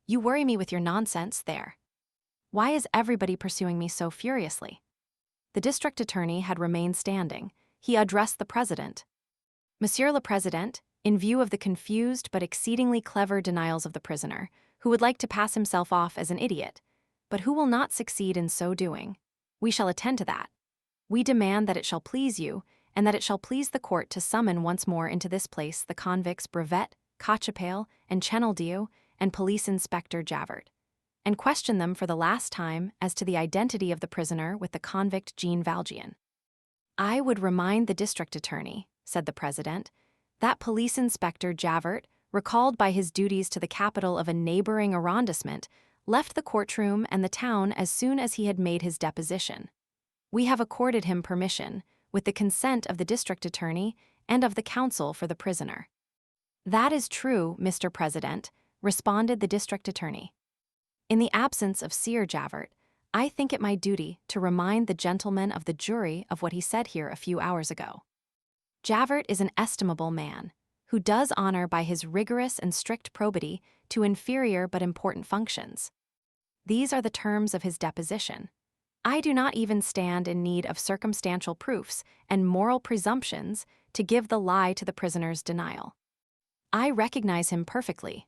You worry me with your nonsense there. Why is everybody pursuing me so furiously?" The district attorney had remained standing. He addressed the president. "Monsieur le Président, in view of the confused but exceedingly clever denials of the prisoner, who would like to pass himself off as an idiot, but who will not succeed in so doing, we shall attend to that. We demand that it shall please you, and that it shall please the court to summon once more into this place the convicts Brevet, Cochepale, and Chenildieu, and Police Inspector Javert, and question them for the last time as to the identity of the prisoner with the convict Jean Valjean." "I would remind the district attorney," said the president, "that Police Inspector Javert, recalled by his duties to the capital of a neighboring arrondissement, left the courtroom and the town as soon as he had made his deposition. We have accorded him permission, with the consent of the district attorney and of the counsel for the prisoner." "That is true, Mr. President," responded the district attorney. "In the absence of Sire Javert, I think it my duty to remind the gentlemen of the jury of what he said here a few hours ago. Javert is an estimable man, who does honor by his rigorous and strict probity to inferior but important functions. These are the terms of his deposition. I do not even stand in need of circumstantial proofs and moral presumptions to give the lie to the prisoner's denial. I recognize him perfectly.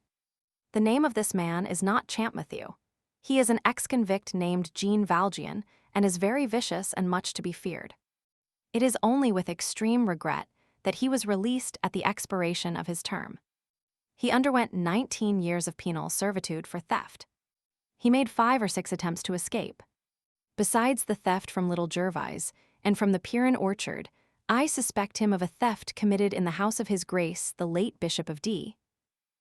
The name of this man is not Champmatthew. He is an ex-convict named Jean Valjean and is very vicious and much to be feared. It is only with extreme regret that he was released at the expiration of his term. He underwent 19 years of penal servitude for theft. He made 5 or 6 attempts to escape. Besides the theft from Little Gervais and from the Piran orchard, I suspect him of a theft committed in the house of His Grace, the late Bishop of D.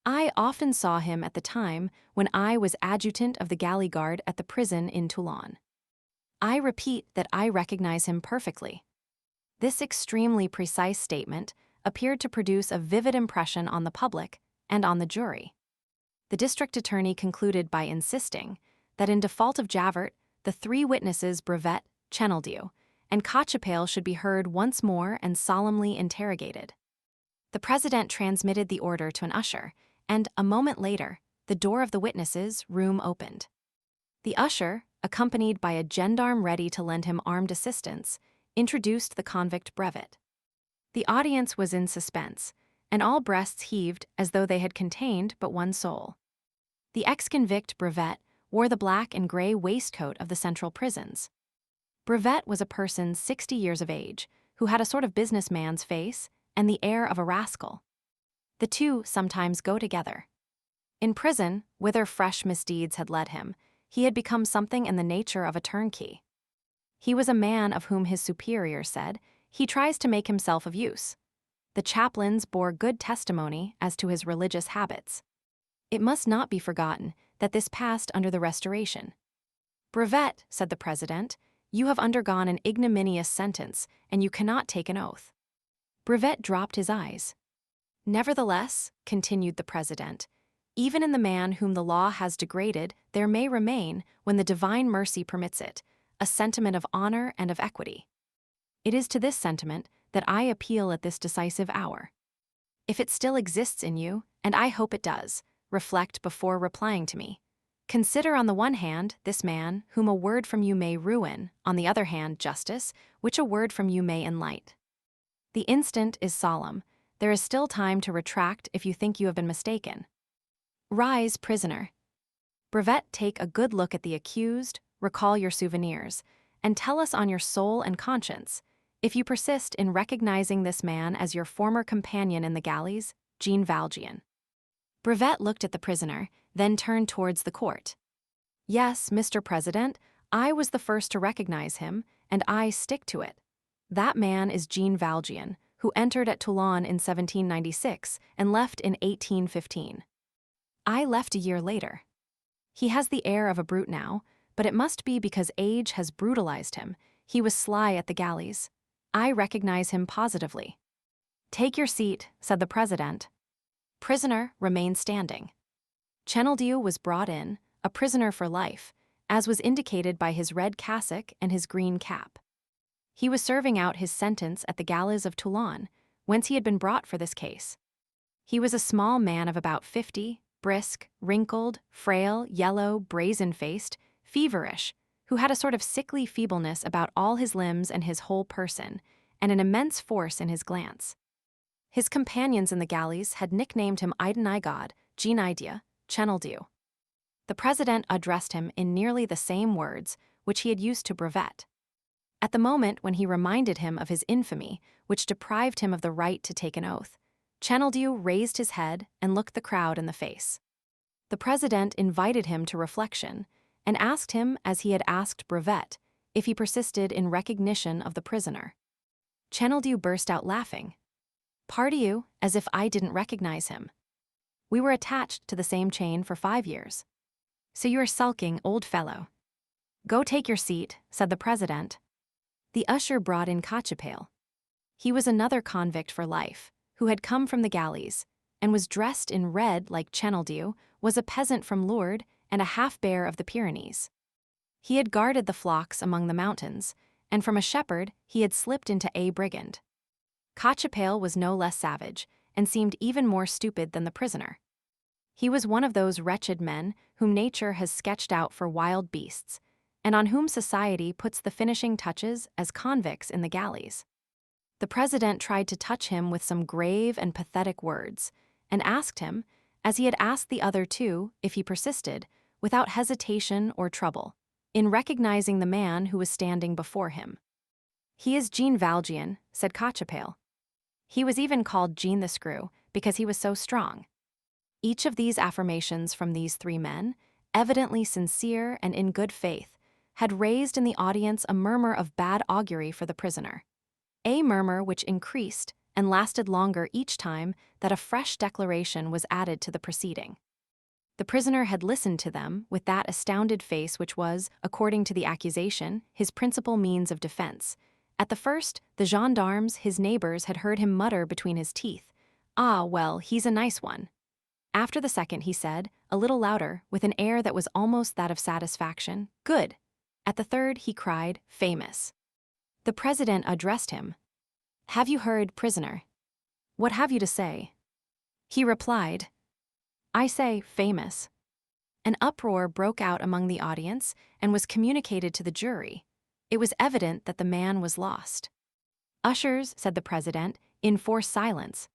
I often saw him at the time when I was adjutant of the galley guard at the prison in Toulon. I repeat that I recognize him perfectly. This extremely precise statement appeared to produce a vivid impression on the public and on the jury. The district attorney concluded by insisting that in default of Javert, the three witnesses Brevet, Chenildieu, and Cochepaille should be heard once more and solemnly interrogated. The president transmitted the order to an usher, and, a moment later, the door of the witnesses' room opened. The usher, accompanied by a gendarme ready to lend him armed assistance, introduced the convict Brevet. The audience was in suspense, and all breasts heaved as though they had contained but one soul. The ex-convict Brevet wore the black and gray waistcoat of the central prisons. Brevet was a person 60 years of age, who had a sort of businessman's face and the air of a rascal. The two sometimes go together. In prison, whither fresh misdeeds had led him, he had become something in the nature of a turnkey. He was a man of whom his superiors said, "He tries to make himself of use." The chaplains bore good testimony as to his religious habits. It must not be forgotten that this passed under the Restoration. "Brevet," said the president, "you have undergone an ignominious sentence, and you cannot take an oath." Brevet dropped his eyes. "Nevertheless," continued the president, "even in the man whom the law has degraded, there may remain, when the divine mercy permits it, a sentiment of honor and of equity. It is to this sentiment that I appeal at this decisive hour. If it still exists in you, and I hope it does, reflect before replying to me. Consider on the one hand this man, whom a word from you may ruin, on the other hand justice, which a word from you may enlighten. The instant is solemn. There is still time to retract if you think you have been mistaken. Rise, prisoner. Brevet, take a good look at the accused, recall your souvenirs, and tell us on your soul and conscience, if you persist in recognizing this man as your former companion in the galleys, Jean Valjean." Brevet looked at the prisoner, then turned towards the court. "Yes, Mr. President, I was the first to recognize him, and I stick to it. That man is Jean Valjean, who entered at Toulon in 1796 and left in 1815. I left a year later. He has the air of a brute now, but it must be because age has brutalized him. He was sly at the galleys. I recognize him positively." "Take your seat," said the president. Prisoner remained standing. Chenildieu was brought in, a prisoner for life, as was indicated by his red cassock and his green cap. He was serving out his sentence at the galleys of Toulon, whence he had been brought for this case. He was a small man of about 50, brisk, wrinkled, frail, yellow, brazen-faced, feverish, who had a sort of sickly feebleness about all his limbs and his whole person, and an immense force in his glance. His companions in the galleys had nicknamed him Idenigod, Genidea, Chenildieu. The president addressed him in nearly the same words which he had used to Brevet. At the moment when he reminded him of his infamy, which deprived him of the right to take an oath, Chenildieu raised his head and looked the crowd in the face. The president invited him to reflection, and asked him, as he had asked Brevet, if he persisted in recognition of the prisoner. Chenildieu burst out laughing. "Pardieu, as if I didn't recognize him. We were attached to the same chain for 5 years. So you are sulking, old fellow." "Go take your seat," said the president. The usher brought in Cochepaille. He was another convict for life, who had come from the galleys, and was dressed in red like Chenildieu, was a peasant from Lourdes and a half-bear of the Pyrenees. He had guarded the flocks among the mountains, and from a shepherd he had slipped into a brigand. Cochepaille was no less savage, and seemed even more stupid than the prisoner. He was one of those wretched men whom nature has sketched out for wild beasts, and on whom society puts the finishing touches as convicts in the galleys. The president tried to touch him with some grave and pathetic words, and asked him, as he had asked the other two, if he persisted, without hesitation or trouble, in recognizing the man who was standing before him. "He is Jean Valjean," said Cochepaille. He was even called Jean the Screw, because he was so strong. Each of these affirmations from these three men, evidently sincere and in good faith, had raised in the audience a murmur of bad augury for the prisoner. A murmur which increased and lasted longer each time that a fresh declaration was added to the proceeding. The prisoner had listened to them with that astounded face which was, according to the accusation, his principal means of defense. At the first, the gendarmes, his neighbors, had heard him mutter between his teeth, "Ah, well, he's a nice one." After the second, he said, a little louder, with an air that was almost that of satisfaction, "Good." At the third, he cried, "Famous." The president addressed him. "Have you heard, prisoner? What have you to say?" He replied, "I say, famous." An uproar broke out among the audience and was communicated to the jury. It was evident that the man was lost. "Ushers," said the president, "enforce silence.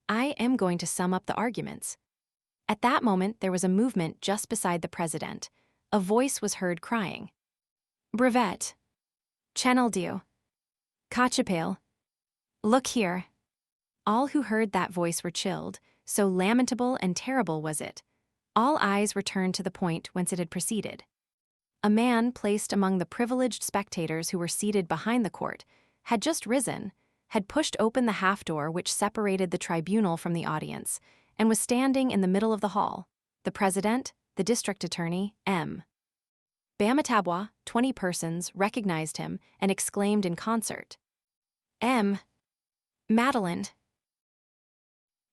I am going to sum up the arguments." At that moment there was a movement just beside the president. A voice was heard crying, "Brevet! Channel Dieu! Cachapale! Look here!" All who heard that voice were chilled, so lamentable and terrible was it. All eyes returned to the point whence it had proceeded. A man placed among the privileged spectators who were seated behind the court had just risen, had pushed open the half-door which separated the tribunal from the audience, and was standing in the middle of the hall. The president, the district attorney, M. Bamatabwa, 20 persons, recognized him and exclaimed in concert, "M. Madeline."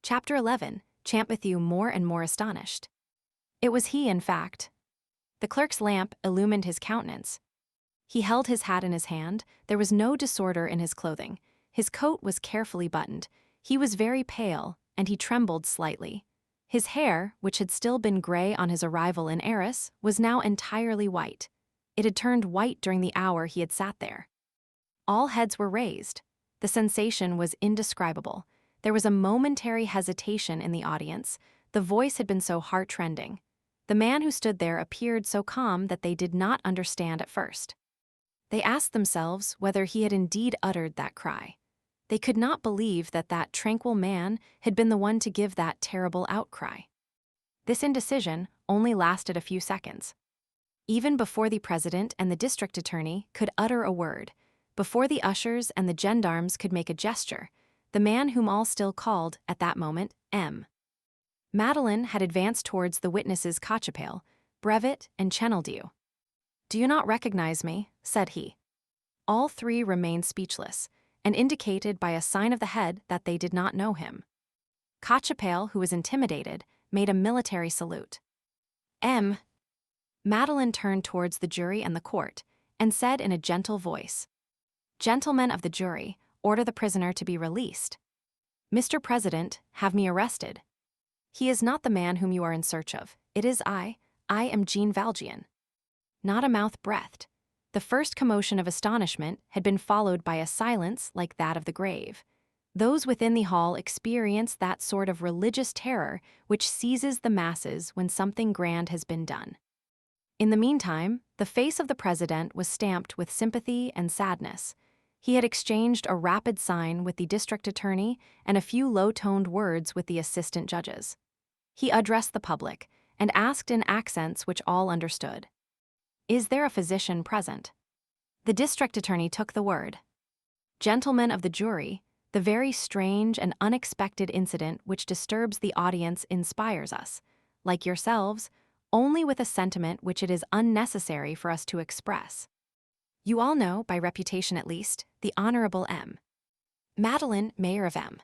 Chapter 11, Champmatthew more and more astonished. It was he, in fact. The clerk's lamp illumined his countenance. He held his hat in his hand. There was no disorder in his clothing. His coat was carefully buttoned. He was very pale, and he trembled slightly. His hair, which had still been gray on his arrival in Arras, was now entirely white. It had turned white during the hour he had sat there. All heads were raised. The sensation was indescribable. There was a momentary hesitation in the audience. The voice had been so heart-rending. The man who stood there appeared so calm that they did not understand at first. They asked themselves whether he had indeed uttered that cry. They could not believe that that tranquil man had been the one to give that terrible outcry. This indecision only lasted a few seconds. Even before the president and the district attorney could utter a word, before the ushers and the gendarmes could make a gesture, the man whom all still called, at that moment, M. Madeline had advanced towards the witnesses Cachapale, Brevet, and Chenildieu. "Do you not recognize me?" said he. All three remained speechless, and indicated by a sign of the head that they did not know him. Cachapale, who was intimidated, made a military salute. M. Madeline turned towards the jury and the court, and said in a gentle voice, "Gentlemen of the jury, order the prisoner to be released. Mr. President, have me arrested. He is not the man whom you are in search of. It is I am Jean Valjean." Not a mouth breathed. The first commotion of astonishment had been followed by a silence like that of the grave. Those within the hall experienced that sort of religious terror which seizes the masses when something grand has been done. In the meantime, the face of the president was stamped with sympathy and sadness. He had exchanged a rapid sign with the district attorney and a few low-toned words with the assistant judges. He addressed the public and asked in accents which all understood, "Is there a physician present?" The district attorney took the word. "Gentlemen of the jury, the very strange and unexpected incident which disturbs the audience inspires us, like yourselves, only with a sentiment which it is unnecessary for us to express. You all know, by reputation at least, the Honorable M. Madeline, Mayor of M.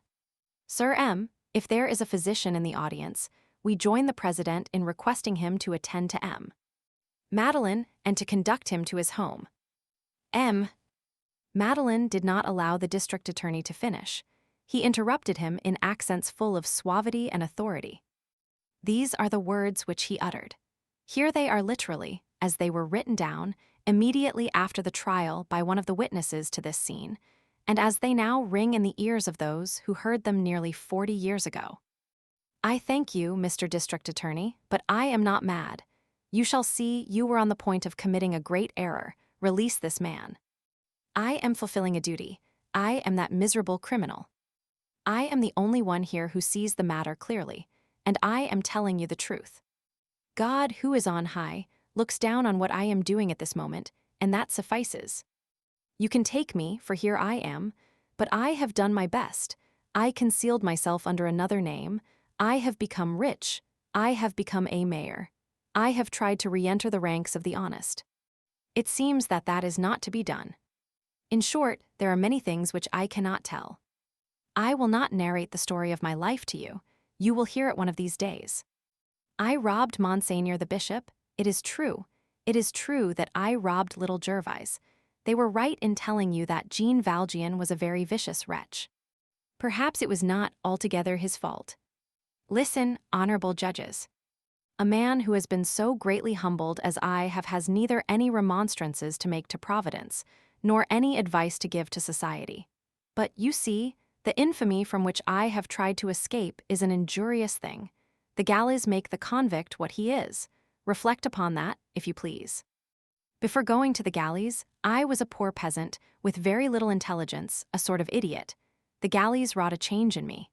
Sir M., if there is a physician in the audience, we join the president in requesting him to attend to M. Madeline and to conduct him to his home. M. Madeline did not allow the district attorney to finish. He interrupted him in accents full of suavity and authority. These are the words which he uttered. Here they are literally, as they were written down, immediately after the trial by one of the witnesses to this scene, and as they now ring in the ears of those who heard them nearly 40 years ago. "I thank you, Mr. District Attorney, but I am not mad. You shall see you were on the point of committing a great error. Release this man. I am fulfilling a duty. I am that miserable criminal. I am the only one here who sees the matter clearly, and I am telling you the truth. God, who is on high, looks down on what I am doing at this moment, and that suffices. You can take me, for here I am, but I have done my best. I concealed myself under another name. I have become rich. I have become a mayor. I have tried to re-enter the ranks of the honest. It seems that that is not to be done. In short, there are many things which I cannot tell. I will not narrate the story of my life to you. You will hear it one of these days. I robbed Monseigneur the bishop. It is true. It is true that I robbed little Gervais. They were right in telling you that Jean Valjean was a very vicious wretch. Perhaps it was not altogether his fault. Listen, honorable judges. A man who has been so greatly humbled as I have has neither any remonstrances to make to Providence, nor any advice to give to society. But you see, the infamy from which I have tried to escape is an injurious thing. The galleys make the convict what he is. Reflect upon that, if you please. Before going to the galleys, I was a poor peasant with very little intelligence, a sort of idiot. The galleys wrought a change in me.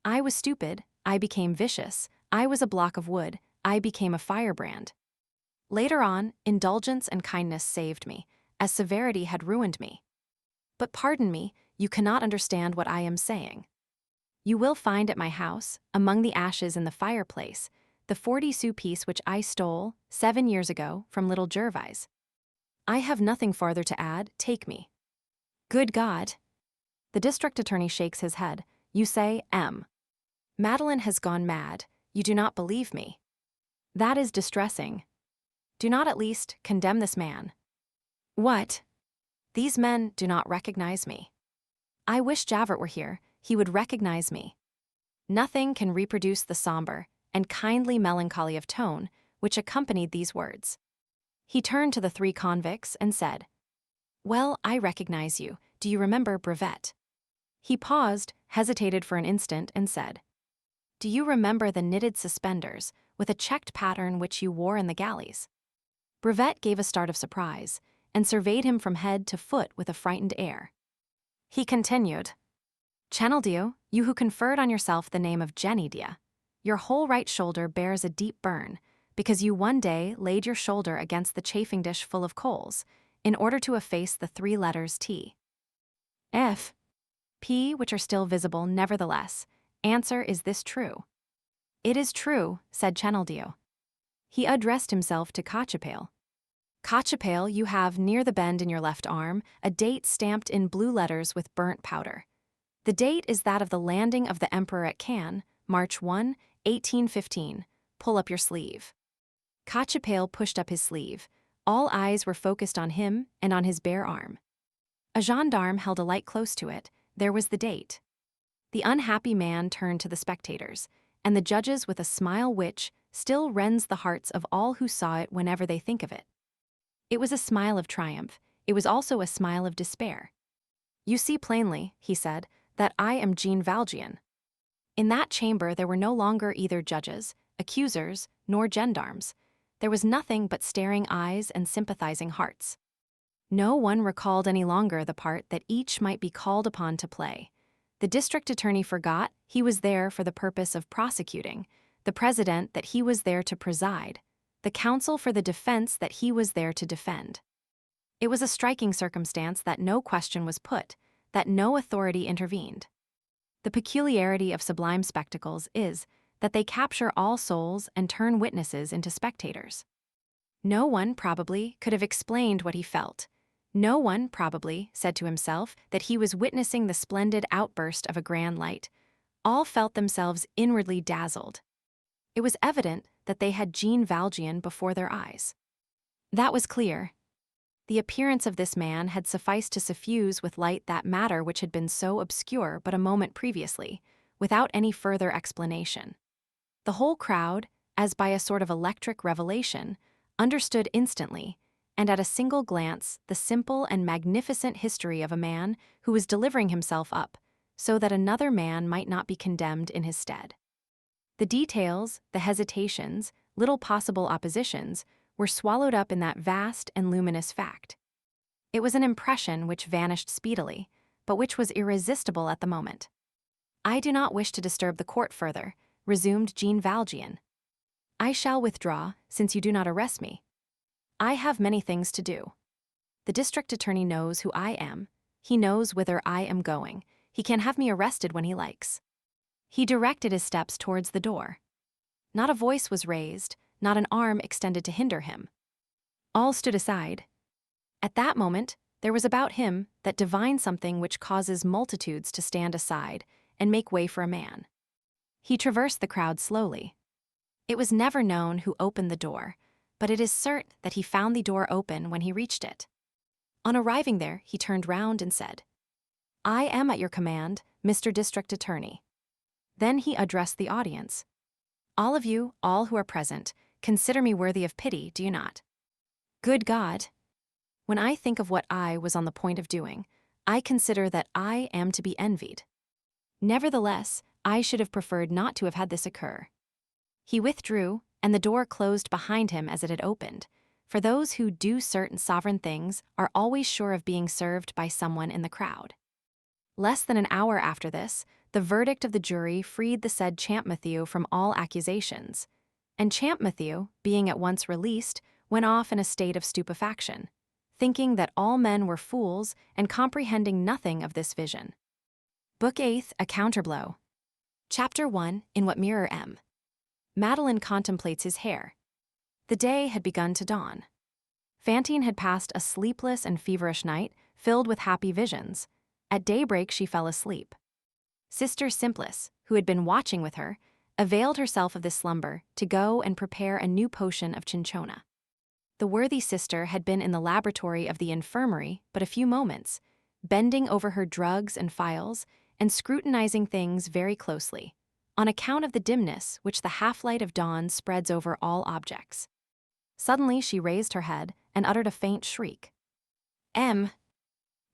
I was stupid, I became vicious. I was a block of wood, I became a firebrand. Later on, indulgence and kindness saved me, as severity had ruined me. But pardon me, you cannot understand what I am saying. You will find at my house, among the ashes in the fireplace, the 40-sou piece which I stole 7 years ago from little Gervais. I have nothing farther to add, take me. Good God! The district attorney shakes his head. You say, Madeline has gone mad. You do not believe me. That is distressing. Do not at least condemn this man. What? These men do not recognize me. I wish Javert were here, he would recognize me. Nothing can reproduce the somber and kindly melancholy of tone which accompanied these words. He turned to the 3 convicts and said, Well, I recognize you. Do you remember Brevet? He paused, hesitated for an instant, and said, Do you remember the knitted suspenders with a checked pattern which you wore in the galleys? Brevet gave a start of surprise and surveyed him from head to foot with a frightened air. He continued, Chenildieu, you who conferred on yourself the name of Genidia, your whole right shoulder bears a deep burn, because you one day laid your shoulder against the chafing dish full of coals, in order to efface the 3 letters T, F, P, which are still visible nevertheless. Answer, is this true? It is true, said Chenildieu. He addressed himself to Cochepaille. Cochepaille, you have near the bend in your left arm a date stamped in blue letters with burnt powder. The date is that of the landing of the Emperor at Cannes, March 1, 1815. Pull up your sleeve. Cochepaille pushed up his sleeve. All eyes were focused on him and on his bare arm. A gendarme held a light close to it. There was the date. The unhappy man turned to the spectators, and the judges with a smile which still rends the hearts of all who saw it whenever they think of it. It was a smile of triumph. It was also a smile of despair. You see plainly, he said, that I am Jean Valjean. In that chamber there were no longer either judges, accusers, nor gendarmes. There was nothing but staring eyes and sympathizing hearts. No one recalled any longer the part that each might be called upon to play. The district attorney forgot he was there for the purpose of prosecuting, the president that he was there to preside, the counsel for the defense that he was there to defend. It was a striking circumstance that no question was put, that no authority intervened. The peculiarity of sublime spectacles is that they capture all souls and turn witnesses into spectators. No one, probably, could have explained what he felt. No one, probably, said to himself that he was witnessing the splendid outburst of a grand light. All felt themselves inwardly dazzled. It was evident that they had Jean Valjean before their eyes. That was clear. The appearance of this man had sufficed to suffuse with light that matter which had been so obscure but a moment previously, without any further explanation. The whole crowd, as by a sort of electric revelation, understood instantly, and at a single glance, the simple and magnificent history of a man who was delivering himself up, so that another man might not be condemned in his stead. The details, the hesitations, little possible oppositions, were swallowed up in that vast and luminous fact. It was an impression which vanished speedily, but which was irresistible at the moment. I do not wish to disturb the court further, resumed Jean Valjean. I shall withdraw, since you do not arrest me. I have many things to do. The district attorney knows who I am. He knows whither I am going. He can have me arrested when he likes. He directed his steps towards the door. Not a voice was raised, not an arm extended to hinder him. All stood aside. At that moment, there was about him that divine something which causes multitudes to stand aside and make way for a man. He traversed the crowd slowly. It was never known who opened the door, but it is certain that he found the door open when he reached it. On arriving there, he turned round and said, "I am at your command, Mr. District Attorney." Then he addressed the audience. "All of you, all who are present, consider me worthy of pity, do you not? Good God! When I think of what I was on the point of doing, I consider that I am to be envied. Nevertheless, I should have preferred not to have had this occur." He withdrew, and the door closed behind him as it had opened, for those who do certain sovereign things are always sure of being served by someone in the crowd. Less than an hour after this, the verdict of the jury freed the said Champmatthew from all accusations, and Champmatthew, being at once released, went off in a state of stupefaction, thinking that all men were fools and comprehending nothing of this vision. Book 8th, A Counterblow. Chapter 1, In What Mirror M. Madeline contemplates his hair. The day had begun to dawn. Fantine had passed a sleepless and feverish night, filled with happy visions. At daybreak she fell asleep. Sister Simplice, who had been watching with her, availed herself of this slumber to go and prepare a new potion of cinchona. The worthy sister had been in the laboratory of the infirmary but a few moments, bending over her drugs and phials and scrutinizing things very closely, on account of the dimness which the half-light of dawn spreads over all objects. Suddenly she raised her head and uttered a faint shriek. "M."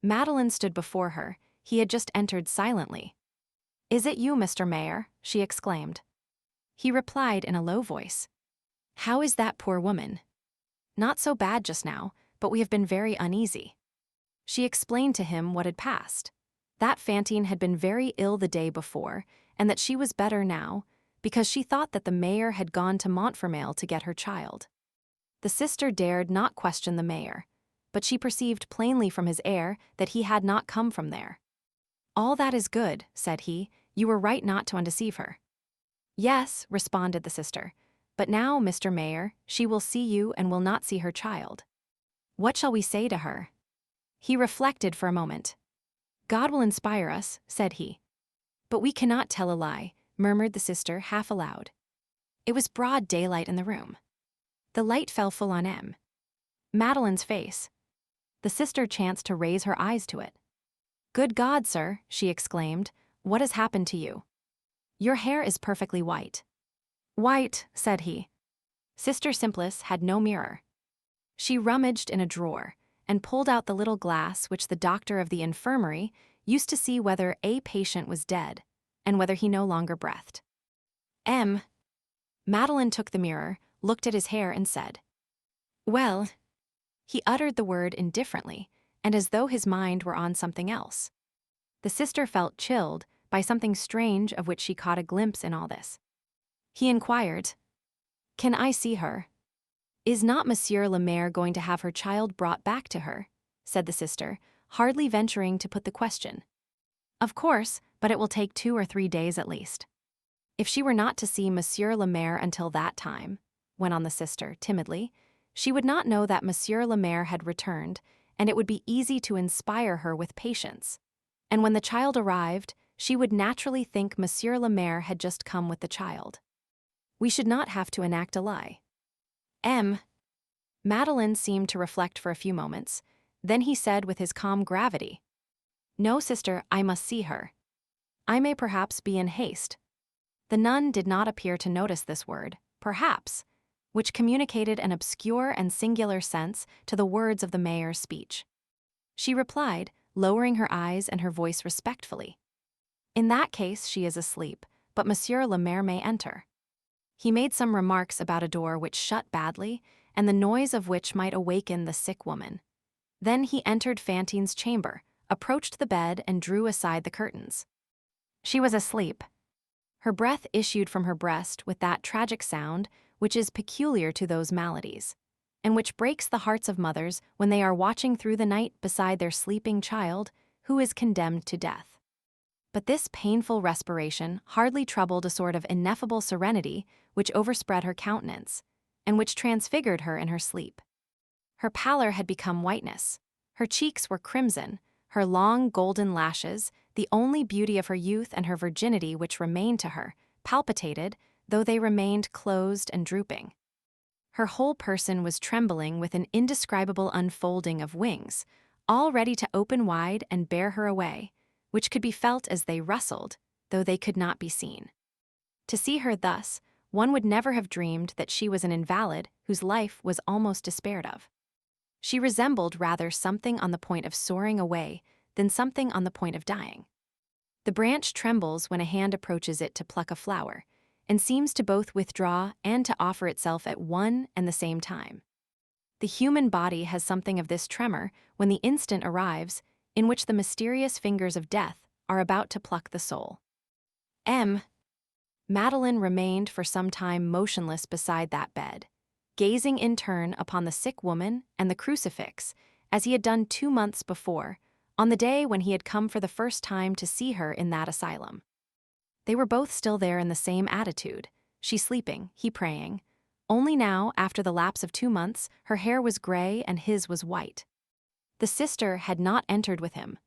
Madeline stood before her. He had just entered silently. "Is it you, Mr. Mayor?" she exclaimed. He replied in a low voice, "How is that poor woman?" "Not so bad just now, but we have been very uneasy." She explained to him what had passed, that Fantine had been very ill the day before, and that she was better now, because she thought that the mayor had gone to Montfermeil to get her child. The sister dared not question the mayor, but she perceived plainly from his air that he had not come from there. "All that is good," said he. "You were right not to undeceive her." "Yes," responded the sister, "but now, Mr. Mayor, she will see you and will not see her child. What shall we say to her?" He reflected for a moment. "God will inspire us," said he. "But we cannot tell a lie," murmured the sister half aloud. It was broad daylight in the room. The light fell full on Madeline's face. The sister chanced to raise her eyes to it. "Good God, sir," she exclaimed, "what has happened to you? Your hair is perfectly white." "White," said he. Sister Simplice had no mirror. She rummaged in a drawer and pulled out the little glass which the doctor of the infirmary used to see whether a patient was dead and whether he no longer breathed. Madeline took the mirror, looked at his hair and said, "Well." He uttered the word indifferently, and as though his mind were on something else. The sister felt chilled by something strange of which she caught a glimpse in all this. He inquired, "Can I see her?" "Is not Monsieur le Maire going to have her child brought back to her?" said the sister, hardly venturing to put the question. "Of course, but it will take 2 or 3 days at least." "If she were not to see Monsieur le Maire until that time," went on the sister timidly, "she would not know that Monsieur le Maire had returned, and it would be easy to inspire her with patience. And when the child arrived, she would naturally think Monsieur le Maire had just come with the child. We should not have to enact a lie." Madeline seemed to reflect for a few moments. Then he said with his calm gravity, "No, sister, I must see her. I may perhaps be in haste." The nun did not appear to notice this word, perhaps, which communicated an obscure and singular sense to the words of the mayor's speech. She replied, lowering her eyes and her voice respectfully, "In that case she is asleep, but Monsieur le Maire may enter." He made some remarks about a door which shut badly, and the noise of which might awaken the sick woman. Then he entered Fantine's chamber, approached the bed and drew aside the curtains. She was asleep. Her breath issued from her breast with that tragic sound which is peculiar to those maladies, and which breaks the hearts of mothers when they are watching through the night beside their sleeping child who is condemned to death. But this painful respiration hardly troubled a sort of ineffable serenity which overspread her countenance, and which transfigured her in her sleep. Her pallor had become whiteness. Her cheeks were crimson, her long golden lashes, the only beauty of her youth and her virginity which remained to her, palpitated, though they remained closed and drooping. Her whole person was trembling with an indescribable unfolding of wings, all ready to open wide and bear her away, which could be felt as they rustled, though they could not be seen. To see her thus, one would never have dreamed that she was an invalid whose life was almost despaired of. She resembled rather something on the point of soaring away than something on the point of dying. The branch trembles when a hand approaches it to pluck a flower, and seems to both withdraw and to offer itself at one and the same time. The human body has something of this tremor when the instant arrives in which the mysterious fingers of death are about to pluck the soul. Madeline remained for some time motionless beside that bed, gazing in turn upon the sick woman and the crucifix, as he had done 2 months before, on the day when he had come for the first time to see her in that asylum. They were both still there in the same attitude, she sleeping, he praying. Only now, after the lapse of 2 months, her hair was gray and his was white. The sister had not entered with him.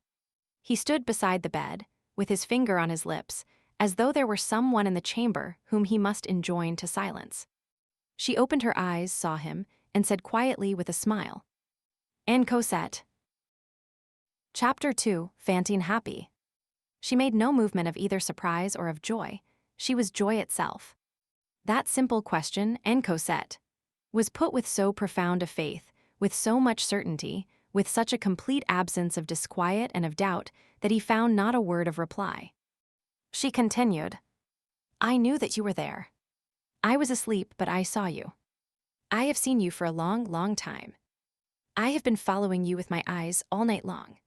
He stood beside the bed, with his finger on his lips, as though there were someone in the chamber whom he must enjoin to silence. She opened her eyes, saw him, and said quietly with a smile, "And Cosette." Chapter 2, Fantine Happy. She made no movement of either surprise or of joy. She was joy itself. That simple question, "And Cosette," was put with so profound a faith, with so much certainty, with such a complete absence of disquiet and of doubt, that he found not a word of reply. She continued, "I knew that you were there. I was asleep, but I saw you. I have seen you for a long, long time. I have been following you with my eyes all night long.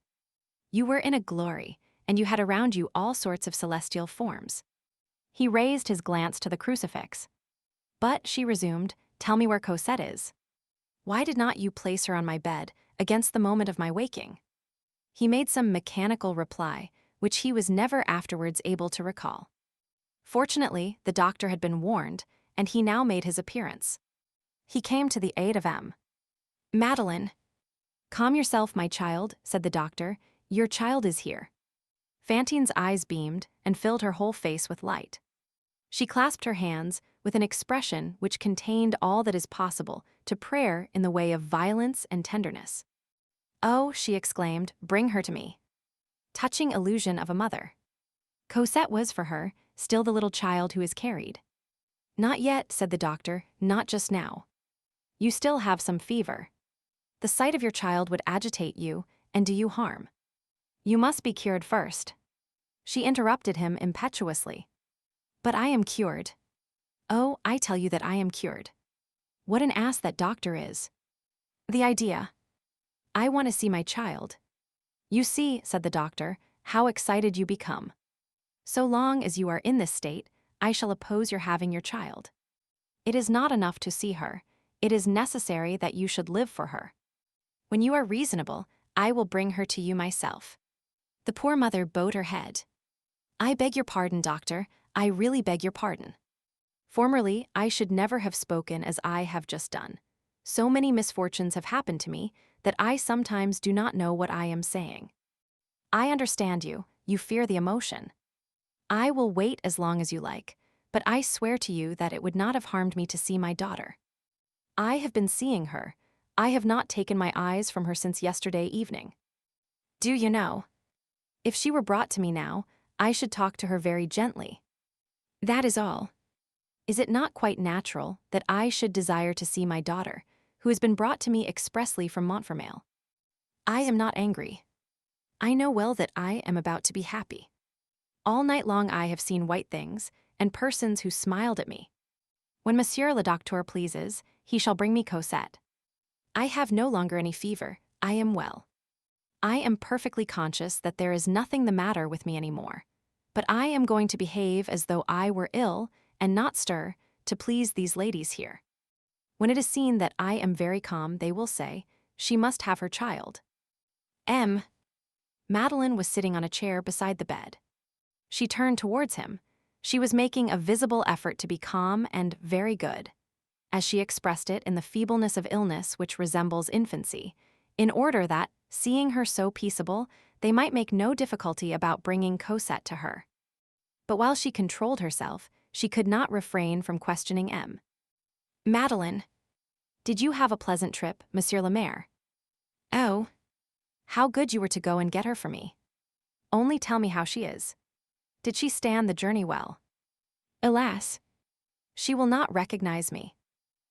You were in a glory, and you had around you all sorts of celestial forms." He raised his glance to the crucifix. "But," she resumed, "tell me where Cosette is. Why did not you place her on my bed, against the moment of my waking?" He made some mechanical reply, which he was never afterwards able to recall. Fortunately, the doctor had been warned, and he now made his appearance. He came to the aid of Madeline. "Calm yourself, my child," said the doctor. "Your child is here." Fantine's eyes beamed and filled her whole face with light. She clasped her hands with an expression which contained all that is possible to prayer in the way of violence and tenderness. "Oh," she exclaimed, "bring her to me." Touching illusion of a mother. Cosette was for her still the little child who is carried. "Not yet," said the doctor, "not just now. You still have some fever. The sight of your child would agitate you and do you harm. You must be cured first." She interrupted him impetuously. "But I am cured. Oh, I tell you that I am cured. What an ass that doctor is. The idea. I want to see my child." "You see," said the doctor, "how excited you become. So long as you are in this state, I shall oppose your having your child. It is not enough to see her. It is necessary that you should live for her. When you are reasonable, I will bring her to you myself." The poor mother bowed her head. "I beg your pardon, doctor. I really beg your pardon. Formerly, I should never have spoken as I have just done. So many misfortunes have happened to me that I sometimes do not know what I am saying. I understand you. You fear the emotion. I will wait as long as you like, but I swear to you that it would not have harmed me to see my daughter. I have been seeing her. I have not taken my eyes from her since yesterday evening. Do you know? If she were brought to me now, I should talk to her very gently. That is all. Is it not quite natural that I should desire to see my daughter, who has been brought to me expressly from Montfermeil? I am not angry. I know well that I am about to be happy. All night long I have seen white things, and persons who smiled at me. When Monsieur le Docteur pleases, he shall bring me Cosette. I have no longer any fever. I am well. I am perfectly conscious that there is nothing the matter with me anymore. But I am going to behave as though I were ill and not stir, to please these ladies here. When it is seen that I am very calm, they will say, she must have her child. Madeline was sitting on a chair beside the bed. She turned towards him. She was making a visible effort to be calm and very good, as she expressed it in the feebleness of illness which resembles infancy, in order that, seeing her so peaceable, they might make no difficulty about bringing Cosette to her. But while she controlled herself, she could not refrain from questioning M. Madeleine, did you have a pleasant trip, Monsieur le Maire? Oh, how good you were to go and get her for me. Only tell me how she is. Did she stand the journey well? Alas, she will not recognize me.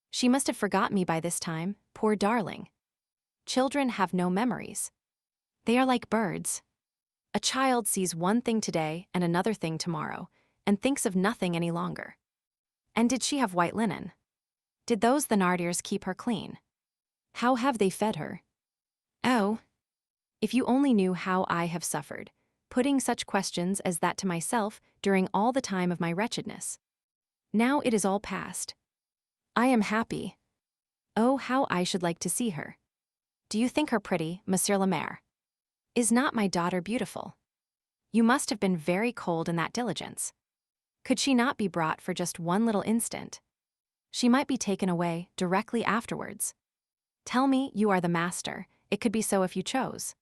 She must have forgot me by this time, poor darling. Children have no memories. They are like birds. A child sees one thing today and another thing tomorrow, and thinks of nothing any longer. And did she have white linen? Did those Thénardiers keep her clean? How have they fed her? Oh, if you only knew how I have suffered, putting such questions as that to myself during all the time of my wretchedness. Now it is all past. I am happy. Oh, how I should like to see her. Do you think her pretty, Monsieur le Maire? Is not my daughter beautiful? You must have been very cold in that diligence. Could she not be brought for just one little instant? She might be taken away directly afterwards. Tell me you are the master. It could be so if you chose.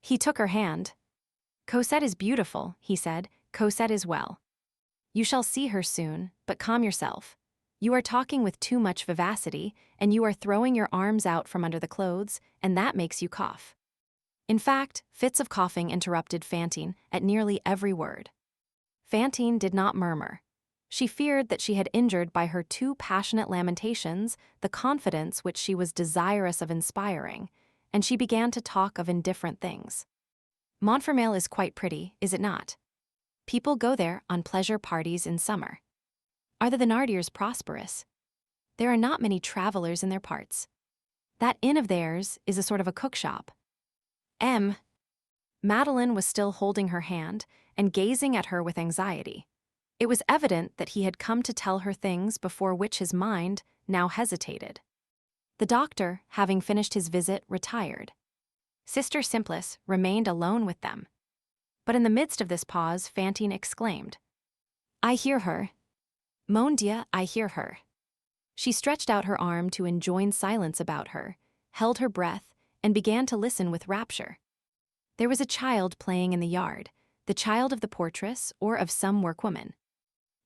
He took her hand. Cosette is beautiful, he said. Cosette is well. You shall see her soon, but calm yourself. You are talking with too much vivacity, and you are throwing your arms out from under the clothes, and that makes you cough. In fact, fits of coughing interrupted Fantine at nearly every word. Fantine did not murmur. She feared that she had injured by her too passionate lamentations the confidence which she was desirous of inspiring, and she began to talk of indifferent things. Montfermeil is quite pretty, is it not? People go there on pleasure parties in summer. Are the Thénardiers prosperous? There are not many travelers in their parts. That inn of theirs is a sort of a cook-shop. Madeleine was still holding her hand and gazing at her with anxiety. It was evident that he had come to tell her things before which his mind now hesitated. The doctor, having finished his visit, retired. Sister Simplice remained alone with them. But in the midst of this pause, Fantine exclaimed, I hear her. Mon Dieu, I hear her. She stretched out her arm to enjoin silence about her, held her breath, and began to listen with rapture. There was a child playing in the yard, the child of the portress or of some workwoman.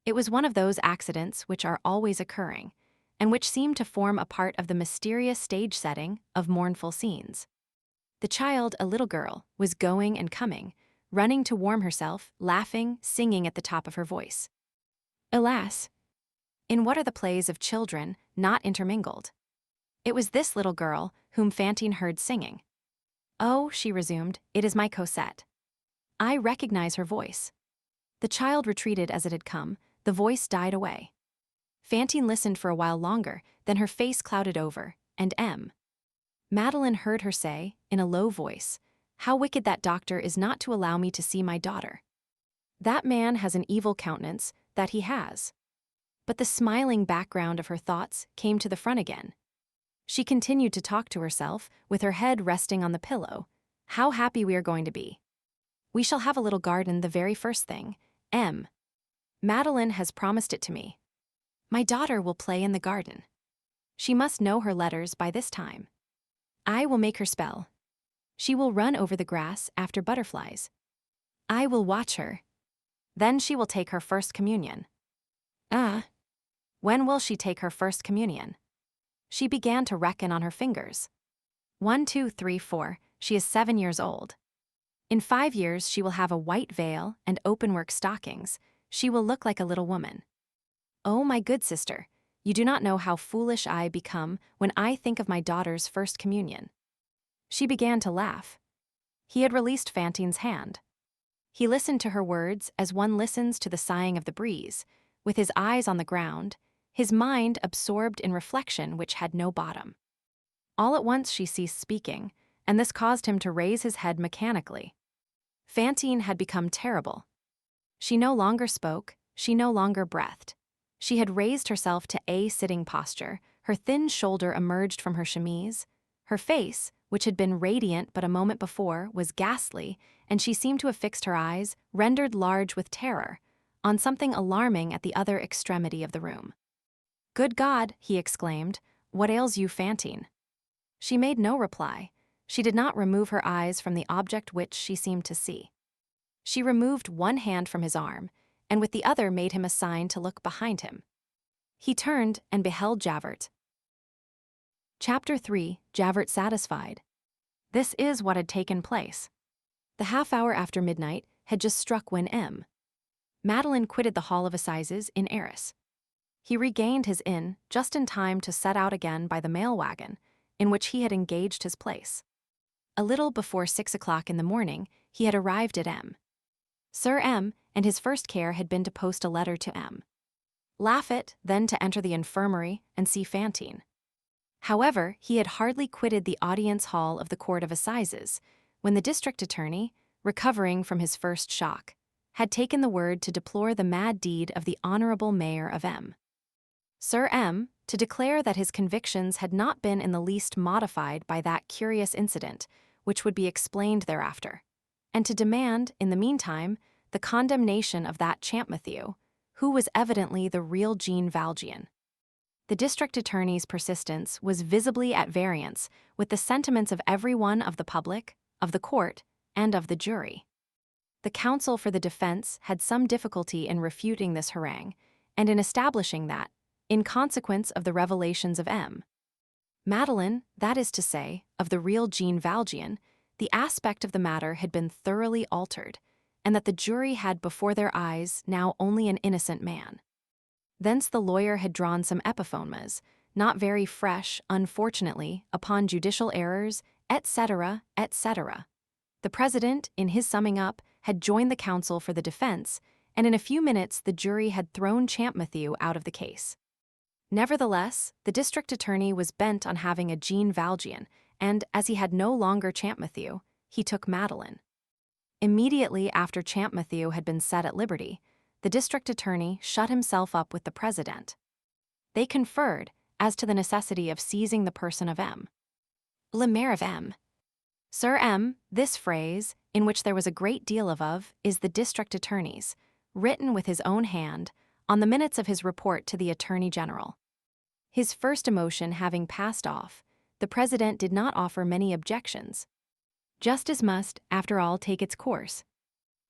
It was one of those accidents which are always occurring, and which seem to form a part of the mysterious stage setting of mournful scenes. The child, a little girl, was going and coming, running to warm herself, laughing, singing at the top of her voice. Alas! In what are the plays of children not intermingled? It was this little girl whom Fantine heard singing. Oh, she resumed, it is my Cosette. I recognize her voice. The child retreated as it had come, the voice died away. Fantine listened for a while longer, then her face clouded over, and Madeleine heard her say, in a low voice, how wicked that doctor is not to allow me to see my daughter. That man has an evil countenance, that he has. But the smiling background of her thoughts came to the front again. She continued to talk to herself, with her head resting on the pillow. How happy we are going to be. We shall have a little garden the very first thing. Madeleine has promised it to me. My daughter will play in the garden. She must know her letters by this time. I will make her spell. She will run over the grass after butterflies. I will watch her. Then she will take her first communion. When will she take her first communion? She began to reckon on her fingers. 1, 2, 3, 4, she is 7 years old. In 5 years she will have a white veil and open-work stockings. She will look like a little woman. Oh, my good sister, you do not know how foolish I become when I think of my daughter's first communion. She began to laugh. He had released Fantine's hand. He listened to her words as one listens to the sighing of the breeze, with his eyes on the ground, his mind absorbed in reflection which had no bottom. All at once she ceased speaking, and this caused him to raise his head mechanically. Fantine had become terrible. She no longer spoke, she no longer breathed. She had raised herself to a sitting posture, her thin shoulder emerged from her chemise, her face, which had been radiant but a moment before, was ghastly, and she seemed to have fixed her eyes, rendered large with terror, on something alarming at the other extremity of the room. "Good God," he exclaimed, "what ails you, Fantine?" She made no reply. She did not remove her eyes from the object which she seemed to see. She removed one hand from his arm, and with the other made him a sign to look behind him. He turned and beheld Javert. Chapter 3. Javert satisfied. This is what had taken place. The half-hour after midnight had just struck when Madeleine quitted the Hall of Assizes in Arras. He regained his inn just in time to set out again by the mail wagon, in which he had engaged his place. A little before 6 o'clock in the morning, he had arrived at Sir M, and his first care had been to post a letter to Laffat, then to enter the infirmary and see Fantine. However, he had hardly quitted the audience hall of the Court of Assizes when the district attorney, recovering from his first shock, had taken the word to deplore the mad deed of the honorable mayor of Sir M, to declare that his convictions had not been in the least modified by that curious incident, which would be explained thereafter, and to demand, in the meantime, the condemnation of that Champmathieu, who was evidently the real Jean Valjean. The district attorney's persistence was visibly at variance with the sentiments of every one of the public, of the court, and of the jury. The counsel for the defense had some difficulty in refuting this harangue, and in establishing that, in consequence of the revelations of Madeleine, that is to say, of the real Jean Valjean, the aspect of the matter had been thoroughly altered, and that the jury had before their eyes now only an innocent man. Thence the lawyer had drawn some epiphonemas, not very fresh, unfortunately, upon judicial errors, etc., etc. The president, in his summing up, had joined the counsel for the defense, and in a few minutes the jury had thrown Champmathieu out of the case. Nevertheless, the district attorney was bent on having a Jean Valjean, and, as he had no longer Champmathieu, he took Madeleine. Immediately after Champmathieu had been set at liberty, the district attorney shut himself up with the president. They conferred as to the necessity of seizing the person of le maire of Sir M, this phrase, in which there was a great deal of, is the district attorney's, written with his own hand, on the minutes of his report to the Attorney General. His first emotion having passed off, the president did not offer many objections. Justice must, after all, take its course.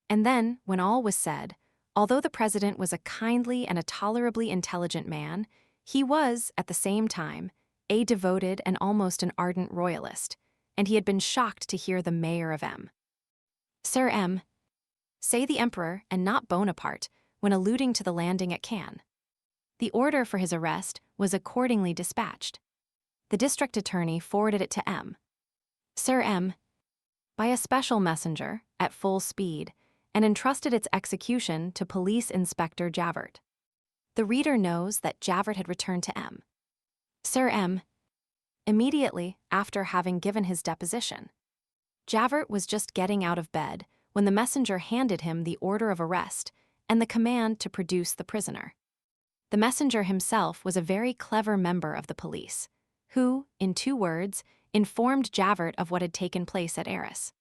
And then, when all was said, although the president was a kindly and a tolerably intelligent man, he was, at the same time, a devoted and almost an ardent royalist, and he had been shocked to hear the mayor of Sir M, say the emperor and not Bonaparte when alluding to the landing at Cannes. The order for his arrest was accordingly dispatched. The district attorney forwarded it to Sir M by a special messenger, at full speed, and entrusted its execution to Police Inspector Javert. The reader knows that Javert had returned to Sir M immediately after having given his deposition. Javert was just getting out of bed when the messenger handed him the order of arrest and the command to produce the prisoner. The messenger himself was a very clever member of the police, who, in 2 words, informed Javert of what had taken place at Arras.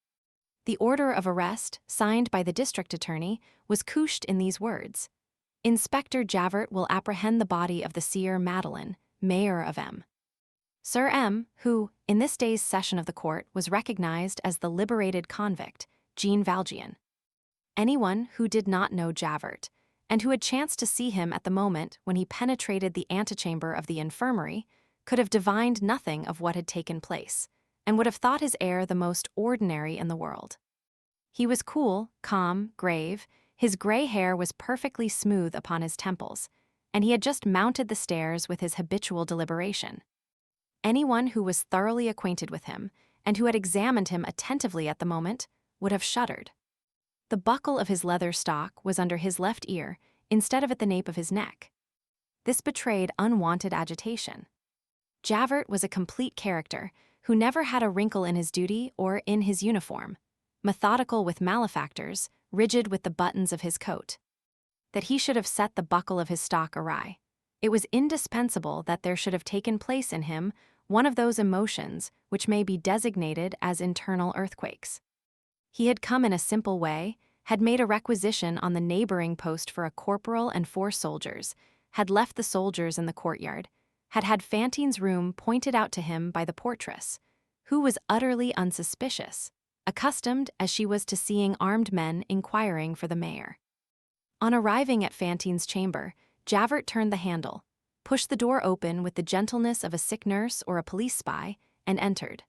The order of arrest, signed by the district attorney, was couched in these words: Inspector Javert will apprehend the body of the seer Madeleine, mayor of Sir M, who, in this day's session of the court, was recognized as the liberated convict, Jean Valjean. Anyone who did not know Javert, and who had chanced to see him at the moment when he penetrated the antechamber of the infirmary, could have divined nothing of what had taken place, and would have thought his air the most ordinary in the world. He was cool, calm, grave, his gray hair was perfectly smooth upon his temples, and he had just mounted the stairs with his habitual deliberation. Anyone who was thoroughly acquainted with him, and who had examined him attentively at the moment, would have shuddered. The buckle of his leather stock was under his left ear, instead of at the nape of his neck. This betrayed unwonted agitation. Javert was a complete character, who never had a wrinkle in his duty or in his uniform, methodical with malefactors, rigid with the buttons of his coat. That he should have set the buckle of his stock awry. It was indispensable that there should have taken place in him one of those emotions which may be designated as internal earthquakes. He had come in a simple way, had made a requisition on the neighboring post for a corporal and 4 soldiers, had left the soldiers in the courtyard, had had Fantine's room pointed out to him by the portress, who was utterly unsuspicious, accustomed as she was to seeing armed men inquiring for the mayor. On arriving at Fantine's chamber, Javert turned the handle, pushed the door open with the gentleness of a sick nurse or a police spy, and entered.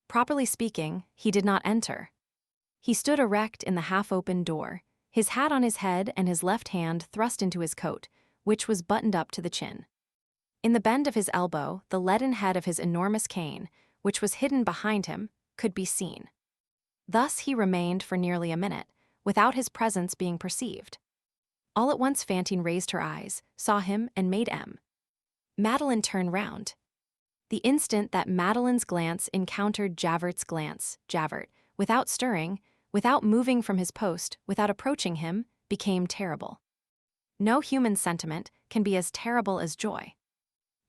Properly speaking, he did not enter. He stood erect in the half-open door, his hat on his head and his left hand thrust into his coat, which was buttoned up to the chin. In the bend of his elbow, the leaden head of his enormous cane, which was hidden behind him, could be seen. Thus he remained for nearly a minute, without his presence being perceived. All at once Fantine raised her eyes, saw him, and made M. Madeleine turned round. The instant that Madeleine's glance encountered Javert's glance, Javert, without stirring, without moving from his post, without approaching him, became terrible. No human sentiment can be as terrible as joy.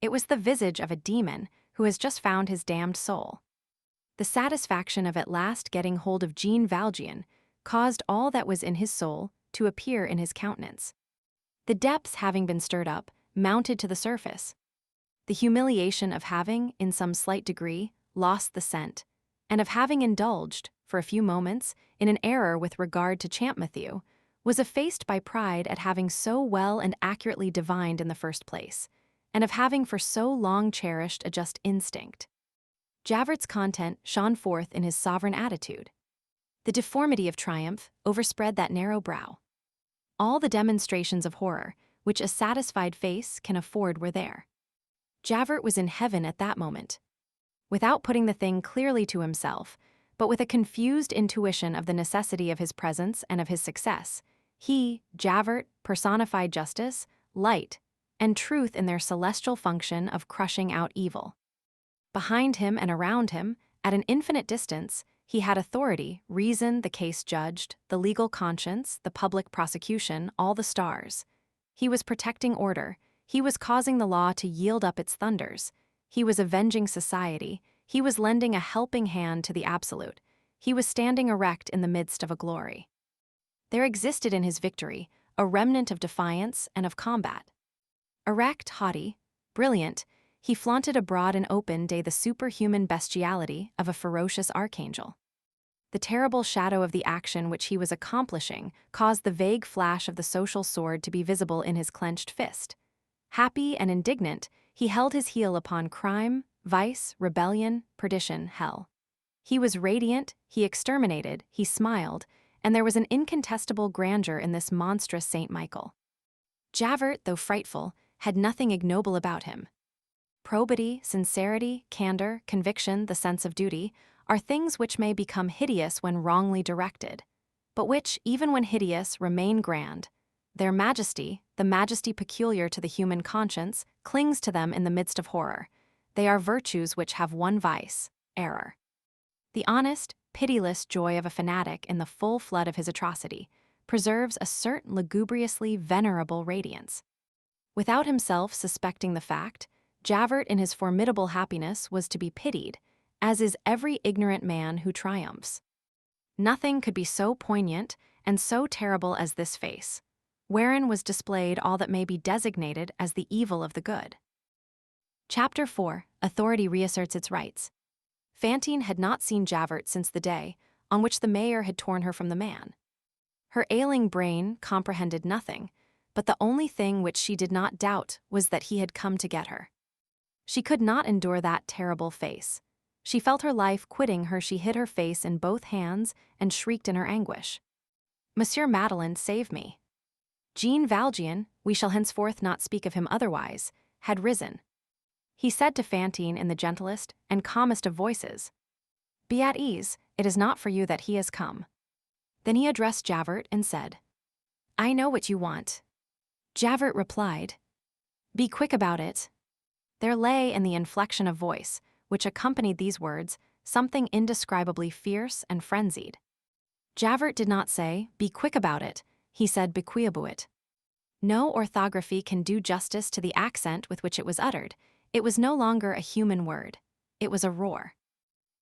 It was the visage of a demon who has just found his damned soul. The satisfaction of at last getting hold of Jean Valjean caused all that was in his soul to appear in his countenance. The depths having been stirred up, mounted to the surface. The humiliation of having, in some slight degree, lost the scent, and of having indulged, for a few moments, in an error with regard to Champmathieu, was effaced by pride at having so well and accurately divined in the first place, and of having for so long cherished a just instinct. Javert's content shone forth in his sovereign attitude. The deformity of triumph overspread that narrow brow. All the demonstrations of horror which a satisfied face can afford were there. Javert was in heaven at that moment. Without putting the thing clearly to himself, but with a confused intuition of the necessity of his presence and of his success, he, Javert, personified justice, light, and truth in their celestial function of crushing out evil. Behind him and around him, at an infinite distance, he had authority, reason, the case judged, the legal conscience, the public prosecution, all the stars. He was protecting order. He was causing the law to yield up its thunders. He was avenging society. He was lending a helping hand to the absolute. He was standing erect in the midst of a glory. There existed in his victory a remnant of defiance and of combat. Erect, haughty, brilliant, he flaunted abroad in open day the superhuman bestiality of a ferocious archangel. The terrible shadow of the action which he was accomplishing caused the vague flash of the social sword to be visible in his clenched fist. Happy and indignant, he held his heel upon crime, vice, rebellion, perdition, hell. He was radiant, he exterminated, he smiled, and there was an incontestable grandeur in this monstrous Saint Michael. Javert, though frightful, had nothing ignoble about him. Probity, sincerity, candor, conviction, the sense of duty, are things which may become hideous when wrongly directed, but which, even when hideous, remain grand. Their majesty, the majesty peculiar to the human conscience, clings to them in the midst of horror. They are virtues which have one vice, error. The honest, pitiless joy of a fanatic in the full flood of his atrocity preserves a certain lugubriously venerable radiance. Without himself suspecting the fact, Javert in his formidable happiness was to be pitied, as is every ignorant man who triumphs. Nothing could be so poignant and so terrible as this face, wherein was displayed all that may be designated as the evil of the good. Chapter 4. Authority reasserts its rights. Fantine had not seen Javert since the day on which the mayor had torn her from the man. Her ailing brain comprehended nothing, but the only thing which she did not doubt was that he had come to get her. She could not endure that terrible face. She felt her life quitting her. She hid her face in both hands and shrieked in her anguish. "Monsieur Madeleine, save me." Jean Valjean, we shall henceforth not speak of him otherwise, had risen. He said to Fantine in the gentlest and calmest of voices, "Be at ease, it is not for you that he has come." Then he addressed Javert and said, "I know what you want." Javert replied, "Be quick about it." There lay in the inflection of voice, which accompanied these words, something indescribably fierce and frenzied. Javert did not say, "Be quick about it," he said, "Bequiabuit." No orthography can do justice to the accent with which it was uttered. It was no longer a human word. It was a roar.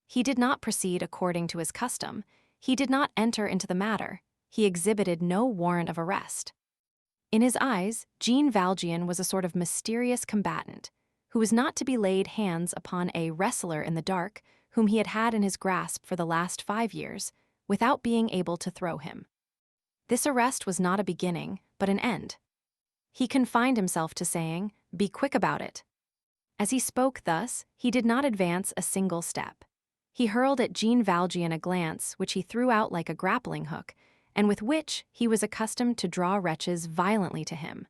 He did not proceed according to his custom. he did not enter into the matter. He exhibited no warrant of arrest. In his eyes, Jean Valjean was a sort of mysterious combatant, who was not to be laid hands upon a wrestler in the dark whom he had had in his grasp for the last 5 years, without being able to throw him. This arrest was not a beginning, but an end. He confined himself to saying, "Be quick about it." As he spoke thus, he did not advance a single step. He hurled at Jean Valjean a glance which he threw out like a grappling hook, and with which he was accustomed to draw wretches violently to him.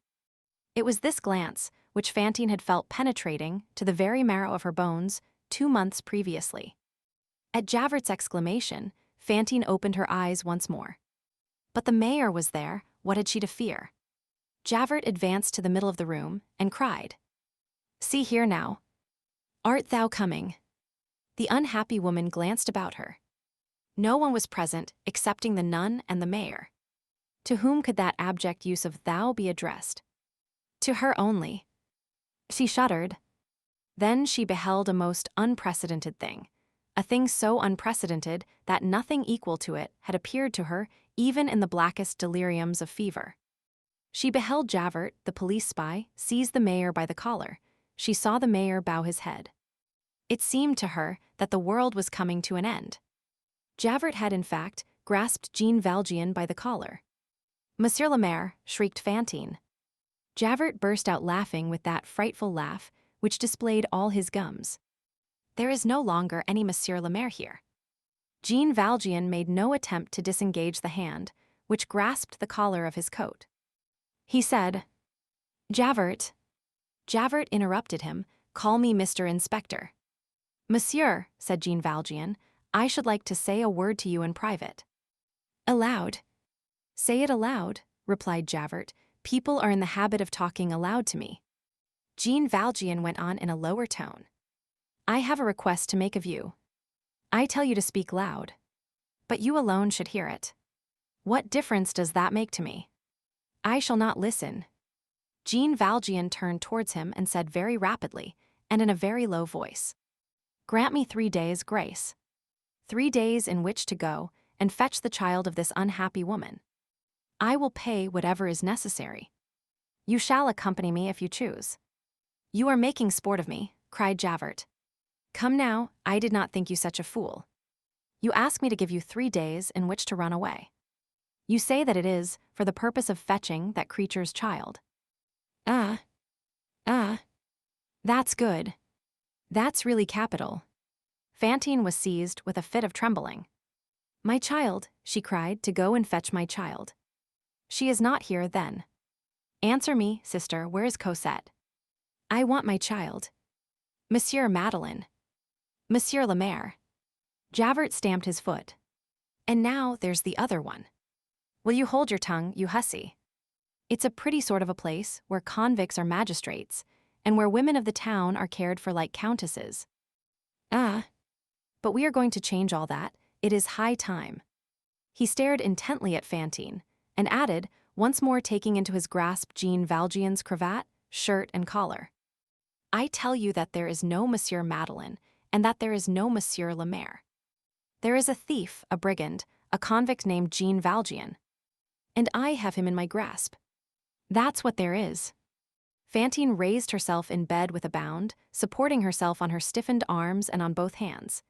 It was this glance which Fantine had felt penetrating to the very marrow of her bones 2 months previously. At Javert's exclamation, Fantine opened her eyes once more. But the mayor was there. What had she to fear? Javert advanced to the middle of the room and cried, "See here now. Art thou coming?" The unhappy woman glanced about her. No one was present excepting the nun and the mayor. To whom could that abject use of thou be addressed? To her only. She shuddered. Then she beheld a most unprecedented thing, a thing so unprecedented that nothing equal to it had appeared to her even in the blackest deliriums of fever. She beheld Javert, the police spy, seize the mayor by the collar. She saw the mayor bow his head. It seemed to her that the world was coming to an end. Javert had, in fact, grasped Jean Valjean by the collar. "Monsieur le Maire," shrieked Fantine. Javert burst out laughing with that frightful laugh which displayed all his gums. "There is no longer any Monsieur le Maire here." Jean Valjean made no attempt to disengage the hand which grasped the collar of his coat. He said, "Javert." Javert interrupted him, "Call me Mr. Inspector." "Monsieur," said Jean Valjean, "I should like to say a word to you in private." "Aloud." "Say it aloud," replied Javert. "People are in the habit of talking aloud to me." Jean Valjean went on in a lower tone. "I have a request to make of you. I tell you to speak loud. But you alone should hear it. What difference does that make to me? I shall not listen." Jean Valjean turned towards him and said very rapidly, and in a very low voice, "Grant me 3 days' grace. 3 days in which to go and fetch the child of this unhappy woman. I will pay whatever is necessary. You shall accompany me if you choose." "You are making sport of me," cried Javert. "Come now, I did not think you such a fool. You ask me to give you 3 days in which to run away. You say that it is for the purpose of fetching that creature's child. Ah, that's good. That's really capital." Fantine was seized with a fit of trembling. "My child," she cried, "to go and fetch my child. She is not here, then. Answer me, sister, where is Cosette? I want my child. Monsieur Madeleine. Monsieur le Maire." Javert stamped his foot. "And now there's the other one. Will you hold your tongue, you hussy? It's a pretty sort of a place where convicts are magistrates, and where women of the town are cared for like countesses. But we are going to change all that. It is high time." He stared intently at Fantine, and added, once more taking into his grasp Jean Valjean's cravat, shirt, and collar, "I tell you that there is no Monsieur Madeleine, and that there is no Monsieur le Maire. There is a thief, a brigand, a convict named Jean Valjean. And I have him in my grasp. That's what there is." Fantine raised herself in bed with a bound, supporting herself on her stiffened arms and on both hands.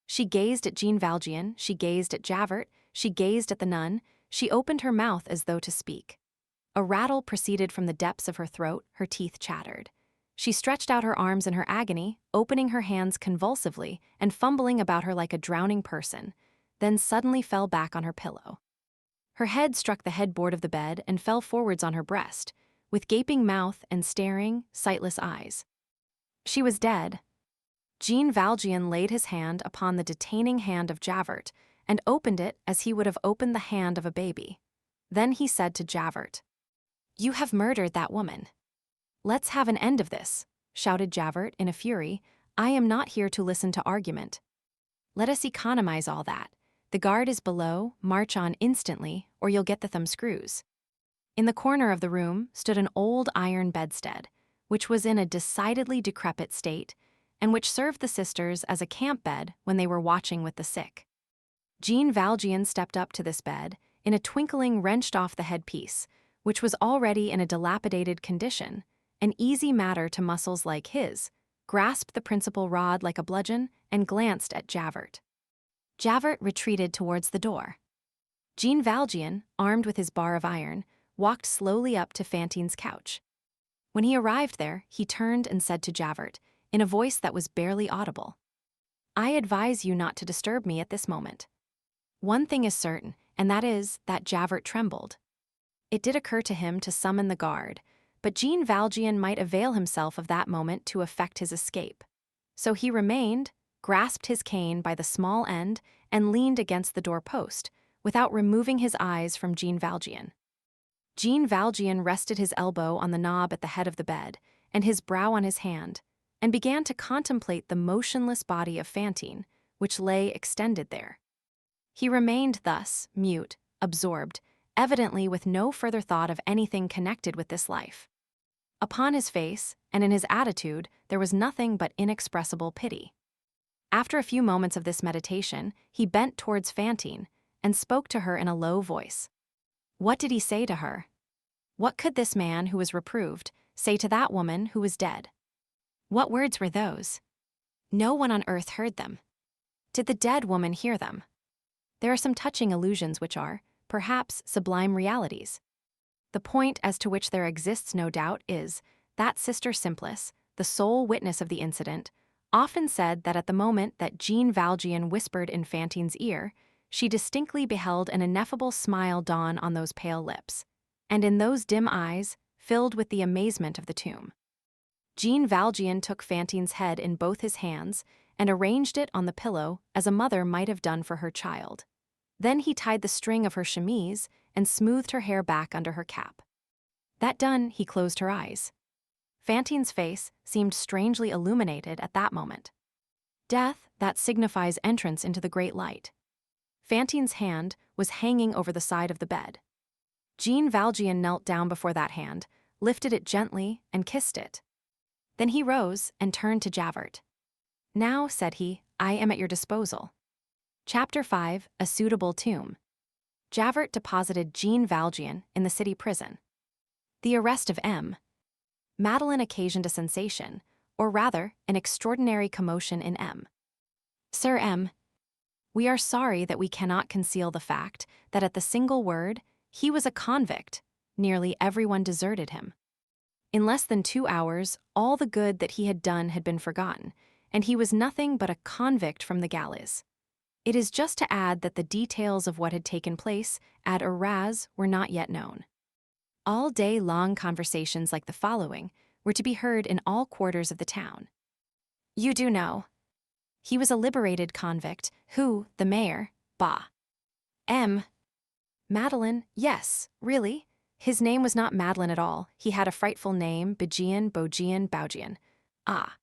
She gazed at Jean Valjean, she gazed at Javert, she gazed at the nun, she opened her mouth as though to speak. A rattle proceeded from the depths of her throat, her teeth chattered. She stretched out her arms in her agony, opening her hands convulsively and fumbling about her like a drowning person, then suddenly fell back on her pillow. Her head struck the headboard of the bed and fell forwards on her breast, with gaping mouth and staring, sightless eyes. She was dead. Jean Valjean laid his hand upon the detaining hand of Javert and opened it as he would have opened the hand of a baby. Then he said to Javert, "You have murdered that woman." "Let's have an end of this," shouted Javert in a fury. "I am not here to listen to argument. Let us economize all that. The guard is below, march on instantly, or you'll get the thumbscrews." In the corner of the room stood an old iron bedstead, which was in a decidedly decrepit state, and which served the sisters as a camp bed when they were watching with the sick. Jean Valjean stepped up to this bed, in a twinkling wrenched off the headpiece, which was already in a dilapidated condition, an easy matter to muscles like his, grasped the principal rod like a bludgeon, and glanced at Javert. Javert retreated towards the door. Jean Valjean, armed with his bar of iron, walked slowly up to Fantine's couch. When he arrived there, he turned and said to Javert, in a voice that was barely audible, "I advise you not to disturb me at this moment." One thing is certain, and that is that Javert trembled. It did occur to him to summon the guard, but Jean Valjean might avail himself of that moment to effect his escape. So he remained, grasped his cane by the small end, and leaned against the door-post, without removing his eyes from Jean Valjean. Jean Valjean rested his elbow on the knob at the head of the bed, and his brow on his hand, and began to contemplate the motionless body of Fantine, which lay extended there. He remained thus, mute, absorbed, evidently with no further thought of anything connected with this life. Upon his face, and in his attitude, there was nothing but inexpressible pity. After a few moments of this meditation, he bent towards Fantine, and spoke to her in a low voice. What did he say to her? What could this man, who was reproved, say to that woman who was dead? What words were those? No one on earth heard them. Did the dead woman hear them? There are some touching illusions which are, perhaps, sublime realities. The point as to which there exists no doubt is that Sister Simplice, the sole witness of the incident, often said that at the moment that Jean Valjean whispered in Fantine's ear, she distinctly beheld an ineffable smile dawn on those pale lips, and in those dim eyes, filled with the amazement of the tomb. Jean Valjean took Fantine's head in both his hands and arranged it on the pillow as a mother might have done for her child. Then he tied the string of her chemise and smoothed her hair back under her cap. That done, he closed her eyes. Fantine's face seemed strangely illuminated at that moment. Death, that signifies entrance into the great light. Fantine's hand was hanging over the side of the bed. Jean Valjean knelt down before that hand, lifted it gently, and kissed it. Then he rose and turned to Javert. "Now," said he, "I am at your disposal." Chapter 5, A Suitable Tomb. Javert deposited Jean Valjean in the city prison. The arrest of M. Madeleine occasioned a sensation, or rather, an extraordinary commotion in M. Sir M. We are sorry that we cannot conceal the fact that at the single word, he was a convict, nearly everyone deserted him. In less than 2 hours, all the good that he had done had been forgotten, and he was nothing but a convict from the galleys. It is just to add that the details of what had taken place at Arras were not yet known. All day long conversations like the following were to be heard in all quarters of the town. You do know. He was a liberated convict who, the mayor, bah. M. Madeleine, yes, really. His name was not Madeleine at all. He had a frightful name, Begian, Bogian, Baugian. Ah.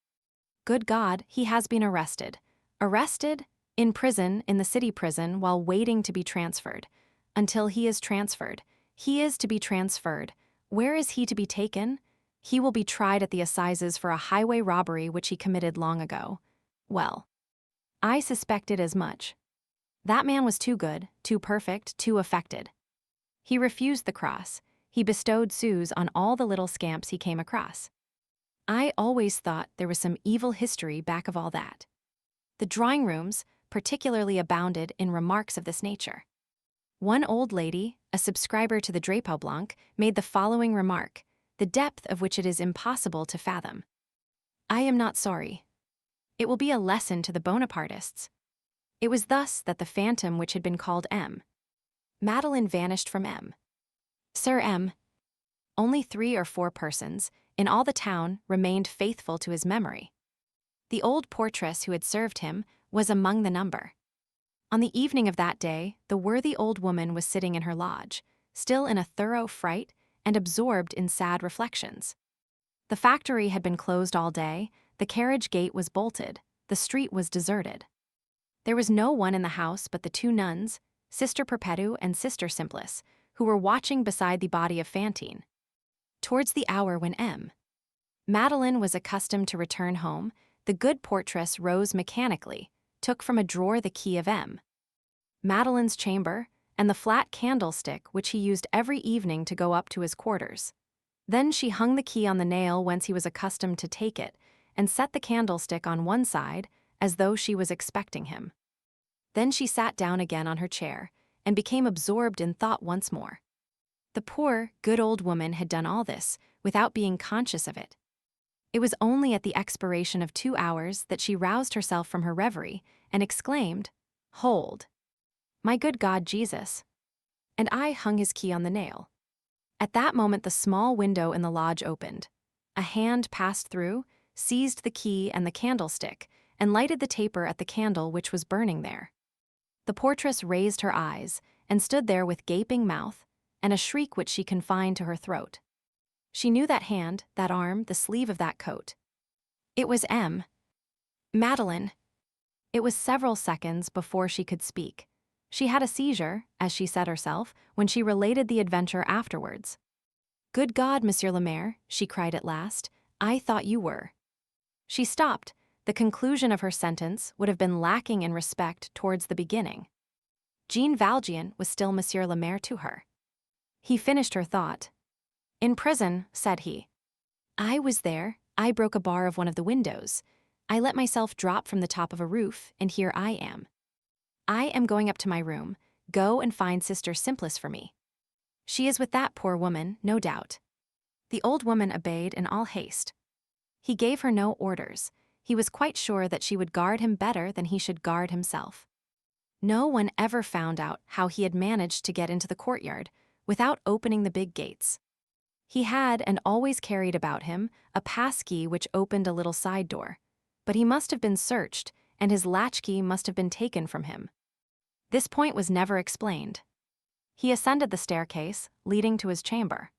Good God, he has been arrested. Arrested? In prison, in the city prison, while waiting to be transferred. Until he is transferred. He is to be transferred. Where is he to be taken? He will be tried at the assizes for a highway robbery which he committed long ago. Well, I suspected as much. That man was too good, too perfect, too affected. He refused the cross. He bestowed sous on all the little scamps he came across. I always thought there was some evil history back of all that. The drawing rooms particularly abounded in remarks of this nature. One old lady, a subscriber to the Drapeau Blanc, made the following remark, the depth of which it is impossible to fathom. I am not sorry. It will be a lesson to the Bonapartists. It was thus that the phantom which had been called M. Madeleine vanished from M. Sir M. Only 3 or 4 persons, in all the town, remained faithful to his memory. The old portress who had served him was among the number. On the evening of that day, the worthy old woman was sitting in her lodge, still in a thorough fright and absorbed in sad reflections. The factory had been closed all day, the carriage gate was bolted, the street was deserted. There was no one in the house but the 2 nuns, Sister Perpetua and Sister Simplice, who were watching beside the body of Fantine. Towards the hour when M. Madeleine was accustomed to return home, the good portress rose mechanically, took from a drawer the key of M. Madeline's chamber, and the flat candlestick which he used every evening to go up to his quarters. Then she hung the key on the nail whence he was accustomed to take it, and set the candlestick on one side, as though she was expecting him. Then she sat down again on her chair, and became absorbed in thought once more. The poor, good old woman had done all this, without being conscious of it. It was only at the expiration of 2 hours that she roused herself from her reverie, and exclaimed, "Hold! My good God Jesus!" And I hung his key on the nail. At that moment the small window in the lodge opened. A hand passed through, seized the key and the candlestick, and lighted the taper at the candle which was burning there. The portress raised her eyes, and stood there with gaping mouth, and a shriek which she confined to her throat. She knew that hand, that arm, the sleeve of that coat. It was Madeline. It was several seconds before she could speak. She had a seizure, as she said herself, when she related the adventure afterwards. "Good God, Monsieur le Maire," she cried at last, "I thought you were." She stopped. The conclusion of her sentence would have been lacking in respect towards the beginning. Jean Valjean was still Monsieur le Maire to her. He finished her thought. "In prison," said he. "I was there. I broke a bar of one of the windows. I let myself drop from the top of a roof, and here I am. I am going up to my room. Go and find Sister Simplice for me. She is with that poor woman, no doubt." The old woman obeyed in all haste. He gave her no orders. He was quite sure that she would guard him better than he should guard himself. No one ever found out how he had managed to get into the courtyard without opening the big gates. He had and always carried about him a passkey which opened a little side door, but he must have been searched, and his latchkey must have been taken from him. This point was never explained. He ascended the staircase, leading to his chamber.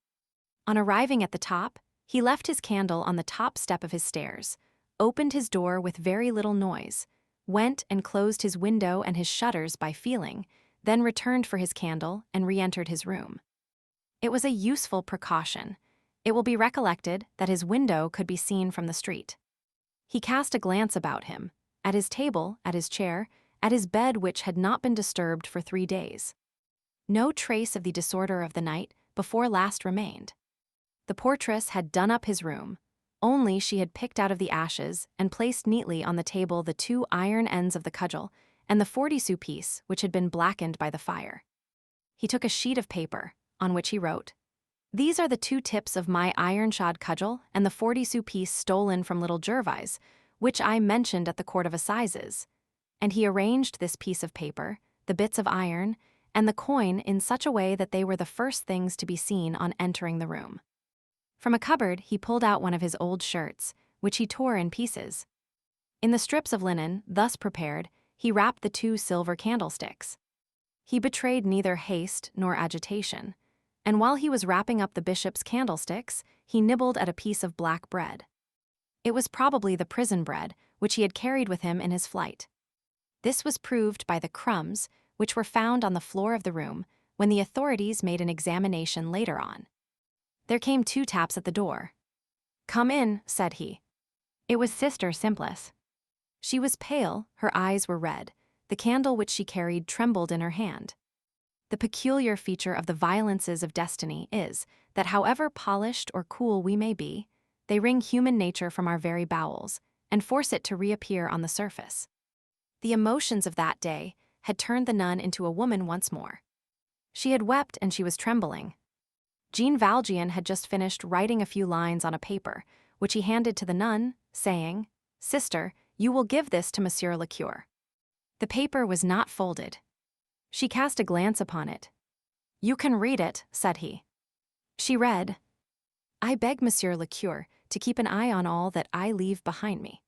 On arriving at the top, he left his candle on the top step of his stairs, opened his door with very little noise, went and closed his window and his shutters by feeling, then returned for his candle and re-entered his room. It was a useful precaution. It will be recollected that his window could be seen from the street. He cast a glance about him, at his table, at his chair, at his bed which had not been disturbed for 3 days. No trace of the disorder of the night before last remained. The portress had done up his room, only she had picked out of the ashes and placed neatly on the table the 2 iron ends of the cudgel and the 40-sou piece which had been blackened by the fire. He took a sheet of paper, on which he wrote, "These are the 2 tips of my iron-shod cudgel and the 40-sou piece stolen from little Gervais, which I mentioned at the Court of Assizes," and he arranged this piece of paper, the bits of iron, and the coin in such a way that they were the first things to be seen on entering the room. From a cupboard he pulled out one of his old shirts, which he tore in pieces. In the strips of linen, thus prepared, he wrapped the 2 silver candlesticks. He betrayed neither haste nor agitation, and while he was wrapping up the bishop's candlesticks, he nibbled at a piece of black bread. It was probably the prison bread, which he had carried with him in his flight. This was proved by the crumbs, which were found on the floor of the room when the authorities made an examination later on. There came 2 taps at the door. "Come in," said he. It was Sister Simplice. She was pale, her eyes were red, the candle which she carried trembled in her hand. The peculiar feature of the violences of destiny is that however polished or cool we may be, they wring human nature from our very bowels and force it to reappear on the surface. The emotions of that day had turned the nun into a woman once more. She had wept and she was trembling. Jean Valjean had just finished writing a few lines on a paper, which he handed to the nun, saying, "Sister, you will give this to Monsieur le Curé." The paper was not folded. She cast a glance upon it. "You can read it," said he. She read, "I beg Monsieur le Curé to keep an eye on all that I leave behind me.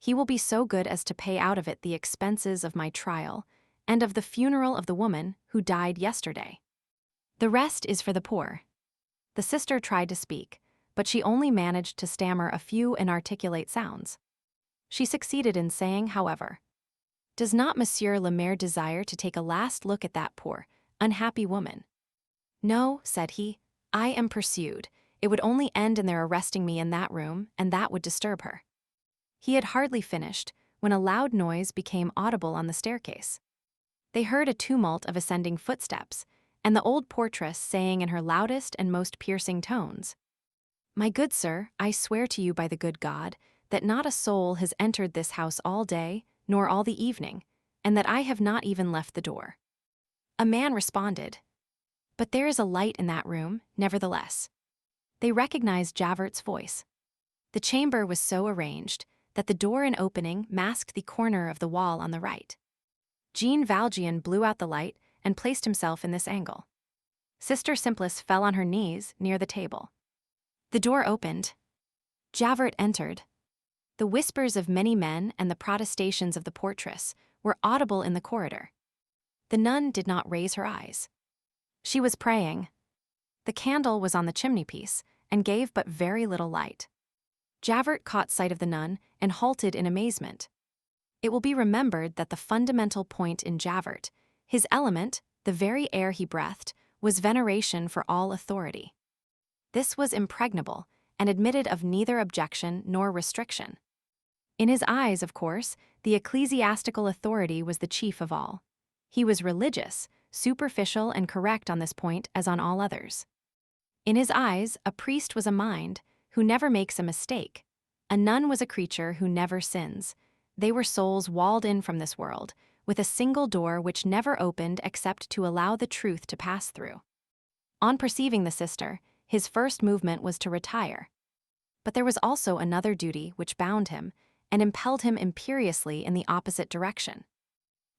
He will be so good as to pay out of it the expenses of my trial and of the funeral of the woman who died yesterday. The rest is for the poor." The sister tried to speak, but she only managed to stammer a few inarticulate sounds. She succeeded in saying, however, "Does not Monsieur le Maire desire to take a last look at that poor, unhappy woman?" "No," said he, "I am pursued. It would only end in their arresting me in that room, and that would disturb her." He had hardly finished when a loud noise became audible on the staircase. They heard a tumult of ascending footsteps, and the old portress saying in her loudest and most piercing tones, "My good sir, I swear to you by the good God, that not a soul has entered this house all day, nor all the evening, and that I have not even left the door." A man responded, "But there is a light in that room, nevertheless." They recognized Javert's voice. The chamber was so arranged that the door and opening masked the corner of the wall on the right. Jean Valjean blew out the light and placed himself in this angle. Sister Simplice fell on her knees near the table. The door opened. Javert entered. The whispers of many men and the protestations of the portress were audible in the corridor. The nun did not raise her eyes. She was praying. The candle was on the chimney-piece and gave but very little light. Javert caught sight of the nun and halted in amazement. It will be remembered that the fundamental point in Javert, his element, the very air he breathed, was veneration for all authority. This was impregnable and admitted of neither objection nor restriction. In his eyes, of course, the ecclesiastical authority was the chief of all. He was religious, superficial and correct on this point as on all others. In his eyes, a priest was a mind who never makes a mistake. A nun was a creature who never sins. They were souls walled in from this world, with a single door which never opened except to allow the truth to pass through. On perceiving the sister, his first movement was to retire. But there was also another duty which bound him and impelled him imperiously in the opposite direction.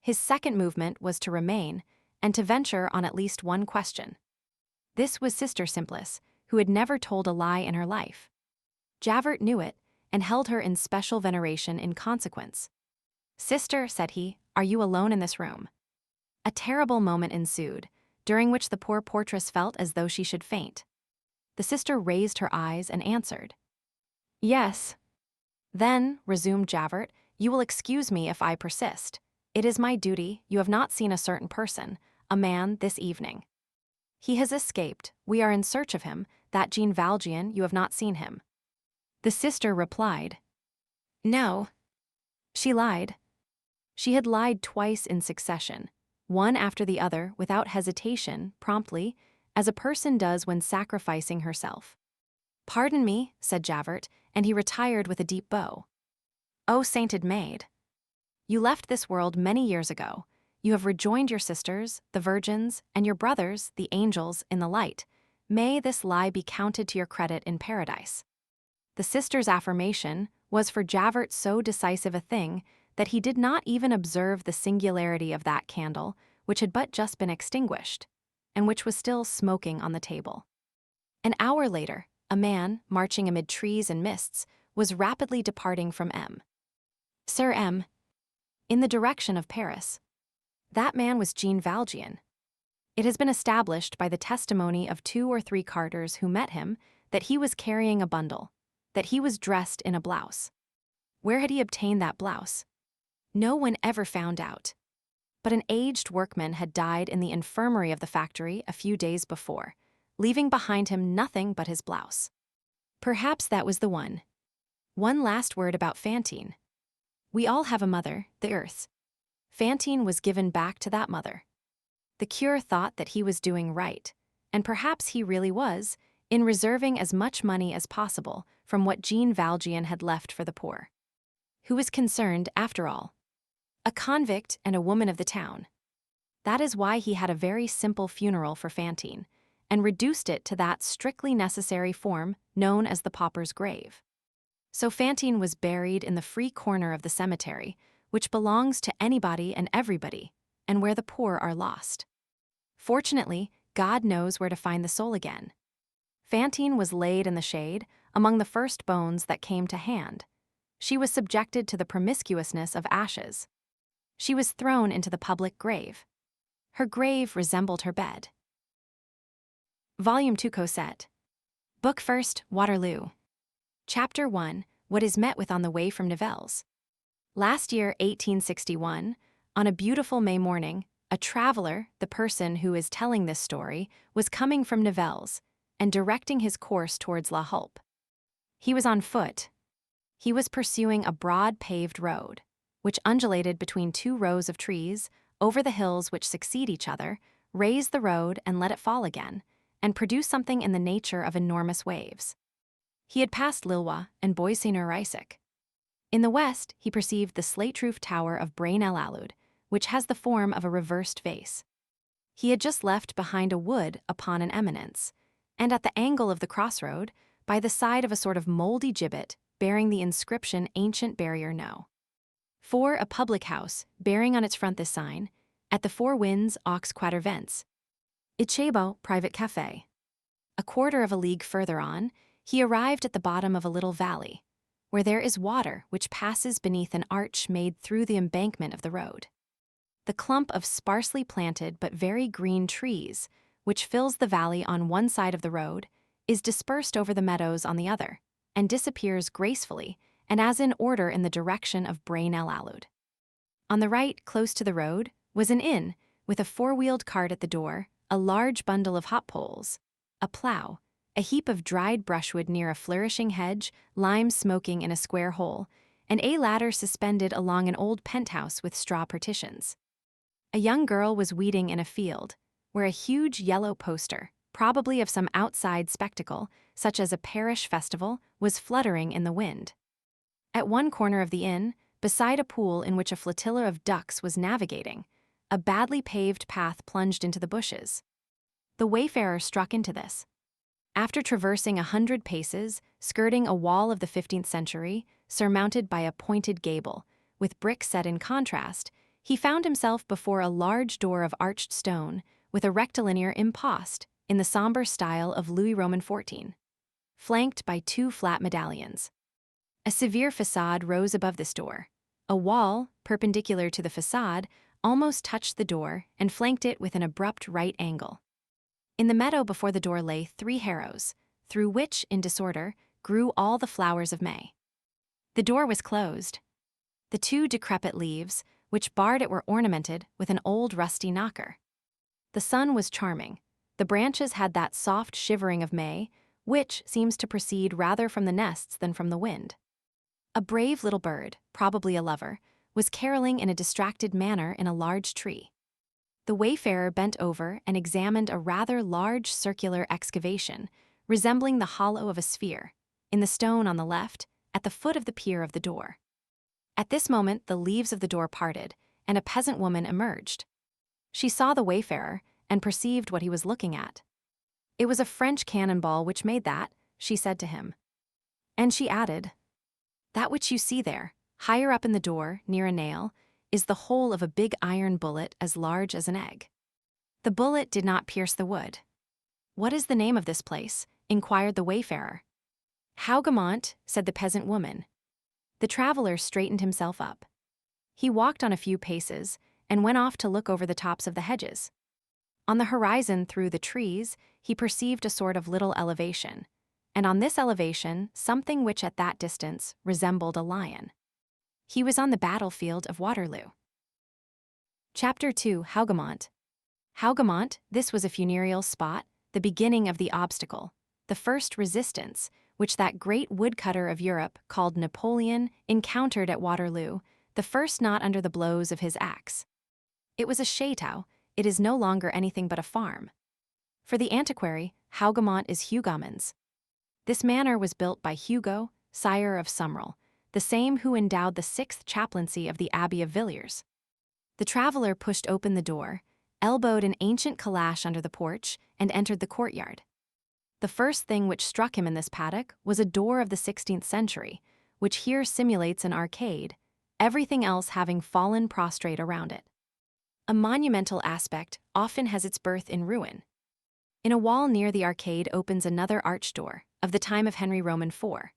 His second movement was to remain and to venture on at least one question. This was Sister Simplice, who had never told a lie in her life. Javert knew it and held her in special veneration in consequence. "Sister," said he, "are you alone in this room?" A terrible moment ensued, during which the poor portress felt as though she should faint. The sister raised her eyes and answered, "Yes." "Then," resumed Javert, "you will excuse me if I persist. It is my duty. You have not seen a certain person, a man, this evening. He has escaped. We are in search of him. That Jean Valjean, you have not seen him." The sister replied, "No." She lied. She had lied twice in succession, one after the other, without hesitation, promptly, as a person does when sacrificing herself. "Pardon me," said Javert, and he retired with a deep bow. "O sainted maid! You left this world many years ago. You have rejoined your sisters, the virgins, and your brothers, the angels, in the light. May this lie be counted to your credit in paradise." The sister's affirmation was for Javert so decisive a thing that he did not even observe the singularity of that candle which had but just been extinguished, and which was still smoking on the table. An hour later, a man, marching amid trees and mists, was rapidly departing from Sir M. in the direction of Paris. That man was Jean Valjean. It has been established by the testimony of 2 or 3 carters who met him that he was carrying a bundle, that he was dressed in a blouse. Where had he obtained that blouse? No one ever found out. But an aged workman had died in the infirmary of the factory a few days before, leaving behind him nothing but his blouse. Perhaps that was the one. One last word about Fantine. We all have a mother, the earth's. Fantine was given back to that mother. The curé thought that he was doing right, and perhaps he really was, in reserving as much money as possible from what Jean Valjean had left for the poor. Who was concerned, after all? A convict and a woman of the town. That is why he had a very simple funeral for Fantine, and reduced it to that strictly necessary form known as the pauper's grave. So Fantine was buried in the free corner of the cemetery, which belongs to anybody and everybody, and where the poor are lost. Fortunately, God knows where to find the soul again. Fantine was laid in the shade, among the first bones that came to hand. She was subjected to the promiscuousness of ashes. She was thrown into the public grave. Her grave resembled her bed. Volume 2 Cosette. Book 1, Waterloo. Chapter 1, What is met with on the way from Nivelles. Last year, 1861, on a beautiful May morning, a traveler, the person who is telling this story, was coming from Nivelles and directing his course towards La Hulpe. He was on foot. He was pursuing a broad paved road, which undulated between 2 rows of trees, over the hills which succeed each other, raise the road and let it fall again, and produce something in the nature of enormous waves. He had passed Lilwa and Bois-Saint-Nur-Isaac. In the west, he perceived the slate-roofed tower of Brain El Alud, which has the form of a reversed vase. He had just left behind a wood upon an eminence, and at the angle of the crossroad, by the side of a sort of moldy gibbet bearing the inscription Ancient Barrier No. 4, a public house, bearing on its front this sign, At the Four Winds aux Quatre Vents. Ichebo, private café. A quarter of a league further on, he arrived at the bottom of a little valley, where there is water which passes beneath an arch made through the embankment of the road. The clump of sparsely planted but very green trees, which fills the valley on one side of the road, is dispersed over the meadows on the other, and disappears gracefully and as in order in the direction of Brain El Alud. On the right, close to the road, was an inn, with a four-wheeled cart at the door, a large bundle of hop poles, a plough, a heap of dried brushwood near a flourishing hedge, limes smoking in a square hole, and a ladder suspended along an old penthouse with straw partitions. A young girl was weeding in a field, where a huge yellow poster, probably of some outside spectacle, such as a parish festival, was fluttering in the wind. At one corner of the inn, beside a pool in which a flotilla of ducks was navigating, a badly paved path plunged into the bushes. The wayfarer struck into this. After traversing 100 paces, skirting a wall of the 15th century, surmounted by a pointed gable, with brick set in contrast, he found himself before a large door of arched stone, with a rectilinear impost, in the somber style of Louis Roman XIV, flanked by 2 flat medallions. A severe façade rose above this door. A wall, perpendicular to the façade, almost touched the door and flanked it with an abrupt right angle. In the meadow before the door lay 3 harrows, through which, in disorder, grew all the flowers of May. The door was closed. The 2 decrepit leaves, which barred it, were ornamented with an old rusty knocker. The sun was charming. The branches had that soft shivering of May, which seems to proceed rather from the nests than from the wind. A brave little bird, probably a lover, was caroling in a distracted manner in a large tree. The wayfarer bent over and examined a rather large circular excavation, resembling the hollow of a sphere, in the stone on the left, at the foot of the pier of the door. At this moment the leaves of the door parted, and a peasant woman emerged. She saw the wayfarer, and perceived what he was looking at. "It was a French cannonball which made that," she said to him. And she added, "That which you see there, higher up in the door, near a nail, is the hole of a big iron bullet as large as an egg." The bullet did not pierce the wood. "What is the name of this place?" inquired the wayfarer. "Hougoumont," said the peasant woman. The traveler straightened himself up. He walked on a few paces, and went off to look over the tops of the hedges. On the horizon through the trees, he perceived a sort of little elevation, and on this elevation something which at that distance resembled a lion. He was on the battlefield of Waterloo. Chapter 2. Hougoumont. Hougoumont, this was a funereal spot, the beginning of the obstacle, the first resistance, which that great woodcutter of Europe, called Napoleon, encountered at Waterloo, the first not under the blows of his axe. It was a château. It is no longer anything but a farm. For the antiquary, Hougoumont is Hugomon's. This manor was built by Hugo, sire of Sumrel, the same who endowed the 6th chaplaincy of the Abbey of Villiers. The traveler pushed open the door, elbowed an ancient calash under the porch, and entered the courtyard. The first thing which struck him in this paddock was a door of the 16th century, which here simulates an arcade, everything else having fallen prostrate around it. A monumental aspect often has its birth in ruin. In a wall near the arcade opens another arched door, of the time of Henry Roman IV.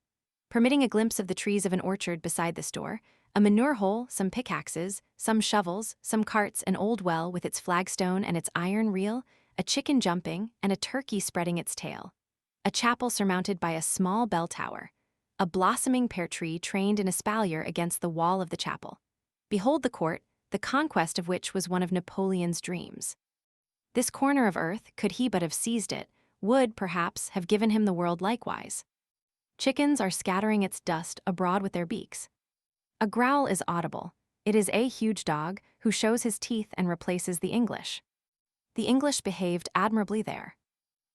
Permitting a glimpse of the trees of an orchard beside this door, a manure hole, some pickaxes, some shovels, some carts, an old well with its flagstone and its iron reel, a chicken jumping, and a turkey spreading its tail, a chapel surmounted by a small bell tower, a blossoming pear tree trained in espalier against the wall of the chapel. Behold the court, the conquest of which was one of Napoleon's dreams. This corner of earth, could he but have seized it, would, perhaps, have given him the world likewise. Chickens are scattering its dust abroad with their beaks. A growl is audible, It is a huge dog who shows his teeth and replaces the English. The English behaved admirably there.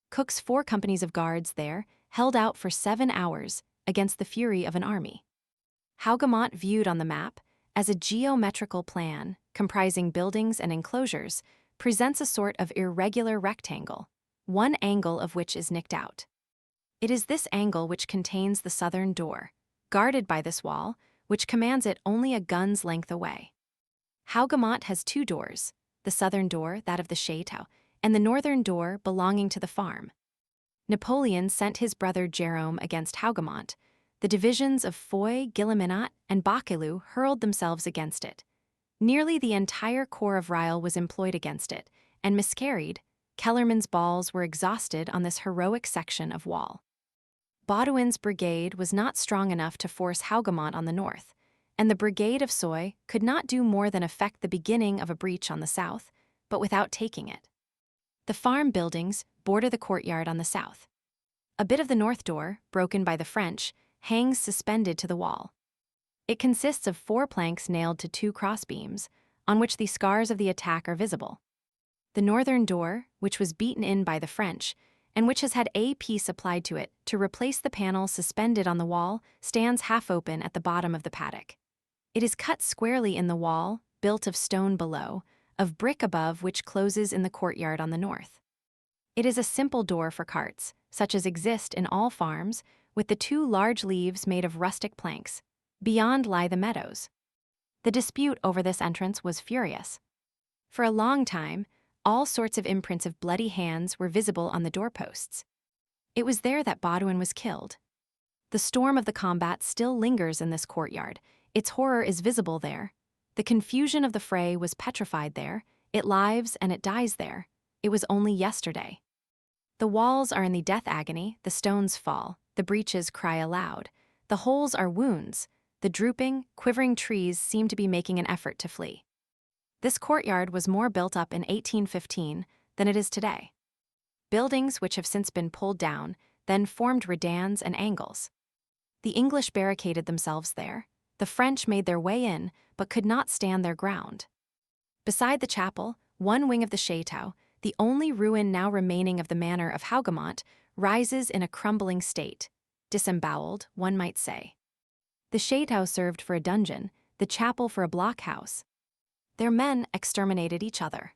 Cook's 4 companies of guards there held out for 7 hours against the fury of an army. Hougoumont, viewed on the map as a geometrical plan comprising buildings and enclosures, presents a sort of irregular rectangle, one angle of which is nicked out. It is this angle which contains the southern door, guarded by this wall, which commands it only a gun's length away. Hougoumont has 2 doors, the southern door, that of the château, and the northern door belonging to the farm. Napoleon sent his brother Jerome against Hougoumont. The divisions of Foy, Guillemot, and Baccalieu hurled themselves against it. Nearly the entire corps of Reille was employed against it, and miscarried. Kellermann's balls were exhausted on this heroic section of wall. Baudouin's brigade was not strong enough to force Hougoumont on the north, and the brigade of Soye could not do more than effect the beginning of a breach on the south, but without taking it. The farm buildings border the courtyard on the south. A bit of the north door, broken by the French, hangs suspended to the wall. It consists of 4 planks nailed to 2 crossbeams, on which the scars of the attack are visible. The northern door, which was beaten in by the French, and which has had a piece applied to it to replace the panel suspended on the wall, stands half open at the bottom of the paddock. It is cut squarely in the wall, built of stone below, of brick above, which closes in the courtyard on the north. It is a simple door for carts, such as exist in all farms, with the 2 large leaves made of rustic planks. Beyond lie the meadows. The dispute over this entrance was furious. For a long time, all sorts of imprints of bloody hands were visible on the doorposts. It was there that Baudouin was killed. The storm of the combat still lingers in this courtyard. Its horror is visible there. The confusion of the fray was petrified there. It lives and it dies there. It was only yesterday. The walls are in the death agony, the stones fall, the breaches cry aloud. The holes are wounds. The drooping, quivering trees seem to be making an effort to flee. This courtyard was more built up in 1815 than it is today. Buildings which have since been pulled down then formed redans and angles. The English barricaded themselves there. The French made their way in, but could not stand their ground. Beside the chapel, one wing of the château, the only ruin now remaining of the manor of Hougoumont, rises in a crumbling state, disemboweled, one might say. The château served for a dungeon, the chapel for a blockhouse. Their men exterminated each other.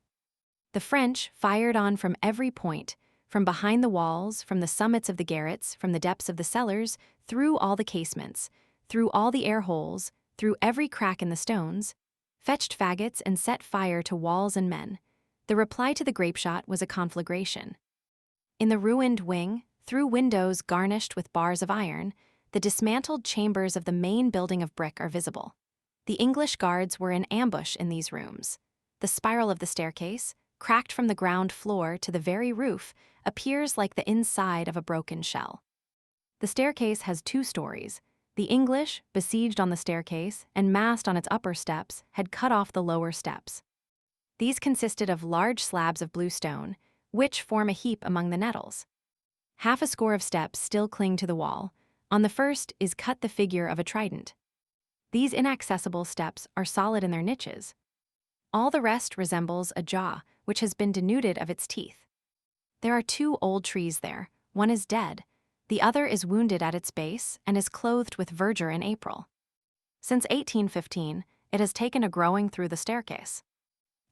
The French fired on from every point, from behind the walls, from the summits of the garrets, from the depths of the cellars, through all the casements, through all the air holes, through every crack in the stones, fetched faggots and set fire to walls and men. The reply to the grapeshot was a conflagration. In the ruined wing, through windows garnished with bars of iron, the dismantled chambers of the main building of brick are visible. The English guards were in ambush in these rooms. The spiral of the staircase, cracked from the ground floor to the very roof, appears like the inside of a broken shell. The staircase has 2 stories. The English, besieged on the staircase and massed on its upper steps, had cut off the lower steps. These consisted of large slabs of blue stone, which form a heap among the nettles. Half a score of steps still cling to the wall. On the first is cut the figure of a trident. These inaccessible steps are solid in their niches. All the rest resembles a jaw, which has been denuded of its teeth. There are 2 old trees there. One is dead. The other is wounded at its base and is clothed with verdure in April. Since 1815, it has taken a growing through the staircase.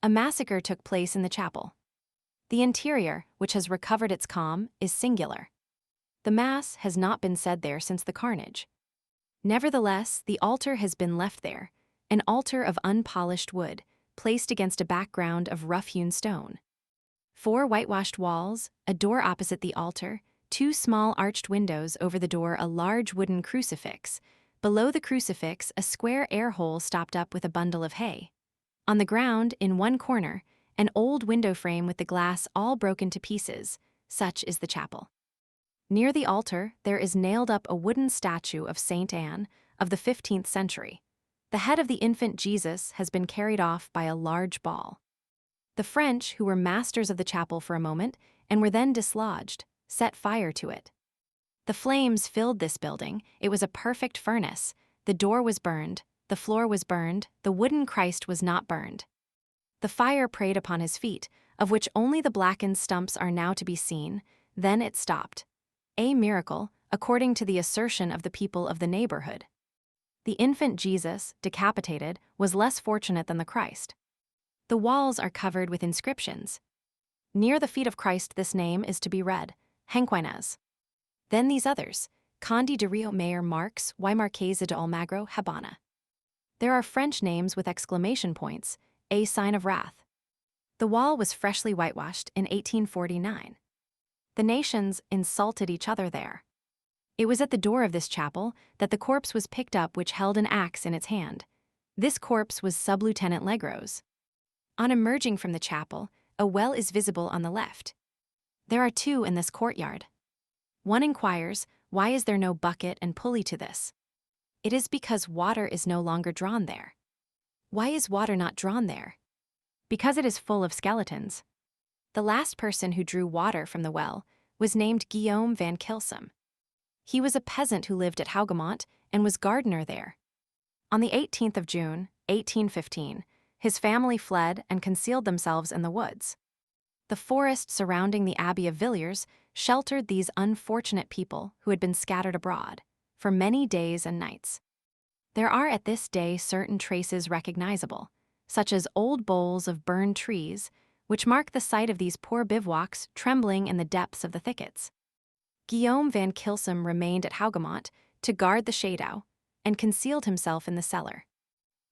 A massacre took place in the chapel. The interior, which has recovered its calm, is singular. The Mass has not been said there since the carnage. Nevertheless, the altar has been left there, an altar of unpolished wood, placed against a background of rough-hewn stone. 4 whitewashed walls, a door opposite the altar, 2 small arched windows over the door, a large wooden crucifix. Below the crucifix, a square air hole stopped up with a bundle of hay. On the ground, in one corner, an old window frame with the glass all broken to pieces. Such is the chapel. Near the altar, there is nailed up a wooden statue of Saint Anne of the 15th century. The head of the infant Jesus has been carried off by a large ball. The French, who were masters of the chapel for a moment and were then dislodged, set fire to it. The flames filled this building. It was a perfect furnace. The door was burned. the floor was burned, the wooden Christ was not burned. The fire preyed upon his feet, of which only the blackened stumps are now to be seen, then it stopped. A miracle, according to the assertion of the people of the neighborhood. The infant Jesus, decapitated, was less fortunate than the Christ. The walls are covered with inscriptions. Near the feet of Christ this name is to be read, Henquinez. Then these others, Conde de Rio Mayor Marx y Marquesa de Almagro Habana. There are French names with exclamation points, a sign of wrath. The wall was freshly whitewashed in 1849. The nations insulted each other there. It was at the door of this chapel that the corpse was picked up which held an axe in its hand. This corpse was Sub-Lieutenant Legros. On emerging from the chapel, a well is visible on the left. There are two in this courtyard. One inquires, why is there no bucket and pulley to this? It is because water is no longer drawn there. Why is water not drawn there? Because it is full of skeletons. The last person who drew water from the well was named Guillaume van Kilsum. He was a peasant who lived at Hougemont and was gardener there. On the 18th of June, 1815, his family fled and concealed themselves in the woods. The forest surrounding the Abbey of Villiers sheltered these unfortunate people who had been scattered abroad for many days and nights. There are at this day certain traces recognizable, such as old boles of burned trees, which mark the site of these poor bivouacs trembling in the depths of the thickets. Guillaume van Kilsum remained at Hougemont to guard the Shadow and concealed himself in the cellar.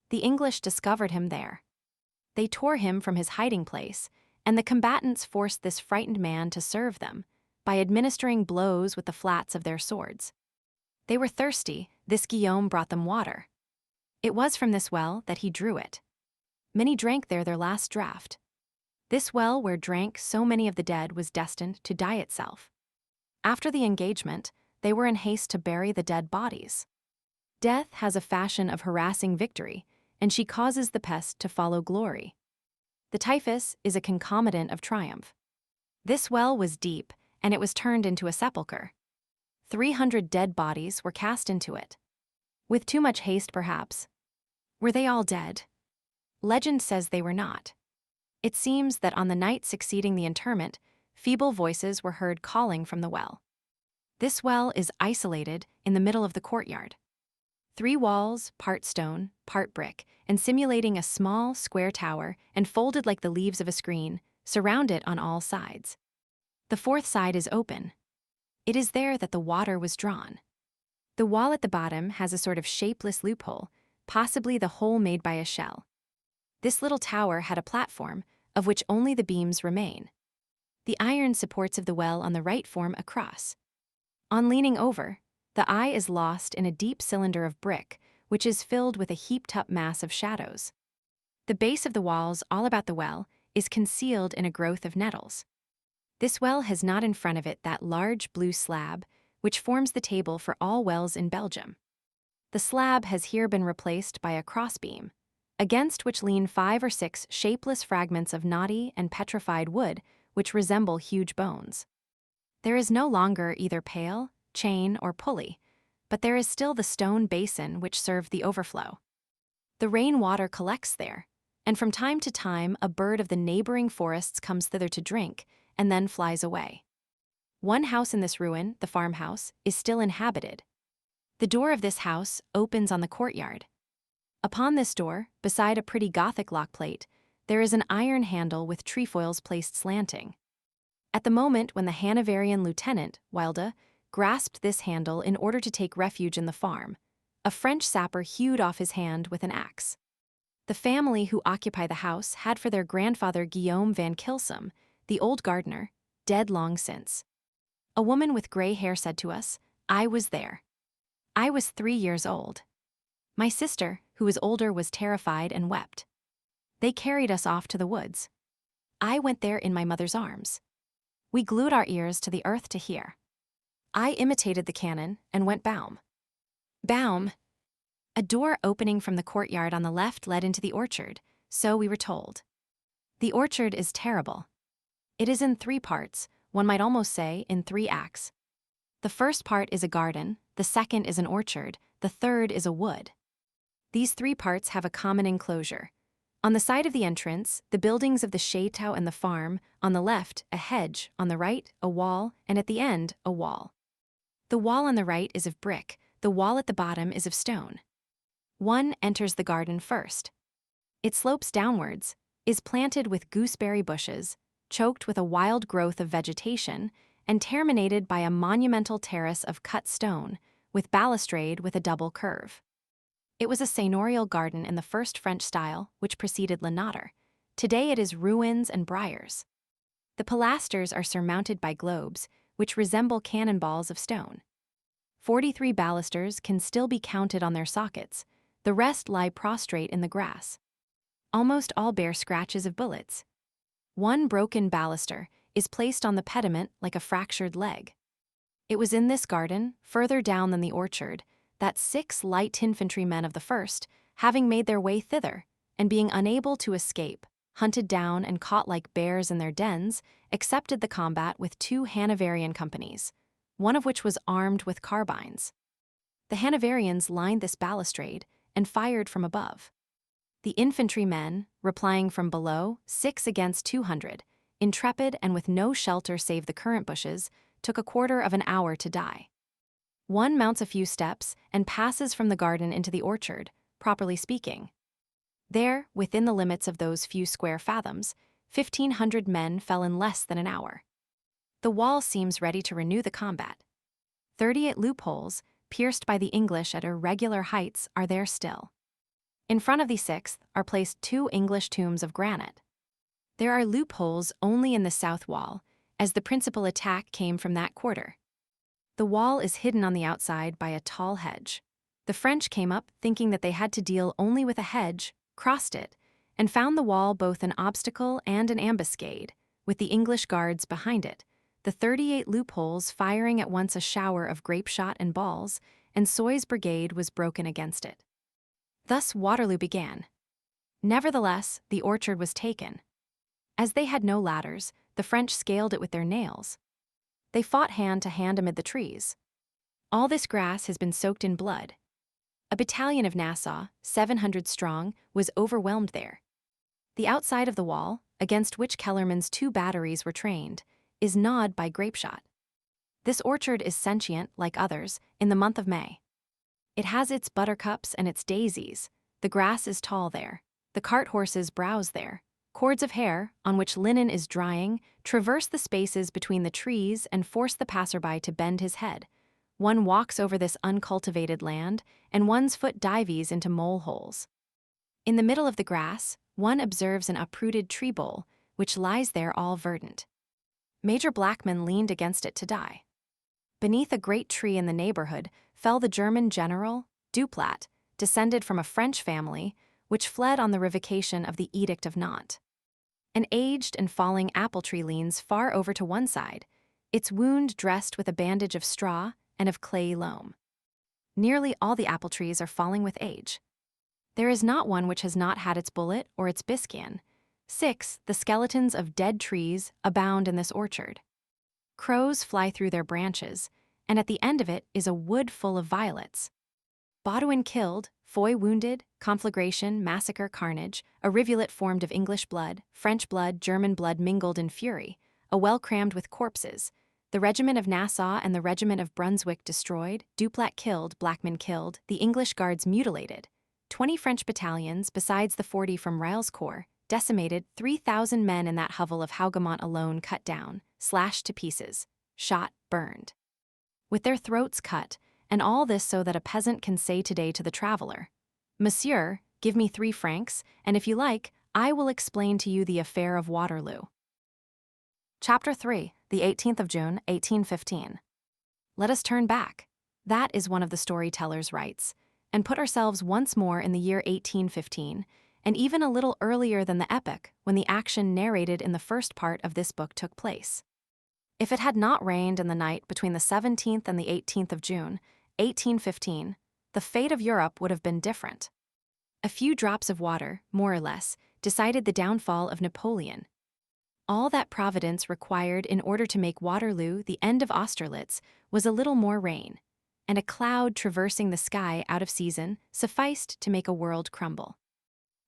The English discovered him there. They tore him from his hiding place, and the combatants forced this frightened man to serve them by administering blows with the flats of their swords. They were thirsty, this Guillaume brought them water. It was from this well that he drew it. Many drank there their last draught. This well where drank so many of the dead was destined to die itself. After the engagement, they were in haste to bury the dead bodies. Death has a fashion of harassing victory, and she causes the pest to follow glory. The typhus is a concomitant of triumph. This well was deep, and it was turned into a sepulchre. 300 dead bodies were cast into it. With too much haste, perhaps. Were they all dead? Legend says they were not. It seems that on the night succeeding the interment, feeble voices were heard calling from the well. This well is isolated in the middle of the courtyard. 3 walls, part stone, part brick, and simulating a small, square tower and folded like the leaves of a screen, surround it on all sides. The 4th side is open. It is there that the water was drawn. The wall at the bottom has a sort of shapeless loophole, possibly the hole made by a shell. This little tower had a platform, of which only the beams remain. The iron supports of the well on the right form a cross. On leaning over, the eye is lost in a deep cylinder of brick, which is filled with a heaped-up mass of shadows. The base of the walls all about the well is concealed in a growth of nettles. This well has not in front of it that large blue slab, which forms the table for all wells in Belgium. The slab has here been replaced by a crossbeam, against which lean 5 or 6 shapeless fragments of knotty and petrified wood, which resemble huge bones. There is no longer either pail, chain, or pulley, but there is still the stone basin which served the overflow. The rain water collects there, and from time to time a bird of the neighboring forests comes thither to drink, and then flies away. One house in this ruin, the farmhouse, is still inhabited. The door of this house opens on the courtyard. Upon this door, beside a pretty Gothic lock plate, there is an iron handle with trefoils placed slanting. At the moment when the Hanoverian lieutenant, Wilde, grasped this handle in order to take refuge in the farm, a French sapper hewed off his hand with an axe. The family who occupy the house had for their grandfather Guillaume van Kilsum, the old gardener, dead long since. A woman with gray hair said to us, "I was there. I was 3 years old. My sister, who was older, was terrified and wept. They carried us off to the woods. I went there in my mother's arms. We glued our ears to the earth to hear. I imitated the cannon and went baum. Baum. A door opening from the courtyard on the left led into the orchard, so we were told. The orchard is terrible. It is in 3 parts, one might almost say in 3 acts. The first part is a garden, the second is an orchard, the third is a wood. These three parts have a common enclosure. On the side of the entrance, the buildings of the chateau and the farm, on the left, a hedge, on the right, a wall, and at the end, a wall. The wall on the right is of brick, the wall at the bottom is of stone. One enters the garden first. It slopes downwards, is planted with gooseberry bushes, choked with a wild growth of vegetation, and terminated by a monumental terrace of cut stone, with balustrade with a double curve. It was a seigneurial garden in the first French style, which preceded Le Nôtre. Today it is ruins and briars. The pilasters are surmounted by globes, which resemble cannonballs of stone. 43 balusters can still be counted on their sockets, the rest lie prostrate in the grass. Almost all bear scratches of bullets. One broken baluster is placed on the pediment like a fractured leg. It was in this garden, further down than the orchard, that 6 light infantrymen of the first, having made their way thither, and being unable to escape, hunted down and caught like bears in their dens, accepted the combat with 2 Hanoverian companies, one of which was armed with carbines. The Hanoverians lined this balustrade and fired from above. The infantrymen, replying from below, 6 against 200, intrepid and with no shelter save the currant bushes, took a quarter of an hour to die. One mounts a few steps and passes from the garden into the orchard, properly speaking. There, within the limits of those few square fathoms, 1,500 men fell in less than an hour. The wall seems ready to renew the combat. 38 loopholes, pierced by the English at irregular heights, are there still. In front of the 6th are placed 2 English tombs of granite. There are loopholes only in the south wall, as the principal attack came from that quarter. The wall is hidden on the outside by a tall hedge. The French came up thinking that they had to deal only with a hedge, crossed it, and found the wall both an obstacle and an ambuscade, with the English guards behind it, the 38 loopholes firing at once a shower of grape shot and balls, and Soy's brigade was broken against it. Thus Waterloo began. Nevertheless, the orchard was taken. As they had no ladders, the French scaled it with their nails. They fought hand to hand amid the trees. All this grass has been soaked in blood. A battalion of Nassau, 700 strong, was overwhelmed there. The outside of the wall, against which Kellerman's 2 batteries were trained, is gnawed by grape shot. This orchard is sentient, like others, in the month of May. It has its buttercups and its daisies. The grass is tall there. The cart horses browse there. Cords of hair, on which linen is drying, traverse the spaces between the trees and force the passerby to bend his head. One walks over this uncultivated land, and one's foot dives into mole-holes. In the middle of the grass, one observes an uprooted tree bole, which lies there all verdant. Major Blackman leaned against it to die. Beneath a great tree in the neighborhood fell the German general, Duplat, descended from a French family, which fled on the revocation of the Edict of Nantes. An aged and falling apple tree leans far over to one side, its wound dressed with a bandage of straw and of clayey loam. Nearly all the apple trees are falling with age. There is not one which has not had its bullet or its biscan. 6, the skeletons of dead trees abound in this orchard. Crows fly through their branches, and at the end of it is a wood full of violets. Baudouin killed, Foy wounded, conflagration, massacre, carnage, a rivulet formed of English blood, French blood, German blood mingled in fury, a well crammed with corpses, the regiment of Nassau and the regiment of Brunswick destroyed, Duplat killed, Blackman killed, the English guards mutilated, 20 French battalions, besides the 40 from Reille's corps, decimated, 3,000 men in that hovel of Hougoumont alone cut down, slashed to pieces, shot, burned. With their throats cut, and all this so that a peasant can say today to the traveler, "Monsieur, give me 3 francs, and if you like, I will explain to you the affair of Waterloo." Chapter 3, the 18th of June, 1815. Let us turn back. That is one of the storyteller's rights, and put ourselves once more in the year 1815, and even a little earlier than the epoch when the action narrated in the first part of this book took place. If it had not rained in the night between the 17th and the 18th of June, 1815, the fate of Europe would have been different. A few drops of water, more or less, decided the downfall of Napoleon. All that Providence required in order to make Waterloo the end of Austerlitz was a little more rain, and a cloud traversing the sky out of season sufficed to make a world crumble.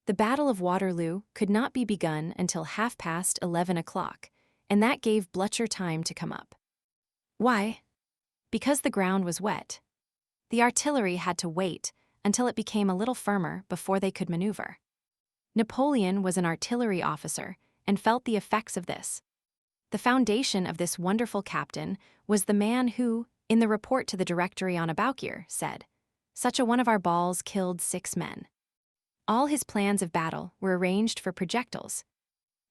The Battle of Waterloo could not be begun until 11:30, and that gave Blücher time to come up. Why? Because the ground was wet. The artillery had to wait until it became a little firmer before they could maneuver. Napoleon was an artillery officer and felt the effects of this. The foundation of this wonderful captain was the man who, in the report to the Directory on Aboukir, said, "Such a one of our balls killed 6 men." All his plans of battle were arranged for projectiles.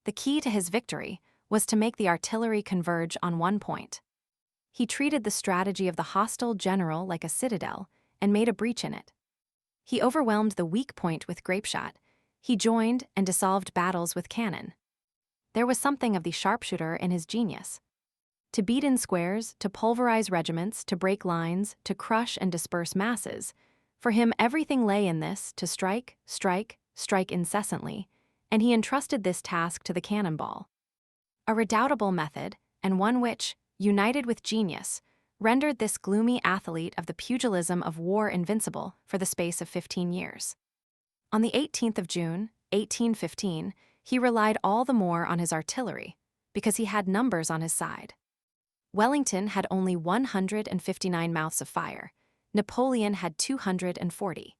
The key to his victory was to make the artillery converge on one point. He treated the strategy of the hostile general like a citadel and made a breach in it. He overwhelmed the weak point with grapeshot. He joined and dissolved battles with cannon. There was something of the sharpshooter in his genius. To beat in squares, to pulverize regiments, to break lines, to crush and disperse masses, for him everything lay in this, to strike, strike, strike incessantly, and he entrusted this task to the cannonball. A redoubtable method, and one which, united with genius, rendered this gloomy athlete of the pugilism of war invincible for the space of 15 years. On the 18th of June, 1815, he relied all the more on his artillery, because he had numbers on his side. Wellington had only 159 mouths of fire. Napoleon had 240.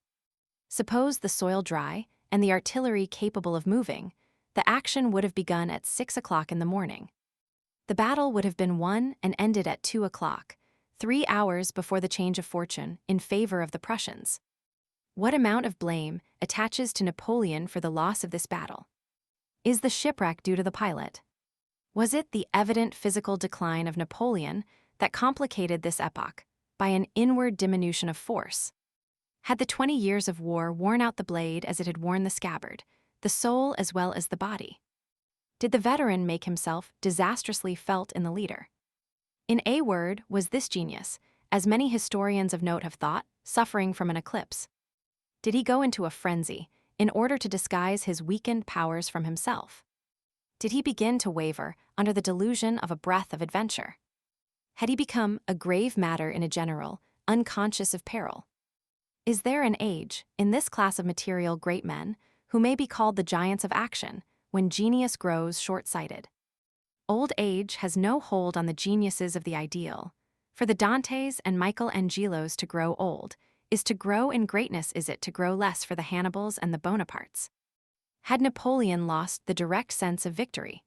Suppose the soil dry and the artillery capable of moving, the action would have begun at 6 o'clock in the morning. The battle would have been won and ended at 2 o'clock, 3 hours before the change of fortune in favor of the Prussians. What amount of blame attaches to Napoleon for the loss of this battle? Is the shipwreck due to the pilot? Was it the evident physical decline of Napoleon that complicated this epoch by an inward diminution of force? Had the 20 years of war worn out the blade as it had worn the scabbard, the soul as well as the body? Did the veteran make himself disastrously felt in the leader? In a word, was this genius, as many historians of note have thought, suffering from an eclipse? Did he go into a frenzy in order to disguise his weakened powers from himself? Did he begin to waver under the delusion of a breath of adventure? Had he become a grave matter in a general, unconscious of peril? Is there an age, in this class of material great men, who may be called the giants of action, when genius grows short-sighted? Old age has no hold on the geniuses of the ideal. For the Dantes and Michelangelos to grow old is to grow in greatness, is it to grow less for the Hannibals and the Bonapartes? Had Napoleon lost the direct sense of victory?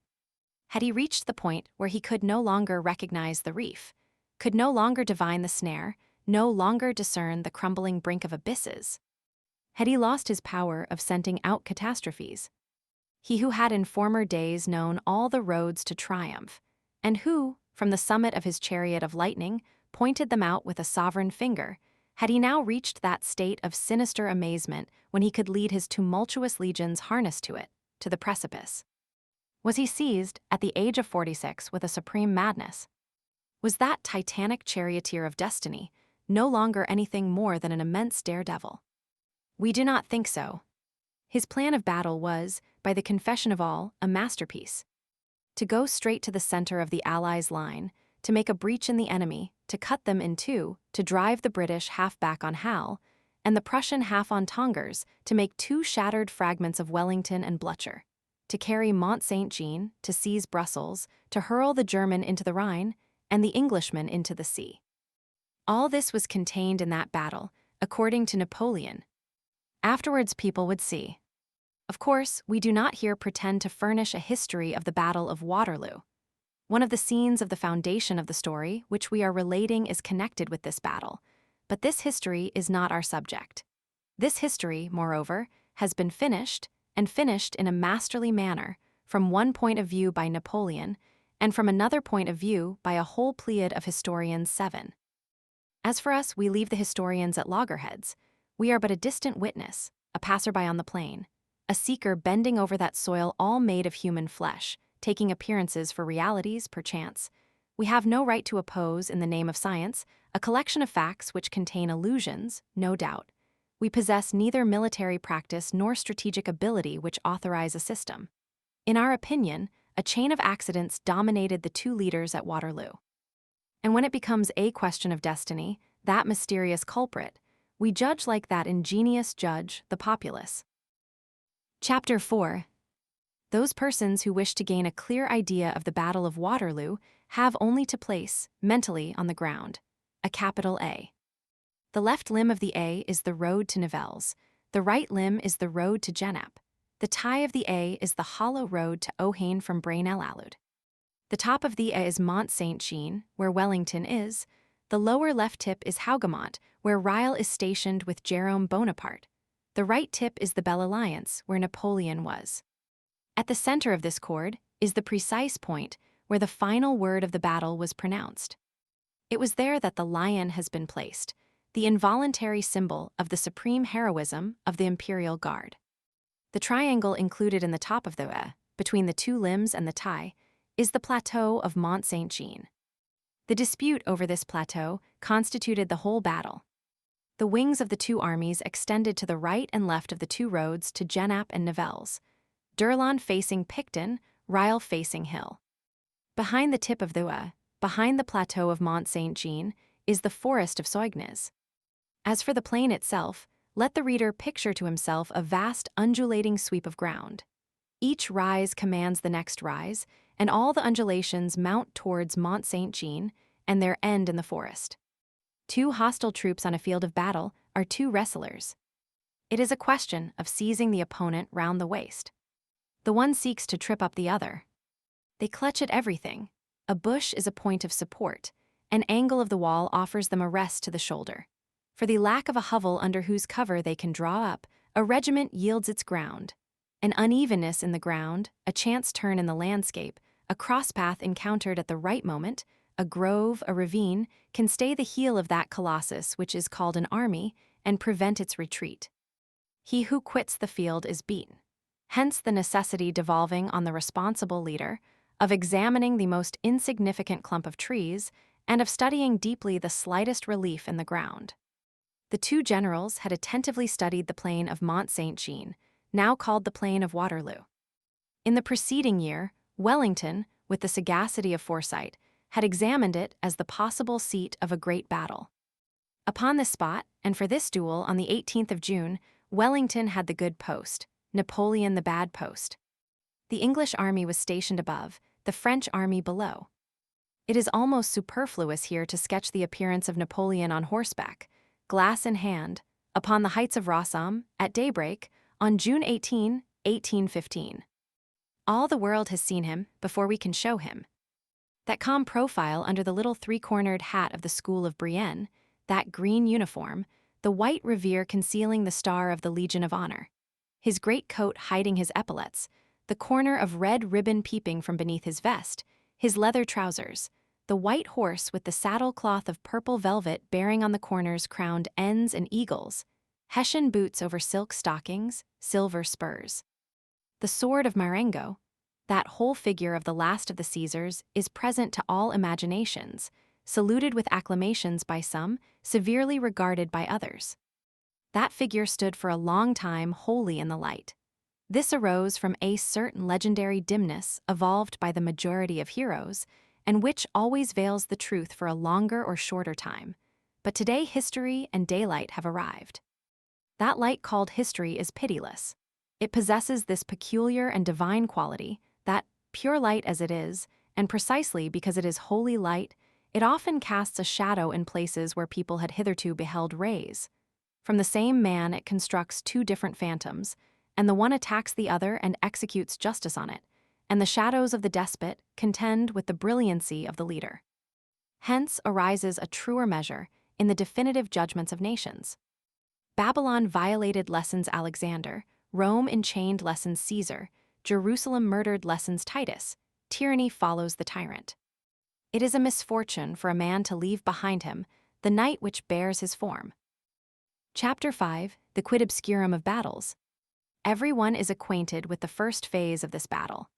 Had he reached the point where he could no longer recognize the reef, could no longer divine the snare, no longer discern the crumbling brink of abysses? Had he lost his power of scenting out catastrophes? He who had in former days known all the roads to triumph, and who, from the summit of his chariot of lightning, pointed them out with a sovereign finger, had he now reached that state of sinister amazement when he could lead his tumultuous legions harnessed to it, to the precipice? Was he seized, at the age of 46, with a supreme madness? Was that titanic charioteer of destiny no longer anything more than an immense daredevil? We do not think so. His plan of battle was, by the confession of all, a masterpiece. To go straight to the center of the Allies' line, to make a breach in the enemy, to cut them in two, to drive the British half back on Hal, and the Prussian half on Tongers, to make 2 shattered fragments of Wellington and Blücher, to carry Mont Saint-Jean, to seize Brussels, to hurl the German into the Rhine, and the Englishman into the sea. All this was contained in that battle, according to Napoleon. Afterwards people would see. Of course, we do not here pretend to furnish a history of the Battle of Waterloo. One of the scenes of the foundation of the story which we are relating is connected with this battle, but this history is not our subject. This history, moreover, has been finished, and finished in a masterly manner, from one point of view by Napoleon, and from another point of view by a whole pleiad of historians 7. As for us, we leave the historians at loggerheads. We are but a distant witness, a passerby on the plain, a seeker bending over that soil all made of human flesh, taking appearances for realities, perchance. We have no right to oppose, in the name of science, a collection of facts which contain illusions, no doubt. We possess neither military practice nor strategic ability which authorize a system. In our opinion, a chain of accidents dominated the 2 leaders at Waterloo. And when it becomes a question of destiny, that mysterious culprit, we judge like that ingenious judge, the populace. Chapter 4. Those persons who wish to gain a clear idea of the Battle of Waterloo have only to place, mentally on the ground, a capital A. The left limb of the A is the road to Nivelles, the right limb is the road to Genappe, the tie of the A is the hollow road to Ohain from Braine-l'Alleud. The top of the A is Mont Saint-Jean, where Wellington is, the lower left tip is Hougoumont, where Reille is stationed with Jerome Bonaparte. The right tip is the Belle Alliance, where Napoleon was. At the center of this cord is the precise point where the final word of the battle was pronounced. It was there that the lion has been placed, the involuntary symbol of the supreme heroism of the Imperial Guard. The triangle included in the top of the A, between the two limbs and the tie, is the plateau of Mont Saint-Jean. The dispute over this plateau constituted the whole battle. The wings of the two armies extended to the right and left of the two roads to Genappe and Nivelles, Durland facing Picton, Reille facing Hill. Behind the tip of the A, behind the plateau of Mont Saint-Jean, is the forest of Soignes. As for the plain itself, let the reader picture to himself a vast undulating sweep of ground. Each rise commands the next rise, and all the undulations mount towards Mont Saint-Jean and their end in the forest. Two hostile troops on a field of battle are two wrestlers. It is a question of seizing the opponent round the waist. The one seeks to trip up the other. They clutch at everything. A bush is a point of support. An angle of the wall offers them a rest to the shoulder. For the lack of a hovel under whose cover they can draw up, a regiment yields its ground. An unevenness in the ground, a chance turn in the landscape, a crosspath encountered at the right moment, a grove, a ravine, can stay the heel of that colossus which is called an army and prevent its retreat. He who quits the field is beaten. Hence the necessity devolving on the responsible leader of examining the most insignificant clump of trees and of studying deeply the slightest relief in the ground. The two generals had attentively studied the plain of Mont Saint-Jean, now called the plain of Waterloo. In the preceding year, Wellington, with the sagacity of foresight, had examined it as the possible seat of a great battle. Upon this spot, and for this duel on the 18th of June, Wellington had the good post, Napoleon the bad post. The English army was stationed above, the French army below. It is almost superfluous here to sketch the appearance of Napoleon on horseback, glass in hand, upon the heights of Rossomme, at daybreak, on June 18, 1815. All the world has seen him before we can show him. That calm profile under the little three-cornered hat of the School of Brienne, that green uniform, the white revere concealing the star of the Legion of Honor, his great coat hiding his epaulets, the corner of red ribbon peeping from beneath his vest, his leather trousers, the white horse with the saddle cloth of purple velvet bearing on the corners crowned N's and eagles, Hessian boots over silk stockings, silver spurs. The sword of Marengo, that whole figure of the last of the Caesars, is present to all imaginations, saluted with acclamations by some, severely regarded by others. That figure stood for a long time wholly in the light. This arose from a certain legendary dimness evolved by the majority of heroes, and which always veils the truth for a longer or shorter time. But today history and daylight have arrived. That light called history is pitiless. It possesses this peculiar and divine quality, that, pure light as it is, and precisely because it is holy light, it often casts a shadow in places where people had hitherto beheld rays. From the same man it constructs two different phantoms, and the one attacks the other and executes justice on it, and the shadows of the despot contend with the brilliancy of the leader. Hence arises a truer measure in the definitive judgments of nations. Babylon violated lessons Alexander, Rome enchained lessons Caesar, Jerusalem murdered lessons Titus, tyranny follows the tyrant. It is a misfortune for a man to leave behind him the night which bears his form. Chapter 5, the quid obscurum of battles. Every one is acquainted with the first phase of this battle,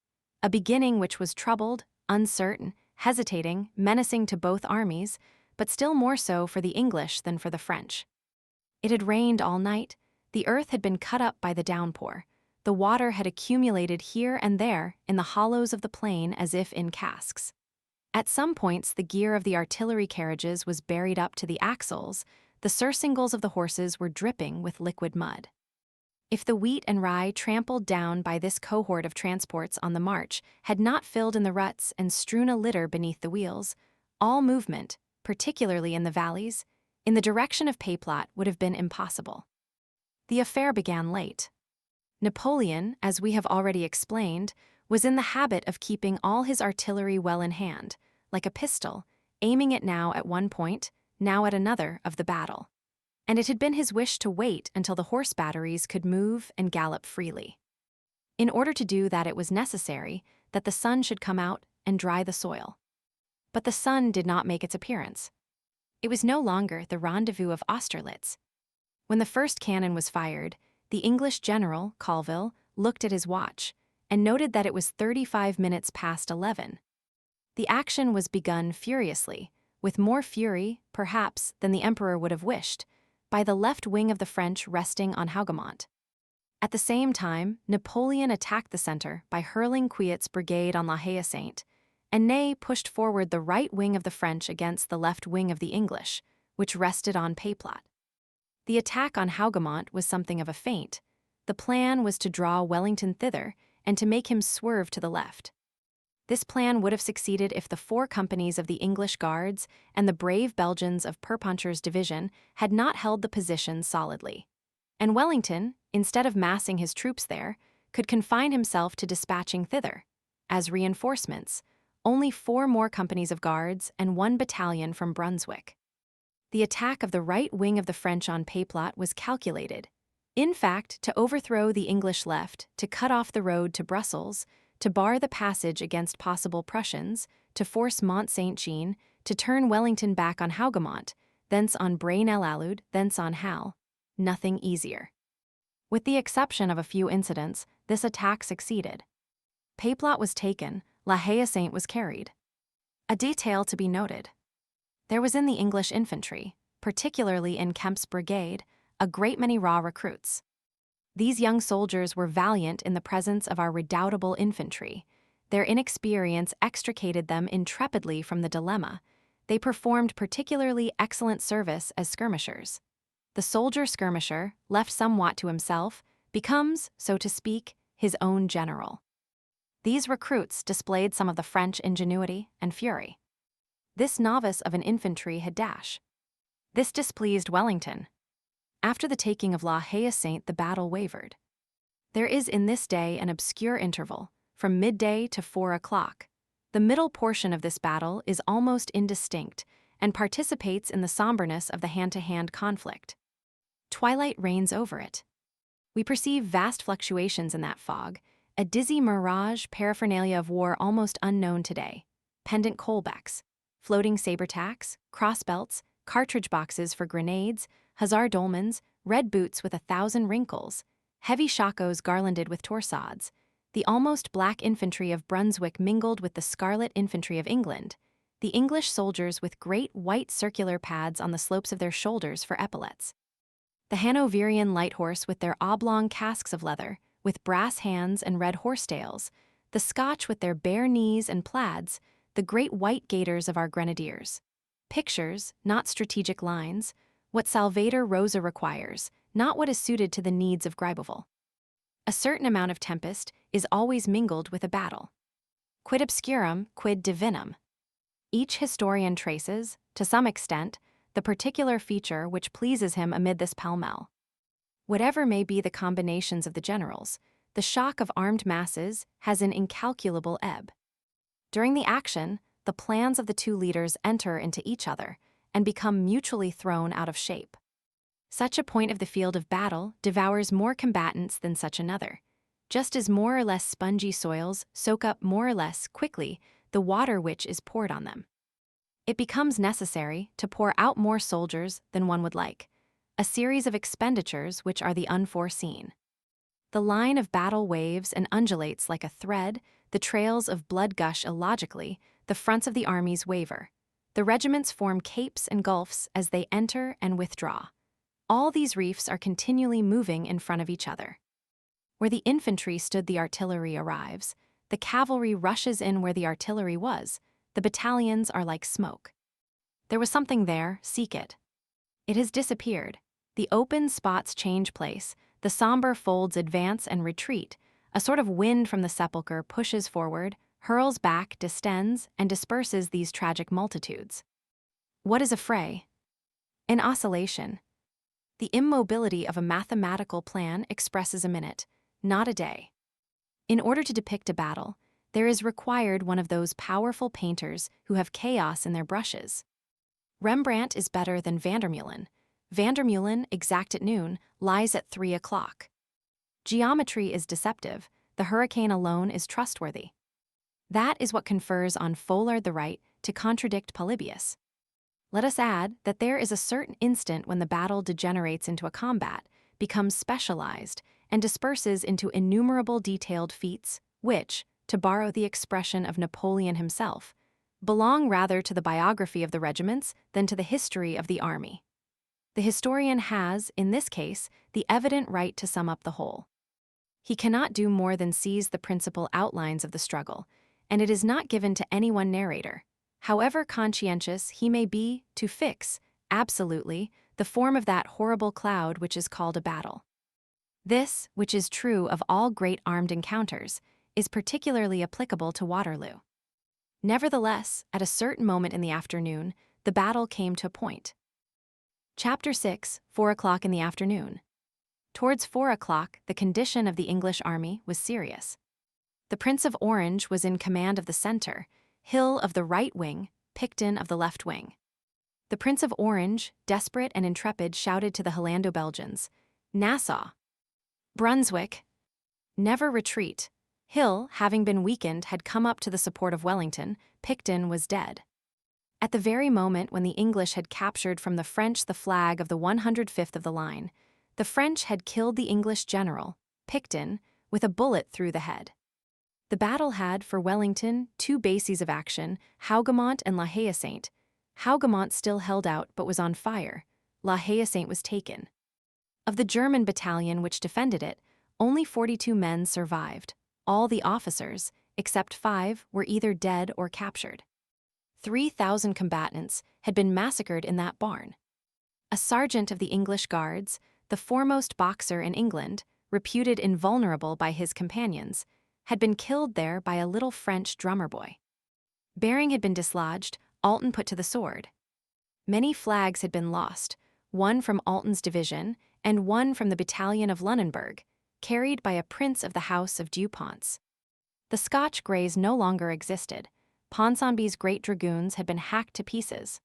a beginning which was troubled, uncertain, hesitating, menacing to both armies, but still more so for the English than for the French. It had rained all night, the earth had been cut up by the downpour, the water had accumulated here and there in the hollows of the plain as if in casks. At some points, the gear of the artillery carriages was buried up to the axles, the surcingles of the horses were dripping with liquid mud. If the wheat and rye trampled down by this cohort of transports on the march had not filled in the ruts and strewn a litter beneath the wheels, all movement, particularly in the valleys, in the direction of Peyplot would have been impossible. The affair began late. Napoleon, as we have already explained, was in the habit of keeping all his artillery well in hand, like a pistol, aiming it now at one point, now at another of the battle. And it had been his wish to wait until the horse batteries could move and gallop freely. In order to do that, it was necessary that the sun should come out and dry the soil. But the sun did not make its appearance. It was no longer the rendezvous of Austerlitz. When the first cannon was fired, the English general, Colville, looked at his watch and noted that it was 35 minutes past 11. The action was begun furiously, with more fury, perhaps, than the emperor would have wished, by the left wing of the French resting on Hougoumont. At the same time, Napoleon attacked the center by hurling Quiot's brigade on La Haye-Saint, and Ney pushed forward the right wing of the French against the left wing of the English, which rested on Peyplot. The attack on Hougoumont was something of a feint. The plan was to draw Wellington thither and to make him swerve to the left. This plan would have succeeded if the 4 companies of the English Guards and the brave Belgians of Perponcher's division had not held the position solidly. And Wellington, instead of massing his troops there, could confine himself to dispatching thither, as reinforcements, only 4 more companies of Guards and 1 battalion from Brunswick. The attack of the right wing of the French on Peyplot was calculated, in fact, to overthrow the English left, to cut off the road to Brussels, to bar the passage against possible Prussians, to force Mont Saint-Jean, to turn Wellington back on Hougoumont, thence on Braine-l'Alleud, thence on Hal. Nothing easier. With the exception of a few incidents, this attack succeeded. Peyplot was taken, La Haye-Saint was carried. A detail to be noted. There was in the English infantry, particularly in Kemp's brigade, a great many raw recruits. These young soldiers were valiant in the presence of our redoubtable infantry. Their inexperience extricated them intrepidly from the dilemma. They performed particularly excellent service as skirmishers. The soldier-skirmisher, left somewhat to himself, becomes, so to speak, his own general. These recruits displayed some of the French ingenuity and fury. This novice of an infantry had dash. This displeased Wellington. After the taking of La Haye-Saint, the battle wavered. There is in this day an obscure interval, from midday to 4 o'clock. The middle portion of this battle is almost indistinct and participates in the somberness of the hand-to-hand conflict. Twilight reigns over it. We perceive vast fluctuations in that fog, a dizzy mirage paraphernalia of war almost unknown today. Pendant Colbecks, floating saber-tacks, crossbelts, cartridge boxes for grenades, hussar dolmans, red boots with 1,000 wrinkles, heavy shakos garlanded with torsades, the almost black infantry of Brunswick mingled with the scarlet infantry of England, the English soldiers with great white circular pads on the slopes of their shoulders for epaulets, the Hanoverian light horse with their oblong casques of leather, with brass hands and red horsetails, the Scotch with their bare knees and plaids, the great white gaiters of our grenadiers. Pictures, not strategic lines, what Salvator Rosa requires, not what is suited to the needs of Gribeauval. A certain amount of tempest is always mingled with a battle. Quid obscurum, quid divinum. Each historian traces, to some extent, the particular feature which pleases him amid this pell-mell. Whatever may be the combinations of the generals, the shock of armed masses has an incalculable ebb. During the action, the plans of the 2 leaders enter into each other and become mutually thrown out of shape. Such a point of the field of battle devours more combatants than such another, just as more or less spongy soils soak up more or less quickly the water which is poured on them. It becomes necessary to pour out more soldiers than one would like, a series of expenditures which are the unforeseen. The line of battle waves and undulates like a thread, the trails of blood gush illogically, the fronts of the armies waver. The regiments form capes and gulfs as they enter and withdraw. All these reefs are continually moving in front of each other. Where the infantry stood, the artillery arrives. The cavalry rushes in where the artillery was. The battalions are like smoke. There was something there, seek it. It has disappeared. The open spots change place, the somber folds advance and retreat. A sort of wind from the sepulchre pushes forward, hurls back, distends, and disperses these tragic multitudes. What is a fray? An oscillation. The immobility of a mathematical plan expresses a minute, not a day. In order to depict a battle, there is required one of those powerful painters who have chaos in their brushes. Rembrandt is better than Vandermeulen. Vandermeulen, exact at noon, lies at 3 o'clock. Geometry is deceptive. The hurricane alone is trustworthy. That is what confers on Folard the right to contradict Polybius. Let us add that there is a certain instant when the battle degenerates into a combat, becomes specialized, and disperses into innumerable detailed feats, which, to borrow the expression of Napoleon himself, belong rather to the biography of the regiments than to the history of the army. The historian has, in this case, the evident right to sum up the whole. He cannot do more than seize the principal outlines of the struggle, and it is not given to any one narrator, however conscientious he may be, to fix, absolutely, the form of that horrible cloud which is called a battle. This, which is true of all great armed encounters, is particularly applicable to Waterloo. Nevertheless, at a certain moment in the afternoon, the battle came to a point. Chapter 6, 4 o'clock in the afternoon. Towards 4 o'clock, the condition of the English army was serious. The Prince of Orange was in command of the center, Hill of the right wing, Picton of the left wing. The Prince of Orange, desperate and intrepid, shouted to the Hollando-Belgians, "Nassau! Brunswick! Never retreat!" Hill, having been weakened, had come up to the support of Wellington. Picton was dead. At the very moment when the English had captured from the French the flag of the 105th of the line, the French had killed the English general, Picton, with a bullet through the head. The battle had, for Wellington, two bases of action, Hougoumont and La Haye Sainte. Hougoumont still held out but was on fire. La Haye Sainte was taken. Of the German battalion which defended it, only 42 men survived. All the officers, except 5, were either dead or captured. 3,000 combatants had been massacred in that barn. A sergeant of the English Guards, the foremost boxer in England, reputed invulnerable by his companions, had been killed there by a little French drummer boy. Bearing had been dislodged, Alten put to the sword. Many flags had been lost, one from Alten's division and one from the battalion of Lunenburg, carried by a prince of the house of Dupont. The Scotch Greys no longer existed. Ponsonby's great dragoons had been hacked to pieces.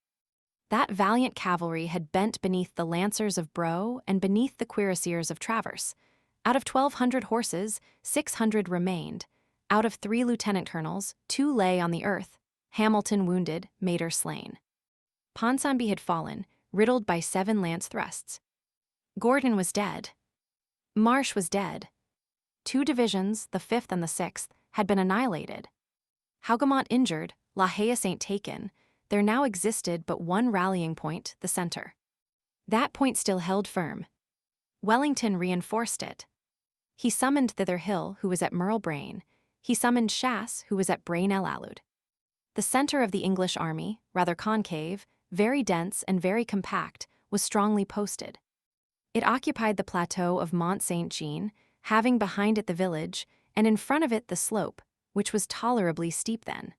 That valiant cavalry had bent beneath the lancers of Brough and beneath the cuirassiers of Travers. Out of 1,200 horses, 600 remained. Out of 3 lieutenant colonels, 2 lay on the earth, Hamilton wounded, Mater slain. Ponsonby had fallen, riddled by 7 lance thrusts. Gordon was dead. Marsh was dead. 2 divisions, the 5th and the 6th, had been annihilated. Hougoumont injured, La Haye Sainte taken, there now existed but one rallying point, the center. That point still held firm. Wellington reinforced it. He summoned thither Hill, who was at Merle Braine. He summoned Chasse, who was at Braine-l'Alleud. The center of the English army, rather concave, very dense and very compact, was strongly posted. It occupied the plateau of Mont Saint-Jean, having behind it the village, and in front of it the slope, which was tolerably steep then.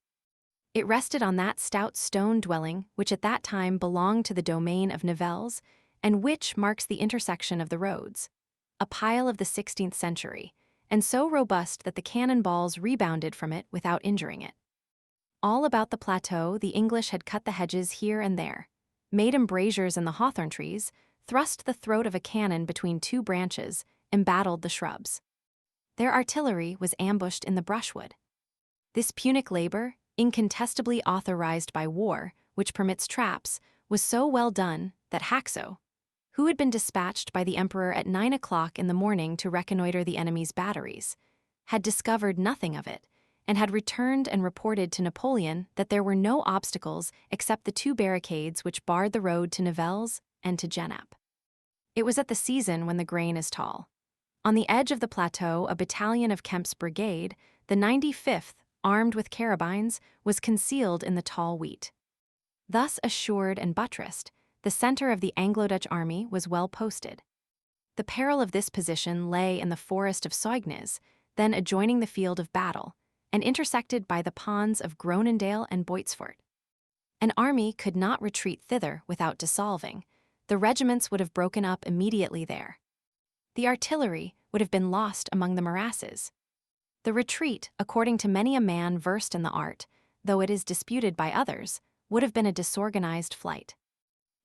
It rested on that stout stone dwelling which at that time belonged to the domain of Nivelles, and which marks the intersection of the roads, a pile of the 16th century, and so robust that the cannon balls rebounded from it without injuring it. All about the plateau the English had cut the hedges here and there, made embrasures in the hawthorn trees, thrust the throat of a cannon between 2 branches, embattled the shrubs. Their artillery was ambushed in the brushwood. This Punic labor, incontestably authorized by war, which permits traps, was so well done that Haxo, who had been dispatched by the emperor at 9 o'clock in the morning to reconnoiter the enemy's batteries, had discovered nothing of it, and had returned and reported to Napoleon that there were no obstacles except the 2 barricades which barred the road to Nivelles and to Genappe. It was at the season when the grain is tall. On the edge of the plateau, a battalion of Kemp's brigade, the 95th, armed with carabines, was concealed in the tall wheat. Thus assured and buttressed, the center of the Anglo-Dutch army was well posted. The peril of this position lay in the forest of Soignes, then adjoining the field of battle, and intersected by the ponds of Gronendale and Boitsfort. An army could not retreat thither without dissolving. The regiments would have broken up immediately there. The artillery would have been lost among the morasses. The retreat, according to many a man versed in the art, though it is disputed by others, would have been a disorganized flight.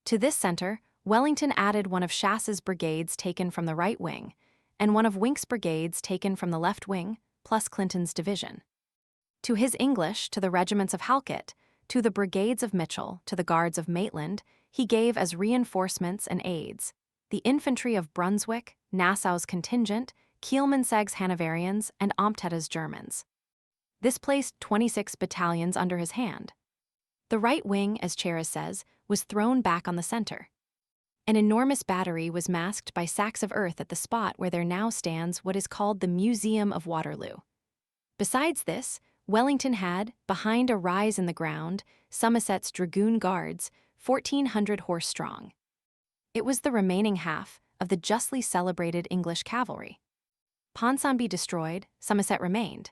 To this center, Wellington added one of Chasse's brigades taken from the right wing, and one of Wink's brigades taken from the left wing, plus Clinton's division. To his English, to the regiments of Halkett, to the brigades of Mitchell, to the guards of Maitland, he gave as reinforcements and aids the infantry of Brunswick, Nassau's contingent, Kielmansegge's Hanoverians, and Ompteda's Germans. This placed 26 battalions under his hand. The right wing, as Cheras says, was thrown back on the center. An enormous battery was masked by sacks of earth at the spot where there now stands what is called the Museum of Waterloo. Besides this, Wellington had, behind a rise in the ground, Somerset's Dragoon Guards, 1,400 horse strong. It was the remaining half of the justly celebrated English cavalry. Ponsonby destroyed, Somerset remained.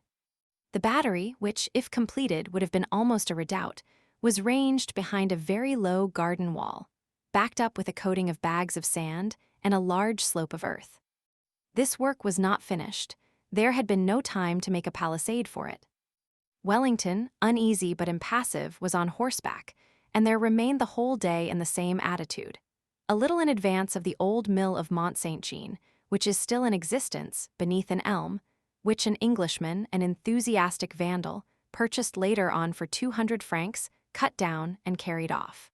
The battery, which, if completed, would have been almost a redoubt, was ranged behind a very low garden wall, backed up with a coating of bags of sand and a large slope of earth. This work was not finished. There had been no time to make a palisade for it. Wellington, uneasy but impassive, was on horseback, and there remained the whole day in the same attitude, a little in advance of the old mill of Mont Saint Jean, which is still in existence beneath an elm, which an Englishman, an enthusiastic vandal, purchased later on for 200 francs, cut down and carried off.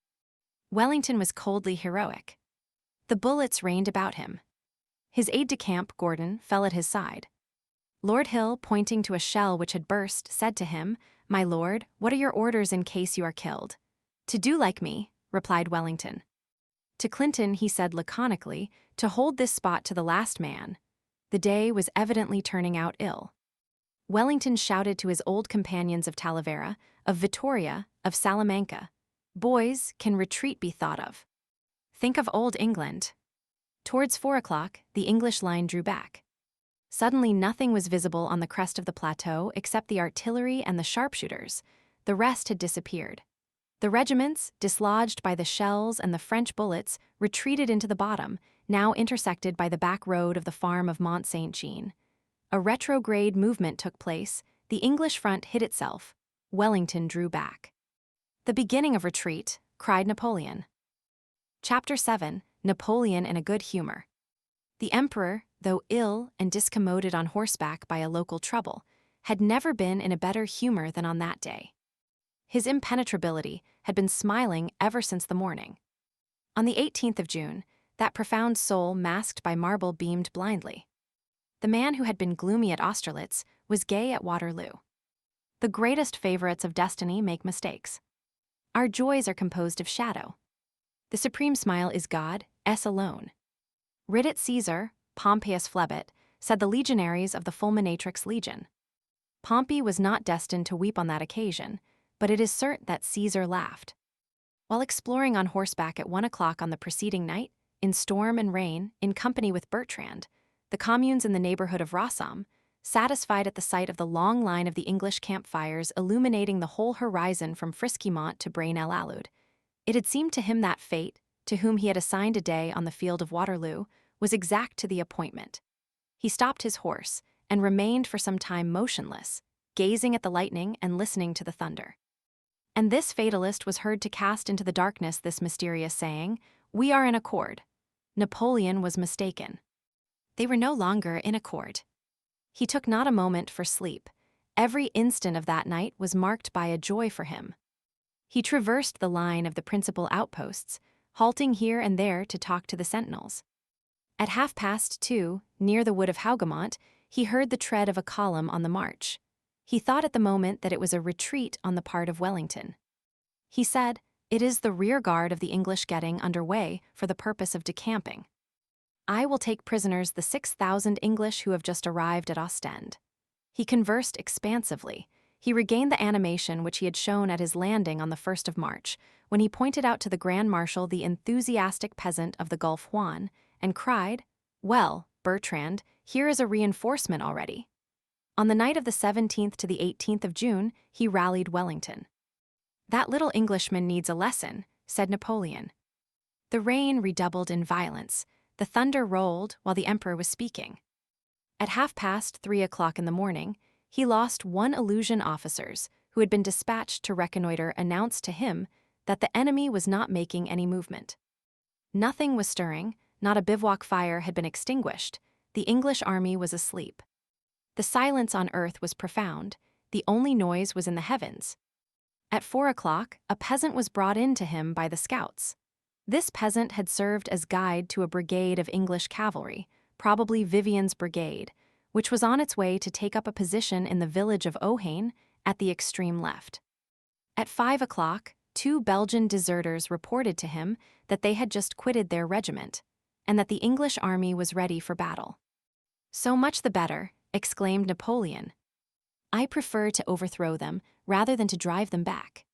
Wellington was coldly heroic. The bullets rained about him. His aide-de-camp, Gordon, fell at his side. Lord Hill, pointing to a shell which had burst, said to him, "My lord, what are your orders in case you are killed?" "To do like me," replied Wellington. To Clinton he said laconically, to hold this spot to the last man. The day was evidently turning out ill. Wellington shouted to his old companions of Talavera, of Vittoria, of Salamanca, "Boys, can retreat be thought of? Think of old England." Towards 4 o'clock, the English line drew back. Suddenly nothing was visible on the crest of the plateau except the artillery and the sharpshooters. The rest had disappeared. The regiments, dislodged by the shells and the French bullets, retreated into the bottom, now intersected by the back road of the farm of Mont Saint Jean. A retrograde movement took place, the English front hid itself. Wellington drew back. "The beginning of retreat," cried Napoleon. Chapter 7. Napoleon in a good humor. The emperor, though ill and discommoded on horseback by a local trouble, had never been in a better humor than on that day. His impenetrability had been smiling ever since the morning. On the 18th of June, that profound soul masked by marble beamed blindly. The man who had been gloomy at Austerlitz was gay at Waterloo. The greatest favorites of destiny make mistakes. Our joys are composed of shadow. The supreme smile is God, es alone. Ridit Caesar, Pompeius flebit, said the legionaries of the Fulminatrix Legion. Pompey was not destined to weep on that occasion, but it is certain that Caesar laughed. While exploring on horseback at 1 o'clock on the preceding night, in storm and rain, in company with Bertrand, the communes in the neighborhood of Rossum, satisfied at the sight of the long line of the English campfires illuminating the whole horizon from Friskymont to Braine-l'Alleud, it had seemed to him that fate, to whom he had assigned a day on the field of Waterloo, was exact to the appointment. He stopped his horse and remained for some time motionless, gazing at the lightning and listening to the thunder. And this fatalist was heard to cast into the darkness this mysterious saying, "We are in accord." Napoleon was mistaken. They were no longer in accord. He took not a moment for sleep. Every instant of that night was marked by a joy for him. He traversed the line of the principal outposts, halting here and there to talk to the sentinels. At 2:30, near the wood of Hougoumont, he heard the tread of a column on the march. He thought at the moment that it was a retreat on the part of Wellington. He said, "It is the rear guard of the English getting under way for the purpose of decamping. I will take prisoners the 6,000 English who have just arrived at Ostend." He conversed expansively. He regained the animation which he had shown at his landing on the 1st of March, when he pointed out to the Grand Marshal the enthusiastic peasant of the Gulf Juan, and cried, "Well, Bertrand, here is a reinforcement already." On the night of the 17th to the 18th of June, he rallied Wellington. "That little Englishman needs a lesson," said Napoleon. The rain redoubled in violence. The thunder rolled while the emperor was speaking. At 3:30 in the morning, he lost one Illusion officers who had been dispatched to reconnoiter announced to him that the enemy was not making any movement. Nothing was stirring, not a bivouac fire had been extinguished, the English army was asleep. The silence on earth was profound, the only noise was in the heavens. At 4 o'clock, a peasant was brought in to him by the scouts. This peasant had served as guide to a brigade of English cavalry, probably Vivian's brigade, which was on its way to take up a position in the village of Ohain at the extreme left. At 5 o'clock, 2 Belgian deserters reported to him that they had just quitted their regiment, and that the English army was ready for battle. "So much the better," exclaimed Napoleon. "I prefer to overthrow them rather than to drive them back."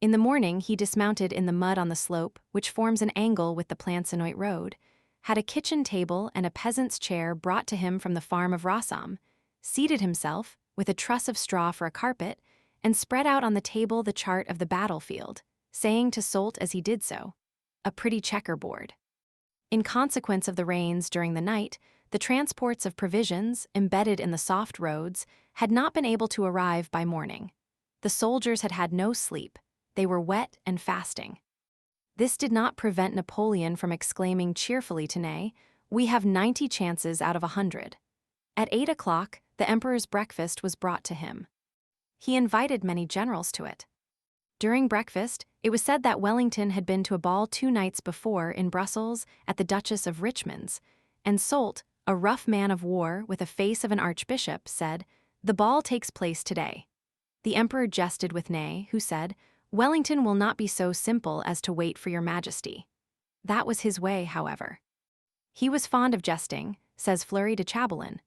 In the morning he dismounted in the mud on the slope, which forms an angle with the Plancenoit road, had a kitchen table and a peasant's chair brought to him from the farm of Rossam, seated himself, with a truss of straw for a carpet, and spread out on the table the chart of the battlefield, saying to Soult as he did so, "A pretty checkerboard." In consequence of the rains during the night, the transports of provisions, embedded in the soft roads, had not been able to arrive by morning. The soldiers had had no sleep. They were wet and fasting. This did not prevent Napoleon from exclaiming cheerfully to Ney, "We have 90 chances out of 100. At 8 o'clock, the emperor's breakfast was brought to him. He invited many generals to it. During breakfast, it was said that Wellington had been to a ball 2 nights before in Brussels at the Duchess of Richmond's, and Soult, a rough man of war with a face of an archbishop, said, "The ball takes place today." The emperor jested with Ney, who said, "Wellington will not be so simple as to wait for your majesty." That was his way, however. He was fond of jesting, says Fleury de Chaboulin.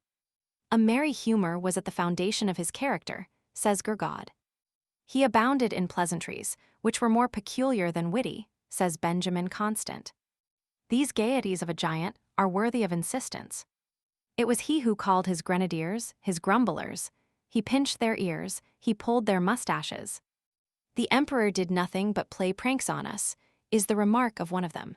A merry humor was at the foundation of his character, says Gourgaud. He abounded in pleasantries, which were more peculiar than witty, says Benjamin Constant. These gaieties of a giant are worthy of insistence. It was he who called his grenadiers his grumblers. He pinched their ears, he pulled their mustaches. "The emperor did nothing but play pranks on us," is the remark of one of them.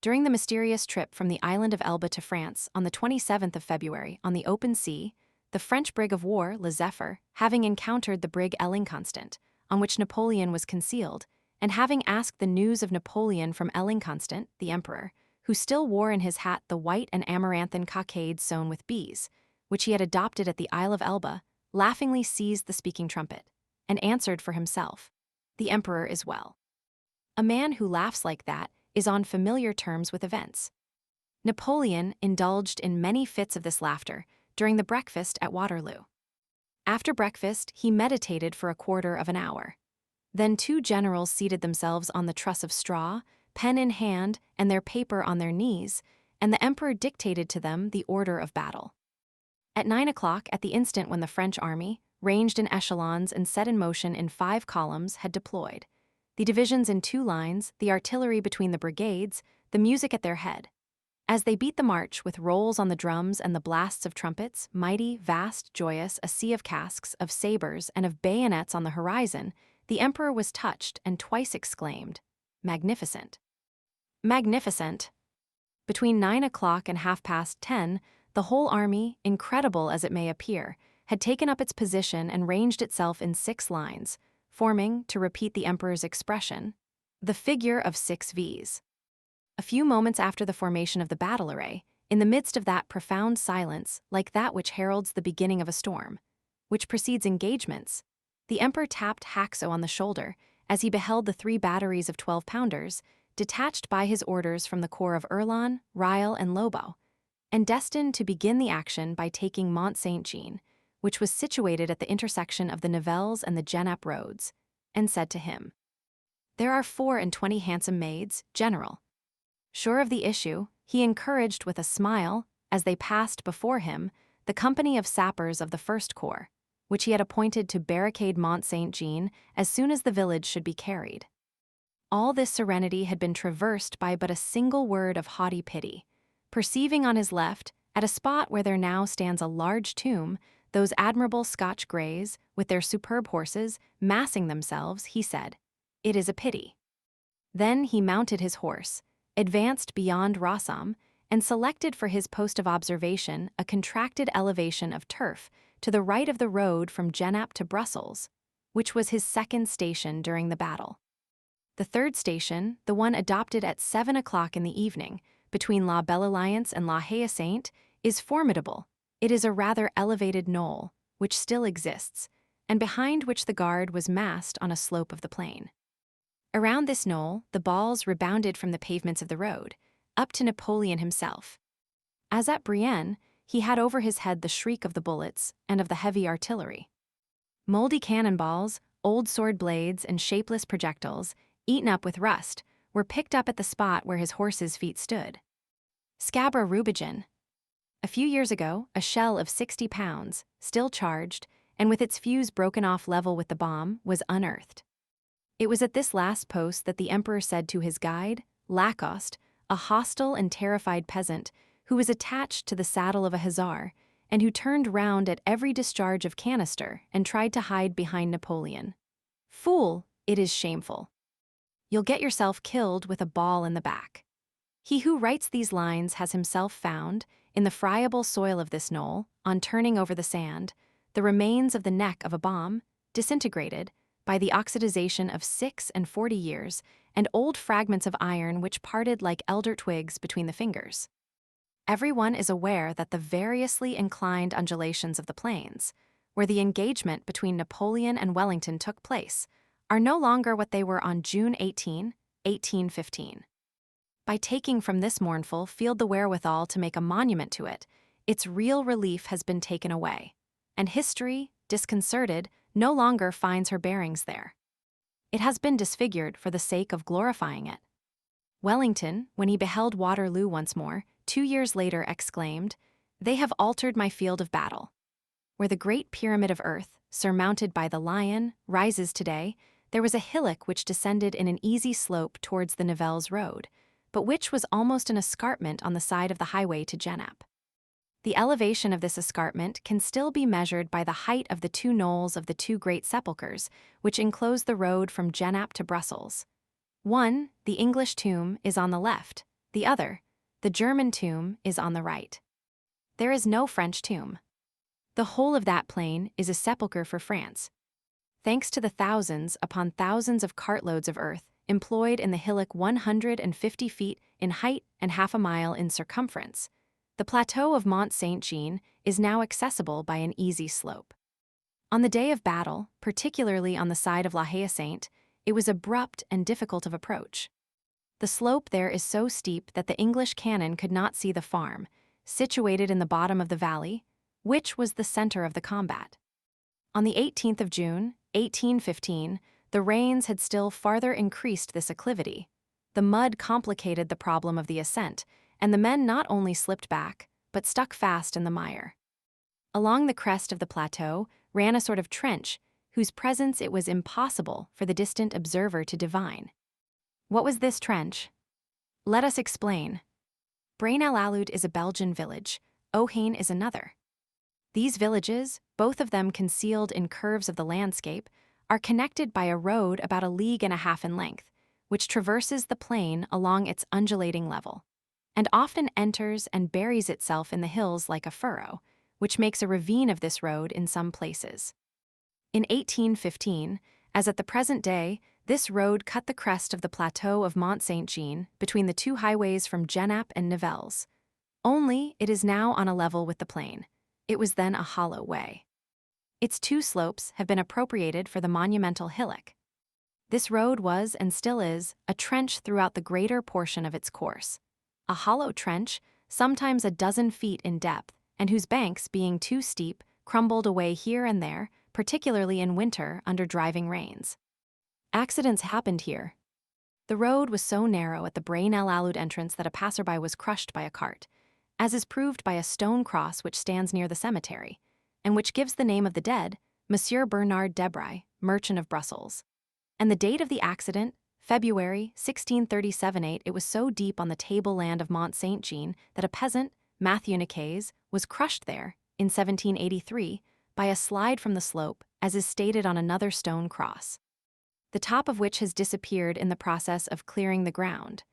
During the mysterious trip from the island of Elba to France on the 27th of February on the open sea, the French brig of war, Le Zephyr, having encountered the brig Elling-Constant, on which Napoleon was concealed, and having asked the news of Napoleon from Elling-Constant, the emperor, who still wore in his hat the white and amaranthine cockade sewn with bees, which he had adopted at the Isle of Elba, laughingly seized the speaking trumpet, and answered for himself, "The emperor is well." A man who laughs like that is on familiar terms with events. Napoleon indulged in many fits of this laughter during the breakfast at Waterloo. After breakfast, he meditated for a quarter of an hour. Then 2 generals seated themselves on the truss of straw, pen in hand and their paper on their knees, and the emperor dictated to them the order of battle. At 9 o'clock, at the instant when the French army, ranged in echelons and set in motion in 5 columns, had deployed, the divisions in 2 lines, the artillery between the brigades, the music at their head. As they beat the march with rolls on the drums and the blasts of trumpets, mighty, vast, joyous, a sea of casques, of sabers, and of bayonets on the horizon, the emperor was touched and twice exclaimed, "Magnificent! Magnificent!" Between 9 o'clock and 10:30, the whole army, incredible as it may appear, had taken up its position and ranged itself in 6 lines, forming, to repeat the emperor's expression, the figure of 6 V's. A few moments after the formation of the battle array, in the midst of that profound silence like that which heralds the beginning of a storm, which precedes engagements, the emperor tapped Haxo on the shoulder as he beheld the 3 batteries of 12-pounders, detached by his orders from the corps of Erlon, Ryle, and Lobo, and destined to begin the action by taking Mont Saint-Jean, which was situated at the intersection of the Nivelles and the Genappe roads, and said to him, "There are 24 handsome maids, General." Sure of the issue, he encouraged with a smile, as they passed before him, the company of sappers of the First Corps, which he had appointed to barricade Mont Saint-Jean as soon as the village should be carried. All this serenity had been traversed by but a single word of haughty pity. Perceiving on his left, at a spot where there now stands a large tomb, those admirable Scotch greys, with their superb horses, massing themselves, he said, "It is a pity." Then he mounted his horse, advanced beyond Rossum, and selected for his post of observation a contracted elevation of turf to the right of the road from Genappe to Brussels, which was his second station during the battle. The third station, the one adopted at 7 o'clock in the evening, between La Belle Alliance and La Haye Sainte, is formidable. It is a rather elevated knoll, which still exists, and behind which the guard was massed on a slope of the plain. Around this knoll, the balls rebounded from the pavements of the road, up to Napoleon himself. As at Brienne, he had over his head the shriek of the bullets and of the heavy artillery. Moldy cannonballs, old sword blades, and shapeless projectiles, eaten up with rust, were picked up at the spot where his horse's feet stood. Scabra rubigine. A few years ago, a shell of 60 pounds, still charged, and with its fuse broken off level with the bomb, was unearthed. It was at this last post that the emperor said to his guide, Lacoste, a hostile and terrified peasant, who was attached to the saddle of a hussar, and who turned round at every discharge of canister and tried to hide behind Napoleon. "Fool, it is shameful. You'll get yourself killed with a ball in the back." He who writes these lines has himself found, in the friable soil of this knoll, on turning over the sand, the remains of the neck of a bomb, disintegrated by the oxidization of 46 years, and old fragments of iron which parted like elder twigs between the fingers. Everyone is aware that the variously inclined undulations of the plains, where the engagement between Napoleon and Wellington took place, are no longer what they were on June 18, 1815. By taking from this mournful field the wherewithal to make a monument to it, its real relief has been taken away, and history, disconcerted, no longer finds her bearings there. It has been disfigured for the sake of glorifying it. Wellington, when he beheld Waterloo once more, 2 years later exclaimed, "They have altered my field of battle." Where the great pyramid of earth, surmounted by the lion, rises today, there was a hillock which descended in an easy slope towards the Nivelles road, but which was almost an escarpment on the side of the highway to Genappe. The elevation of this escarpment can still be measured by the height of the two knolls of the two great sepulchres, which enclose the road from Genappe to Brussels. One, the English tomb, is on the left; the other, the German tomb, is on the right. There is no French tomb. The whole of that plain is a sepulchre for France. Thanks to the thousands upon thousands of cartloads of earth employed in the hillock 150 feet in height and half a mile in circumference, the plateau of Mont Saint-Jean is now accessible by an easy slope. On the day of battle, particularly on the side of La Haye Sainte, it was abrupt and difficult of approach. The slope there is so steep that the English cannon could not see the farm, situated in the bottom of the valley, which was the center of the combat. On the 18th of June, 1815, the rains had still farther increased this acclivity. The mud complicated the problem of the ascent, and the men not only slipped back, but stuck fast in the mire. Along the crest of the plateau ran a sort of trench, whose presence it was impossible for the distant observer to divine. What was this trench? Let us explain. Braine-l'Alleud is a Belgian village, Ohain is another. These villages, both of them concealed in curves of the landscape, are connected by a road about 1.5 leagues in length, which traverses the plain along its undulating level, and often enters and buries itself in the hills like a furrow, which makes a ravine of this road in some places. In 1815, as at the present day, this road cut the crest of the plateau of Mont Saint-Jean between the two highways from Genappe and Nivelles. Only it is now on a level with the plain. It was then a hollow way. Its two slopes have been appropriated for the monumental hillock. This road was, and still is, a trench throughout the greater portion of its course. A hollow trench, sometimes a dozen feet in depth, and whose banks, being too steep, crumbled away here and there, particularly in winter under driving rains. Accidents happened here. The road was so narrow at the Braine-l'Alleud entrance that a passerby was crushed by a cart, as is proved by a stone cross which stands near the cemetery, and which gives the name of the dead, Monsieur Bernard Debray, merchant of Brussels. And the date of the accident, February 1637. It was so deep on the tableland of Mont Saint-Jean that a peasant, Matthew Nicaise, was crushed there, in 1783, by a slide from the slope, as is stated on another stone cross, the top of which has disappeared in the process of clearing the ground,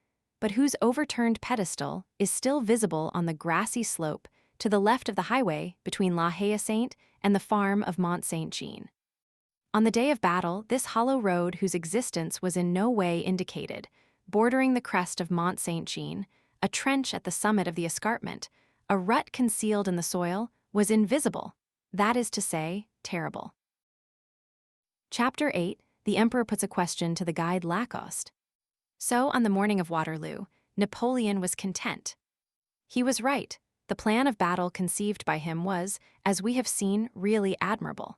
but whose overturned pedestal is still visible on the grassy slope to the left of the highway between La Haye-Sainte and the farm of Mont Saint-Jean. On the day of battle, this hollow road, whose existence was in no way indicated, bordering the crest of Mont Saint-Jean, a trench at the summit of the escarpment, a rut concealed in the soil, was invisible, that is to say, terrible. Chapter 8. The Emperor puts a question to the guide Lacoste. So, on the morning of Waterloo, Napoleon was content. He was right. The plan of battle conceived by him was, as we have seen, really admirable.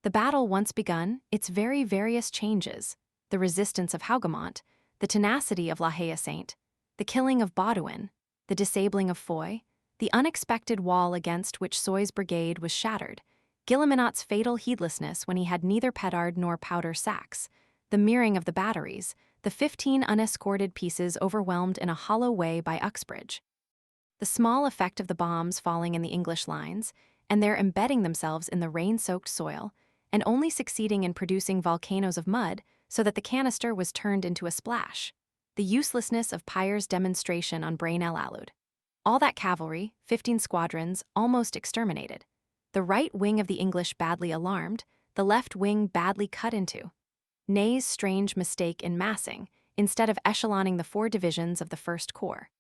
The battle once begun, its very various changes, the resistance of Hougoumont, the tenacity of La Haye-Sainte, the killing of Baudouin, the disabling of Foy, the unexpected wall against which Soy's brigade was shattered, Guilleminot's fatal heedlessness when he had neither petard nor powder sacks, the mirroring of the batteries, the 15 unescorted pieces overwhelmed in a hollow way by Uxbridge, the small effect of the bombs falling in the English lines, and their embedding themselves in the rain-soaked soil, and only succeeding in producing volcanoes of mud so that the canister was turned into a splash, the uselessness of Pyre's demonstration on Braine-l'Alleud. All that cavalry, 15 squadrons, almost exterminated. The right wing of the English badly alarmed, the left wing badly cut into. Ney's strange mistake in massing, instead of echeloning the 4 divisions of the First Corps.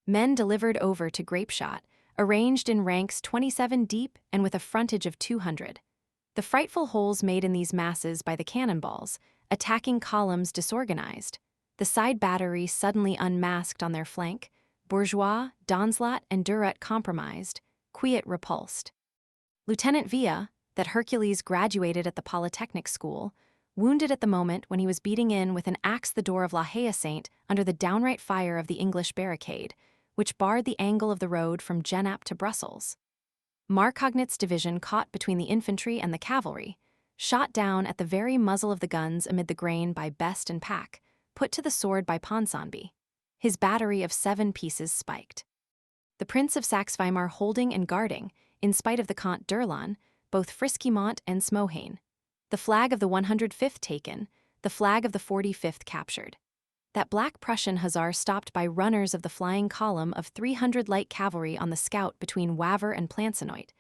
Men delivered over to grapeshot, arranged in ranks 27 deep and with a frontage of 200. The frightful holes made in these masses by the cannonballs, attacking columns disorganized, the side batteries suddenly unmasked on their flank, Bourgeois, Donzelot, and Duret compromised, Quiot repulsed. Lieutenant Villa, that Hercules graduated at the Polytechnic School, wounded at the moment when he was beating in with an axe the door of La Haye-Sainte under the downright fire of the English barricade, which barred the angle of the road from Genappe to Brussels. Marcognet's division caught between the infantry and the cavalry, shot down at the very muzzle of the guns amid the grain by Best and Pack, put to the sword by Ponsonby, his battery of 7 pieces spiked. The Prince of Saxe-Weimar holding and guarding, in spite of the Comte d'Erlon, both Friskimont and Smohain. The flag of the 105th taken, the flag of the 45th captured. That Black Prussian hussar stopped by runners of the flying column of 300 light cavalry on the scout between Wavre and Plancenoit,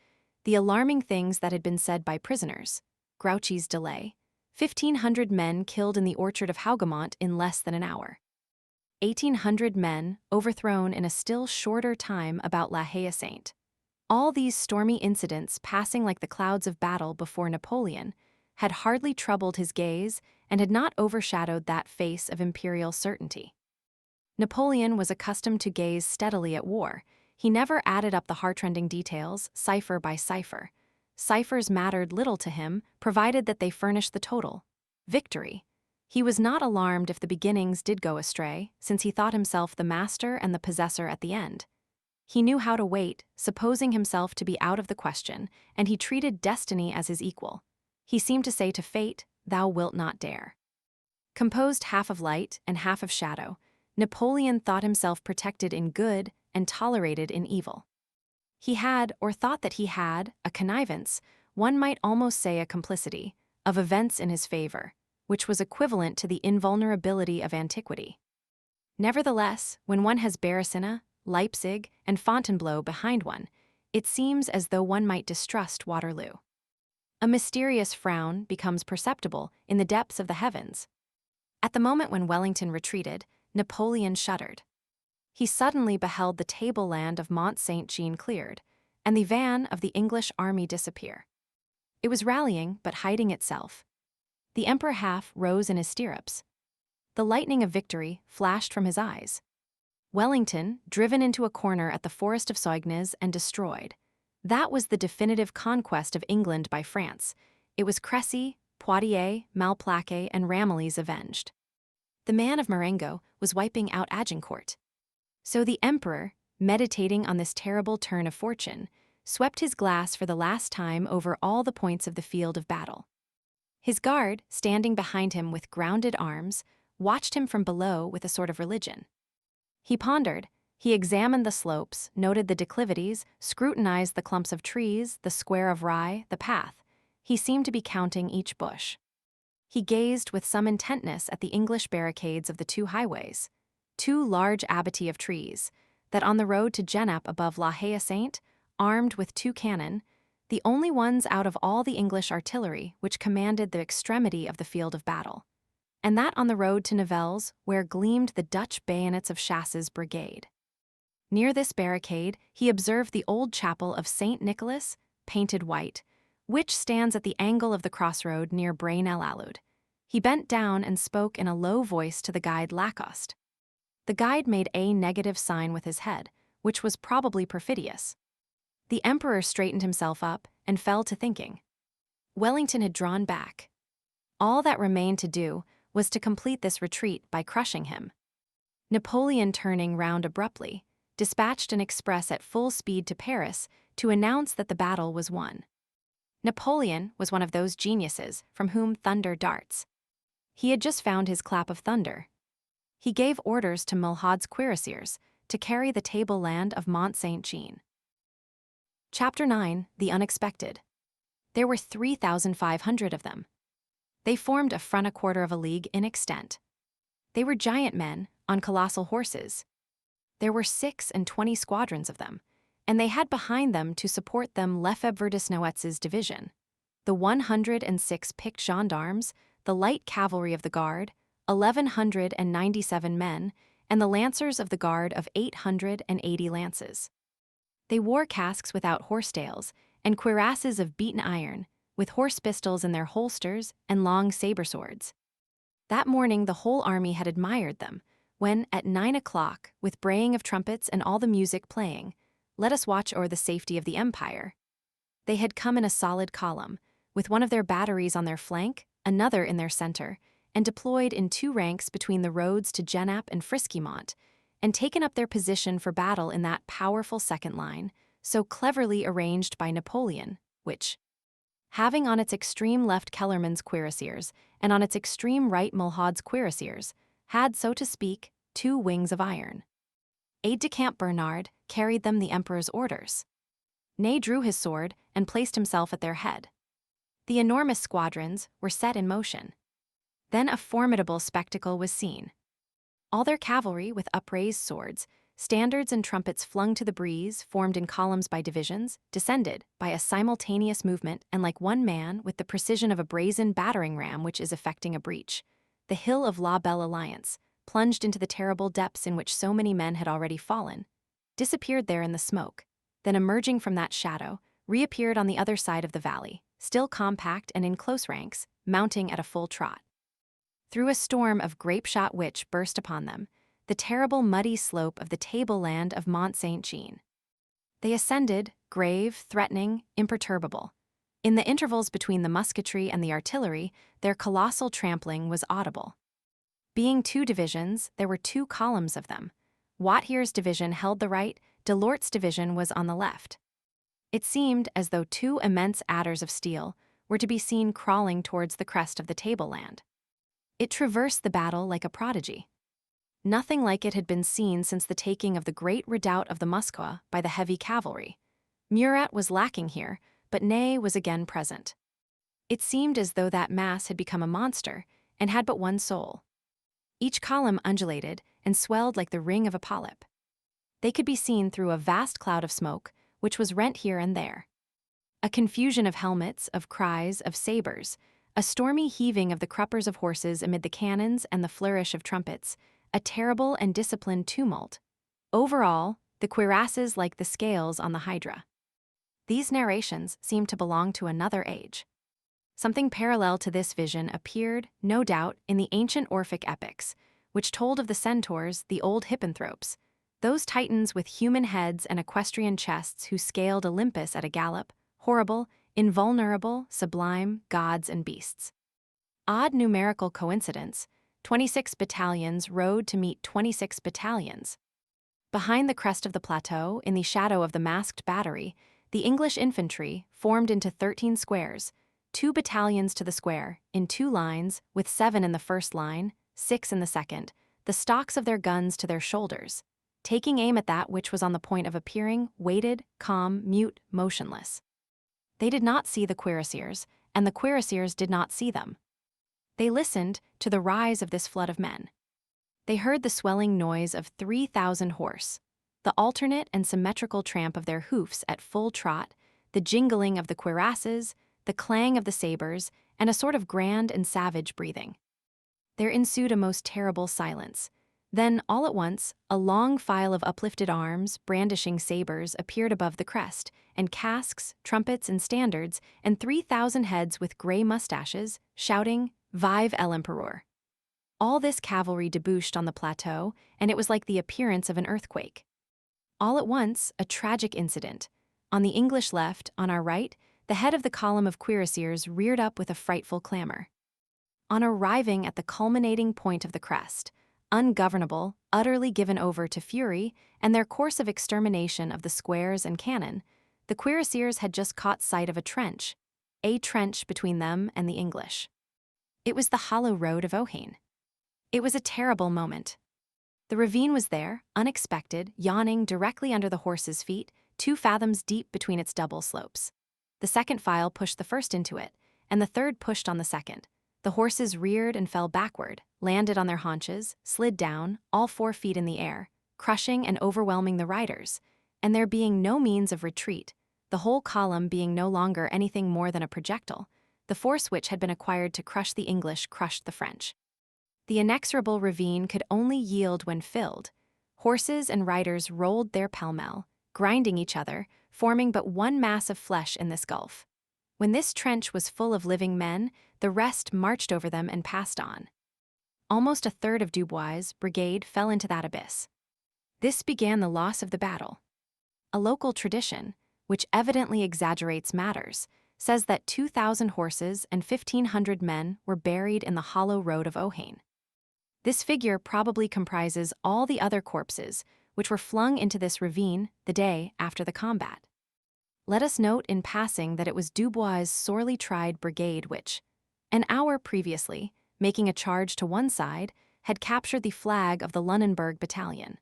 the alarming things that had been said by prisoners, Grouchy's delay, 1,500 men killed in the orchard of Hougoumont in less than an hour. 1,800 men overthrown in a still shorter time about La Haye-Sainte. All these stormy incidents passing like the clouds of battle before Napoleon had hardly troubled his gaze and had not overshadowed that face of imperial certainty. Napoleon was accustomed to gaze steadily at war. He never added up the heartrending details, cipher by cipher. Ciphers mattered little to him, provided that they furnished the total. Victory. He was not alarmed if the beginnings did go astray, since he thought himself the master and the possessor at the end. He knew how to wait, supposing himself to be out of the question, and he treated destiny as his equal. He seemed to say to fate, "Thou wilt not dare." Composed half of light and half of shadow, Napoleon thought himself protected in good and tolerated in evil. He had, or thought that he had, a connivance, one might almost say a complicity, of events in his favor, which was equivalent to the invulnerability of antiquity. Nevertheless, when one has Beresina, Leipzig, and Fontainebleau behind one, it seems as though one might distrust Waterloo. A mysterious frown becomes perceptible in the depths of the heavens. At the moment when Wellington retreated, Napoleon shuddered. He suddenly beheld the tableland of Mont Saint-Jean cleared, and the van of the English army disappear. It was rallying, but hiding itself. The Emperor half rose in his stirrups. The lightning of victory flashed from his eyes. Wellington, driven into a corner at the forest of Soignes and destroyed. That was the definitive conquest of England by France. It was Crécy, Poitiers, Malplaquet, and Ramillies avenged. The man of Marengo was wiping out Agincourt. So the emperor, meditating on this terrible turn of fortune, swept his glass for the last time over all the points of the field of battle. His guard, standing behind him with grounded arms, watched him from below with a sort of religion. He pondered. He examined the slopes, noted the declivities, scrutinized the clumps of trees, the square of rye, the path. He seemed to be counting each bush. He gazed with some intentness at the English barricades of the two highways, two large abatis of trees, that on the road to Genappe above La Haye Sainte, armed with two cannon, the only ones out of all the English artillery which commanded the extremity of the field of battle, and that on the road to Nivelles, where gleamed the Dutch bayonets of Chasse's brigade. Near this barricade, he observed the old chapel of Saint Nicholas, painted white, which stands at the angle of the crossroad near Braine-l'Alleud. He bent down and spoke in a low voice to the guide Lacoste. The guide made a negative sign with his head, which was probably perfidious. The emperor straightened himself up and fell to thinking. Wellington had drawn back. All that remained to do was to complete this retreat by crushing him. Napoleon, turning round abruptly, dispatched an express at full speed to Paris to announce that the battle was won. Napoleon was one of those geniuses from whom thunder darts. He had just found his clap of thunder. He gave orders to Mulhaude's cuirassiers to carry the tableland of Mont Saint-Jean. Chapter 9: The Unexpected. There were 3,500 of them. They formed a front a quarter of a league in extent. They were giant men on colossal horses. There were 26 squadrons of them, and they had behind them to support them Lefebvre Desnoette's division, the 106 picked gendarmes, the light cavalry of the guard, 1,197 men, and the lancers of the guard of 880 lances. They wore casques without horsetails and cuirasses of beaten iron, with horse pistols in their holsters and long saber swords. That morning the whole army had admired them, when, at 9 o'clock, with braying of trumpets and all the music playing, "Let us watch o'er the safety of the empire," they had come in a solid column, with one of their batteries on their flank, another in their center, and deployed in two ranks between the roads to Genappe and Frischemont, and taken up their position for battle in that powerful second line, so cleverly arranged by Napoleon, which, having on its extreme left Kellermann's cuirassiers, and on its extreme right Mulhaude's cuirassiers, had, so to speak, two wings of iron. Aide-de-camp Bernard carried them the emperor's orders. Ney drew his sword and placed himself at their head. The enormous squadrons were set in motion. Then a formidable spectacle was seen. All their cavalry with upraised swords, standards and trumpets flung to the breeze, formed in columns by divisions, descended by a simultaneous movement and like one man with the precision of a brazen battering ram which is effecting a breach. The hill of La Belle Alliance, plunged into the terrible depths in which so many men had already fallen, disappeared there in the smoke, then emerging from that shadow, reappeared on the other side of the valley, still compact and in close ranks, mounting at a full trot. Through a storm of grape-shot which burst upon them, the terrible muddy slope of the tableland of Mont Saint-Jean. They ascended, grave, threatening, imperturbable. In the intervals between the musketry and the artillery, their colossal trampling was audible. Being two divisions, there were two columns of them. Wathier's division held the right, Delort's division was on the left. It seemed as though two immense adders of steel were to be seen crawling towards the crest of the tableland. It traversed the battle like a prodigy. Nothing like it had been seen since the taking of the great redoubt of the Muscois by the heavy cavalry. Murat was lacking here, but Ney was again present. It seemed as though that mass had become a monster and had but one soul. Each column undulated and swelled like the ring of a polyp. They could be seen through a vast cloud of smoke, which was rent here and there. A confusion of helmets, of cries, of sabers, a stormy heaving of the cruppers of horses amid the cannons and the flourish of trumpets, a terrible and disciplined tumult. Over all, the cuirasses like the scales on the hydra. These narrations seemed to belong to another age. Something parallel to this vision appeared, no doubt, in the ancient Orphic epics, which told of the centaurs, the old hippanthropes, those titans with human heads and equestrian chests who scaled Olympus at a gallop, horrible, invulnerable, sublime, gods and beasts. Odd numerical coincidence, 26 battalions rode to meet 26 battalions. Behind the crest of the plateau, in the shadow of the masked battery, The English infantry formed into 13 squares, 2 battalions to the square, in 2 lines, with 7 in the first line, 6 in the second, the stocks of their guns to their shoulders, taking aim at that which was on the point of appearing, waited, calm, mute, motionless. They did not see the cuirassiers, and the cuirassiers did not see them. They listened to the rise of this flood of men. They heard the swelling noise of 3,000 horse, the alternate and symmetrical tramp of their hoofs at full trot, the jingling of the cuirasses, the clang of the sabers, and a sort of grand and savage breathing. There ensued a most terrible silence. Then, all at once, a long file of uplifted arms, brandishing sabers, appeared above the crest, and casques, trumpets, and standards, and 3,000 heads with gray mustaches, shouting, "Vive l'Empereur!" All this cavalry debouched on the plateau, and it was like the appearance of an earthquake. All at once, a tragic incident. On the English left, on our right, the head of the column of cuirassiers reared up with a frightful clamor. On arriving at the culminating point of the crest, ungovernable, utterly given over to fury, and their course of extermination of the squares and cannon, the cuirassiers had just caught sight of a trench between them and the English. It was the hollow road of Ohain. It was a terrible moment. The ravine was there, unexpected, yawning directly under the horses' feet, 2 fathoms deep between its double slopes. The second file pushed the first into it, and the third pushed on the second. The horses reared and fell backward, landed on their haunches, slid down, all 4 feet in the air, crushing and overwhelming the riders, and there being no means of retreat, the whole column being no longer anything more than a projectile, the force which had been acquired to crush the English crushed the French. The inexorable ravine could only yield when filled. Horses and riders rolled there pell-mell, grinding each other, forming but one mass of flesh in this gulf. When this trench was full of living men, the rest marched over them and passed on. Almost a third of Dubois' brigade fell into that abyss. This began the loss of the battle. A local tradition, which evidently exaggerates matters, says that 2,000 horses and 1,500 men were buried in the hollow road of Ohain. This figure probably comprises all the other corpses which were flung into this ravine the day after the combat. Let us note in passing that it was Dubois' sorely tried brigade which, an hour previously, making a charge to one side, had captured the flag of the Lunenburg battalion.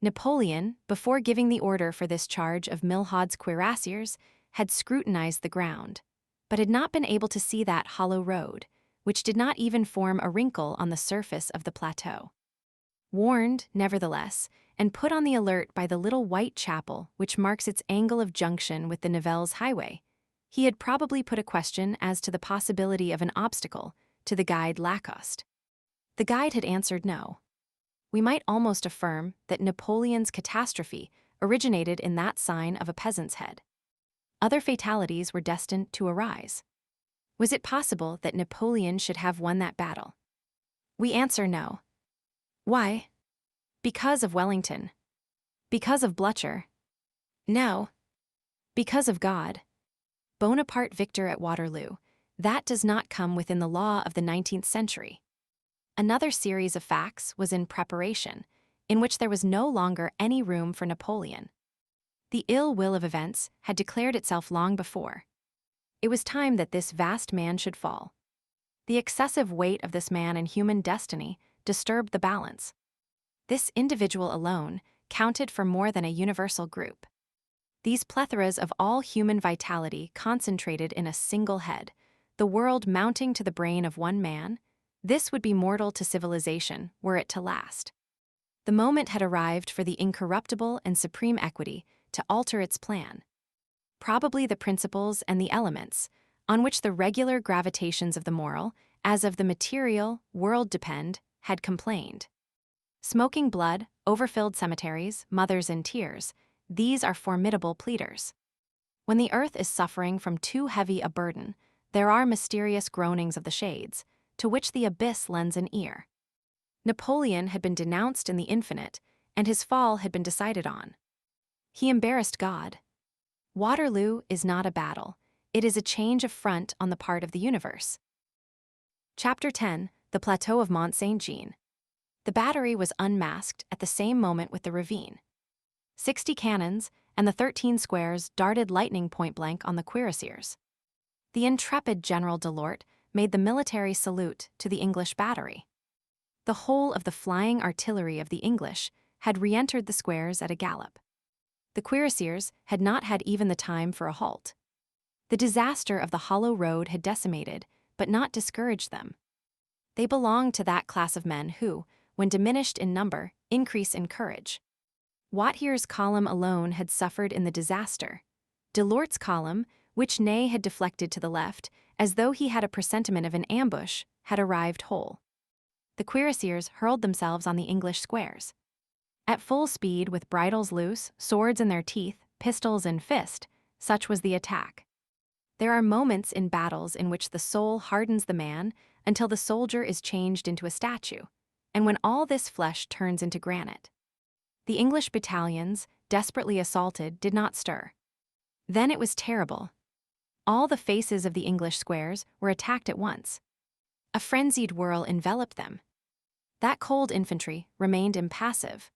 Napoleon, before giving the order for this charge of Milhaud's cuirassiers, had scrutinized the ground, but had not been able to see that hollow road, which did not even form a wrinkle on the surface of the plateau. Warned, nevertheless, and put on the alert by the little white chapel which marks its angle of junction with the Nivelles highway, he had probably put a question as to the possibility of an obstacle to the guide Lacoste. The guide had answered no. We might almost affirm that Napoleon's catastrophe originated in that sign of a peasant's head. Other fatalities were destined to arise. Was it possible that Napoleon should have won that battle? We answer no. Why? Because of Wellington. Because of Blücher. No. Because of God. Bonaparte victor at Waterloo. That does not come within the law of the 19th century. Another series of facts was in preparation, in which there was no longer any room for Napoleon. The ill will of events had declared itself long before. It was time that this vast man should fall. The excessive weight of this man in human destiny disturbed the balance. This individual alone counted for more than a universal group. These plethoras of all human vitality concentrated in a single head, the world mounting to the brain of one man, this would be mortal to civilization were it to last. The moment had arrived for the incorruptible and supreme equity to alter its plan. Probably the principles and the elements, on which the regular gravitations of the moral, as of the material, world depend, had complained. Smoking blood, overfilled cemeteries, mothers in tears, these are formidable pleaders. When the earth is suffering from too heavy a burden, there are mysterious groanings of the shades, to which the abyss lends an ear. Napoleon had been denounced in the infinite, and his fall had been decided on. He embarrassed God. Waterloo is not a battle, it is a change of front on the part of the universe. Chapter 10, The Plateau of Mont Saint-Jean. The battery was unmasked at the same moment with the ravine. 60 cannons and the 13 squares darted lightning point-blank on the cuirassiers. The intrepid General Delort made the military salute to the English battery. The whole of the flying artillery of the English had re-entered the squares at a gallop. The cuirassiers had not had even the time for a halt. The disaster of the hollow road had decimated, but not discouraged them. They belonged to that class of men who, when diminished in number, increase in courage. Wathier's column alone had suffered in the disaster. Delort's column, which Ney had deflected to the left, as though he had a presentiment of an ambush, had arrived whole. The cuirassiers hurled themselves on the English squares. At full speed, with bridles loose, swords in their teeth, pistols in fist, such was the attack. There are moments in battles in which the soul hardens the man until the soldier is changed into a statue, and when all this flesh turns into granite. The English battalions, desperately assaulted, did not stir. Then it was terrible. All the faces of the English squares were attacked at once. A frenzied whirl enveloped them. That cold infantry remained impassive.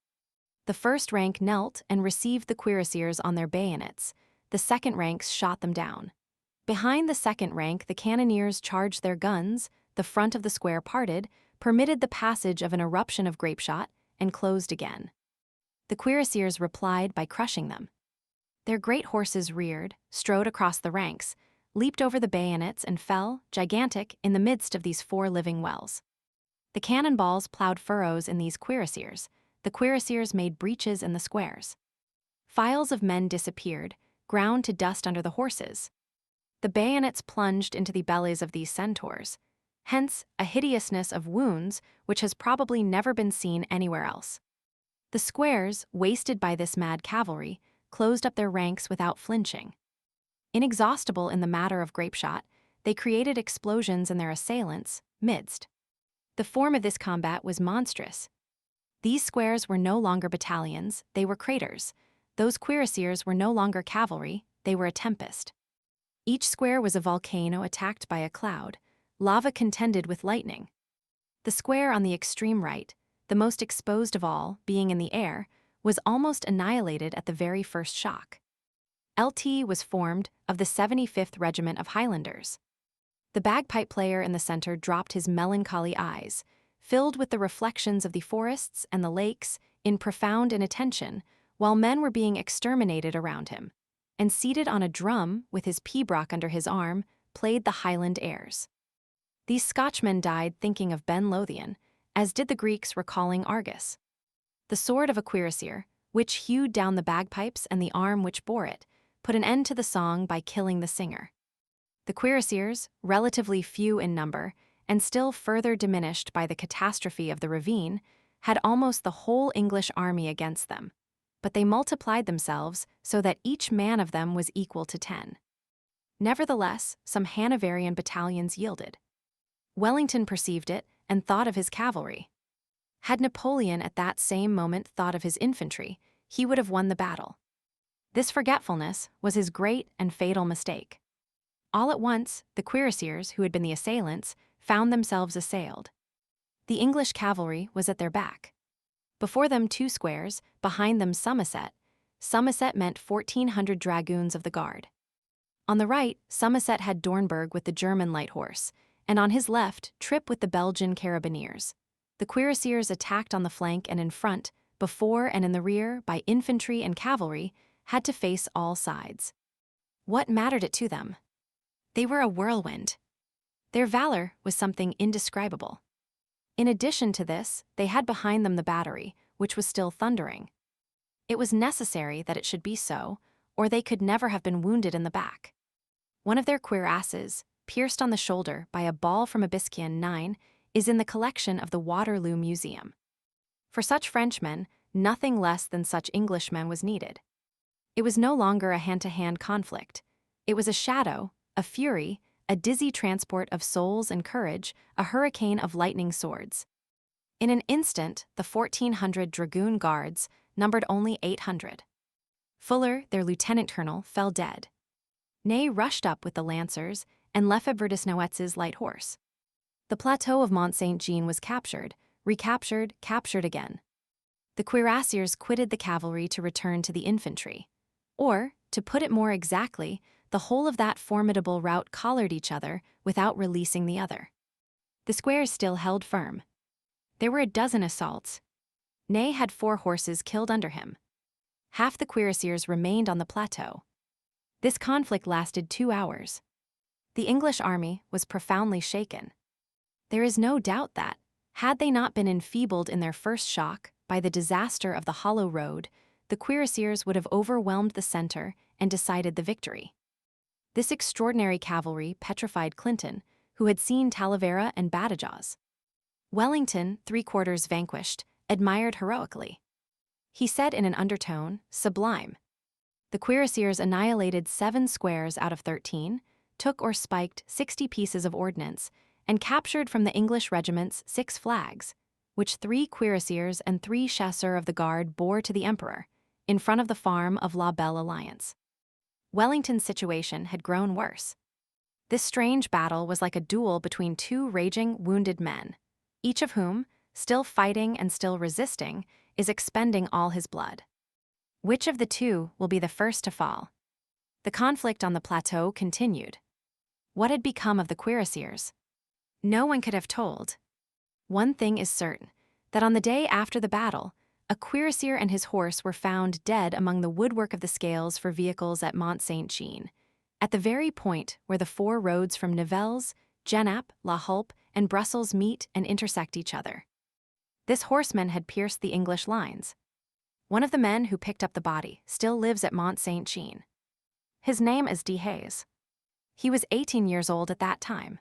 The first rank knelt and received the cuirassiers on their bayonets. The second ranks shot them down. Behind the second rank, the cannoneers charged their guns, the front of the square parted, permitted the passage of an eruption of grapeshot, and closed again. The cuirassiers replied by crushing them. Their great horses reared, strode across the ranks, leaped over the bayonets, and fell, gigantic, in the midst of these 4 living wells. The cannonballs plowed furrows in these cuirassiers. The cuirassiers made breaches in the squares. Files of men disappeared, ground to dust under the horses. The bayonets plunged into the bellies of these centaurs. Hence, a hideousness of wounds which has probably never been seen anywhere else. The squares, wasted by this mad cavalry, closed up their ranks without flinching. Inexhaustible in the matter of grapeshot, they created explosions in their assailants' midst. The form of this combat was monstrous. These squares were no longer battalions, they were craters. Those cuirassiers were no longer cavalry, they were a tempest. Each square was a volcano attacked by a cloud. Lava contended with lightning. The square on the extreme right, the most exposed of all, being in the air, was almost annihilated at the very first shock. LT was formed of the 75th Regiment of Highlanders. The bagpipe player in the center dropped his melancholy eyes, filled with the reflections of the forests and the lakes, in profound inattention, while men were being exterminated around him, and seated on a drum with his pibroch under his arm, played the Highland airs. These Scotchmen died thinking of Ben Lothian, as did the Greeks recalling Argus. The sword of a cuirassier, which hewed down the bagpipes, and the arm which bore it, put an end to the song by killing the singer. The cuirassiers, relatively few in number, and still further diminished by the catastrophe of the ravine, had almost the whole English army against them, but they multiplied themselves so that each man of them was equal to 10. Nevertheless, some Hanoverian battalions yielded. Wellington perceived it and thought of his cavalry. Had Napoleon at that same moment thought of his infantry, he would have won the battle. This forgetfulness was his great and fatal mistake. All at once, the cuirassiers, who had been the assailants, found themselves assailed. The English cavalry was at their back. Before them 2 squares, behind them Somerset. Somerset meant 1,400 dragoons of the guard. On the right, Somerset had Dornberg with the German light horse, and on his left, Trippe with the Belgian carabineers. The cuirassiers attacked on the flank and in front, before and in the rear, by infantry and cavalry, had to face all sides. What mattered it to them? They were a whirlwind. Their valor was something indescribable. In addition to this, they had behind them the battery, which was still thundering. It was necessary that it should be so, or they could never have been wounded in the back. One of their cuirasses, pierced on the shoulder by a ball from a Biscayan 9, is in the collection of the Waterloo Museum. For such Frenchmen, nothing less than such Englishmen was needed. It was no longer a hand-to-hand conflict. It was a shadow, a fury, a dizzy transport of souls and courage, a hurricane of lightning swords. In an instant, the 1,400 dragoon guards numbered only 800. Fuller, their lieutenant colonel, fell dead. Ney rushed up with the lancers and Lefebvre de Snoetz's light horse. The plateau of Mont Saint-Jean was captured, recaptured, captured again. The cuirassiers quitted the cavalry to return to the infantry. Or, to put it more exactly, the whole of that formidable rout collared each other without releasing the other. The squares still held firm. There were a dozen assaults. Ney had 4 horses killed under him. Half the cuirassiers remained on the plateau. This conflict lasted 2 hours. The English army was profoundly shaken. There is no doubt that, had they not been enfeebled in their first shock by the disaster of the Hollow Road, the cuirassiers would have overwhelmed the center and decided the victory. This extraordinary cavalry petrified Clinton, who had seen Talavera and Badajoz. Wellington, 3/4 vanquished, admired heroically. He said in an undertone, "Sublime." The cuirassiers annihilated 7 squares out of 13, took or spiked 60 pieces of ordnance, and captured from the English regiments 6 flags, which 3 cuirassiers and 3 chasseurs of the guard bore to the emperor, in front of the farm of La Belle Alliance. Wellington's situation had grown worse. This strange battle was like a duel between 2 raging, wounded men, each of whom, still fighting and still resisting, is expending all his blood. Which of the 2 will be the first to fall? The conflict on the plateau continued. What had become of the cuirassiers? No one could have told. One thing is certain, that on the day after the battle, a cuirassier and his horse were found dead among the woodwork of the scales for vehicles at Mont Saint-Jean, at the very point where the 4 roads from Nivelles, Genappe, La Hulpe, and Brussels meet and intersect each other. This horseman had pierced the English lines. One of the men who picked up the body still lives at Mont Saint-Jean. His name is Dehaze. He was 18 years old at that time.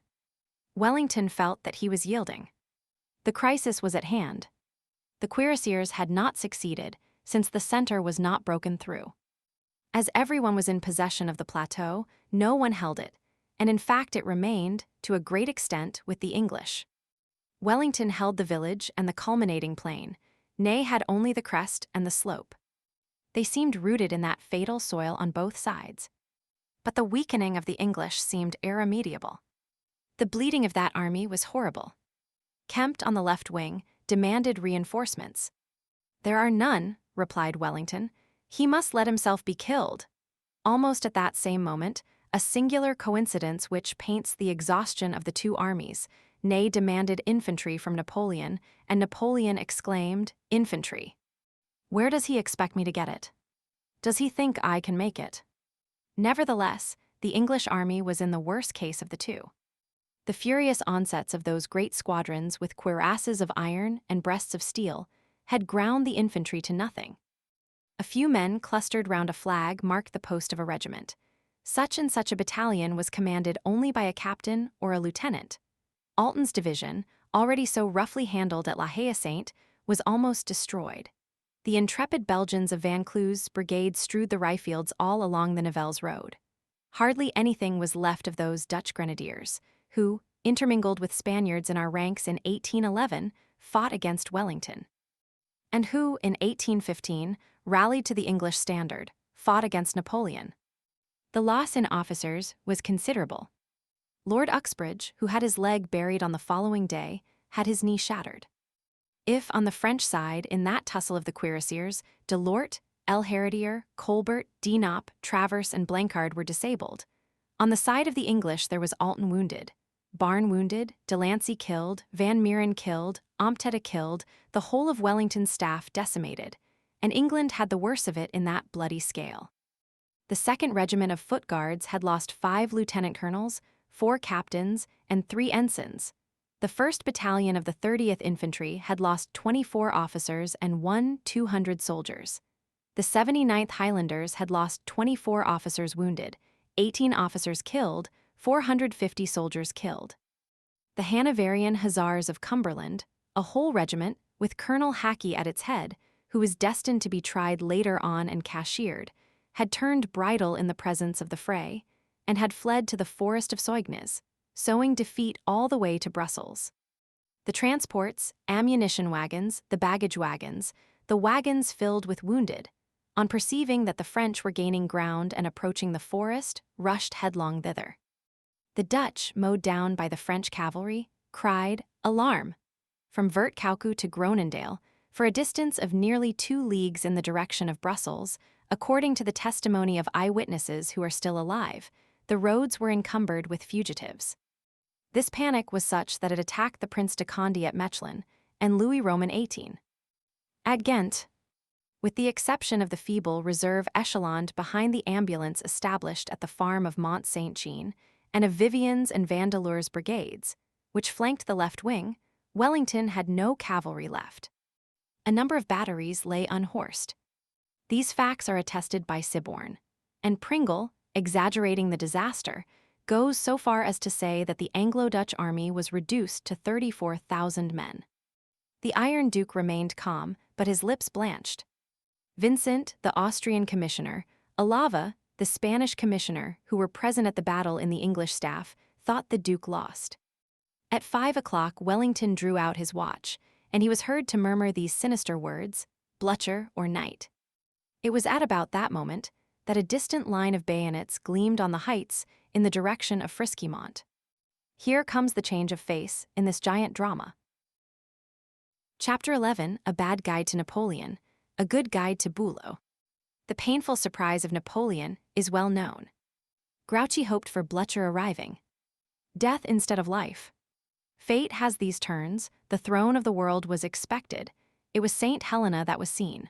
Wellington felt that he was yielding. The crisis was at hand. The cuirassiers had not succeeded, since the center was not broken through. As everyone was in possession of the plateau, no one held it, and in fact it remained, to a great extent, with the English. Wellington held the village and the culminating plain. Ney had only the crest and the slope. They seemed rooted in that fatal soil on both sides. But the weakening of the English seemed irremediable. The bleeding of that army was horrible. Kempt on the left wing demanded reinforcements. "There are none," replied Wellington. "He must let himself be killed." Almost at that same moment, a singular coincidence which paints the exhaustion of the 2 armies, Ney demanded infantry from Napoleon, and Napoleon exclaimed, "Infantry. Where does he expect me to get it? Does he think I can make it?" Nevertheless, the English army was in the worst case of the 2. The furious onsets of those great squadrons with cuirasses of iron and breasts of steel had ground the infantry to nothing. A few men clustered round a flag marked the post of a regiment. Such and such a battalion was commanded only by a captain or a lieutenant. Alten's division, already so roughly handled at La Haye-Sainte, was almost destroyed. The intrepid Belgians of Van Klu's brigade strewed the rye fields all along the Nivelles road. Hardly anything was left of those Dutch grenadiers, who, intermingled with Spaniards in our ranks in 1811, fought against Wellington. And who, in 1815, rallied to the English standard, fought against Napoleon. The loss in officers was considerable. Lord Uxbridge, who had his leg buried on the following day, had his knee shattered. If, on the French side, in that tussle of the cuirassiers, Delort, El Heritier, Colbert, Dinop, Travers, and Blancard were disabled, on the side of the English there was Alten wounded, Barne wounded, Delancey killed, Van Meeren killed, Ompteda killed, the whole of Wellington's staff decimated, and England had the worse of it in that bloody scale. The 2nd Regiment of Foot Guards had lost 5 lieutenant colonels, 4 captains, and 3 ensigns. The 1st Battalion of the 30th Infantry had lost 24 officers and 200 soldiers. The 79th Highlanders had lost 24 officers wounded, 18 officers killed, 450 soldiers killed. The Hanoverian Hussars of Cumberland, a whole regiment, with Colonel Hackey at its head, who was destined to be tried later on and cashiered, had turned bridle in the presence of the fray, and had fled to the forest of Soignes, sowing defeat all the way to Brussels. The transports, ammunition wagons, the baggage wagons, the wagons filled with wounded, on perceiving that the French were gaining ground and approaching the forest, rushed headlong thither. The Dutch, mowed down by the French cavalry, cried, "Alarm!" From Vertcaucou to Groenendael, for a distance of nearly 2 leagues in the direction of Brussels, According to the testimony of eyewitnesses who are still alive, the roads were encumbered with fugitives. This panic was such that it attacked the Prince de Condé at Mechlin and Louis Roman XVIII at Ghent, with the exception of the feeble reserve echeloned behind the ambulance established at the farm of Mont Saint-Jean and of Vivian's and Vandeleur's brigades, which flanked the left wing. Wellington had no cavalry left. A number of batteries lay unhorsed. These facts are attested by Siborne, and Pringle, exaggerating the disaster, goes so far as to say that the Anglo-Dutch army was reduced to 34,000 men. The Iron Duke remained calm, but his lips blanched. Vincent, the Austrian commissioner, Alava, the Spanish commissioner, who were present at the battle in the English staff, thought the Duke lost. At 5 o'clock, Wellington drew out his watch, and he was heard to murmur these sinister words, "Blucher or night." It was at about that moment that a distant line of bayonets gleamed on the heights in the direction of Friskymont. Here comes the change of face in this giant drama. Chapter 11, A Bad Guide to Napoleon, A Good Guide to Bülow. The painful surprise of Napoleon is well known. Grouchy hoped for Blucher arriving. Death instead of life. Fate has these turns. The throne of the world was expected. It was St. Helena that was seen.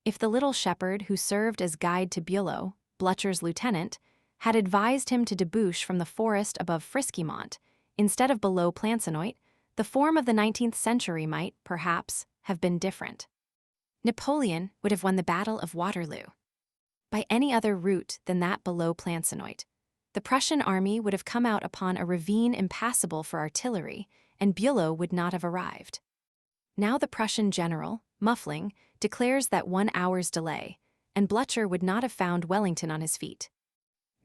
If the little shepherd who served as guide to Bülow, Blucher's lieutenant, had advised him to debouch from the forest above Friskymont, instead of below Plancenoit, the form of the 19th century might, perhaps, have been different. Napoleon would have won the Battle of Waterloo. By any other route than that below Plancenoit, the Prussian army would have come out upon a ravine impassable for artillery, and Bülow would not have arrived. Now the Prussian general, Muffling, declares that 1 hour's delay, and Blucher would not have found Wellington on his feet.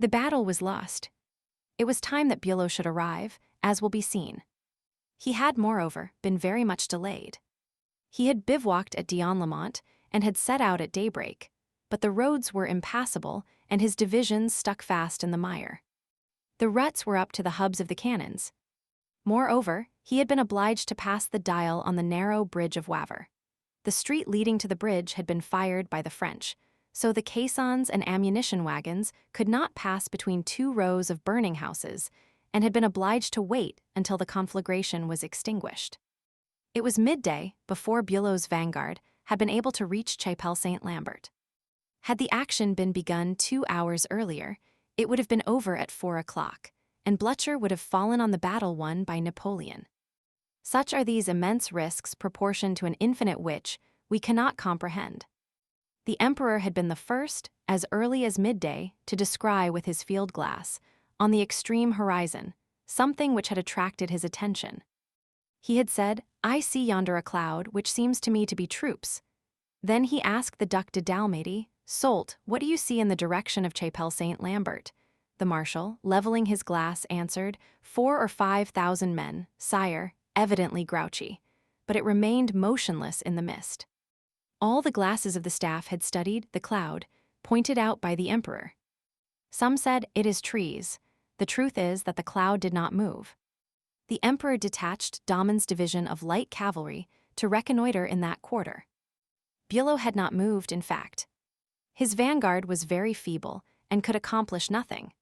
The battle was lost. It was time that Bülow should arrive, as will be seen. He had, moreover, been very much delayed. He had bivouacked at Dion-le-Mont and had set out at daybreak, but the roads were impassable and his divisions stuck fast in the mire. The ruts were up to the hubs of the cannons. Moreover, he had been obliged to pass the dial on the narrow bridge of Wavre. The street leading to the bridge had been fired by the French, so the caissons and ammunition wagons could not pass between 2 rows of burning houses and had been obliged to wait until the conflagration was extinguished. It was midday before Bülow's vanguard had been able to reach Chapelle Saint-Lambert. Had the action been begun 2 hours earlier, it would have been over at 4 o'clock, and Blucher would have fallen on the battle won by Napoleon. Such are these immense risks proportioned to an infinite which we cannot comprehend. The emperor had been the first, as early as midday, to descry with his field glass, on the extreme horizon, something which had attracted his attention. He had said, "I see yonder a cloud which seems to me to be troops." Then he asked the Duc de Dalmatie, "Soult, what do you see in the direction of Chapelle Saint-Lambert?" The marshal, leveling his glass, answered, 4,000 or 5,000 men, sire, evidently grouchy, but it remained motionless in the mist. All the glasses of the staff had studied the cloud, pointed out by the emperor. Some said, "It is trees." The truth is that the cloud did not move. The emperor detached Daumann's division of light cavalry to reconnoiter in that quarter. Bülow had not moved, in fact. His vanguard was very feeble and could accomplish nothing.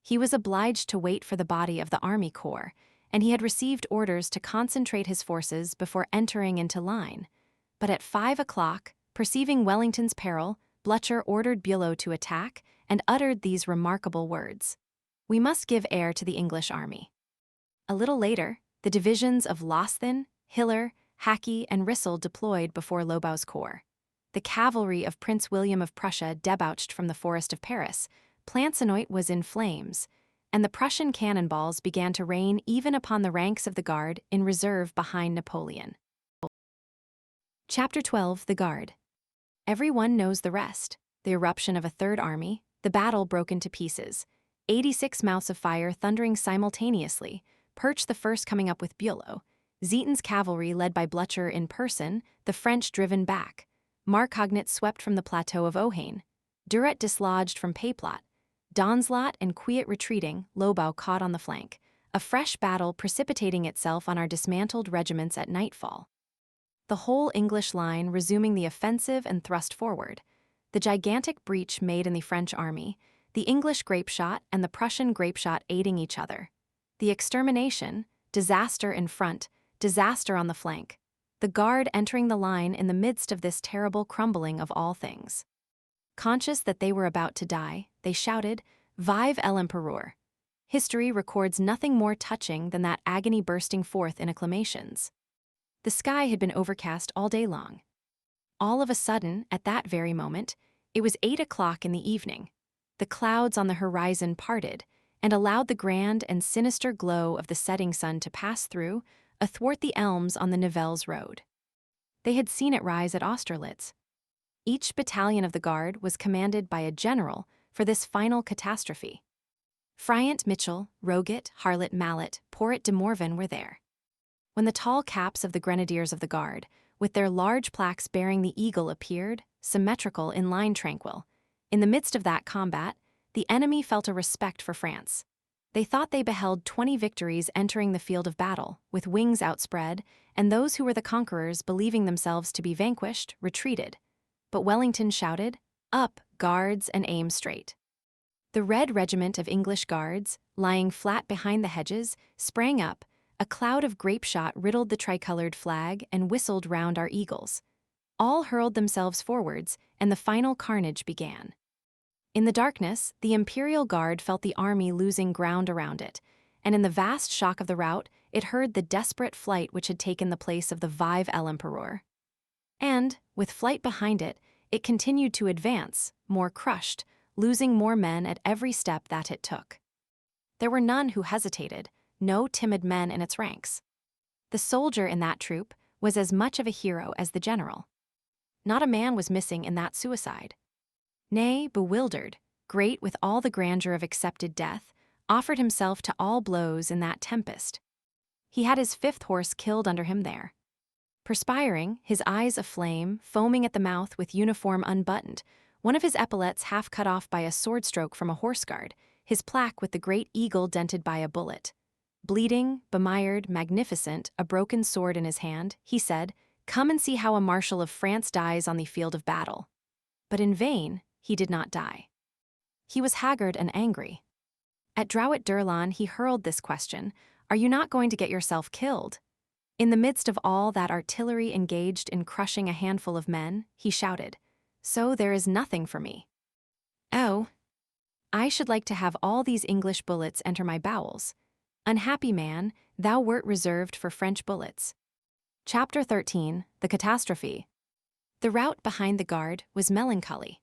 He was obliged to wait for the body of the army corps, and he had received orders to concentrate his forces before entering into line. But at 5 o'clock, perceiving Wellington's peril, Blucher ordered Bülow to attack and uttered these remarkable words: "We must give air to the English army." A little later, the divisions of Losthin, Hiller, Hackey, and Rissel deployed before Lobau's corps. The cavalry of Prince William of Prussia debouched from the forest of Paris. Plancenoit was in flames, and the Prussian cannonballs began to rain even upon the ranks of the Guard in reserve behind Napoleon. Chapter 12, The Guard. Everyone knows the rest. The eruption of a third army, the battle broke into pieces. 86 mouths of fire thundering simultaneously, Perch the first coming up with Bülow, Zieten's cavalry led by Blucher in person, the French driven back, Marcognet swept from the plateau of Ohain, Duret dislodged from Payplot, Donslot and Quiot retreating, Lobau caught on the flank, a fresh battle precipitating itself on our dismantled regiments at nightfall. The whole English line resuming the offensive and thrust forward. The gigantic breach made in the French army, the English grapeshot and the Prussian grapeshot aiding each other. The extermination, disaster in front, disaster on the flank. The guard entering the line in the midst of this terrible crumbling of all things. Conscious that they were about to die, they shouted, "Vive l'Empereur!" History records nothing more touching than that agony bursting forth in acclamations. The sky had been overcast all day long. All of a sudden, at that very moment, it was 8 o'clock in the evening. The clouds on the horizon parted and allowed the grand and sinister glow of the setting sun to pass through, athwart the elms on the Nivelles road. They had seen it rise at Austerlitz. Each battalion of the guard was commanded by a general for this final catastrophe. Friant Mitchell, Roget, Harlot Mallet, Porret de Morvan were there. When the tall caps of the grenadiers of the guard, with their large plaques bearing the eagle appeared, symmetrical in line tranquil, in the midst of that combat, the enemy felt a respect for France. They thought they beheld 20 victories entering the field of battle, with wings outspread, and those who were the conquerors, believing themselves to be vanquished, retreated. But Wellington shouted, "Up, guards, and aim straight." The red regiment of English guards, lying flat behind the hedges, sprang up. A cloud of grape-shot riddled the tricolored flag and whistled round our eagles. All hurled themselves forwards, and the final carnage began. In the darkness, the Imperial Guard felt the army losing ground around it, and in the vast shock of the rout, it heard the desperate flight which had taken the place of the Vive l'Empereur. And, with flight behind it, it continued to advance, more crushed, losing more men at every step that it took. There were none who hesitated, no timid men in its ranks. The soldier in that troop was as much of a hero as the general. Not a man was missing in that suicide. Ney, bewildered, great with all the grandeur of accepted death, offered himself to all blows in that tempest. He had his 5th horse killed under him there. Perspiring, his eyes aflame, foaming at the mouth with uniform unbuttoned, one of his epaulets half cut off by a sword stroke from a horse guard, his plaque with the great eagle dented by a bullet. Bleeding, bemired, magnificent, a broken sword in his hand, he said, "Come and see how a marshal of France dies on the field of battle." But in vain, he did not die. He was haggard and angry. At Drouet-Durlan he hurled this question, "Are you not going to get yourself killed?" In the midst of all that artillery engaged in crushing a handful of men, he shouted, "So there is nothing for me. Oh, I should like to have all these English bullets enter my bowels. Unhappy man, thou wert reserved for French bullets." Chapter 13, The Catastrophe. The rout behind the guard was melancholy.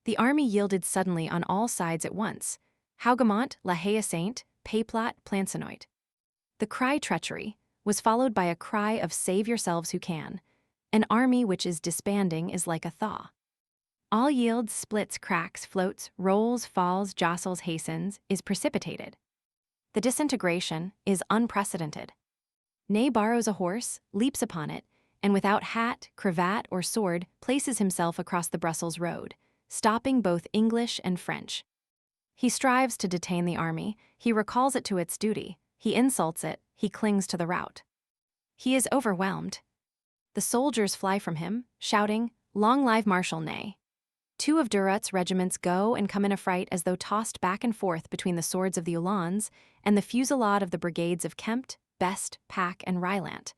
The army yielded suddenly on all sides at once. Hougoumont, La Haye Sainte, Peyplat, Plancenoit. The cry treachery was followed by a cry of save yourselves who can. An army which is disbanding is like a thaw. All yields, splits, cracks, floats, rolls, falls, jostles, hastens, is precipitated. The disintegration is unprecedented. Ney borrows a horse, leaps upon it, and without hat, cravat, or sword places himself across the Brussels road, stopping both English and French. He strives to detain the army, he recalls it to its duty, he insults it, he clings to the rout. He is overwhelmed. The soldiers fly from him, shouting, "Long live Marshal Ney." 2 of Durut's regiments go and come in affright as though tossed back and forth between the swords of the Uhlans and the fusillade of the brigades of Kempt, Best, Pack, and Rylant.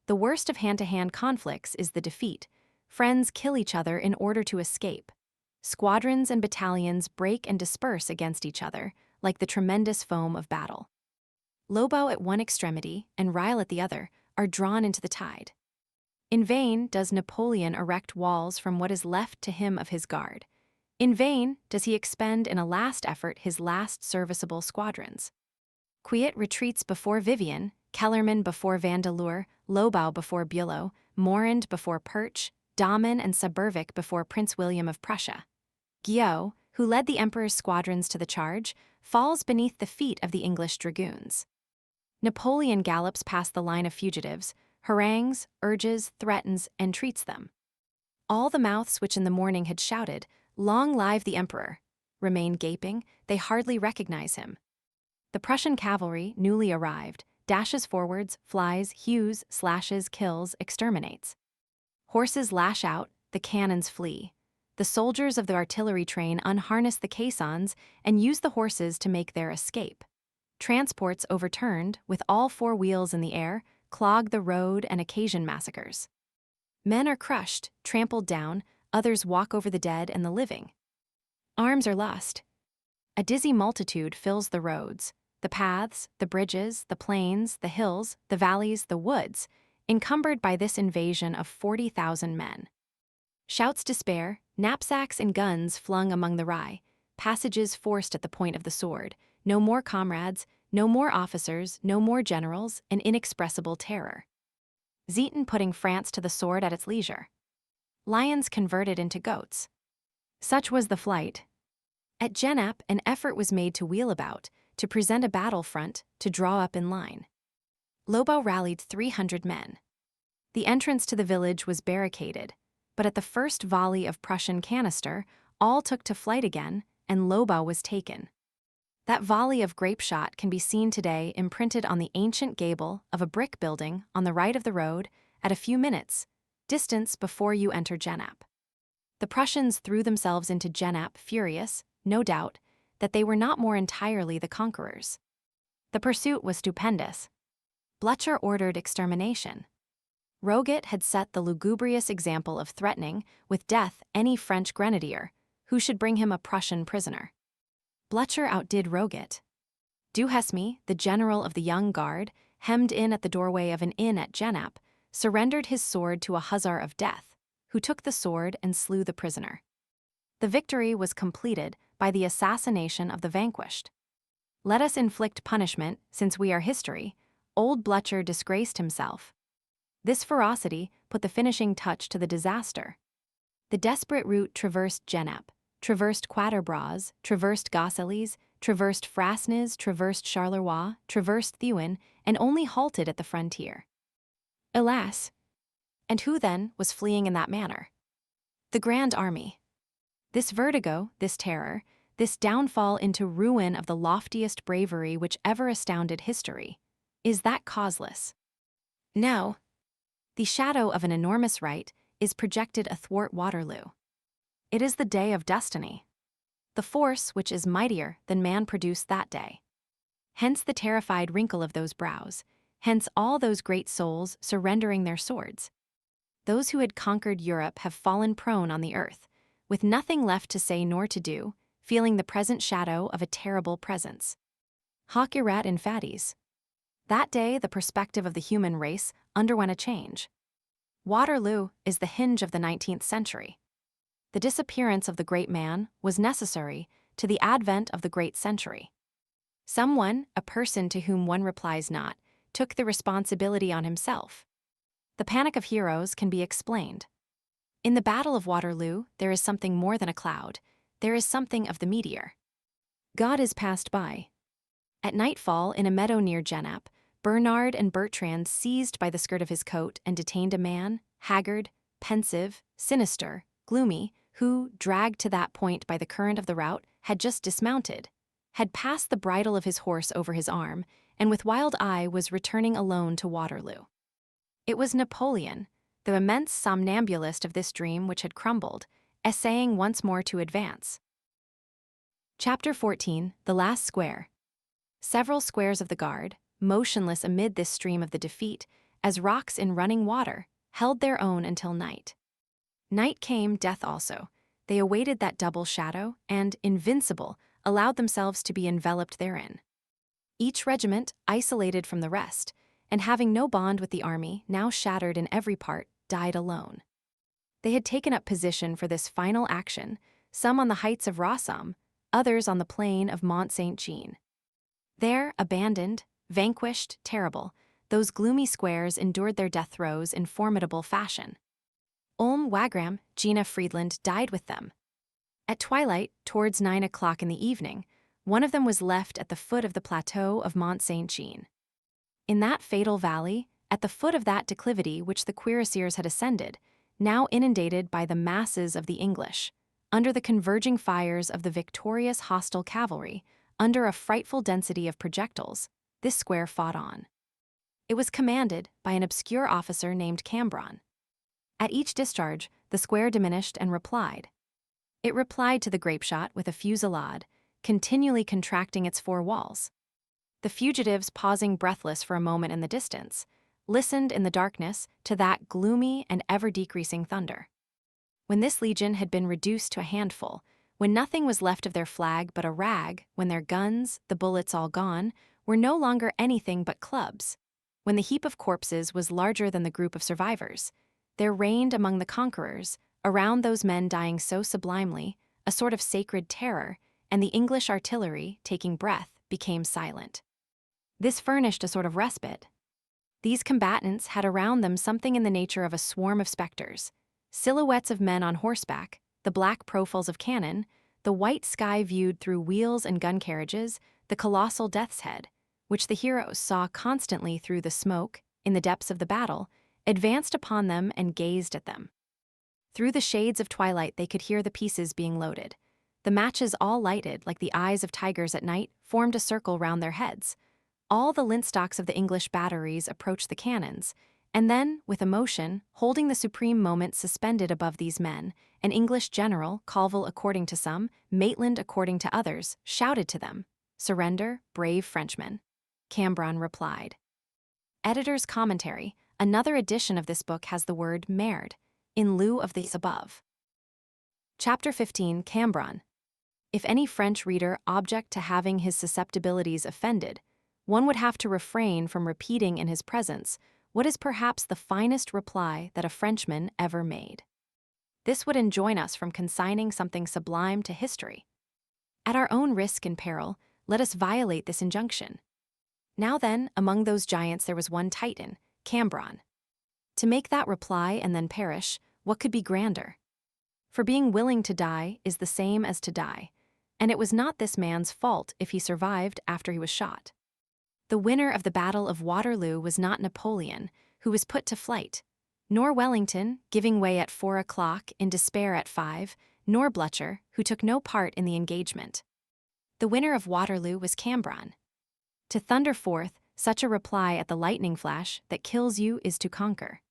The worst of hand-to-hand conflicts is the defeat. Friends kill each other in order to escape. Squadrons and battalions break and disperse against each other, like the tremendous foam of battle. Lobau at one extremity and Ryle at the other are drawn into the tide. In vain does Napoleon erect walls from what is left to him of his guard. In vain does he expend in a last effort his last serviceable squadrons. Quiot retreats before Vivian, Kellerman before Vandeleur, Lobau before Bülow, Morand before Perche, Dahmen and Suburvic before Prince William of Prussia. Guillot, who led the Emperor's squadrons to the charge, falls beneath the feet of the English dragoons. Napoleon gallops past the line of fugitives, harangues, urges, threatens, entreats them. All the mouths which in the morning had shouted, "Long live the Emperor," remain gaping, they hardly recognize him. The Prussian cavalry, newly arrived, dashes forwards, flies, hews, slashes, kills, exterminates. Horses lash out, the cannons flee. the soldiers of the artillery train unharnessed the caissons and used the horses to make their escape. Transports overturned, with all four wheels in the air, clog the road and occasion massacres. Men are crushed, trampled down, others walk over the dead and the living. Arms are lost. A dizzy multitude fills the roads, the paths, the bridges, the plains, the hills, the valleys, the woods, encumbered by this invasion of 40,000 men. Shouts despair, knapsacks and guns flung among the rye, passages forced at the point of the sword, no more comrades, no more officers, no more generals, an inexpressible terror. Zieten putting France to the sword at its leisure. Lions converted into goats. Such was the flight. At Genappe, an effort was made to wheel about, to present a battle front, to draw up in line. Lobau rallied 300 men. The entrance to the village was barricaded, but at the first volley of Prussian canister, all took to flight again, and Lobau was taken. That volley of grape shot can be seen today imprinted on the ancient gable of a brick building on the right of the road at a few minutes' distance before you enter Genappe. The Prussians threw themselves into Genappe furious, no doubt, that they were not more entirely the conquerors. The pursuit was stupendous. Blücher ordered extermination. Roget had set the lugubrious example of threatening with death any French grenadier who should bring him a Prussian prisoner. Blücher outdid Roget. Duhesme, the general of the Young Guard, hemmed in at the doorway of an inn at Genappe, surrendered his sword to a hussar of death, who took the sword and slew the prisoner. The victory was completed by the assassination of the vanquished. Let us inflict punishment, since we are history. Old Blücher disgraced himself. This ferocity put the finishing touch to the disaster. The desperate route traversed Genappe, traversed Quatre-Bras, traversed Gosselies, traversed Frasnes, traversed Charleroi, traversed Thuin, and only halted at the frontier. Alas! And who then was fleeing in that manner? The Grand Army. This vertigo, this terror, this downfall into ruin of the loftiest bravery which ever astounded history, is that causeless? No. The shadow of an enormous right is projected athwart Waterloo. It is the day of destiny. The force which is mightier than man produced that day. Hence the terrified wrinkle of those brows, hence all those great souls surrendering their swords. Those who had conquered Europe have fallen prone on the earth, with nothing left to say nor to do, feeling the present shadow of a terrible presence. Hoc erat infaties. That day the perspective of the human race underwent a change. Waterloo is the hinge of the 19th century. The disappearance of the great man was necessary to the advent of the great century. Someone, a person to whom one replies not, took the responsibility on himself. The panic of heroes can be explained. In the Battle of Waterloo, there is something more than a cloud. There is something of the meteor. God is passed by. At nightfall, in a meadow near Genappe, Bernard and Bertrand seized by the skirt of his coat and detained a man, haggard, pensive, sinister, gloomy, who, dragged to that point by the current of the route, had just dismounted, had passed the bridle of his horse over his arm, and with wild eye was returning alone to Waterloo. It was Napoleon, the immense somnambulist of this dream which had crumbled, essaying once more to advance. Chapter 14, The Last Square. Several squares of the guard, motionless amid this stream of the defeat, as rocks in running water, held their own until night. Night came, death also. They awaited that double shadow, and, invincible, allowed themselves to be enveloped therein. Each regiment, isolated from the rest, and having no bond with the army, now shattered in every part, died alone. They had taken up position for this final action, some on the heights of Rossomme, others on the plain of Mont Saint-Jean. There, abandoned, vanquished, terrible, those gloomy squares endured their death throes in formidable fashion. Ulm, Wagram, Gina Friedland died with them. At twilight, towards 9 o'clock in the evening, one of them was left at the foot of the plateau of Mont Saint-Jean. In that fatal valley, at the foot of that declivity which the cuirassiers had ascended, now inundated by the masses of the English, under the converging fires of the victorious hostile cavalry, under a frightful density of projectiles, this square fought on. It was commanded by an obscure officer named Cambron. At each discharge, the square diminished and replied. It replied to the grapeshot with a fusillade, continually contracting its four walls. The fugitives, pausing breathless for a moment in the distance, listened in the darkness to that gloomy and ever-decreasing thunder. When this legion had been reduced to a handful, when nothing was left of their flag but a rag, when their guns, the bullets all gone, were no longer anything but clubs, when the heap of corpses was larger than the group of survivors, there reigned among the conquerors, around those men dying so sublimely, a sort of sacred terror, and the English artillery, taking breath, became silent. This furnished a sort of respite. These combatants had around them something in the nature of a swarm of specters, silhouettes of men on horseback, the black profiles of cannon, the white sky viewed through wheels and gun carriages, the colossal death's head, which the heroes saw constantly through the smoke, in the depths of the battle, advanced upon them and gazed at them. Through the shades of twilight they could hear the pieces being loaded. The matches, all lighted like the eyes of tigers at night, formed a circle round their heads. All the lintstocks of the English batteries approached the cannons, and then, with emotion, holding the supreme moment suspended above these men, an English general, Colville according to some, Maitland according to others, shouted to them, "Surrender, brave Frenchmen." Cambronne replied. Editor's commentary: another edition of this book has the word merde, in lieu of the above. Chapter 15, Cambronne. If any French reader object to having his susceptibilities offended, one would have to refrain from repeating in his presence what is perhaps the finest reply that a Frenchman ever made. This would enjoin us from consigning something sublime to history. At our own risk and peril, let us violate this injunction. Now then, among those giants there was one Titan, Cambronne. To make that reply and then perish, what could be grander? For being willing to die is the same as to die, and it was not this man's fault if he survived after he was shot. The winner of the Battle of Waterloo was not Napoleon, who was put to flight, nor Wellington, giving way at 4 o'clock in despair at 5, nor Blücher, who took no part in the engagement. The winner of Waterloo was Cambronne. To thunder forth such a reply at the lightning flash that kills you is to conquer.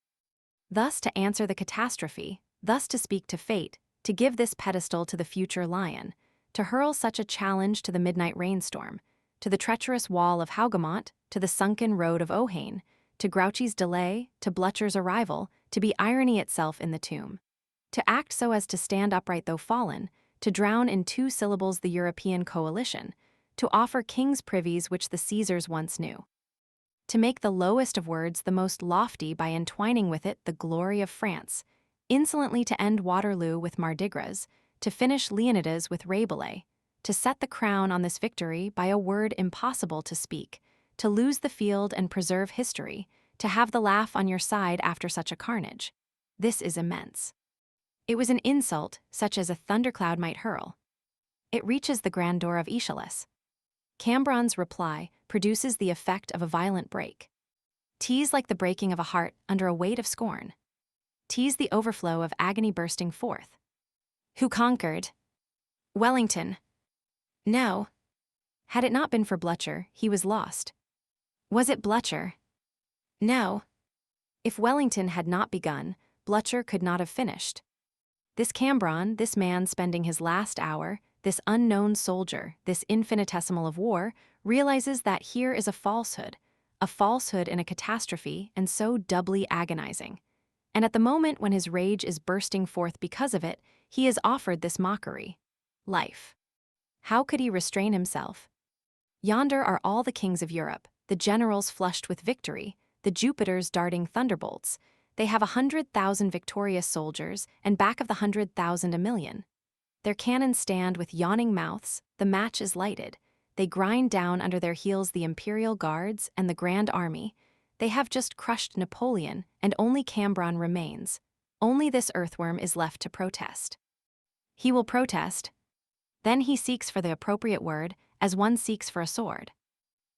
Thus to answer the catastrophe, thus to speak to fate, to give this pedestal to the future lion, to hurl such a challenge to the midnight rainstorm, to the treacherous wall of Hougoumont, to the sunken road of Ohain, to Grouchy's delay, to Blücher's arrival, to be irony itself in the tomb. To act so as to stand upright though fallen, to drown in 2 syllables the European coalition, to offer king's privies which the Caesars once knew. To make the lowest of words the most lofty by entwining with it the glory of France, insolently to end Waterloo with Mardi Gras, to finish Leonidas with Rabelais, to set the crown on this victory by a word impossible to speak, to lose the field and preserve history, to have the laugh on your side after such a carnage. This is immense. It was an insult such as a thundercloud might hurl. It reaches the grandeur of Aeschylus. Cambronne's reply produces the effect of a violent break. 'Tis like the breaking of a heart under a weight of scorn. 'Tis the overflow of agony bursting forth. Who conquered? Wellington. No. Had it not been for Blücher, he was lost. Was it Blücher? No. If Wellington had not begun, Blücher could not have finished. This Cambronne, this man spending his last hour, this unknown soldier, this infinitesimal of war, realizes that here is a falsehood in a catastrophe, and so doubly agonizing. And at the moment when his rage is bursting forth because of it, he is offered this mockery: life. How could he restrain himself? Yonder are all the kings of Europe, the generals flushed with victory, the Jupiters darting thunderbolts. They have 100,000 victorious soldiers, and back of the 100,000 a million. Their cannons stand with yawning mouths, the match is lighted. They grind down under their heels the imperial guards and the grand army. They have just crushed Napoleon, and only Cambronne remains. Only this earthworm is left to protest. He will protest. Then he seeks for the appropriate word, as one seeks for a sword.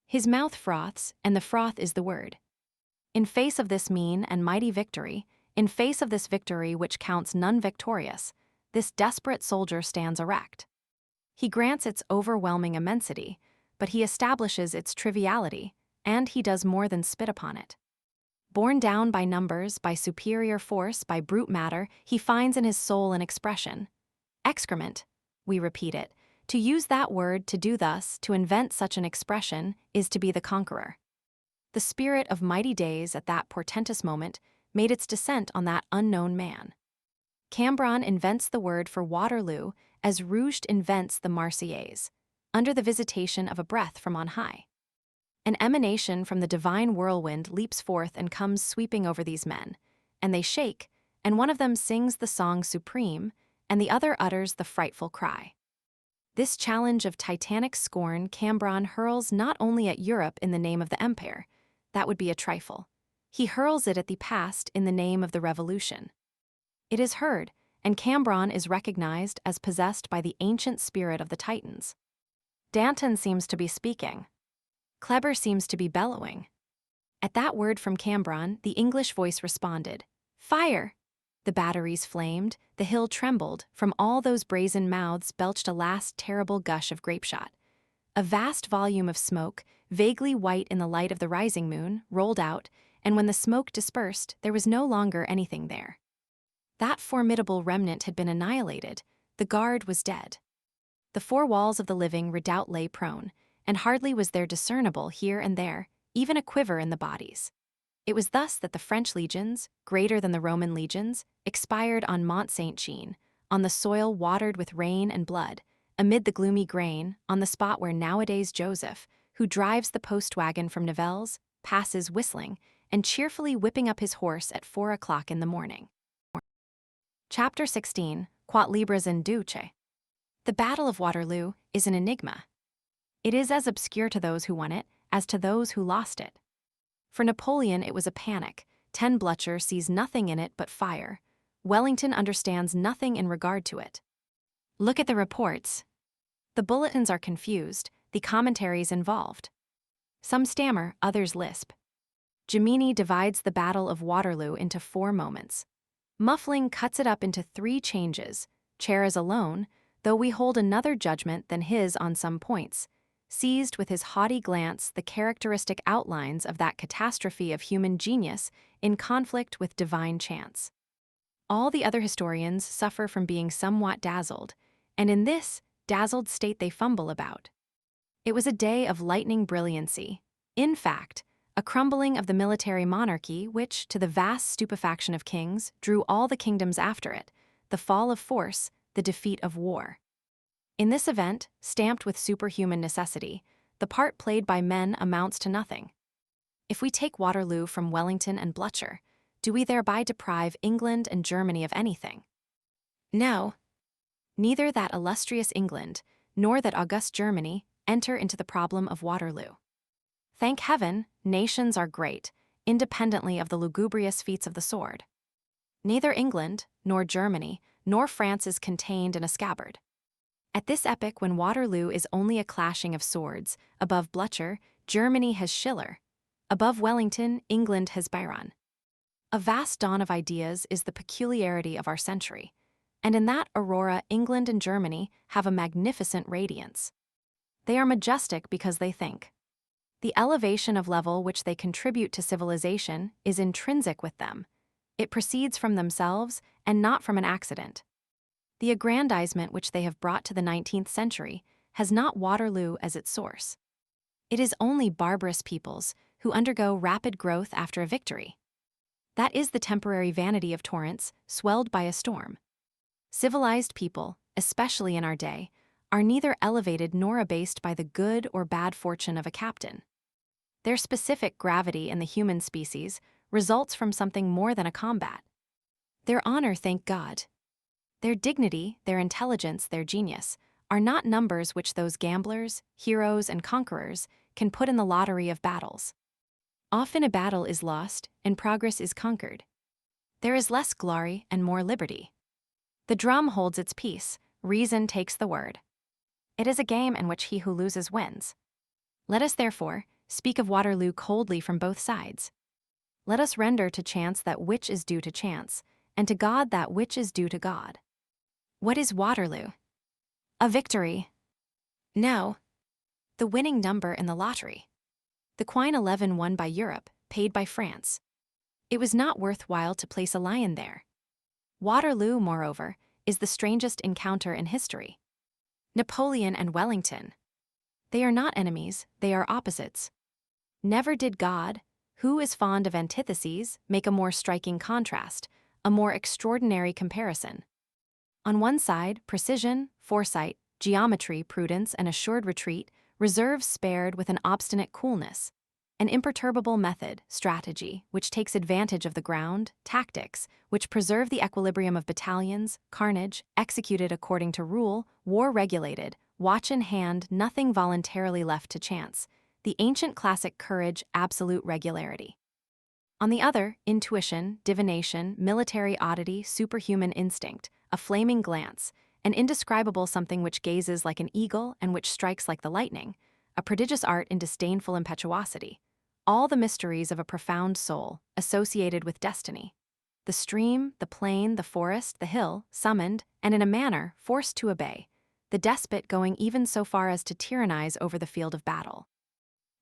His mouth froths, and the froth is the word. In face of this mean and mighty victory, in face of this victory which counts none victorious, this desperate soldier stands erect. He grants its overwhelming immensity, but he establishes its triviality, and he does more than spit upon it. Borne down by numbers, by superior force, by brute matter, he finds in his soul an expression. Excrement. We repeat it. To use that word, to do thus, to invent such an expression, is to be the conqueror. The spirit of mighty days at that portentous moment made its descent on that unknown man. Cambronne invents the word for Waterloo as Rouget invents the Marseillaise, under the visitation of a breath from on high. An emanation from the divine whirlwind leaps forth and comes sweeping over these men, and they shake, and one of them sings the song supreme, and the other utters the frightful cry. This challenge of titanic scorn Cambronne hurls not only at Europe in the name of the empire, that would be a trifle. He hurls it at the past in the name of the revolution. It is heard, and Cambronne is recognized as possessed by the ancient spirit of the Titans. Danton seems to be speaking. Kleber seems to be bellowing. At that word from Cambronne, the English voice responded, "Fire!" The batteries flamed, the hill trembled, from all those brazen mouths belched a last terrible gush of grapeshot. A vast volume of smoke, vaguely white in the light of the rising moon, rolled out, and when the smoke dispersed, there was no longer anything there. That formidable remnant had been annihilated. The guard was dead. The four walls of the living redoubt lay prone, and hardly was there discernible here and there, even a quiver in the bodies. It was thus that the French legions, greater than the Roman legions, expired on Mont Saint-Jean, on the soil watered with rain and blood, amid the gloomy grain, on the spot where nowadays Joseph, who drives the post-wagon from Nivelles, passes whistling and cheerfully whipping up his horse at 4 o'clock in the morning. Chapter 16, Quat Libras in Duce. The Battle of Waterloo is an enigma. It is as obscure to those who won it as to those who lost it. For Napoleon it was a panic. Ten Blücher sees nothing in it but fire. Wellington understands nothing in regard to it. Look at the reports. The bulletins are confused, the commentaries involved. Some stammer, others lisp. Jemini divides the Battle of Waterloo into 4 moments. Muffling cuts it up into 3 changes. Chair is alone, though we hold another judgment than his on some points, seized with his haughty glance the characteristic outlines of that catastrophe of human genius in conflict with divine chance. All the other historians suffer from being somewhat dazzled, and in this dazzled state they fumble about. It was a day of lightning brilliancy, in fact, a crumbling of the military monarchy which, to the vast stupefaction of kings, drew all the kingdoms after it, the fall of force, the defeat of war. In this event, stamped with superhuman necessity, the part played by men amounts to nothing. If we take Waterloo from Wellington and Blücher, do we thereby deprive England and Germany of anything? No. Neither that illustrious England, nor that august Germany, enter into the problem of Waterloo. Thank heaven, nations are great, independently of the lugubrious feats of the sword. Neither England, nor Germany, nor France is contained in a scabbard. At this epoch when Waterloo is only a clashing of swords, above Blücher, Germany has Schiller. Above Wellington, England has Byron. A vast dawn of ideas is the peculiarity of our century, and in that aurora England and Germany have a magnificent radiance. They are majestic because they think. The elevation of level which they contribute to civilization is intrinsic with them. It proceeds from themselves and not from an accident. The aggrandizement which they have brought to the 19th century has not Waterloo as its source. It is only barbarous peoples who undergo rapid growth after a victory. That is the temporary vanity of torrents swelled by a storm. Civilized people, especially in our day, are neither elevated nor abased by the good or bad fortune of a captain. Their specific gravity in the human species results from something more than a combat. Their honor, thank God. Their dignity, their intelligence, their genius, are not numbers which those gamblers, heroes, and conquerors can put in the lottery of battles. Often a battle is lost, and progress is conquered. There is less glory and more liberty. The drum holds its peace, reason takes the word. It is a game in which he who loses wins. Let us, therefore, speak of Waterloo coldly from both sides. Let us render to chance that which is due to chance, and to God that which is due to God. What is Waterloo? A victory. No. The winning number in the lottery. The quine 11 won by Europe, paid by France. It was not worthwhile to place a lion there. Waterloo, moreover, is the strangest encounter in history. Napoleon and Wellington. They are not enemies, they are opposites. Never did God, who is fond of antitheses, make a more striking contrast, a more extraordinary comparison. On one side, precision, foresight, geometry, prudence, and assured retreat, reserves spared with an obstinate coolness. An imperturbable method, strategy, which takes advantage of the ground, tactics, which preserve the equilibrium of battalions, carnage, executed according to rule, war regulated, watch in hand, nothing voluntarily left to chance. The ancient classic courage, absolute regularity. On the other, intuition, divination, military oddity, superhuman instinct, a flaming glance, an indescribable something which gazes like an eagle and which strikes like the lightning, a prodigious art in disdainful impetuosity. All the mysteries of a profound soul, associated with destiny. The stream, the plain, the forest, the hill, summoned, and in a manner, forced to obey. The despot going even so far as to tyrannize over the field of battle.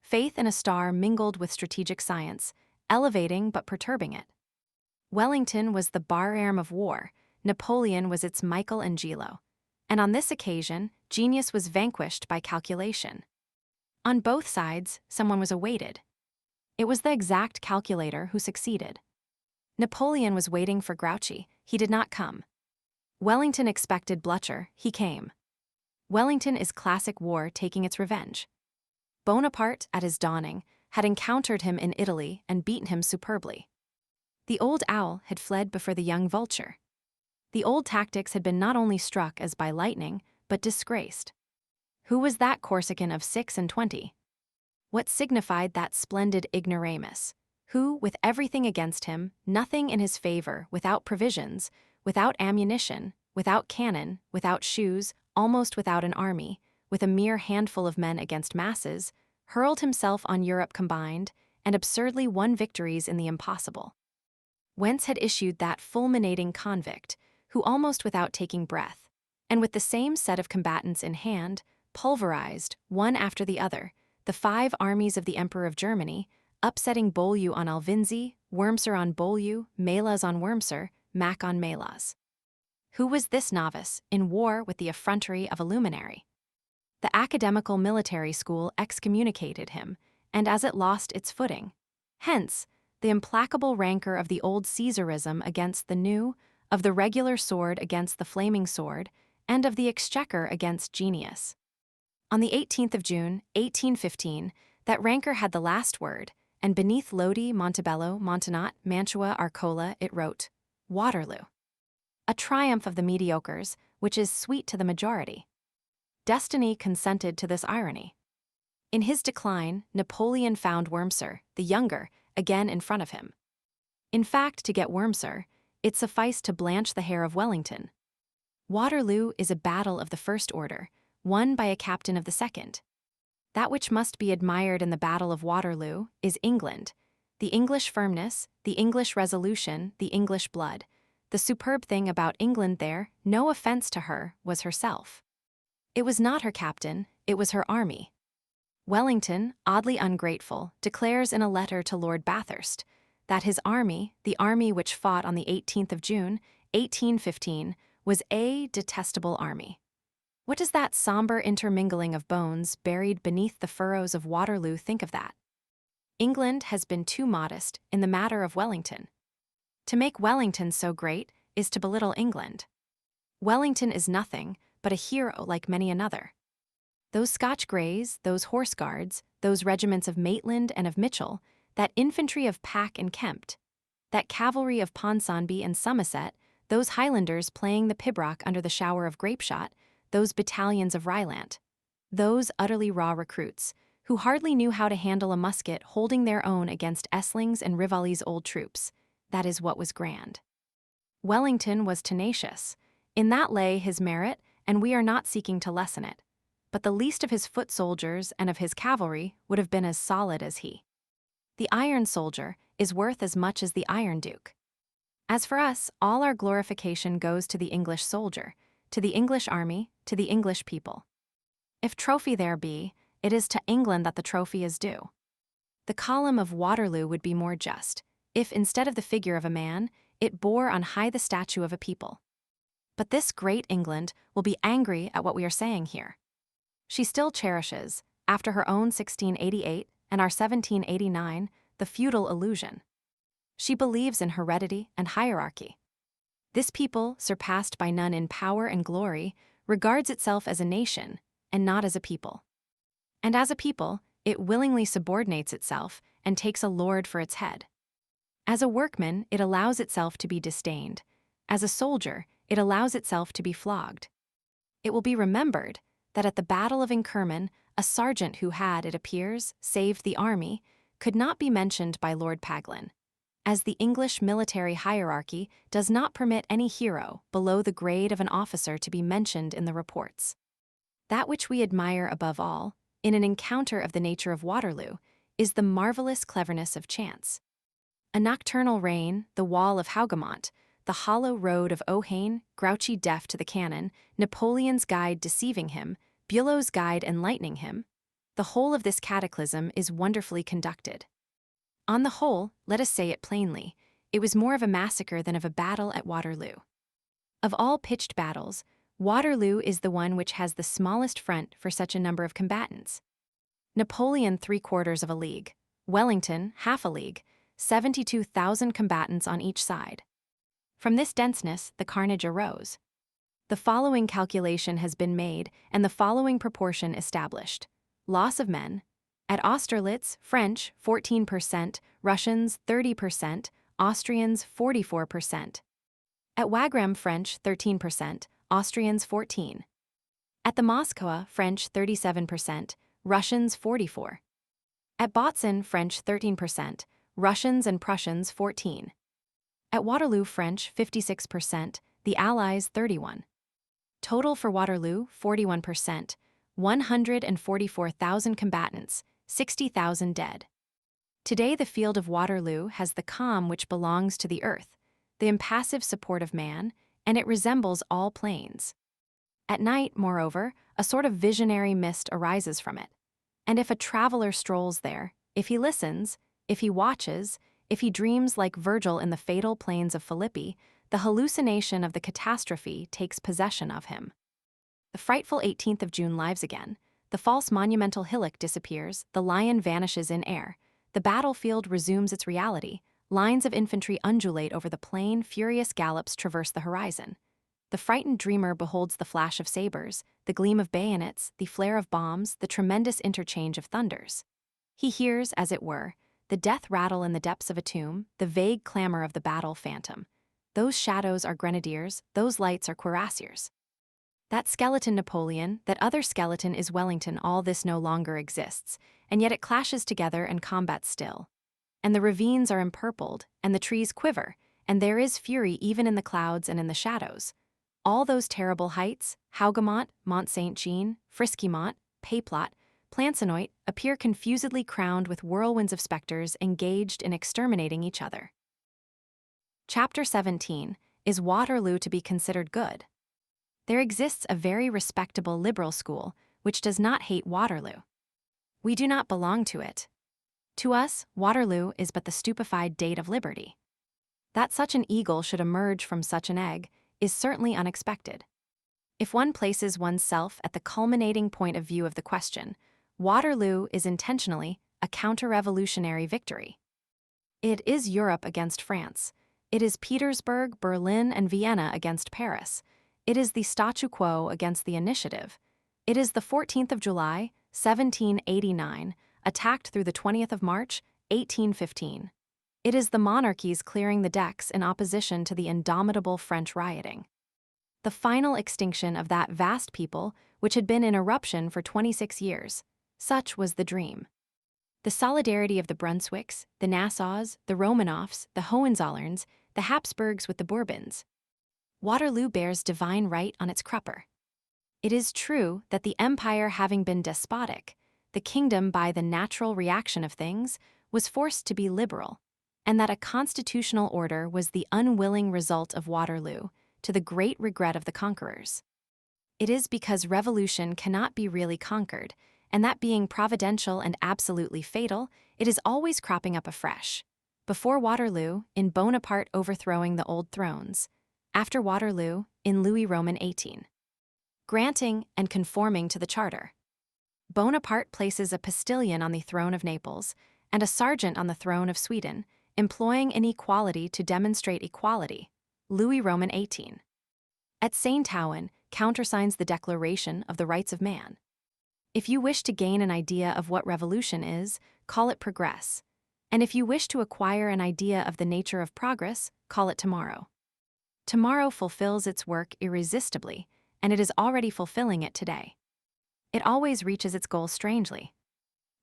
Faith in a star mingled with strategic science, elevating but perturbing it. Wellington was the bar-arm of war, Napoleon was its Michelangelo. And on this occasion, genius was vanquished by calculation. On both sides, someone was awaited. It was the exact calculator who succeeded. Napoleon was waiting for Grouchy, he did not come. Wellington expected Blücher, he came. Wellington is classic war taking its revenge. Bonaparte, at his dawning, had encountered him in Italy and beaten him superbly. The old owl had fled before the young vulture. The old tactics had been not only struck as by lightning, but disgraced. Who was that Corsican of 26? What signified that splendid ignoramus, who, with everything against him, nothing in his favor, without provisions, without ammunition, without cannon, without shoes, almost without an army, with a mere handful of men against masses, hurled himself on Europe combined, and absurdly won victories in the impossible? Whence had issued that fulminating convict, who almost without taking breath, and with the same set of combatants in hand, pulverized, one after the other, the 5 armies of the Emperor of Germany, upsetting Beaulieu on Alvinzi, Wurmser on Beaulieu, Melas on Wurmser, Mack on Melas. Who was this novice, in war with the effrontery of a luminary? The academical military school excommunicated him, and as it lost its footing. Hence, the implacable rancor of the old Caesarism against the new, of the regular sword against the flaming sword, and of the exchequer against genius. On the 18th of June, 1815, that rancor had the last word, and beneath Lodi, Montebello, Montenot, Mantua, Arcola, it wrote, Waterloo. A triumph of the mediocres, which is sweet to the majority. Destiny consented to this irony. In his decline, Napoleon found Wurmser, the younger, again in front of him. In fact, to get Wurmser, it sufficed to blanch the hair of Wellington. Waterloo is a battle of the first order, won by a captain of the second. That which must be admired in the Battle of Waterloo is England, the English firmness, the English resolution, the English blood. The superb thing about England there, no offense to her, was herself. It was not her captain, it was her army. Wellington, oddly ungrateful, declares in a letter to Lord Bathurst that his army, the army which fought on the 18th of June, 1815, was a detestable army. What does that somber intermingling of bones buried beneath the furrows of Waterloo think of that? England has been too modest in the matter of Wellington. To make Wellington so great is to belittle England. Wellington is nothing but a hero like many another. Those Scotch Greys, those Horse Guards, those regiments of Maitland and of Mitchell, that infantry of Pack and Kempt, that cavalry of Ponsonby and Somerset, those Highlanders playing the pibroch under the shower of grape-shot, those battalions of Rylant, those utterly raw recruits, who hardly knew how to handle a musket holding their own against Essling's and Rivali's old troops, that is what was grand. Wellington was tenacious. In that lay his merit, and we are not seeking to lessen it. But the least of his foot soldiers and of his cavalry would have been as solid as he. The iron soldier is worth as much as the Iron Duke. As for us, all our glorification goes to the English soldier, to the English army, to the English people. If trophy there be, it is to England that the trophy is due. The column of Waterloo would be more just, if instead of the figure of a man, it bore on high the statue of a people. But this great England will be angry at what we are saying here. She still cherishes, after her own 1688 and our 1789, the feudal illusion. She believes in heredity and hierarchy. This people, surpassed by none in power and glory, regards itself as a nation and not as a people. And as a people, it willingly subordinates itself and takes a lord for its head. As a workman, it allows itself to be disdained. As a soldier, it allows itself to be flogged. It will be remembered that at the Battle of Inkerman, a sergeant who had, it appears, saved the army, could not be mentioned by Lord Paglin, as the English military hierarchy does not permit any hero below the grade of an officer to be mentioned in the reports. That which we admire above all, in an encounter of the nature of Waterloo, is the marvelous cleverness of chance. A nocturnal rain, the wall of Hougoumont, the hollow road of Ohain, Grouchy deaf to the cannon, Napoleon's guide deceiving him, Bülow's guide enlightening him, the whole of this cataclysm is wonderfully conducted. On the whole, let us say it plainly, it was more of a massacre than of a battle at Waterloo. Of all pitched battles, Waterloo is the one which has the smallest front for such a number of combatants. Napoleon 3/4 of a league, Wellington half a league, 72,000 combatants on each side. From this denseness, the carnage arose. The following calculation has been made and the following proportion established. Loss of men. At Austerlitz, French 14%, Russians 30%, Austrians 44%. At Wagram, French 13%, Austrians 14%. At the Moskwa, French 37%, Russians 44%. At Botzen, French 13%, Russians and Prussians 14%. At Waterloo, French 56%, the Allies 31%. Total for Waterloo 41%, 144,000 combatants, 60,000 dead. Today the field of Waterloo has the calm which belongs to the earth, the impassive support of man, and it resembles all plains. At night, moreover, a sort of visionary mist arises from it. And if a traveler strolls there, if he listens, if he watches, if he dreams like Virgil in the fatal plains of Philippi, the hallucination of the catastrophe takes possession of him. The frightful 18th of June lives again, the false monumental hillock disappears, the lion vanishes in air, the battlefield resumes its reality, lines of infantry undulate over the plain, furious gallops traverse the horizon. The frightened dreamer beholds the flash of sabers, the gleam of bayonets, the flare of bombs, the tremendous interchange of thunders. He hears, as it were, the death rattle in the depths of a tomb, the vague clamor of the battle phantom. Those shadows are grenadiers, those lights are cuirassiers. That skeleton Napoleon, that other skeleton is Wellington, all this no longer exists, and yet it clashes together and combats still. And the ravines are empurpled, and the trees quiver, and there is fury even in the clouds and in the shadows. All those terrible heights, Hougoumont, Mont Saint-Jean, Friskymont, Payplot, Plancenoit, appear confusedly crowned with whirlwinds of specters engaged in exterminating each other. Chapter 17. Is Waterloo to be considered good? There exists a very respectable liberal school which does not hate Waterloo. We do not belong to it. To us, Waterloo is but the stupefied date of liberty. That such an eagle should emerge from such an egg is certainly unexpected. If one places oneself at the culminating point of view of the question, Waterloo is intentionally a counter-revolutionary victory. It is Europe against France. It is Petersburg, Berlin, and Vienna against Paris. It is the statu quo against the initiative. It is the 14th of July, 1789, attacked through the 20th of March, 1815. It is the monarchies clearing the decks in opposition to the indomitable French rioting. The final extinction of that vast people which had been in eruption for 26 years. Such was the dream. The solidarity of the Brunswicks, the Nassaus, the Romanoffs, the Hohenzollerns, the Habsburgs with the Bourbons. Waterloo bears divine right on its crupper. It is true that the empire having been despotic, the kingdom by the natural reaction of things was forced to be liberal, and that a constitutional order was the unwilling result of Waterloo, to the great regret of the conquerors. It is because revolution cannot be really conquered, and that being providential and absolutely fatal, it is always cropping up afresh. Before Waterloo, in Bonaparte overthrowing the old thrones. after Waterloo, in Louis Roman 18. Granting and conforming to the Charter. Bonaparte places a postilion on the throne of Naples and a sergeant on the throne of Sweden, employing inequality to demonstrate equality. Louis Roman 18. At St. Ouen, countersigns the Declaration of the Rights of Man. If you wish to gain an idea of what revolution is, call it progress. And if you wish to acquire an idea of the nature of progress, call it tomorrow. Tomorrow fulfills its work irresistibly, and it is already fulfilling it today. It always reaches its goal strangely.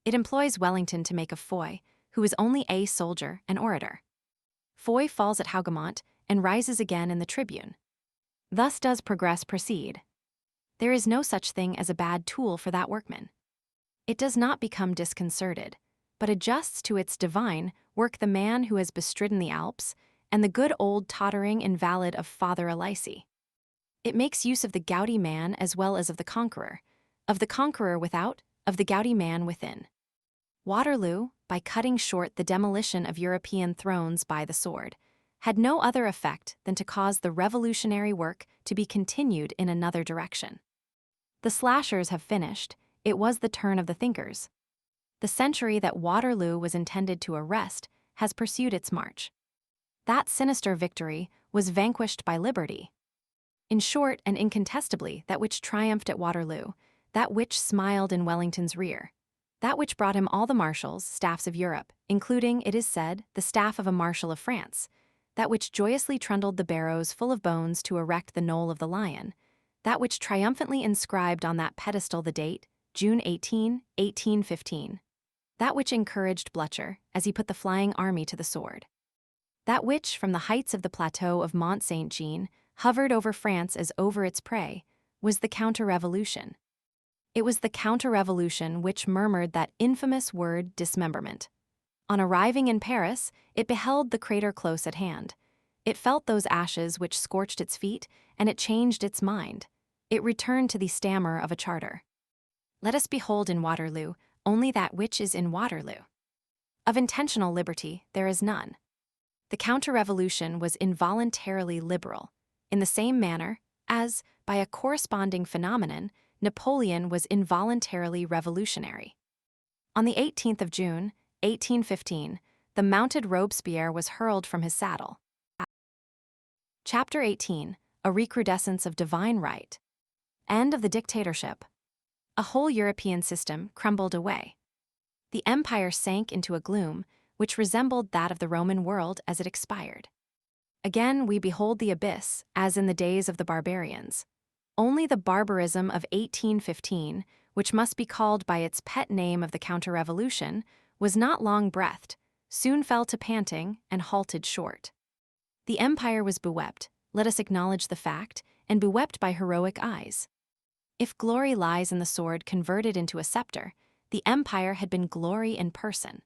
It employs Wellington to make of Foy, who is only a soldier and orator. Foy falls at Hougoumont and rises again in the Tribune. Thus does progress proceed. There is no such thing as a bad tool for that workman. It does not become disconcerted, but adjusts to its divine work the man who has bestridden the Alps and the good old tottering invalid of Father Elysee. It makes use of the gouty man as well as of the conqueror without, of the gouty man within. Waterloo, by cutting short the demolition of European thrones by the sword, had no other effect than to cause the revolutionary work to be continued in another direction. The slashers have finished, it was the turn of the thinkers. The century that Waterloo was intended to arrest has pursued its march. That sinister victory was vanquished by liberty. In short and incontestably, that which triumphed at Waterloo, that which smiled in Wellington's rear, that which brought him all the marshals, staffs of Europe, including, it is said, the staff of a marshal of France, that which joyously trundled the barrows full of bones to erect the knoll of the lion, that which triumphantly inscribed on that pedestal the date, June 18, 1815, that which encouraged Blücher as he put the flying army to the sword, that which, from the heights of the plateau of Mont Saint-Jean, hovered over France as over its prey, was the counter-revolution. It was the counter-revolution which murmured that infamous word dismemberment. On arriving in Paris, it beheld the crater close at hand. It felt those ashes which scorched its feet, and it changed its mind. It returned to the stammer of a charter. Let us behold in Waterloo only that which is in Waterloo. Of intentional liberty there is none. The counter-revolution was involuntarily liberal, in the same manner as, by a corresponding phenomenon, Napoleon was involuntarily revolutionary. On the 18th of June, 1815, the mounted Robespierre was hurled from his saddle. Chapter 18, A Recrudescence of Divine Right. End of the dictatorship. A whole European system crumbled away. The empire sank into a gloom which resembled that of the Roman world as it expired. Again we behold the abyss, as in the days of the barbarians. Only the barbarism of 1815, which must be called by its pet name of the counter-revolution, was not long-breathed, soon fell to panting, and halted short. The empire was bewept, let us acknowledge the fact, and bewept by heroic eyes. If glory lies in the sword converted into a scepter, the empire had been glory in person.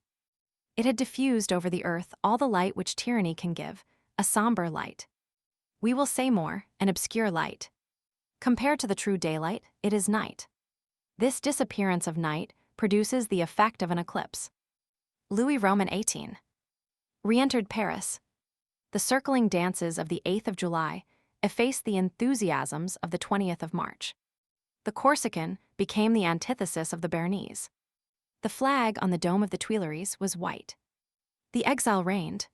It had diffused over the earth all the light which tyranny can give, a somber light. We will say more, an obscure light. Compared to the true daylight, it is night. This disappearance of night produces the effect of an eclipse. Louis Roman 18. Re-entered Paris. The circling dances of the 8th of July effaced the enthusiasms of the 20th of March. The Corsican became the antithesis of the Bernese. The flag on the dome of the Tuileries was white. The exile reigned.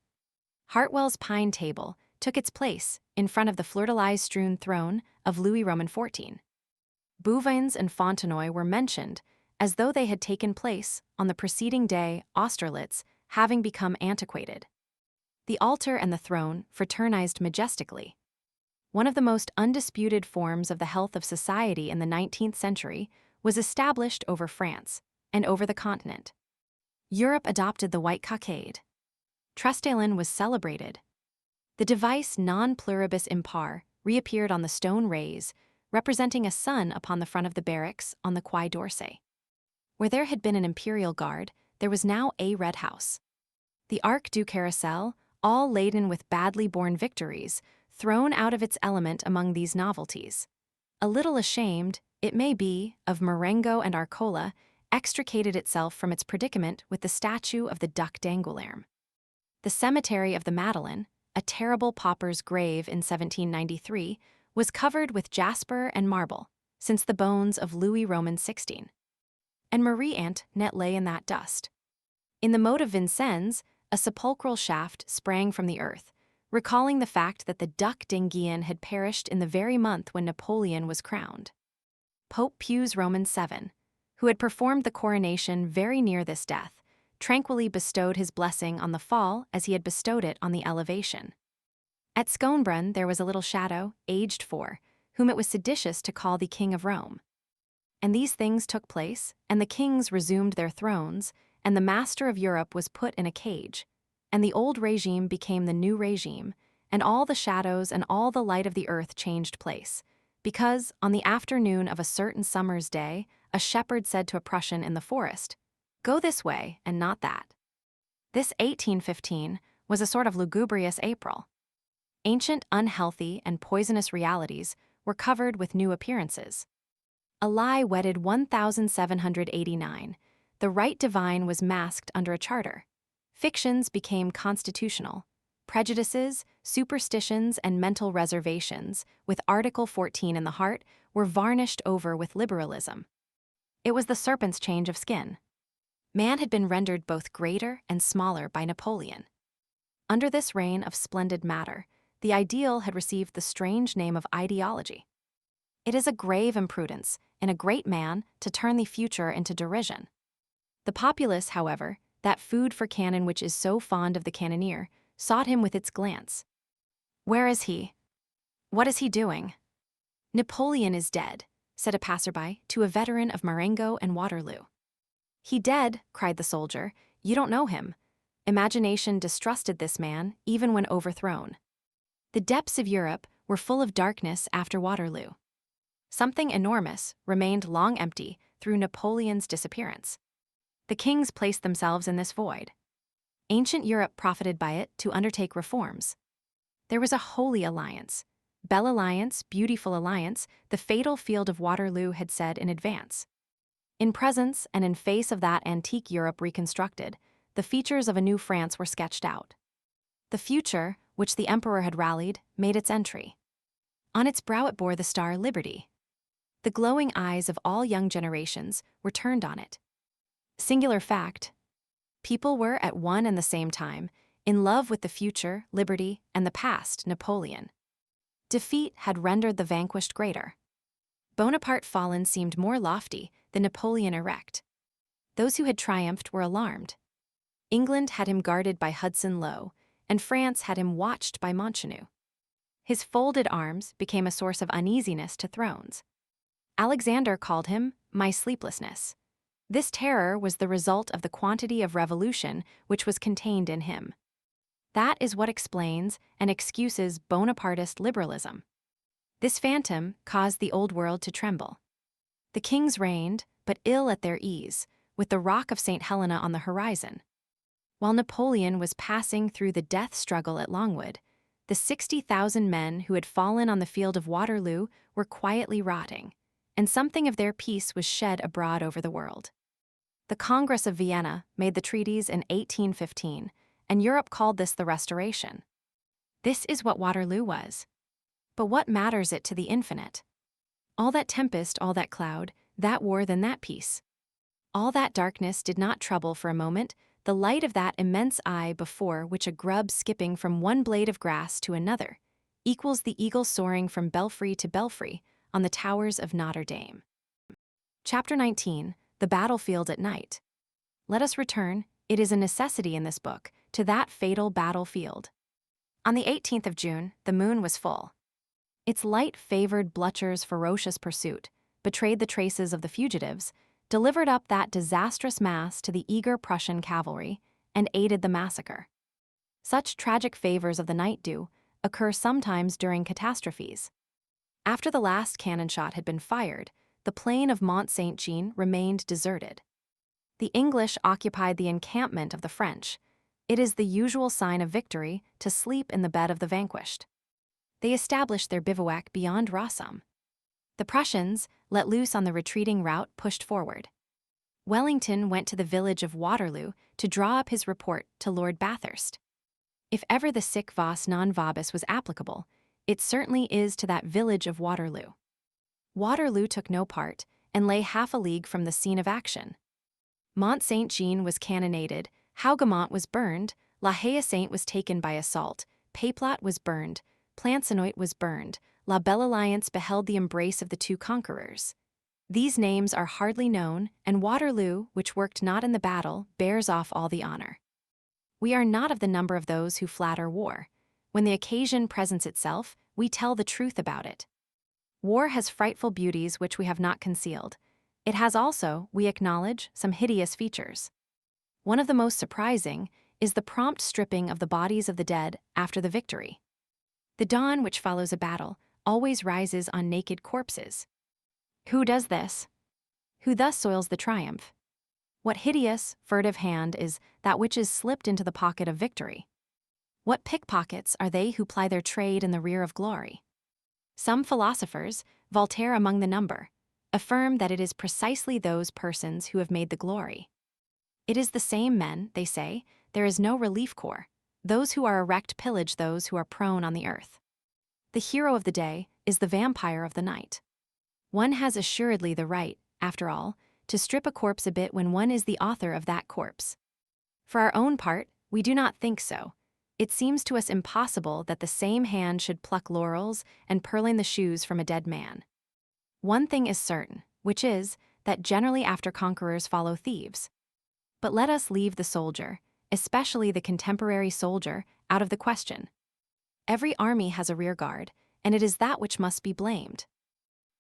Hartwell's pine table took its place in front of the fleur-de-lis-strewn throne of Louis Roman 14. Bouvines and Fontenoy were mentioned as though they had taken place on the preceding day, Austerlitz having become antiquated. The altar and the throne fraternized majestically. One of the most undisputed forms of the health of society in the 19th century was established over France and over the continent. Europe adopted the white cockade. Trestaillon was celebrated. The device non pluribus impar reappeared on the stone rays, representing a sun upon the front of the barracks on the Quai d'Orsay. Where there had been an imperial guard, there was now a red house. The Arc du Carrousel, all laden with badly born victories, thrown out of its element among these novelties. A little ashamed, it may be, of Marengo and Arcola, extricated itself from its predicament with the statue of the Duc d'Angoulême. The cemetery of the Madeleine, a terrible pauper's grave in 1793, was covered with jasper and marble, since the bones of Louis Roman XVI. And Marie Antoinette lay in that dust. In the moat of Vincennes, a sepulchral shaft sprang from the earth, recalling the fact that the Duc d'Enghien had perished in the very month when Napoleon was crowned. Pope Pius Roman VII, who had performed the coronation very near this death, tranquilly bestowed his blessing on the fall as he had bestowed it on the elevation. At Schoenbrunn there was a little shadow, aged 4, whom it was seditious to call the King of Rome. And these things took place, and the kings resumed their thrones, and the master of Europe was put in a cage, and the old regime became the new regime, and all the shadows and all the light of the earth changed place, because, on the afternoon of a certain summer's day, a shepherd said to a Prussian in the forest, "Go this way and not that." This 1815 was a sort of lugubrious April. Ancient, unhealthy, and poisonous realities were covered with new appearances. A lie wedded 1789. The right divine was masked under a charter. Fictions became constitutional. Prejudices, superstitions, and mental reservations, with Article 14 in the heart, were varnished over with liberalism. It was the serpent's change of skin. Man had been rendered both greater and smaller by Napoleon. Under this reign of splendid matter, the ideal had received the strange name of ideology. It is a grave imprudence in a great man to turn the future into derision. The populace, however, that food for cannon which is so fond of the cannoneer, sought him with its glance. "Where is he? What is he doing?" "Napoleon is dead," said a passerby to a veteran of Marengo and Waterloo. "He dead?" cried the soldier. "You don't know him." Imagination distrusted this man, even when overthrown. The depths of Europe were full of darkness after Waterloo. Something enormous remained long empty through Napoleon's disappearance. The kings placed themselves in this void. Ancient Europe profited by it to undertake reforms. There was a holy alliance. Belle alliance, beautiful alliance, the fatal field of Waterloo had said in advance. In presence and in face of that antique Europe reconstructed, the features of a new France were sketched out. The future, which the emperor had rallied, made its entry. On its brow it bore the star Liberty. The glowing eyes of all young generations were turned on it. Singular fact: people were at one and the same time in love with the future, liberty, and the past, Napoleon. Defeat had rendered the vanquished greater. Bonaparte fallen seemed more lofty than Napoleon erect. Those who had triumphed were alarmed. England had him guarded by Hudson Lowe, and France had him watched by Montchenu. His folded arms became a source of uneasiness to thrones. Alexander called him "my sleeplessness." This terror was the result of the quantity of revolution which was contained in him. That is what explains and excuses Bonapartist liberalism. This phantom caused the old world to tremble. The kings reigned, but ill at their ease, with the rock of St. Helena on the horizon. While Napoleon was passing through the death struggle at Longwood, the 60,000 men who had fallen on the field of Waterloo were quietly rotting, and something of their peace was shed abroad over the world. The Congress of Vienna made the treaties in 1815, and Europe called this the Restoration. This is what Waterloo was. But what matters it to the infinite? All that tempest, all that cloud, that war, then that peace. All that darkness did not trouble for a moment the light of that immense eye before which a grub skipping from one blade of grass to another equals the eagle soaring from belfry to belfry on the towers of Notre Dame. Chapter 19. The Battlefield at Night. Let us return, it is a necessity in this book, to that fatal battlefield. On the 18th of June, the moon was full. Its light favored Blücher's ferocious pursuit, betrayed the traces of the fugitives, delivered up that disastrous mass to the eager Prussian cavalry, and aided the massacre. Such tragic favors of the night dew occur sometimes during catastrophes. After the last cannon shot had been fired, the plain of Mont Saint-Jean remained deserted. The English occupied the encampment of the French. It is the usual sign of victory to sleep in the bed of the vanquished. They established their bivouac beyond Rossum. The Prussians, let loose on the retreating rout, pushed forward. Wellington went to the village of Waterloo to draw up his report to Lord Bathurst. If ever the sic vos non vobis was applicable, it certainly is to that village of Waterloo. Waterloo took no part, and lay half a league from the scene of action. Mont Saint-Jean was cannonaded, Hougoumont was burned, La Haye Sainte was taken by assault, Papelotte was burned, Plancenoit was burned, La Belle Alliance beheld the embrace of the two conquerors. These names are hardly known, and Waterloo, which worked not in the battle, bears off all the honor. We are not of the number of those who flatter war. When the occasion presents itself, we tell the truth about it. War has frightful beauties which we have not concealed. It has also, we acknowledge, some hideous features. One of the most surprising is the prompt stripping of the bodies of the dead after the victory. The dawn which follows a battle always rises on naked corpses. Who does this? Who thus soils the triumph? What hideous, furtive hand is that which is slipped into the pocket of victory? What pickpockets are they who ply their trade in the rear of glory? Some philosophers, Voltaire among the number, affirm that it is precisely those persons who have made the glory. It is the same men, they say, there is no relief corps. Those who are erect pillage those who are prone on the earth. The hero of the day is the vampire of the night. One has assuredly the right, after all, to strip a corpse a bit when one is the author of that corpse. For our own part, we do not think so. It seems to us impossible that the same hand should pluck laurels and purloin the shoes from a dead man. One thing is certain, which is, that generally after conquerors follow thieves. But let us leave the soldier, especially the contemporary soldier, out of the question. Every army has a rear guard, and it is that which must be blamed.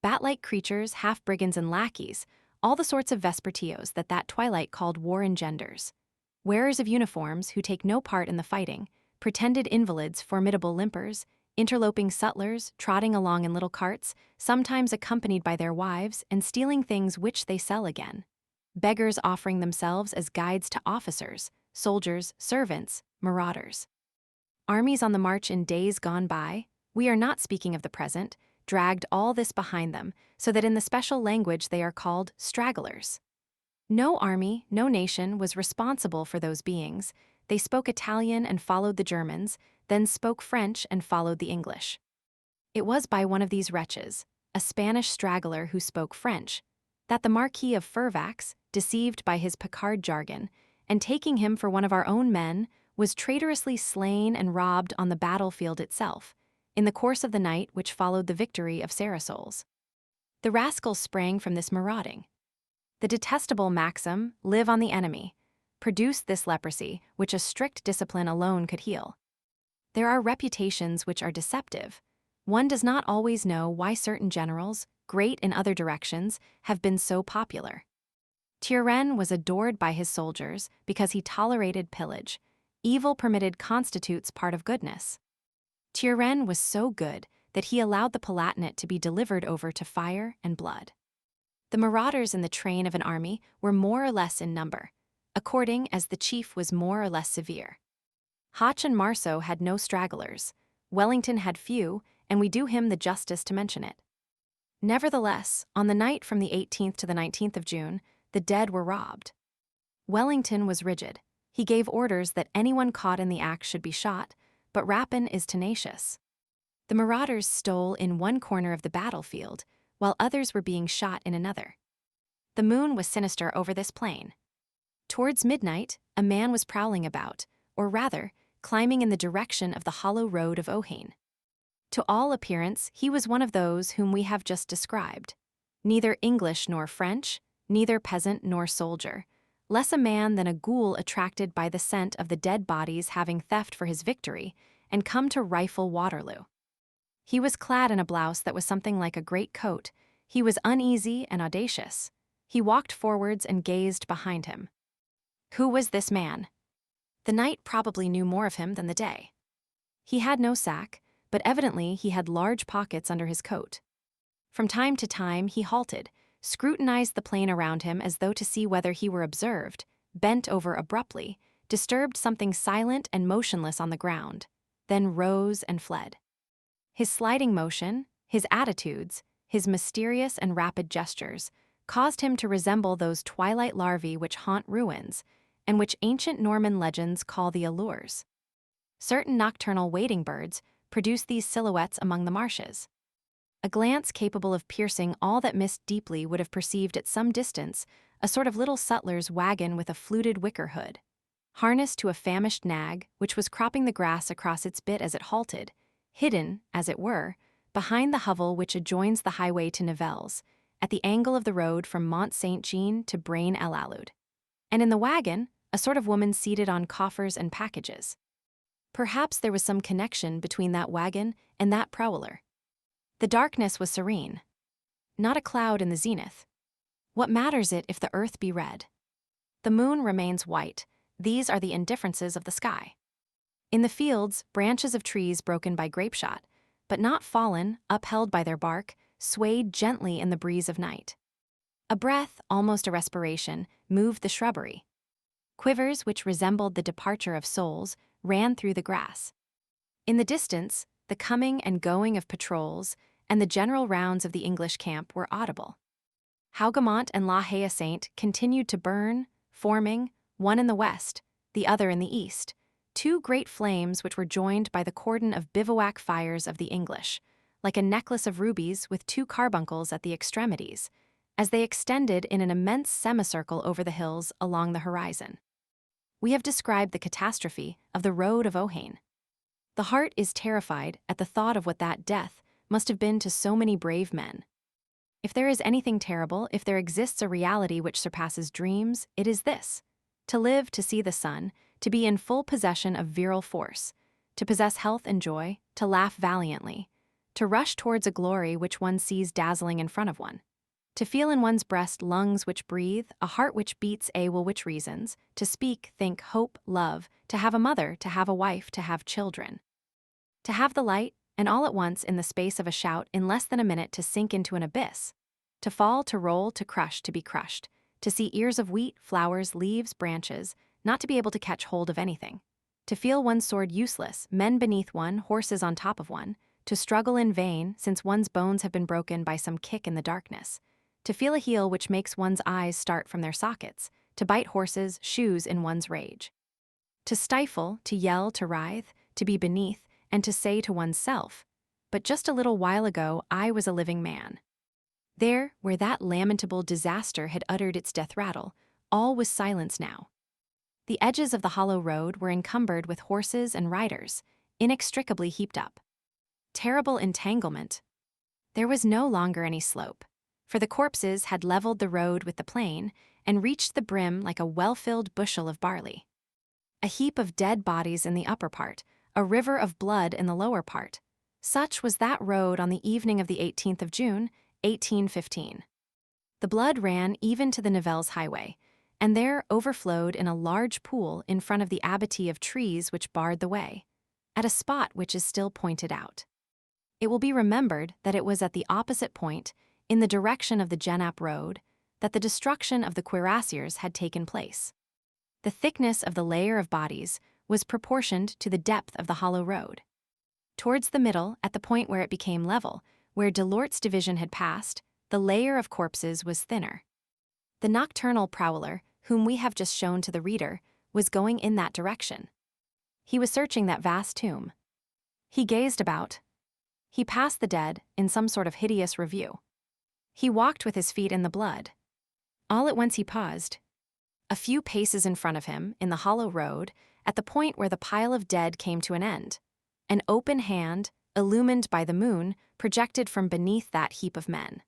Bat-like creatures, half-brigands and lackeys, all the sorts of vespertios that twilight called war engenders. Wearers of uniforms who take no part in the fighting, pretended invalids, formidable limpers, interloping sutlers, trotting along in little carts, sometimes accompanied by their wives, and stealing things which they sell again. Beggars offering themselves as guides to officers, soldiers, servants, marauders. Armies on the march in days gone by, we are not speaking of the present, dragged all this behind them, so that in the special language they are called stragglers. No army, no nation was responsible for those beings. They spoke Italian and followed the Germans, then spoke French and followed the English. It was by one of these wretches, a Spanish straggler who spoke French, that the Marquis of Fervax, deceived by his Picard jargon, and taking him for one of our own men, was traitorously slain and robbed on the battlefield itself, in the course of the night which followed the victory of Cerasoles. The rascals sprang from this marauding. The detestable maxim, live on the enemy, produced this leprosy which a strict discipline alone could heal. There are reputations which are deceptive. One does not always know why certain generals, great in other directions, have been so popular. Turenne was adored by his soldiers because he tolerated pillage. Evil permitted constitutes part of goodness. Turenne was so good that he allowed the Palatinate to be delivered over to fire and blood. The marauders in the train of an army were more or less in number, according as the chief was more or less severe. Hoche and Marceau had no stragglers, Wellington had few, and we do him the justice to mention it. Nevertheless, on the night from the 18th to the 19th of June, the dead were robbed. Wellington was rigid. He gave orders that anyone caught in the act should be shot, but Rapin is tenacious. The marauders stole in one corner of the battlefield, while others were being shot in another. The moon was sinister over this plain. Towards midnight, a man was prowling about, or rather, climbing in the direction of the hollow road of Ohain. To all appearance, he was one of those whom we have just described. Neither English nor French, neither peasant nor soldier, less a man than a ghoul attracted by the scent of the dead bodies having theft for his victory, and come to rifle Waterloo. He was clad in a blouse that was something like a great coat. He was uneasy and audacious. He walked forwards and gazed behind him. Who was this man? The night probably knew more of him than the day. He had no sack, but evidently he had large pockets under his coat. From time to time he halted, scrutinized the plain around him as though to see whether he were observed, bent over abruptly, disturbed something silent and motionless on the ground, then rose and fled. His sliding motion, his attitudes, his mysterious and rapid gestures, caused him to resemble those twilight larvae which haunt ruins, and which ancient Norman legends call the allures. certain nocturnal wading birds produce these silhouettes among the marshes. A glance capable of piercing all that mist deeply would have perceived at some distance a sort of little sutler's wagon with a fluted wicker hood, harnessed to a famished nag which was cropping the grass across its bit as it halted, hidden, as it were, behind the hovel which adjoins the highway to Nivelles, at the angle of the road from Mont Saint-Jean to Braine-l'Alleud. And in the wagon, a sort of woman seated on coffers and packages. Perhaps there was some connection between that wagon and that prowler. The darkness was serene. Not a cloud in the zenith. What matters it if the earth be red? The moon remains white. These are the indifferences of the sky. In the fields, branches of trees broken by grapeshot, but not fallen, upheld by their bark, swayed gently in the breeze of night. A breath, almost a respiration, moved the shrubbery. Quivers which resembled the departure of souls ran through the grass. In the distance, the coming and going of patrols and the general rounds of the English camp were audible. Hougoumont and La Haye Sainte continued to burn, forming, one in the west, the other in the east, two great flames which were joined by the cordon of bivouac fires of the English, like a necklace of rubies with two carbuncles at the extremities, as they extended in an immense semicircle over the hills along the horizon. We have described the catastrophe of the road of Ohain. The heart is terrified at the thought of what that death must have been to so many brave men. If there is anything terrible, if there exists a reality which surpasses dreams, it is this: to live to see the sun, to be in full possession of virile force, to possess health and joy, to laugh valiantly, to rush towards a glory which one sees dazzling in front of one, to feel in one's breast lungs which breathe, a heart which beats, a will which reasons, to speak, think, hope, love, to have a mother, to have a wife, to have children. To have the light, and all at once in the space of a shout in less than a minute to sink into an abyss, to fall, to roll, to crush, to be crushed, to see ears of wheat, flowers, leaves, branches, not to be able to catch hold of anything, to feel one's sword useless, men beneath one, horses on top of one, to struggle in vain since one's bones have been broken by some kick in the darkness, to feel a heel which makes one's eyes start from their sockets, to bite horses' shoes in one's rage, to stifle, to yell, to writhe, to be beneath, and to say to oneself, "But just a little while ago I was a living man." There, where that lamentable disaster had uttered its death rattle, all was silence now. The edges of the hollow road were encumbered with horses and riders, inextricably heaped up. Terrible entanglement. There was no longer any slope, for the corpses had leveled the road with the plain and reached the brim like a well-filled bushel of barley. A heap of dead bodies in the upper part, a river of blood in the lower part. Such was that road on the evening of the 18th of June, 1815. The blood ran even to the Nivelles highway, and there overflowed in a large pool in front of the abattis of trees which barred the way, at a spot which is still pointed out. It will be remembered that it was at the opposite point, in the direction of the Genappe road, that the destruction of the cuirassiers had taken place. The thickness of the layer of bodies was proportioned to the depth of the hollow road. Towards the middle, at the point where it became level, where Delort's division had passed, the layer of corpses was thinner. The nocturnal prowler, whom we have just shown to the reader, was going in that direction. He was searching that vast tomb. He gazed about. He passed the dead in some sort of hideous review. He walked with his feet in the blood. All at once he paused. A few paces in front of him, in the hollow road, at the point where the pile of dead came to an end, an open hand, illumined by the moon, projected from beneath that heap of men.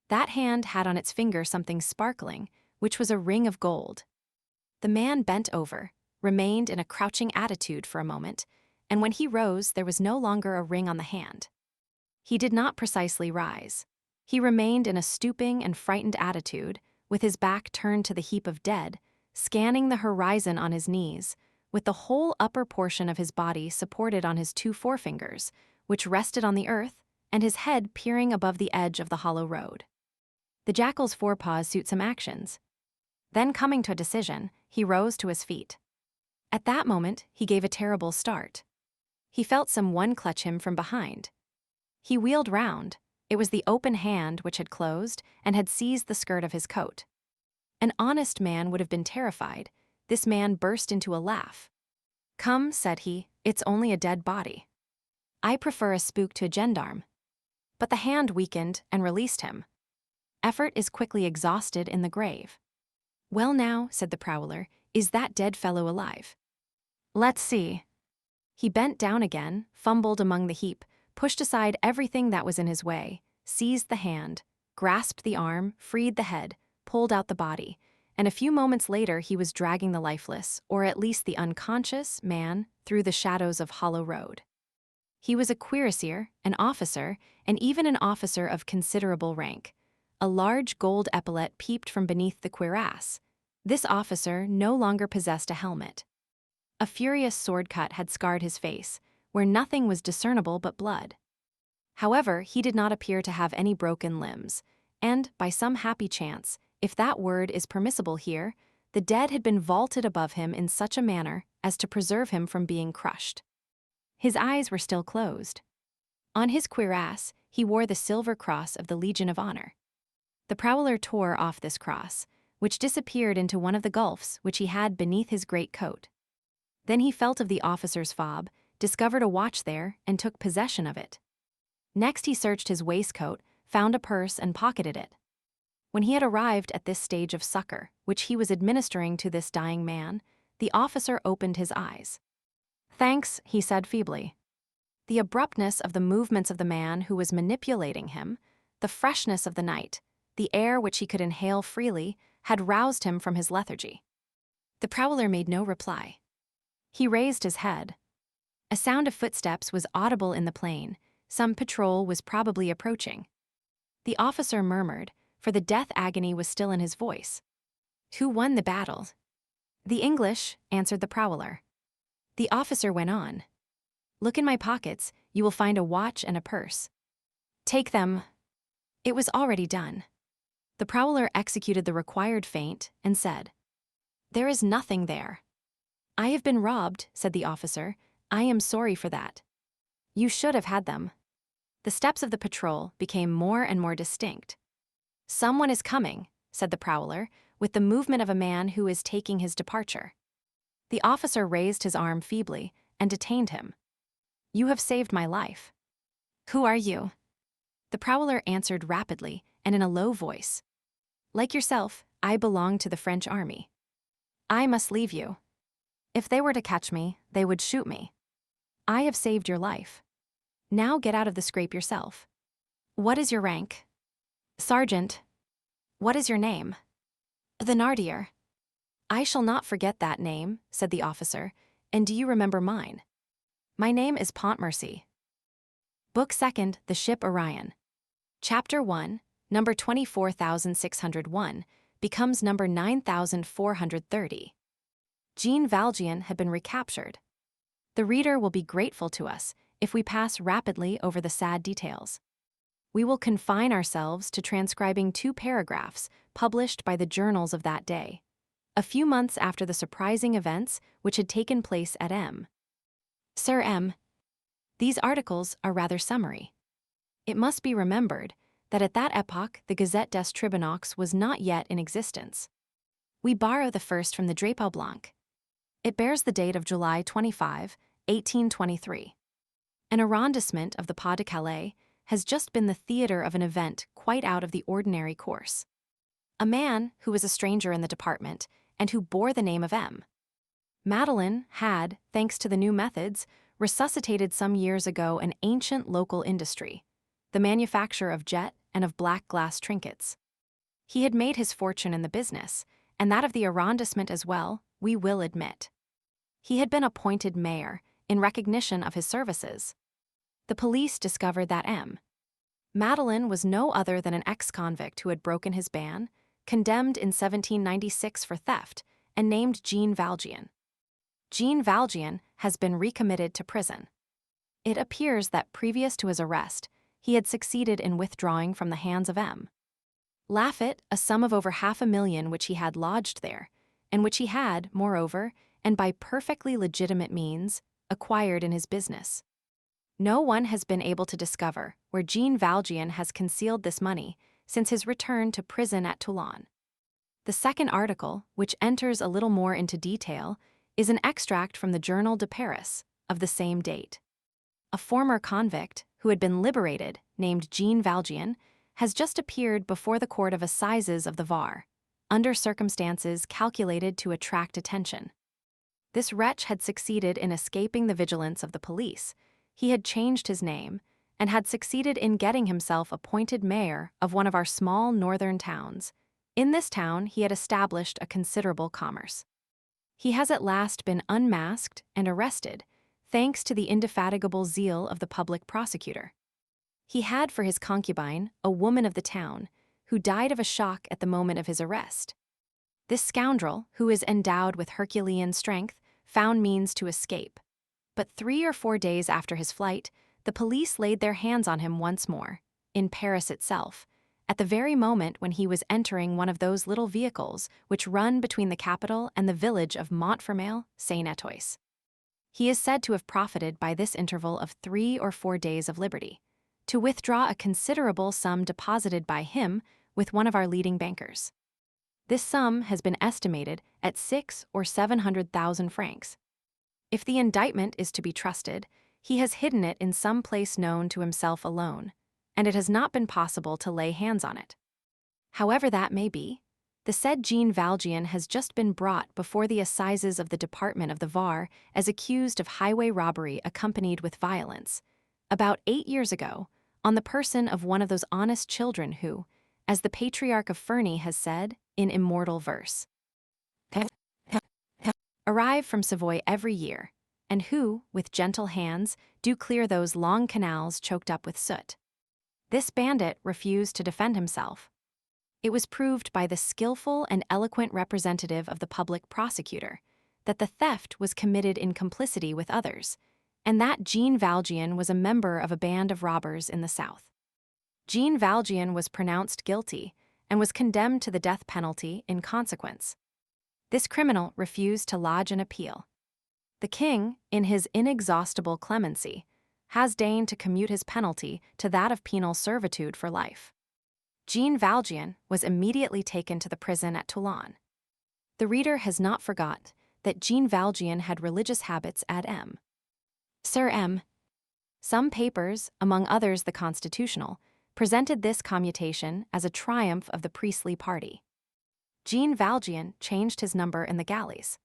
That hand had on its finger something sparkling, which was a ring of gold. The man bent over, remained in a crouching attitude for a moment, and when he rose there was no longer a ring on the hand. He did not precisely rise. He remained in a stooping and frightened attitude, with his back turned to the heap of dead, scanning the horizon on his knees, with the whole upper portion of his body supported on his two forefingers, which rested on the earth, and his head peering above the edge of the hollow road. The jackal's forepaws suit some actions. Then, coming to a decision, he rose to his feet. At that moment, he gave a terrible start. He felt some one clutch him from behind. He wheeled round. It was the open hand which had closed and had seized the skirt of his coat. An honest man would have been terrified. This man burst into a laugh. "Come," said he, It's only a dead body. I prefer a spook to a gendarme. But the hand weakened and released him. Effort is quickly exhausted in the grave. Well now, said the prowler, is that dead fellow alive? Let's see. He bent down again, fumbled among the heap, pushed aside everything that was in his way, seized the hand, grasped the arm, freed the head, pulled out the body, and a few moments later he was dragging the lifeless, or at least the unconscious, man through the shadows of Hollow Road. He was a cuirassier, an officer, and even an officer of considerable rank. A large gold epaulet peeped from beneath the cuirass. This officer no longer possessed a helmet. A furious sword cut had scarred his face, where nothing was discernible but blood. However, he did not appear to have any broken limbs, and, by some happy chance, if that word is permissible here, the dead had been vaulted above him in such a manner as to preserve him from being crushed. His eyes were still closed. On his cuirass, he wore the silver cross of the Legion of Honor. The prowler tore off this cross, which disappeared into one of the gulfs which he had beneath his great coat. Then he felt of the officer's fob, discovered a watch there, and took possession of it. Next he searched his waistcoat, found a purse and pocketed it. When he had arrived at this stage of succor, which he was administering to this dying man, the officer opened his eyes. Thanks, he said feebly. The abruptness of the movements of the man who was manipulating him, the freshness of the night, the air which he could inhale freely, had roused him from his lethargy. The prowler made no reply. He raised his head. A sound of footsteps was audible in the plain. Some patrol was probably approaching. The officer murmured, for the death agony was still in his voice. Who won the battle? The English, answered the prowler. The officer went on. Look in my pockets, you will find a watch and a purse. Take them. It was already done. The prowler executed the required feint and said, There is nothing there. I have been robbed, said the officer. I am sorry for that. You should have had them. The steps of the patrol became more and more distinct. Someone is coming, said the prowler, with the movement of a man who is taking his departure. The officer raised his arm feebly and detained him. You have saved my life. Who are you? The prowler answered rapidly and in a low voice. Like yourself, I belong to the French army. I must leave you. If they were to catch me, they would shoot me. I have saved your life. Now get out of the scrape yourself. What is your rank? Sergeant. What is your name? Thénardier. I shall not forget that name, said the officer, and do you remember mine? My name is Pontmercy. Book 2nd, The Ship Orion. Chapter 1, number 24601, becomes number 9430. Jean Valjean had been recaptured. The reader will be grateful to us if we pass rapidly over the sad details. We will confine ourselves to transcribing 2 paragraphs published by the journals of that day, a few months after the surprising events which had taken place at M. Sir M. These articles are rather summary. It must be remembered that at that epoch the Gazette des Tribunaux was not yet in existence. We borrow the first from the Drapeau Blanc. It bears the date of July 25, 1823. An arrondissement of the Pas-de-Calais has just been the theater of an event quite out of the ordinary course. A man who was a stranger in the department and who bore the name of M. Madeleine had, thanks to the new methods, resuscitated some years ago an ancient local industry, the manufacture of jet and of black glass trinkets. He had made his fortune in the business, and that of the arrondissement as well, we will admit. He had been appointed mayor in recognition of his services. The police discovered that M. Madeleine was no other than an ex-convict who had broken his ban, condemned in 1796 for theft, and named Jean Valjean. Jean Valjean has been recommitted to prison. It appears that previous to his arrest, he had succeeded in withdrawing from the hands of M. Laffat a sum of over $500,000 which he had lodged there, and which he had, moreover, and by perfectly legitimate means, acquired in his business. No one has been able to discover where Jean Valjean has concealed this money since his return to prison at Toulon. The second article, which enters a little more into detail, is an extract from the Journal de Paris, of the same date. A former convict, who had been liberated, named Jean Valjean, has just appeared before the Court of Assizes of the Var, under circumstances calculated to attract attention. This wretch had succeeded in escaping the vigilance of the police. He had changed his name and had succeeded in getting himself appointed mayor of one of our small northern towns. In this town, he had established a considerable commerce. He has at last been unmasked and arrested, thanks to the indefatigable zeal of the public prosecutor. He had for his concubine a woman of the town, who died of a shock at the moment of his arrest. This scoundrel, who is endowed with Herculean strength, found means to escape. But 3 or 4 days after his flight, the police laid their hands on him once more, in Paris itself, at the very moment when he was entering one of those little vehicles which run between the capital and the village of Montfermeil, Saint-Etoise. He is said to have profited by this interval of 3 or 4 days of liberty to withdraw a considerable sum deposited by him with one of our leading bankers. This sum has been estimated at 600,000 or 700,000 francs. If the indictment is to be trusted, he has hidden it in some place known to himself alone, and it has not been possible to lay hands on it. However that may be, the said Jean Valjean has just been brought before the assizes of the Department of the Var as accused of highway robbery accompanied with violence, about 8 years ago, on the person of one of those honest children who, as the Patriarch of Ferney has said in immortal verse, arrive from Savoy every year, and who, with gentle hands, do clear those long canals choked up with soot. This bandit refused to defend himself. It was proved by the skillful and eloquent representative of the public prosecutor that the theft was committed in complicity with others, and that Jean Valjean was a member of a band of robbers in the south. Jean Valjean was pronounced guilty and was condemned to the death penalty in consequence. This criminal refused to lodge an appeal. The king, in his inexhaustible clemency, has deigned to commute his penalty to that of penal servitude for life. Jean Valjean was immediately taken to the prison at Toulon. The reader has not forgot that Jean Valjean had religious habits ad M. Sir M. Some papers, among others the Constitutional, presented this commutation as a triumph of the priestly party. Jean Valjean changed his number in the galleys.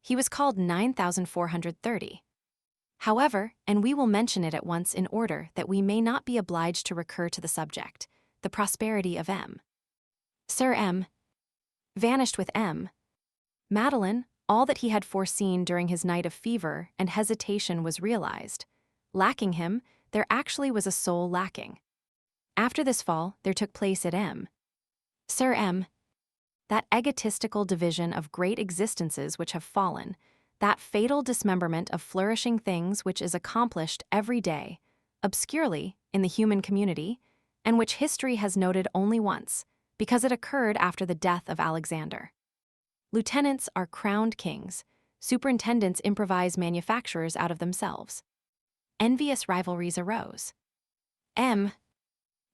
He was called 9430. However, and we will mention it at once in order that we may not be obliged to recur to the subject, the prosperity of M. Sir M. vanished with M. Madeleine, all that he had foreseen during his night of fever and hesitation was realized. Lacking him, there actually was a soul lacking. After this fall, there took place at M. Sir M. that egotistical division of great existences which have fallen, that fatal dismemberment of flourishing things which is accomplished every day, obscurely, in the human community, and which history has noted only once, because it occurred after the death of Alexander. Lieutenants are crowned kings, superintendents improvise manufacturers out of themselves. Envious rivalries arose. M.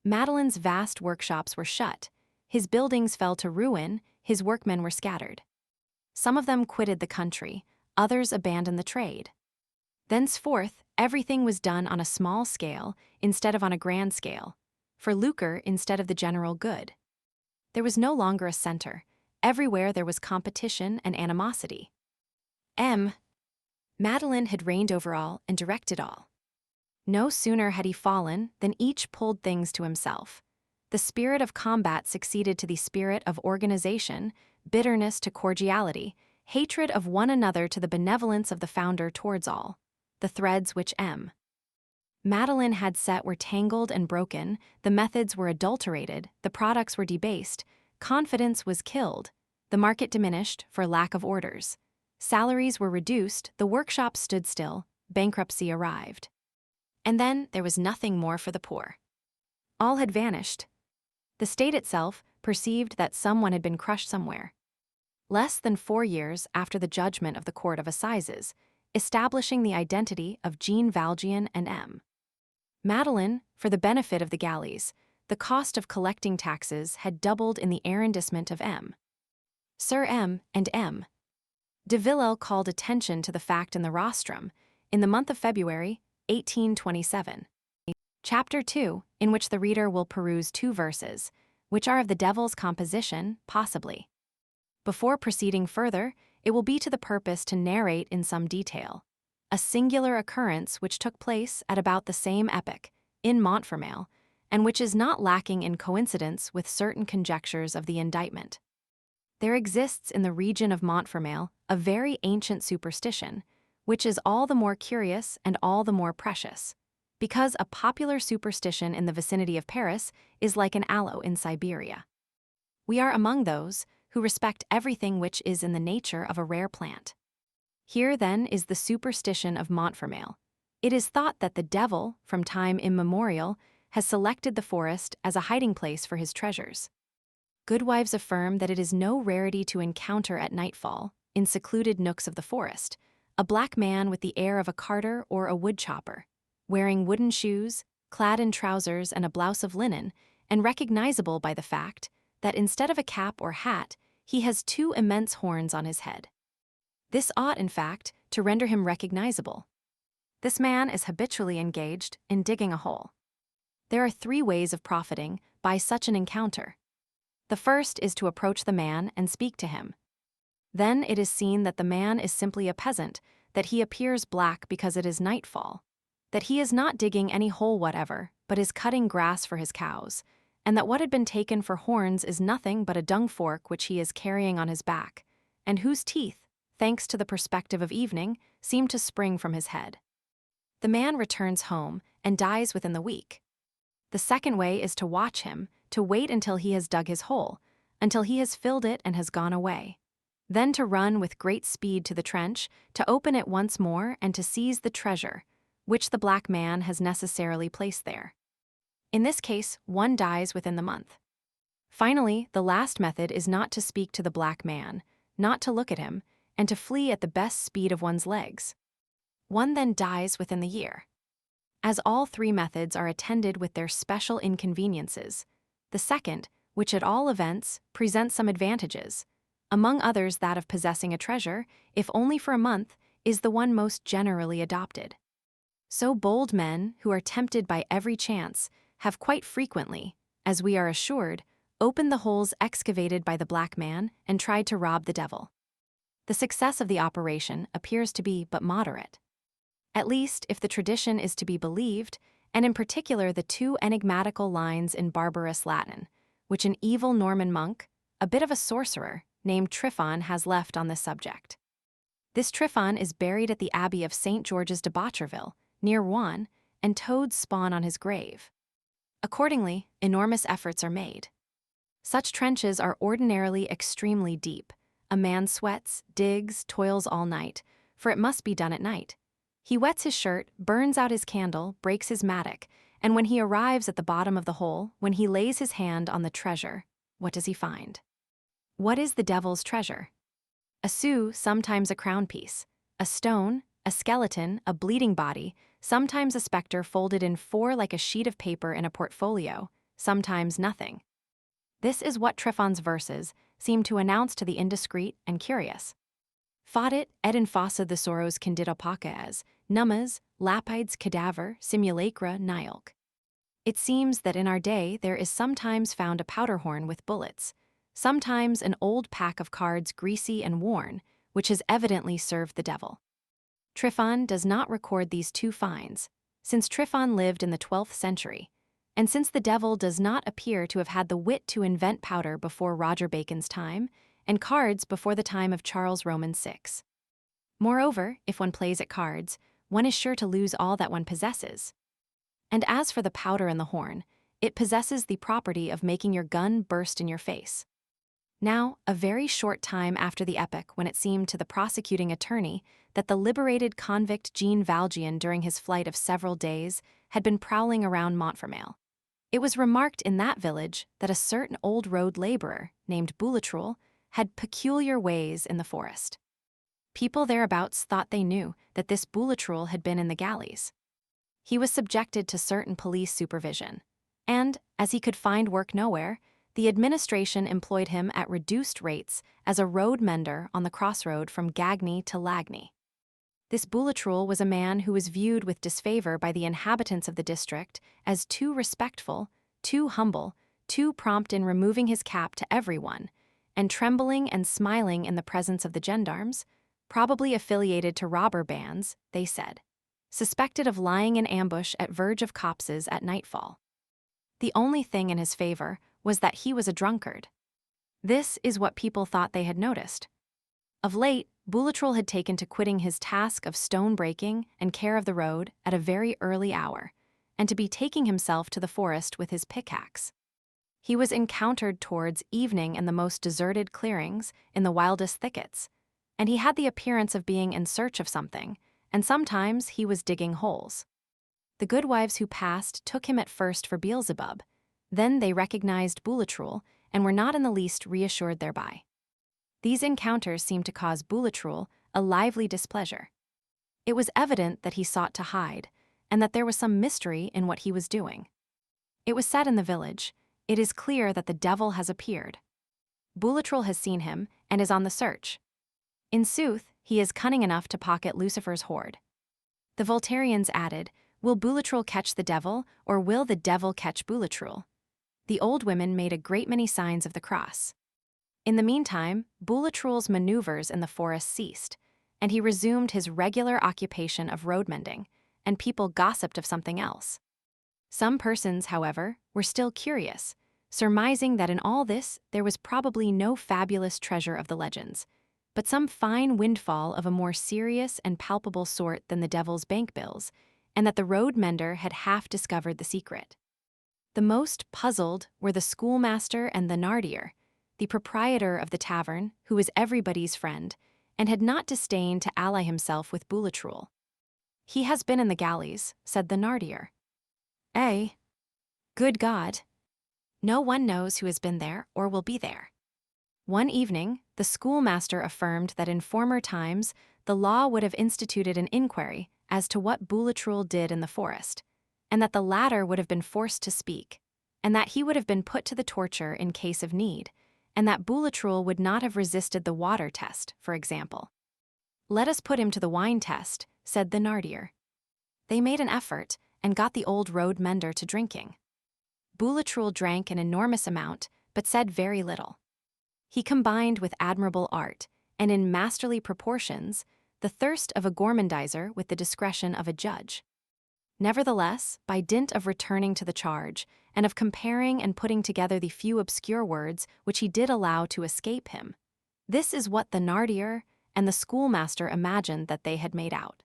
Madeleine's vast workshops were shut, his buildings fell to ruin, his workmen were scattered. Some of them quitted the country, others abandoned the trade. Thenceforth, everything was done on a small scale instead of on a grand scale, for lucre instead of the general good. There was no longer a center. Everywhere there was competition and animosity. M. Madeleine had reigned over all and directed all. No sooner had he fallen than each pulled things to himself. The spirit of combat succeeded to the spirit of organization, bitterness to cordiality, hatred of one another to the benevolence of the founder towards all. The threads which M. Madeleine had set were tangled and broken, the methods were adulterated, the products were debased, confidence was killed, the market diminished for lack of orders. Salaries were reduced, the workshops stood still, bankruptcy arrived. And then there was nothing more for the poor. All had vanished. The state itself perceived that someone had been crushed somewhere. Less than 4 years after the judgment of the Court of Assizes, establishing the identity of Jean Valjean and M. Madeleine, for the benefit of the galleys, the cost of collecting taxes had doubled in the arrondissement of M. Sir M. and M. de Villèle called attention to the fact in the rostrum, in the month of February, 1827. Chapter 2, in which the reader will peruse 2 verses, which are of the devil's composition, possibly. Before proceeding further, it will be to the purpose to narrate in some detail a singular occurrence which took place at about the same epoch, in Montfermeil, and which is not lacking in coincidence with certain conjectures of the indictment. There exists in the region of Montfermeil a very ancient superstition, which is all the more curious and all the more precious, because a popular superstition in the vicinity of Paris is like an aloe in Siberia. We are among those who respect everything which is in the nature of a rare plant. Here, then, is the superstition of Montfermeil. It is thought that the devil, from time immemorial, has selected the forest as a hiding place for his treasures. Goodwives affirm that it is no rarity to encounter at nightfall, in secluded nooks of the forest, a black man with the air of a carter or a wood chopper, wearing wooden shoes, clad in trousers and a blouse of linen, and recognizable by the fact that instead of a cap or hat, he has 2 immense horns on his head. This ought, in fact, to render him recognizable. This man is habitually engaged in digging a hole. There are 3 ways of profiting by such an encounter. The first is to approach the man and speak to him. Then it is seen that the man is simply a peasant, that he appears black because it is nightfall, that he is not digging any hole whatever, but is cutting grass for his cows, and that what had been taken for horns is nothing but a dung fork which he is carrying on his back, and whose teeth, thanks to the perspective of evening, seem to spring from his head. The man returns home and dies within the week. The second way is to watch him, to wait until he has dug his hole, until he has filled it and has gone away. Then to run with great speed to the trench, to open it once more and to seize the treasure, which the black man has necessarily placed there. In this case, one dies within the month. Finally, the last method is not to speak to the black man, not to look at him, and to flee at the best speed of one's legs. One then dies within the year. As all 3 methods are attended with their special inconveniences, the second, which at all events presents some advantages, among others that of possessing a treasure, if only for a month, is the one most generally adopted. So bold men, who are tempted by every chance, have quite frequently, as we are assured, opened the holes excavated by the black man and tried to rob the devil. The success of the operation appears to be but moderate. At least, if the tradition is to be believed, and in particular the 2 enigmatical lines in barbarous Latin, which an evil Norman monk, a bit of a sorcerer, named Tryphon has left on this subject. This Tryphon is buried at the Abbey of St. George's de Botcherville, near Rouen, and toads spawn on his grave. Accordingly, enormous efforts are made. Such trenches are ordinarily extremely deep. A man sweats, digs, toils all night, for it must be done at night. He wets his shirt, burns out his candle, breaks his mattock, and when he arrives at the bottom of the hole, when he lays his hand on the treasure, what does he find? What is the devil's treasure? A sou, sometimes a crown piece, a stone, a skeleton, a bleeding body, sometimes a spectre folded in 4 like a sheet of paper in a portfolio, sometimes nothing. This is what Tryphon's verses seem to announce to the indiscreet and curious. Fadit et in fossa thesauros candidopacaes, nummas, lapides cadaver, simulacra nihilk. It seems that in our day there is sometimes found a powder horn with bullets, sometimes an old pack of cards greasy and worn, which has evidently served the devil. Tryphon does not record these 2 finds, since Tryphon lived in the 12th century, and since the devil does not appear to have had the wit to invent powder before Roger Bacon's time, and cards before the time of Charles Roman VI. Moreover, if one plays at cards, one is sure to lose all that one possesses. And as for the powder in the horn, it possesses the property of making your gun burst in your face. Now, a very short time after the epoch when it seemed to the prosecuting attorney that the liberated convict Jean Valjean during his flight of several days had been prowling around Montfermeil, it was remarked in that village that a certain old road laborer named Boulatruelle had peculiar ways in the forest. People thereabouts thought they knew that this Boulatruelle had been in the galleys. He was subjected to certain police supervision, and, as he could find work nowhere, the administration employed him at reduced rates as a road mender on the crossroad from Gagny to Lagny. This Boulatruelle was a man who was viewed with disfavor by the inhabitants of the district as too respectful, too humble, too prompt in removing his cap to everyone, and trembling and smiling in the presence of the gendarmes, probably affiliated to robber bands, they said, suspected of lying in ambush at verge of copses at nightfall. The only thing in his favor was that he was a drunkard. This is what people thought they had noticed. Of late, Boulatruelle had taken to quitting his task of stone breaking and care of the road at a very early hour, and to be taking himself to the forest with his pickaxe. He was encountered towards evening in the most deserted clearings, in the wildest thickets, and he had the appearance of being in search of something, and sometimes he was digging holes. The good wives who passed took him at first for Beelzebub, then they recognized Boulatruelle and were not in the least reassured thereby. These encounters seemed to cause Boulatruelle a lively displeasure. It was evident that he sought to hide, and that there was some mystery in what he was doing. It was said in the village, "It is clear that the devil has appeared. Boulatruelle has seen him and is on the search. In sooth, he is cunning enough to pocket Lucifer's hoard." The Voltairians added, "Will Boulatruelle catch the devil, or will the devil catch Boulatruelle?" The old women made a great many signs of the cross. In the meantime, Boulatruelle's maneuvers in the forest ceased, and he resumed his regular occupation of road mending, and people gossiped of something else. Some persons, however, were still curious, surmising that in all this there was probably no fabulous treasure of the legends, but some fine windfall of a more serious and palpable sort than the devil's bank bills, and that the road mender had half discovered the secret. The most puzzled were the schoolmaster and Thénardier, the proprietor of the tavern, who was everybody's friend, and had not disdained to ally himself with Boulatruelle. "He has been in the galleys," said Thénardier. "Eh? Good God! No one knows who has been there or will be there." One evening, the schoolmaster affirmed that in former times the law would have instituted an inquiry as to what Boulatruelle did in the forest, and that the latter would have been forced to speak, and that he would have been put to the torture in case of need, and that Boulatruelle would not have resisted the water test, for example. "Let us put him to the wine test," said Thénardier. They made an effort, and got the old road mender to drinking. Boulatruelle drank an enormous amount, but said very little. He combined with admirable art, and in masterly proportions, the thirst of a gourmandizer with the discretion of a judge. Nevertheless, by dint of returning to the charge, and of comparing and putting together the few obscure words which he did allow to escape him, this is what the Thénardier and the schoolmaster imagined that they had made out.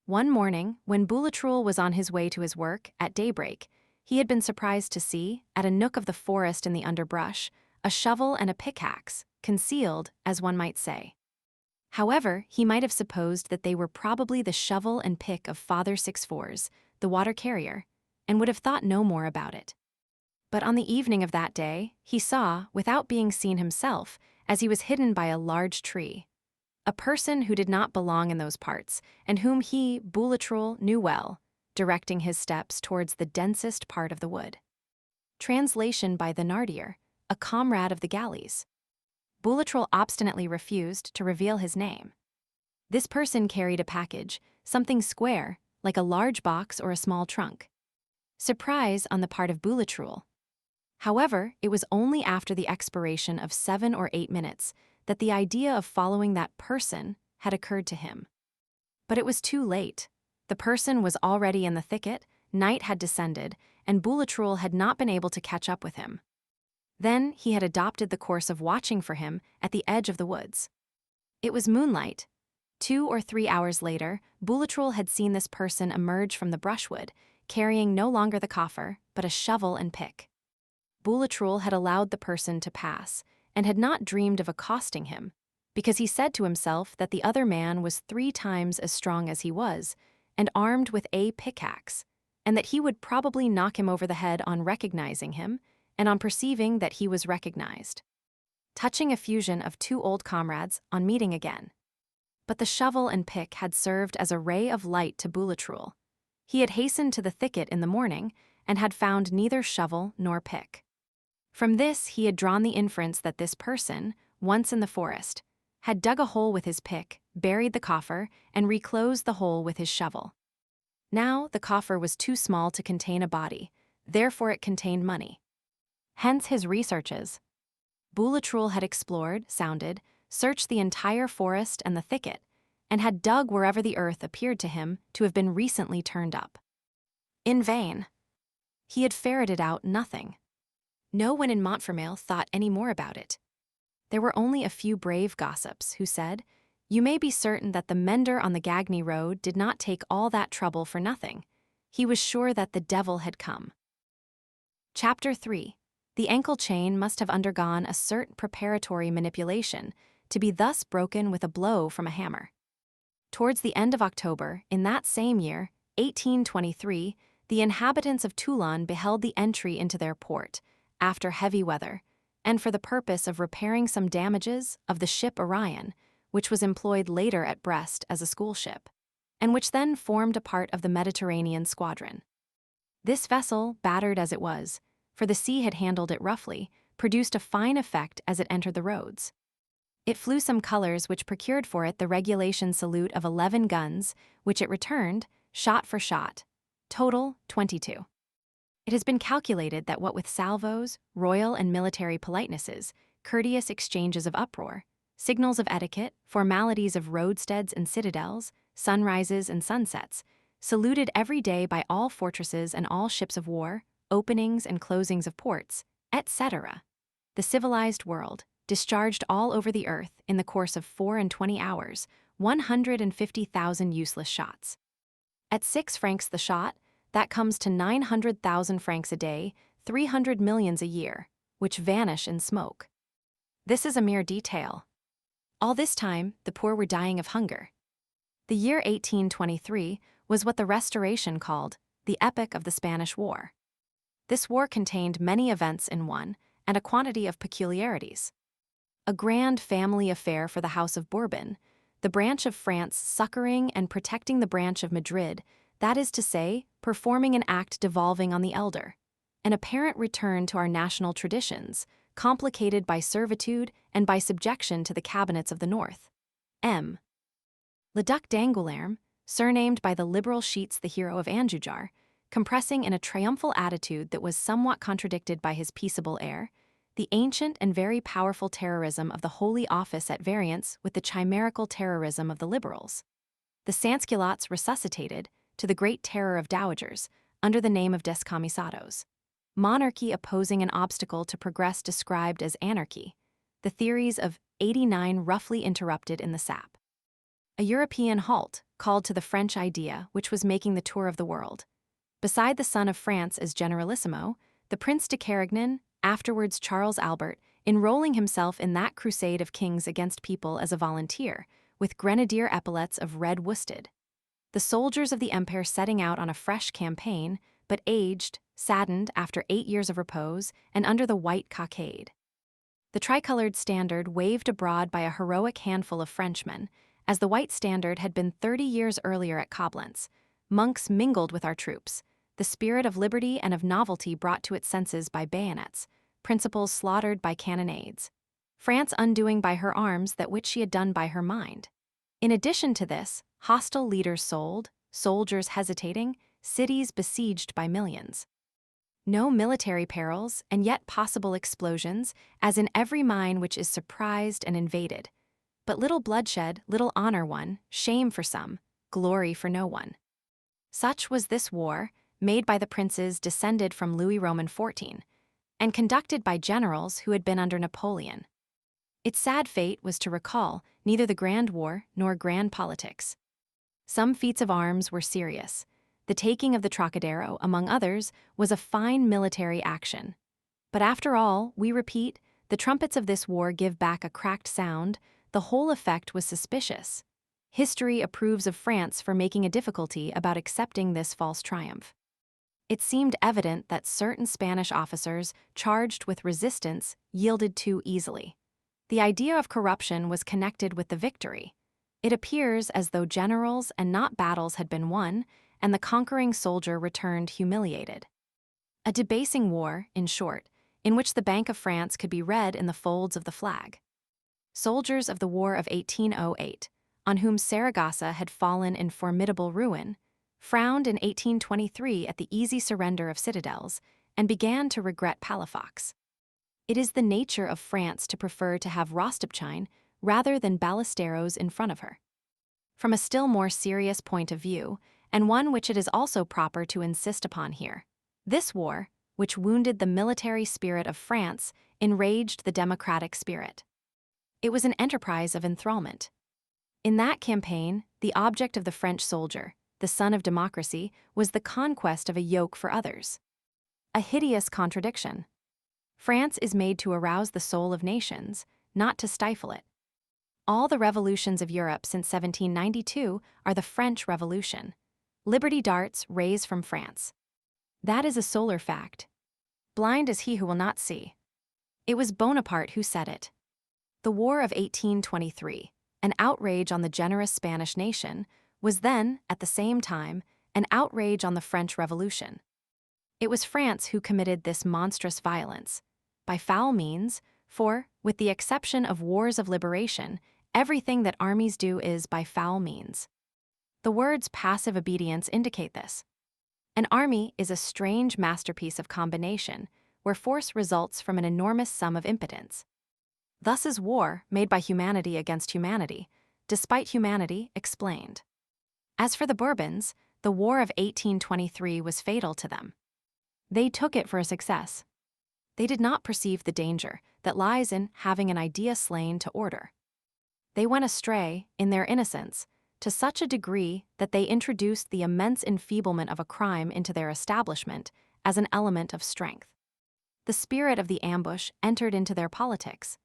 One morning, when Boulatruelle was on his way to his work at daybreak, he had been surprised to see, at a nook of the forest in the underbrush, a shovel and a pickaxe, concealed, as one might say. However, he might have supposed that they were probably the shovel and pick of Father Sixfours, the water carrier, and would have thought no more about it. But on the evening of that day, he saw, without being seen himself, as he was hidden by a large tree, a person who did not belong in those parts, and whom he, Boulatruelle, knew well, directing his steps towards the densest part of the wood. Translation by Thénardier, a comrade of the galleys. Boulatruelle obstinately refused to reveal his name. This person carried a package, something square, like a large box or a small trunk. Surprise on the part of Boulatruelle. However, it was only after the expiration of 7 or 8 minutes that the idea of following that person had occurred to him. But it was too late. The person was already in the thicket, night had descended, and Boulatruelle had not been able to catch up with him. Then he had adopted the course of watching for him at the edge of the woods. It was moonlight. 2 or 3 hours later, Boulatruelle had seen this person emerge from the brushwood, carrying no longer the coffer, but a shovel and pick. Boulatruelle had allowed the person to pass, and had not dreamed of accosting him, because he said to himself that the other man was 3 times as strong as he was, and armed with a pickaxe, and that he would probably knock him over the head on recognizing him, and on perceiving that he was recognized. Touching effusion of 2 old comrades on meeting again. But the shovel and pick had served as a ray of light to Boulatruelle. He had hastened to the thicket in the morning, and had found neither shovel nor pick. From this he had drawn the inference that this person, once in the forest, had dug a hole with his pick, buried the coffer, and reclosed the hole with his shovel. Now, the coffer was too small to contain a body, therefore it contained money. Hence his researches. Boulatruelle had explored, sounded, searched the entire forest and the thicket, and had dug wherever the earth appeared to him to have been recently turned up. In vain. He had ferreted out nothing. No one in Montfermeil thought any more about it. There were only a few brave gossips who said, "You may be certain that the mender on the Gagny road did not take all that trouble for nothing. He was sure that the devil had come." Chapter 3. The ankle chain must have undergone a certain preparatory manipulation to be thus broken with a blow from a hammer. Towards the end of October, in that same year, 1823, the inhabitants of Toulon beheld the entry into their port, after heavy weather, and for the purpose of repairing some damages of the ship Orion, which was employed later at Brest as a school ship, and which then formed a part of the Mediterranean squadron. This vessel, battered as it was, for the sea had handled it roughly, produced a fine effect as it entered the roads. It flew some colors which procured for it the regulation salute of 11 guns, which it returned, shot for shot. Total, 22. It has been calculated that what with salvos, royal and military politenesses, courteous exchanges of uproar, signals of etiquette, formalities of roadsteads and citadels, sunrises and sunsets, saluted every day by all fortresses and all ships of war, openings and closings of ports, etc., the civilized world, discharged all over the earth, in the course of 24 hours, 150,000 useless shots. At 6 francs the shot, that comes to 900,000 francs a day, 300 millions a year, which vanish in smoke. This is a mere detail. All this time, the poor were dying of hunger. The year 1823 was what the Restoration called the epoch of the Spanish War. This war contained many events in one, and a quantity of peculiarities. A grand family affair for the House of Bourbon, the branch of France succoring and protecting the branch of Madrid, that is to say, performing an act devolving on the elder. An apparent return to our national traditions, complicated by servitude and by subjection to the cabinets of the North. M. Le Duc d'Angoulême, surnamed by the liberal sheets the hero of Anjujar, compressing in a triumphal attitude that was somewhat contradicted by his peaceable air, the ancient and very powerful terrorism of the Holy Office at variance with the chimerical terrorism of the liberals. The Sansculottes resuscitated, to the great terror of dowagers, under the name of descamisados. Monarchy opposing an obstacle to progress described as anarchy. The theories of 89 roughly interrupted in the sap. A European halt, called to the French idea which was making the tour of the world. Beside the son of France as generalissimo, the Prince de Carignan, afterwards Charles Albert, enrolling himself in that crusade of kings against people as a volunteer, with grenadier epaulets of red worsted. The soldiers of the empire setting out on a fresh campaign, but aged, saddened after 8 years of repose, and under the white cockade. The tricolored standard waved abroad by a heroic handful of Frenchmen, as the white standard had been 30 years earlier at Coblentz. Monks mingled with our troops, the spirit of liberty and of novelty brought to its senses by bayonets, principles slaughtered by cannonades. France undoing by her arms that which she had done by her mind. In addition to this, hostile leaders sold, soldiers hesitating, cities besieged by millions. No military perils, and yet possible explosions, as in every mine which is surprised and invaded. But little bloodshed, little honor won, shame for some, glory for no one. Such was this war, made by the princes descended from Louis Roman XIV, and conducted by generals who had been under Napoleon. Its sad fate was to recall neither the grand war nor grand politics. Some feats of arms were serious. The taking of the Trocadero, among others, was a fine military action. But after all, we repeat, the trumpets of this war give back a cracked sound. The whole effect was suspicious. History approves of France for making a difficulty about accepting this false triumph. It seemed evident that certain Spanish officers charged with resistance yielded too easily. The idea of corruption was connected with the victory. It appears as though generals and not battles had been won, and the conquering soldier returned humiliated. A debasing war, in short, in which the Bank of France could be read in the folds of the flag. Soldiers of the War of 1808, on whom Saragossa had fallen in formidable ruin, frowned in 1823 at the easy surrender of citadels and began to regret Palafox. It is the nature of France to prefer to have Rostopchine rather than ballesteros in front of her. From a still more serious point of view, and one which it is also proper to insist upon here, this war, which wounded the military spirit of France, enraged the democratic spirit. It was an enterprise of enthrallment. In that campaign, the object of the French soldier, the son of democracy, was the conquest of a yoke for others. A hideous contradiction. France is made to arouse the soul of nations, not to stifle it. All the revolutions of Europe since 1792 are the French Revolution. Liberty darts raise from France. That is a solar fact. Blind is he who will not see. It was Bonaparte who said it. The War of 1823, an outrage on the generous Spanish nation, was then, at the same time, an outrage on the French Revolution. It was France who committed this monstrous violence, by foul means, for, with the exception of wars of liberation, everything that armies do is by foul means. The words passive obedience indicate this. An army is a strange masterpiece of combination, where force results from an enormous sum of impotence. Thus is war, made by humanity against humanity, despite humanity, explained. As for the Bourbons, the War of 1823 was fatal to them. They took it for a success. They did not perceive the danger that lies in having an idea slain to order. They went astray, in their innocence, to such a degree that they introduced the immense enfeeblement of a crime into their establishment as an element of strength. The spirit of the ambush entered into their politics.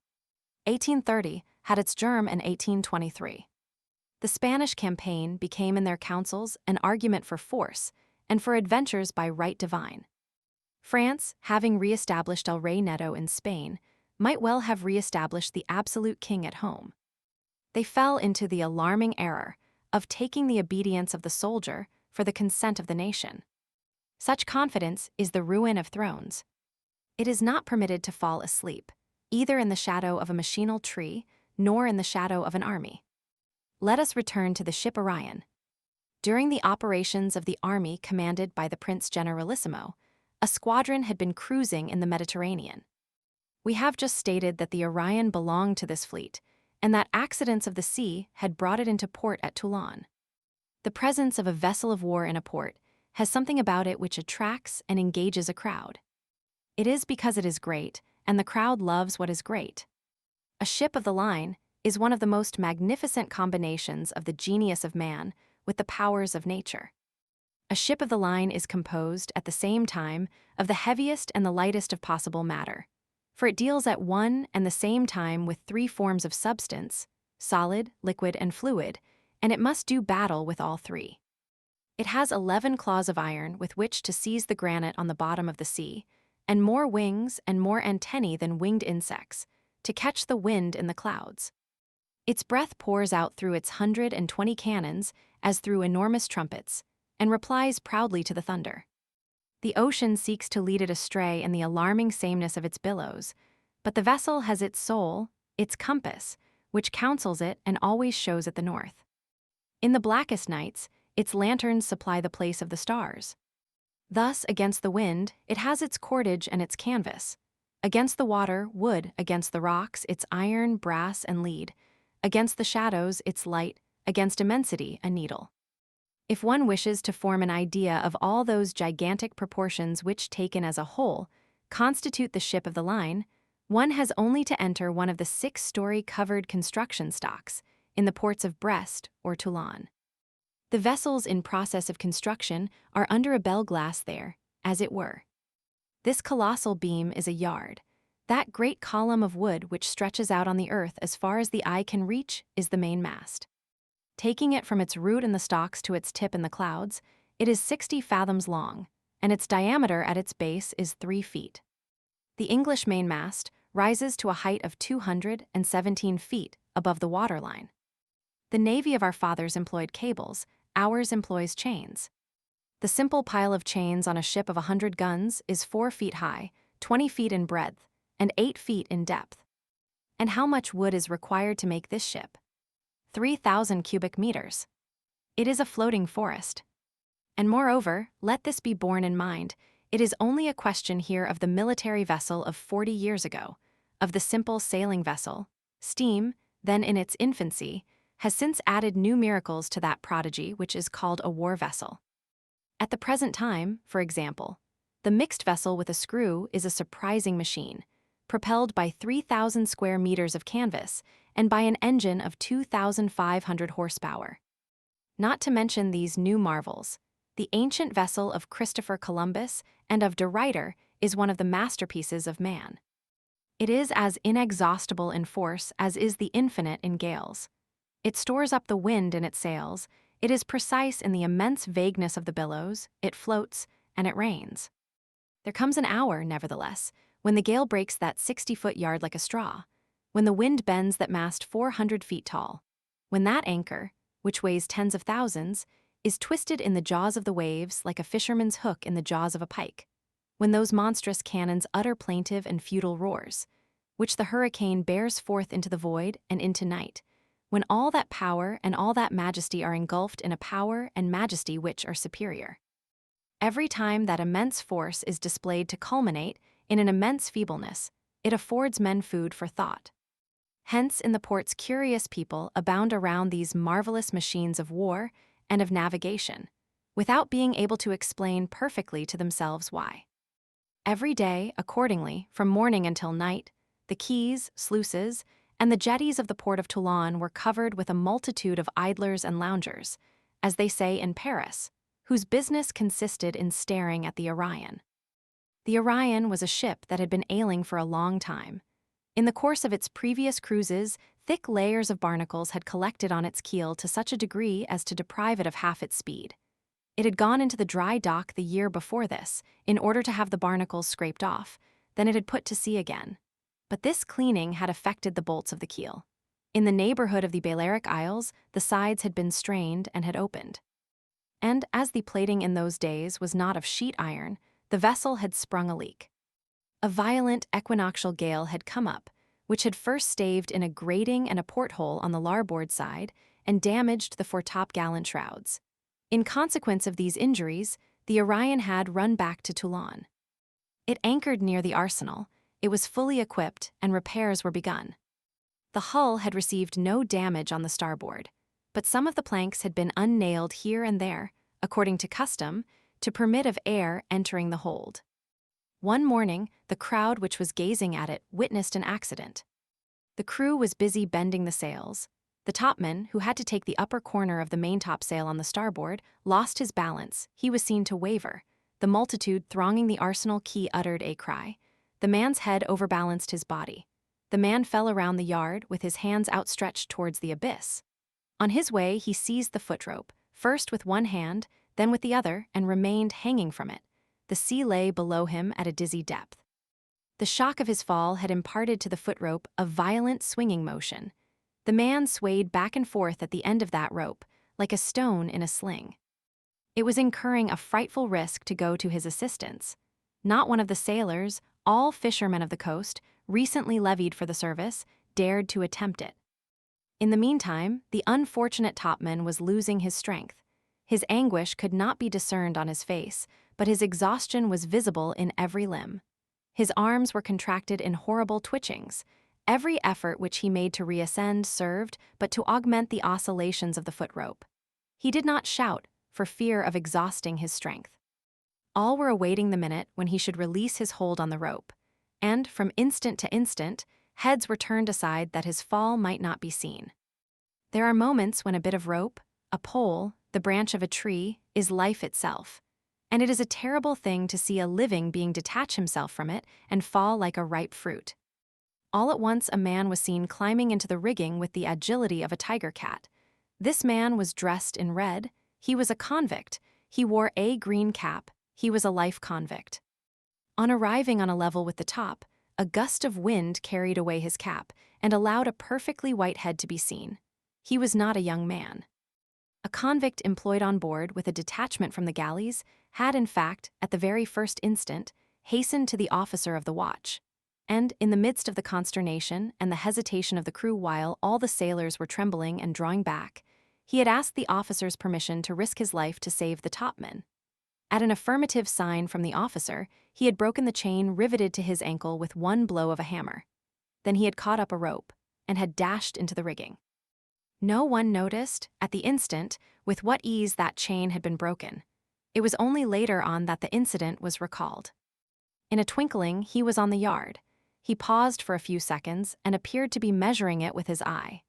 1830 had its germ in 1823. The Spanish campaign became in their councils an argument for force and for adventures by right divine. France, having re-established El Rey Neto in Spain, might well have re-established the absolute king at home. They fell into the alarming error of taking the obedience of the soldier for the consent of the nation. Such confidence is the ruin of thrones. It is not permitted to fall asleep, either in the shadow of a machinal tree nor in the shadow of an army. Let us return to the ship Orion. During the operations of the army commanded by the Prince Generalissimo, a squadron had been cruising in the Mediterranean. We have just stated that the Orion belonged to this fleet, and that accidents of the sea had brought it into port at Toulon. The presence of a vessel of war in a port has something about it which attracts and engages a crowd. It is because it is great, and the crowd loves what is great. A ship of the line is one of the most magnificent combinations of the genius of man with the powers of nature. A ship of the line is composed, at the same time, of the heaviest and the lightest of possible matter, for it deals at one and the same time with three forms of substance, solid, liquid, and fluid, and it must do battle with all three. It has 11 claws of iron with which to seize the granite on the bottom of the sea, and more wings and more antennae than winged insects, to catch the wind in the clouds. Its breath pours out through its 120 cannons as through enormous trumpets, and replies proudly to the thunder. The ocean seeks to lead it astray in the alarming sameness of its billows, but the vessel has its soul, its compass, which counsels it and always shows it the north. In the blackest nights, its lanterns supply the place of the stars. Thus, against the wind, it has its cordage and its canvas. Against the water, wood; against the rocks, its iron, brass, and lead; against the shadows, its light; against immensity, a needle. If one wishes to form an idea of all those gigantic proportions which, taken as a whole, constitute the ship of the line, one has only to enter one of the 6-story covered construction stocks in the ports of Brest or Toulon. The vessels in process of construction are under a bell glass there, as it were. This colossal beam is a yard. That great column of wood which stretches out on the earth as far as the eye can reach is the mainmast. Taking it from its root in the stocks to its tip in the clouds, it is 60 fathoms long, and its diameter at its base is 3 feet. The English mainmast rises to a height of 217 feet above the waterline. The navy of our fathers employed cables, ours employs chains. The simple pile of chains on a ship of 100 guns is 4 feet high, 20 feet in breadth, and 8 feet in depth. And how much wood is required to make this ship? 3,000 cubic meters. It is a floating forest. And moreover, let this be borne in mind, it is only a question here of the military vessel of 40 years ago, of the simple sailing vessel. Steam, then in its infancy, has since added new miracles to that prodigy which is called a war vessel. At the present time, for example, the mixed vessel with a screw is a surprising machine, propelled by 3,000 square meters of canvas and by an engine of 2,500 horsepower. Not to mention these new marvels, the ancient vessel of Christopher Columbus and of De Ruyter is one of the masterpieces of man. It is as inexhaustible in force as is the infinite in gales. It stores up the wind in its sails, it is precise in the immense vagueness of the billows, it floats, and it rains. There comes an hour, nevertheless, when the gale breaks that 60-foot yard like a straw, when the wind bends that mast 400 feet tall, when that anchor, which weighs tens of thousands, is twisted in the jaws of the waves like a fisherman's hook in the jaws of a pike, when those monstrous cannons utter plaintive and futile roars, which the hurricane bears forth into the void and into night, when all that power and all that majesty are engulfed in a power and majesty which are superior. Every time that immense force is displayed to culminate in an immense feebleness, it affords men food for thought. Hence in the ports curious people abound around these marvelous machines of war and of navigation, without being able to explain perfectly to themselves why. Every day, accordingly, from morning until night, the quays, sluices, and the jetties of the port of Toulon were covered with a multitude of idlers and loungers, as they say in Paris, whose business consisted in staring at the Orion. The Orion was a ship that had been ailing for a long time. In the course of its previous cruises, thick layers of barnacles had collected on its keel to such a degree as to deprive it of half its speed. It had gone into the dry dock the year before this, in order to have the barnacles scraped off, then it had put to sea again. But this cleaning had affected the bolts of the keel. In the neighborhood of the Balearic Isles, the sides had been strained and had opened. And as the plating in those days was not of sheet iron, the vessel had sprung a leak. A violent equinoctial gale had come up, which had first staved in a grating and a porthole on the larboard side and damaged the foretopgallant shrouds. In consequence of these injuries, the Orion had run back to Toulon. It anchored near the arsenal, it was fully equipped, and repairs were begun. The hull had received no damage on the starboard, but some of the planks had been unnailed here and there, according to custom, to permit of air entering the hold. One morning, the crowd which was gazing at it witnessed an accident. The crew was busy bending the sails. The topman, who had to take the upper corner of the maintopsail on the starboard, lost his balance. He was seen to waver. The multitude thronging the arsenal quay uttered a cry. The man's head overbalanced his body. The man fell around the yard with his hands outstretched towards the abyss. On his way, he seized the footrope, first with one hand, then with the other, and remained hanging from it. The sea lay below him at a dizzy depth. The shock of his fall had imparted to the footrope a violent swinging motion. The man swayed back and forth at the end of that rope, like a stone in a sling. It was incurring a frightful risk to go to his assistance. Not one of the sailors, all fishermen of the coast, recently levied for the service, dared to attempt it. In the meantime, the unfortunate topman was losing his strength. His anguish could not be discerned on his face, but his exhaustion was visible in every limb. His arms were contracted in horrible twitchings. Every effort which he made to reascend served but to augment the oscillations of the footrope. He did not shout, for fear of exhausting his strength. All were awaiting the minute when he should release his hold on the rope, and from instant to instant, heads were turned aside that his fall might not be seen. There are moments when a bit of rope, a pole, the branch of a tree, is life itself, and it is a terrible thing to see a living being detach himself from it and fall like a ripe fruit. All at once a man was seen climbing into the rigging with the agility of a tiger cat. This man was dressed in red, he was a convict, he wore a green cap, he was a life convict. On arriving on a level with the top, a gust of wind carried away his cap and allowed a perfectly white head to be seen. He was not a young man. A convict employed on board with a detachment from the galleys had, in fact, at the very first instant, hastened to the officer of the watch, and, in the midst of the consternation and the hesitation of the crew while all the sailors were trembling and drawing back, he had asked the officer's permission to risk his life to save the topman. At an affirmative sign from the officer, he had broken the chain riveted to his ankle with one blow of a hammer. Then he had caught up a rope and had dashed into the rigging. No one noticed, at the instant, with what ease that chain had been broken. It was only later on that the incident was recalled. In a twinkling, he was on the yard. He paused for a few seconds and appeared to be measuring it with his eye.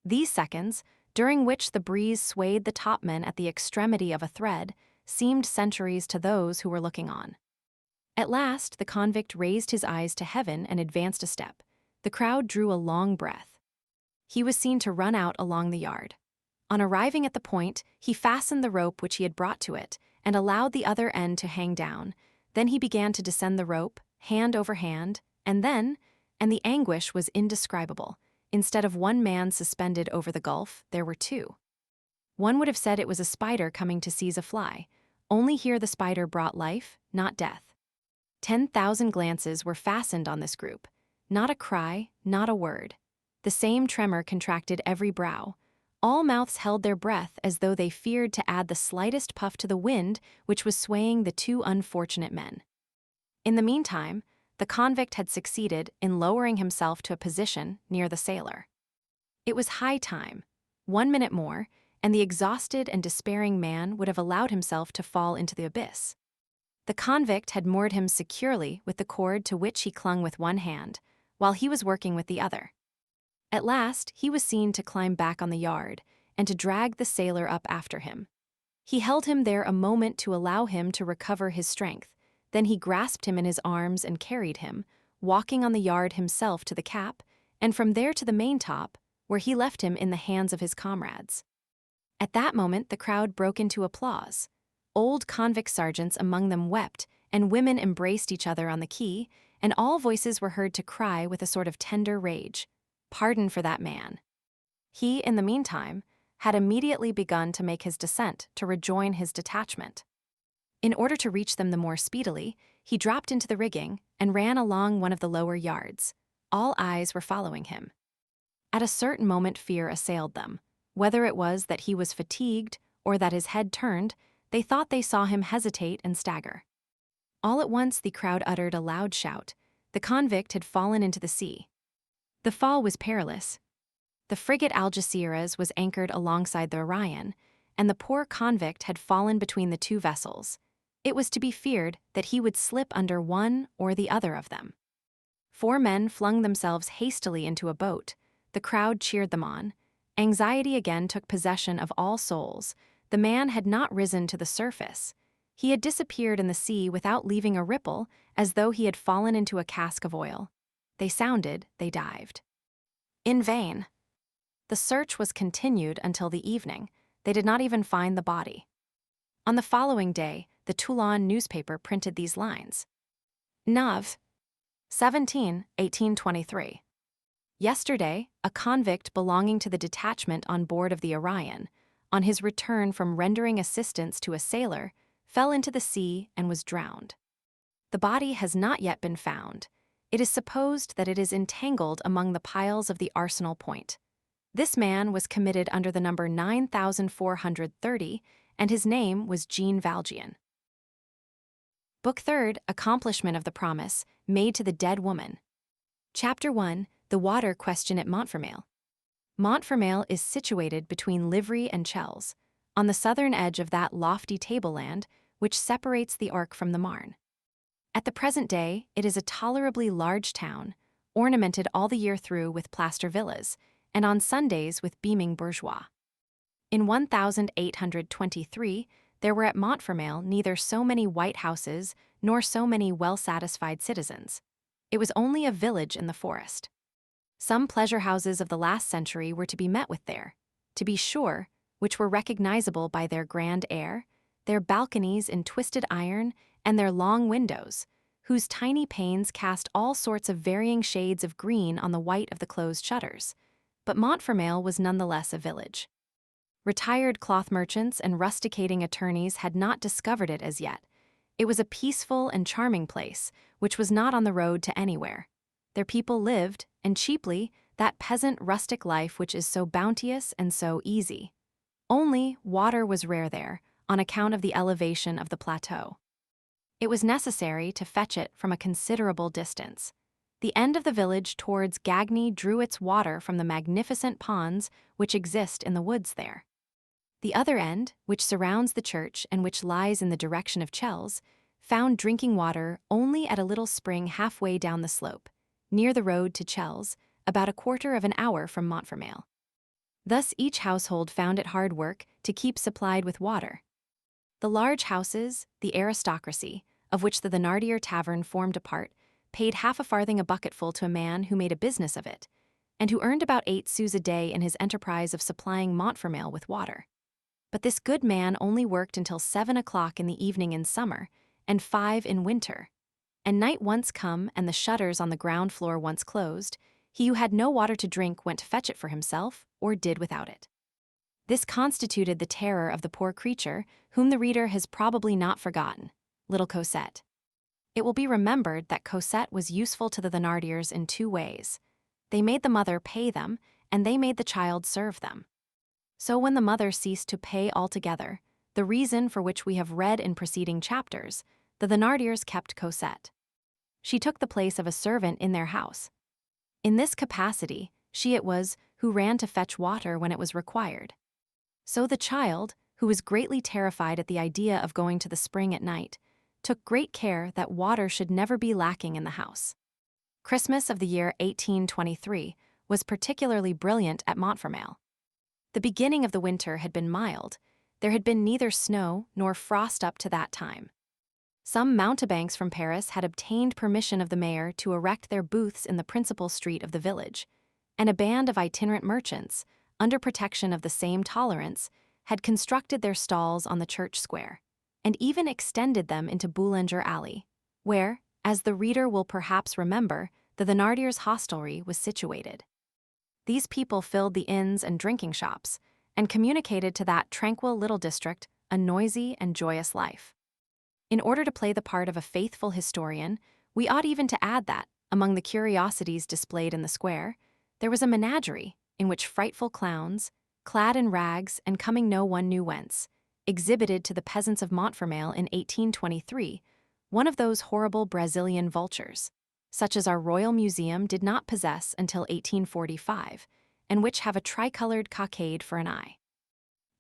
These seconds, during which the breeze swayed the topman at the extremity of a thread, seemed centuries to those who were looking on. At last, the convict raised his eyes to heaven and advanced a step. The crowd drew a long breath. He was seen to run out along the yard. On arriving at the point, he fastened the rope which he had brought to it and allowed the other end to hang down. Then he began to descend the rope, hand over hand, and the anguish was indescribable. Instead of one man suspended over the gulf, there were two. One would have said it was a spider coming to seize a fly. Only here the spider brought life, not death. 10,000 glances were fastened on this group. Not a cry, not a word. The same tremor contracted every brow. All mouths held their breath as though they feared to add the slightest puff to the wind which was swaying the two unfortunate men. In the meantime, the convict had succeeded in lowering himself to a position near the sailor. It was high time. 1 minute more, and the exhausted and despairing man would have allowed himself to fall into the abyss. The convict had moored him securely with the cord to which he clung with one hand, while he was working with the other. At last, he was seen to climb back on the yard and to drag the sailor up after him. He held him there a moment to allow him to recover his strength. Then he grasped him in his arms and carried him, walking on the yard himself to the cap, and from there to the maintop, where he left him in the hands of his comrades. At that moment, the crowd broke into applause. Old convict sergeants among them wept, and women embraced each other on the quay, and all voices were heard to cry with a sort of tender rage, "Pardon for that man." He, in the meantime, had immediately begun to make his descent to rejoin his detachment. In order to reach them the more speedily, he dropped into the rigging and ran along one of the lower yards. All eyes were following him. At a certain moment fear assailed them. Whether it was that he was fatigued or that his head turned, they thought they saw him hesitate and stagger. All at once the crowd uttered a loud shout. The convict had fallen into the sea. The fall was perilous. The frigate Algeciras was anchored alongside the Orion, and the poor convict had fallen between the two vessels. It was to be feared that he would slip under one or the other of them. 4 men flung themselves hastily into a boat. The crowd cheered them on. Anxiety again took possession of all souls. The man had not risen to the surface. He had disappeared in the sea without leaving a ripple, as though he had fallen into a cask of oil. They sounded, they dived. In vain. The search was continued until the evening. They did not even find the body. On the following day, the Toulon newspaper printed these lines. Nov. 17, 1823. Yesterday, a convict belonging to the detachment on board of the Orion, on his return from rendering assistance to a sailor, fell into the sea and was drowned. The body has not yet been found. It is supposed that it is entangled among the piles of the Arsenal Point. This man was committed under the number 9430, and his name was Jean Valjean. Book 3rd, Accomplishment of the Promise, Made to the Dead Woman. Chapter 1, The Water Question at Montfermeil. Montfermeil is situated between Livry and Chelles, on the southern edge of that lofty tableland which separates the Arc from the Marne. At the present day, it is a tolerably large town, ornamented all the year through with plaster villas, and on Sundays with beaming bourgeois. In 1823, there were at Montfermeil neither so many white houses nor so many well-satisfied citizens. It was only a village in the forest. Some pleasure houses of the last century were to be met with there, to be sure, which were recognizable by their grand air, their balconies in twisted iron, and their long windows, whose tiny panes cast all sorts of varying shades of green on the white of the closed shutters. But Montfermeil was nonetheless a village. Retired cloth merchants and rusticating attorneys had not discovered it as yet. It was a peaceful and charming place, which was not on the road to anywhere. Their people lived, and cheaply, that peasant rustic life which is so bounteous and so easy. Only, water was rare there, on account of the elevation of the plateau. It was necessary to fetch it from a considerable distance. The end of the village towards Gagny drew its water from the magnificent ponds which exist in the woods there. The other end, which surrounds the church and which lies in the direction of Chelles, found drinking water only at a little spring halfway down the slope, near the road to Chelles, about a quarter of an hour from Montfermeil. Thus each household found it hard work to keep supplied with water. The large houses, the aristocracy, of which the Thénardier tavern formed a part, paid half a farthing a bucketful to a man who made a business of it, and who earned about 8 sous a day in his enterprise of supplying Montfermeil with water. But this good man only worked until 7 o'clock in the evening in summer, and 5 in winter. And night once come, and the shutters on the ground floor once closed, he who had no water to drink went to fetch it for himself, or did without it. This constituted the terror of the poor creature, whom the reader has probably not forgotten, little Cosette. It will be remembered that Cosette was useful to the Thénardiers in 2 ways. They made the mother pay them, and they made the child serve them. So when the mother ceased to pay altogether, the reason for which we have read in preceding chapters, the Thénardiers kept Cosette. She took the place of a servant in their house. In this capacity, she it was who ran to fetch water when it was required. So the child, who was greatly terrified at the idea of going to the spring at night, took great care that water should never be lacking in the house. Christmas of the year 1823 was particularly brilliant at Montfermeil. The beginning of the winter had been mild. There had been neither snow nor frost up to that time. Some mountebanks from Paris had obtained permission of the mayor to erect their booths in the principal street of the village, and a band of itinerant merchants, under protection of the same tolerance, had constructed their stalls on the church square, and even extended them into Boulanger Alley, where, as the reader will perhaps remember, the Thénardiers' hostelry was situated. These people filled the inns and drinking shops, and communicated to that tranquil little district a noisy and joyous life. In order to play the part of a faithful historian, we ought even to add that, among the curiosities displayed in the square, there was a menagerie in which frightful clowns, clad in rags and coming no one knew whence, exhibited to the peasants of Montfermeil in 1823 one of those horrible Brazilian vultures, such as our Royal Museum did not possess until 1845, and which have a tricolored cockade for an eye.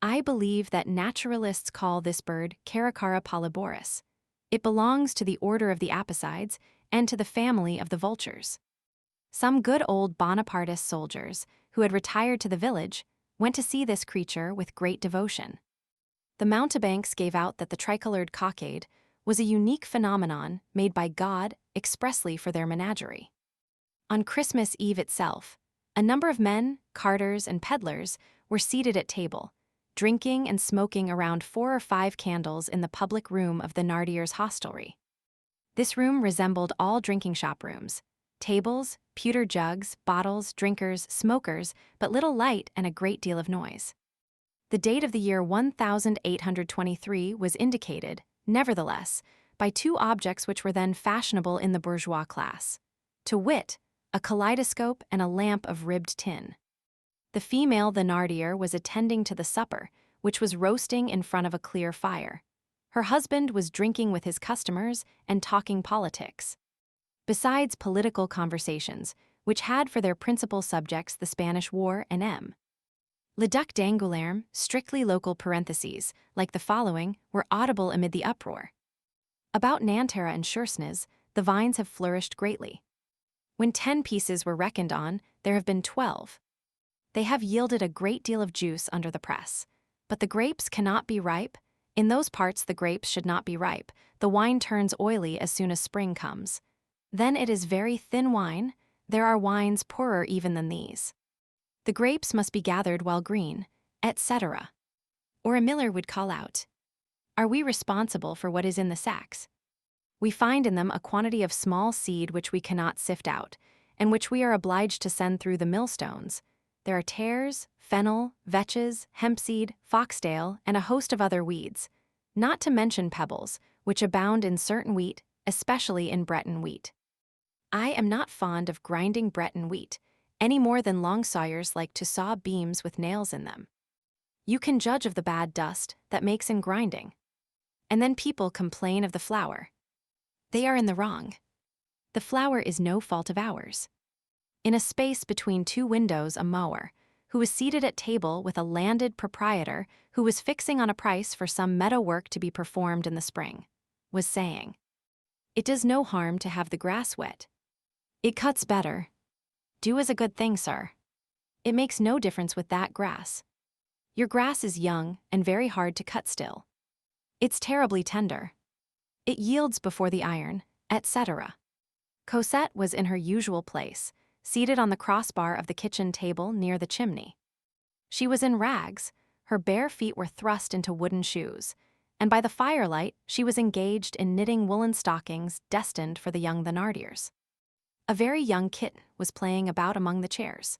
I believe that naturalists call this bird Caracara polyborus. It belongs to the order of the apicides and to the family of the vultures. Some good old Bonapartist soldiers, who had retired to the village, went to see this creature with great devotion. The mountebanks gave out that the tricolored cockade was a unique phenomenon made by God expressly for their menagerie. On Christmas Eve itself, a number of men, carters, and peddlers were seated at table, drinking and smoking around 4 or 5 candles in the public room of the Thénardiers' hostelry. This room resembled all drinking shop rooms: tables, pewter jugs, bottles, drinkers, smokers, but little light and a great deal of noise. The date of the year 1823 was indicated, nevertheless, by 2 objects which were then fashionable in the bourgeois class, to wit, a kaleidoscope and a lamp of ribbed tin. The female Thénardier was attending to the supper, which was roasting in front of a clear fire. Her husband was drinking with his customers and talking politics. Besides political conversations, which had for their principal subjects the Spanish War and Le Duc d'Angoulême, strictly local parentheses, like the following, were audible amid the uproar. About Nanterre and Chersonese, the vines have flourished greatly. When 10 pieces were reckoned on, there have been 12. They have yielded a great deal of juice under the press. But the grapes cannot be ripe. In those parts the grapes should not be ripe. The wine turns oily as soon as spring comes. Then it is very thin wine. There are wines poorer even than these. The grapes must be gathered while green, etc. Or a miller would call out, "Are we responsible for what is in the sacks? We find in them a quantity of small seed which we cannot sift out, and which we are obliged to send through the millstones. There are tares, fennel, vetches, hempseed, foxtail, and a host of other weeds, not to mention pebbles, which abound in certain wheat, especially in Breton wheat." I am not fond of grinding Breton wheat, any more than long sawyers like to saw beams with nails in them. You can judge of the bad dust that makes in grinding. And then people complain of the flour. They are in the wrong. The flour is no fault of ours. In a space between two windows, a mower, who was seated at table with a landed proprietor who was fixing on a price for some meadow work to be performed in the spring, was saying, "It does no harm to have the grass wet. It cuts better. Do as a good thing, sir. It makes no difference with that grass. Your grass is young and very hard to cut still. It's terribly tender. It yields before the iron, etc." Cosette was in her usual place, seated on the crossbar of the kitchen table near the chimney. She was in rags, her bare feet were thrust into wooden shoes, and by the firelight she was engaged in knitting woolen stockings destined for the young Thénardiers. A very young kitten was playing about among the chairs.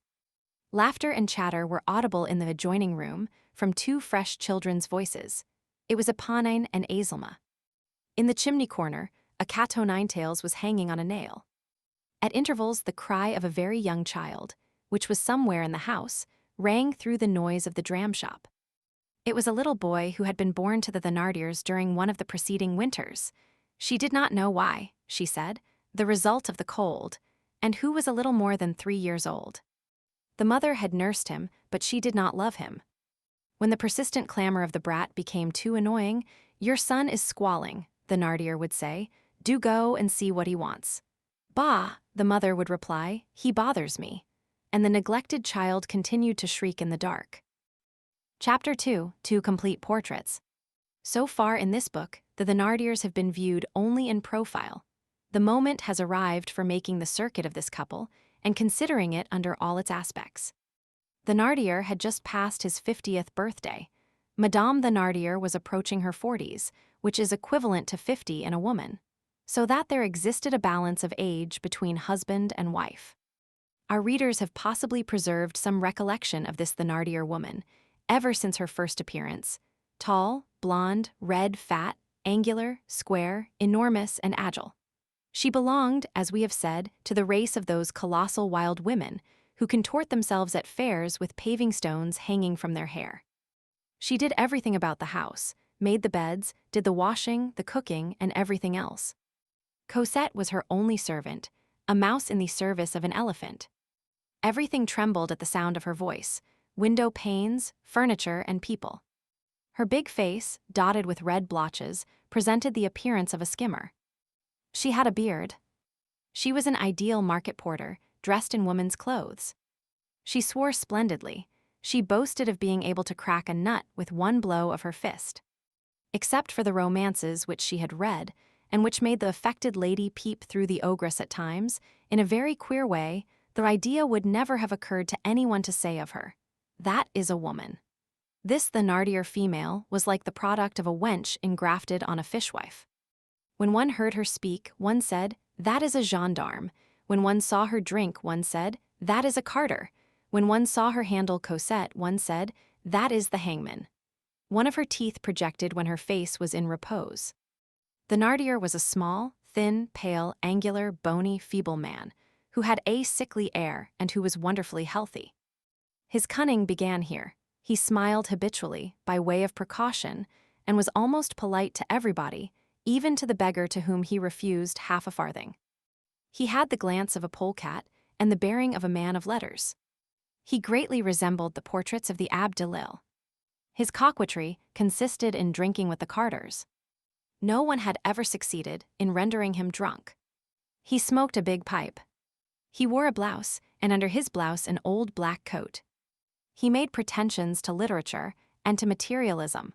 Laughter and chatter were audible in the adjoining room from two fresh children's voices. It was Eponine and Azelma. In the chimney corner, a cat o' nine tails was hanging on a nail. At intervals, the cry of a very young child, which was somewhere in the house, rang through the noise of the dram shop. It was a little boy who had been born to the Thénardiers during one of the preceding winters. She did not know why, she said, the result of the cold, and who was a little more than 3 years old. The mother had nursed him, but she did not love him. When the persistent clamor of the brat became too annoying, "Your son is squalling," the Thénardier would say. "Do go and see what he wants." "Bah," the mother would reply, "he bothers me." And the neglected child continued to shriek in the dark. Chapter 2, Two Complete Portraits. So far in this book, the Thénardiers have been viewed only in profile. The moment has arrived for making the circuit of this couple and considering it under all its aspects. Thénardier had just passed his 50th birthday. Madame Thénardier was approaching her 40s, which is equivalent to 50 in a woman, so that there existed a balance of age between husband and wife. Our readers have possibly preserved some recollection of this Thénardier woman, ever since her first appearance. Tall, blonde, red, fat, angular, square, enormous, and agile. She belonged, as we have said, to the race of those colossal wild women who contort themselves at fairs with paving stones hanging from their hair. She did everything about the house, made the beds, did the washing, the cooking, and everything else. Cosette was her only servant, a mouse in the service of an elephant. Everything trembled at the sound of her voice, window panes, furniture, and people. Her big face, dotted with red blotches, presented the appearance of a skimmer. She had a beard. She was an ideal market porter, dressed in woman's clothes. She swore splendidly. She boasted of being able to crack a nut with one blow of her fist. Except for the romances which she had read, and which made the affected lady peep through the ogress at times, in a very queer way, the idea would never have occurred to anyone to say of her, "That is a woman." This Thénardier female was like the product of a wench engrafted on a fishwife. When one heard her speak, one said, "That is a gendarme." When one saw her drink, one said, "That is a carter." When one saw her handle Cosette, one said, "That is the hangman." One of her teeth projected when her face was in repose. Thénardier was a small, thin, pale, angular, bony, feeble man, who had a sickly air and who was wonderfully healthy. His cunning began here. He smiled habitually, by way of precaution, and was almost polite to everybody, even to the beggar to whom he refused half a farthing. He had the glance of a polecat and the bearing of a man of letters. He greatly resembled the portraits of the Abbé Delille. His coquetry consisted in drinking with the carters. No one had ever succeeded in rendering him drunk. He smoked a big pipe. He wore a blouse, and under his blouse an old black coat. He made pretensions to literature and to materialism.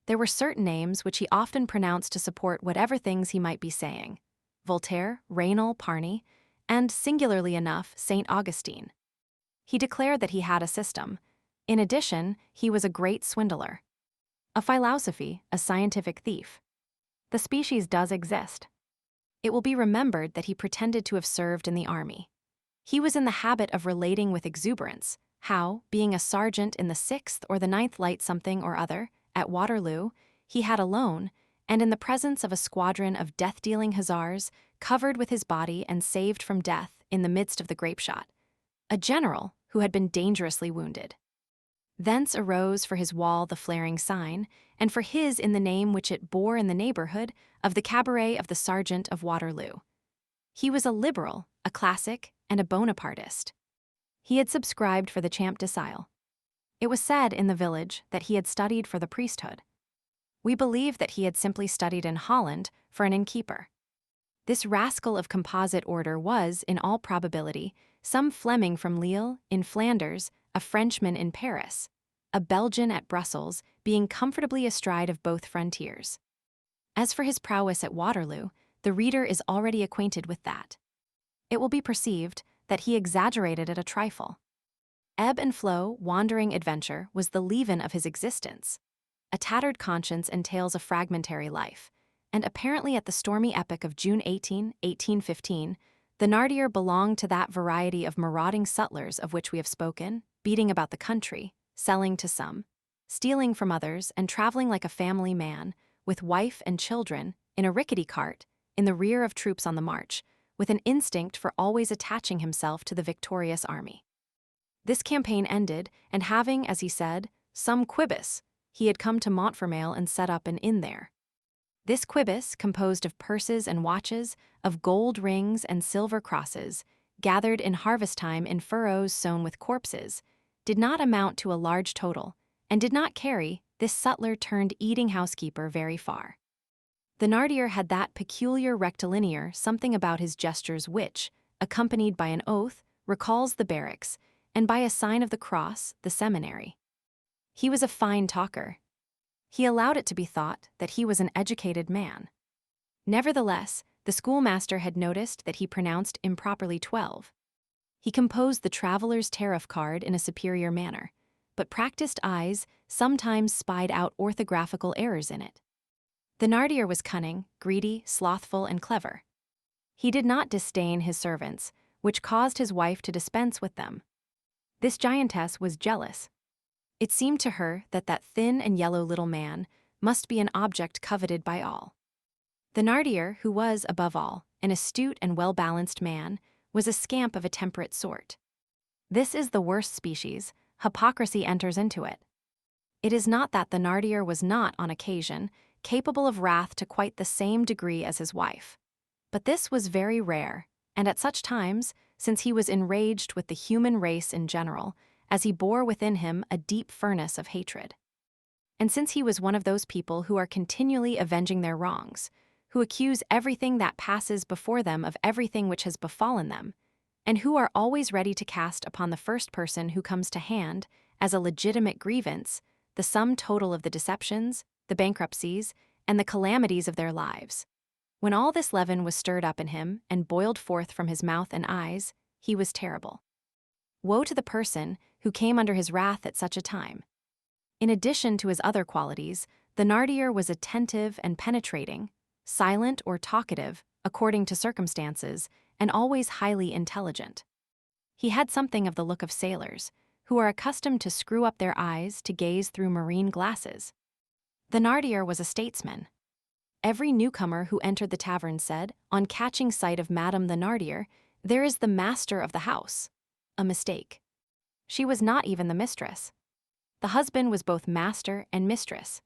There were certain names which he often pronounced to support whatever things he might be saying: Voltaire, Raynal, Parny, and, singularly enough, St. Augustine. He declared that he had a system. In addition, he was a great swindler. A philosophy, a scientific thief. The species does exist. It will be remembered that he pretended to have served in the army. He was in the habit of relating with exuberance how, being a sergeant in the 6th or the 9th Light something or other, at Waterloo, he had alone, and in the presence of a squadron of death-dealing hussars covered with his body and saved from death in the midst of the grape-shot, a general who had been dangerously wounded. Thence arose for his wall the flaring sign, and for his in the name which it bore in the neighborhood of the cabaret of the Sergeant of Waterloo. He was a liberal, a classic, and a Bonapartist. He had subscribed for the Champ de Sile. It was said in the village that he had studied for the priesthood. We believe that he had simply studied in Holland for an innkeeper. This rascal of composite order was, in all probability, some Fleming from Lille, in Flanders, a Frenchman in Paris, a Belgian at Brussels, being comfortably astride of both frontiers. As for his prowess at Waterloo, the reader is already acquainted with that. It will be perceived that he exaggerated it a trifle. Ebb and flow, wandering adventure was the leaven of his existence. A tattered conscience entails a fragmentary life, and apparently at the stormy epoch of June 18, 1815, Thénardier belonged to that variety of marauding sutlers of which we have spoken, beating about the country, selling to some, stealing from others, and traveling like a family man, with wife and children, in a rickety cart, in the rear of troops on the march, with an instinct for always attaching himself to the victorious army. This campaign ended, and having, as he said, some quibus, he had come to Montfermeil and set up an inn there. This quibus, composed of purses and watches, of gold rings and silver crosses, gathered in harvest time in furrows sown with corpses, did not amount to a large total, and did not carry this sutler turned eating housekeeper very far. Thénardier had that peculiar rectilinear something about his gestures which, accompanied by an oath, recalls the barracks, and by a sign of the cross, the seminary. He was a fine talker. He allowed it to be thought that he was an educated man. Nevertheless, the schoolmaster had noticed that he pronounced improperly 12. He composed the traveler's tariff card in a superior manner, but practiced eyes sometimes spied out orthographical errors in it. Thénardier was cunning, greedy, slothful, and clever. He did not disdain his servants, which caused his wife to dispense with them. This giantess was jealous. It seemed to her that thin and yellow little man must be an object coveted by all. Thénardier, who was, above all, an astute and well-balanced man, was a scamp of a temperate sort. This is the worst species. Hypocrisy enters into it. It is not that Thénardier was not, on occasion, capable of wrath to quite the same degree as his wife. But this was very rare, and at such times, since he was enraged with the human race in general, as he bore within him a deep furnace of hatred. And since he was one of those people who are continually avenging their wrongs, who accuse everything that passes before them of everything which has befallen them, and who are always ready to cast upon the first person who comes to hand, as a legitimate grievance, the sum total of the deceptions, the bankruptcies, and the calamities of their lives. When all this leaven was stirred up in him and boiled forth from his mouth and eyes, he was terrible. Woe to the person who came under his wrath at such a time. In addition to his other qualities, Thénardier was attentive and penetrating, silent or talkative, according to circumstances, and always highly intelligent. He had something of the look of sailors, who are accustomed to screw up their eyes to gaze through marine glasses. Thénardier was a statesman. Every newcomer who entered the tavern said, on catching sight of Madame Thénardier, "There is the master of the house." A mistake. She was not even the mistress. The husband was both master and mistress.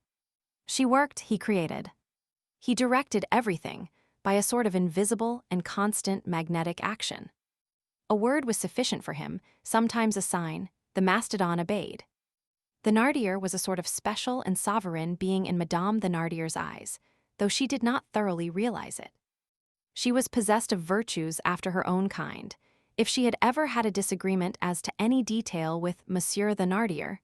She worked, he created. He directed everything by a sort of invisible and constant magnetic action. A word was sufficient for him, sometimes a sign, the mastodon obeyed. Thénardier was a sort of special and sovereign being in Madame Thénardier's eyes, though she did not thoroughly realize it. She was possessed of virtues after her own kind. If she had ever had a disagreement as to any detail with Monsieur Thénardier,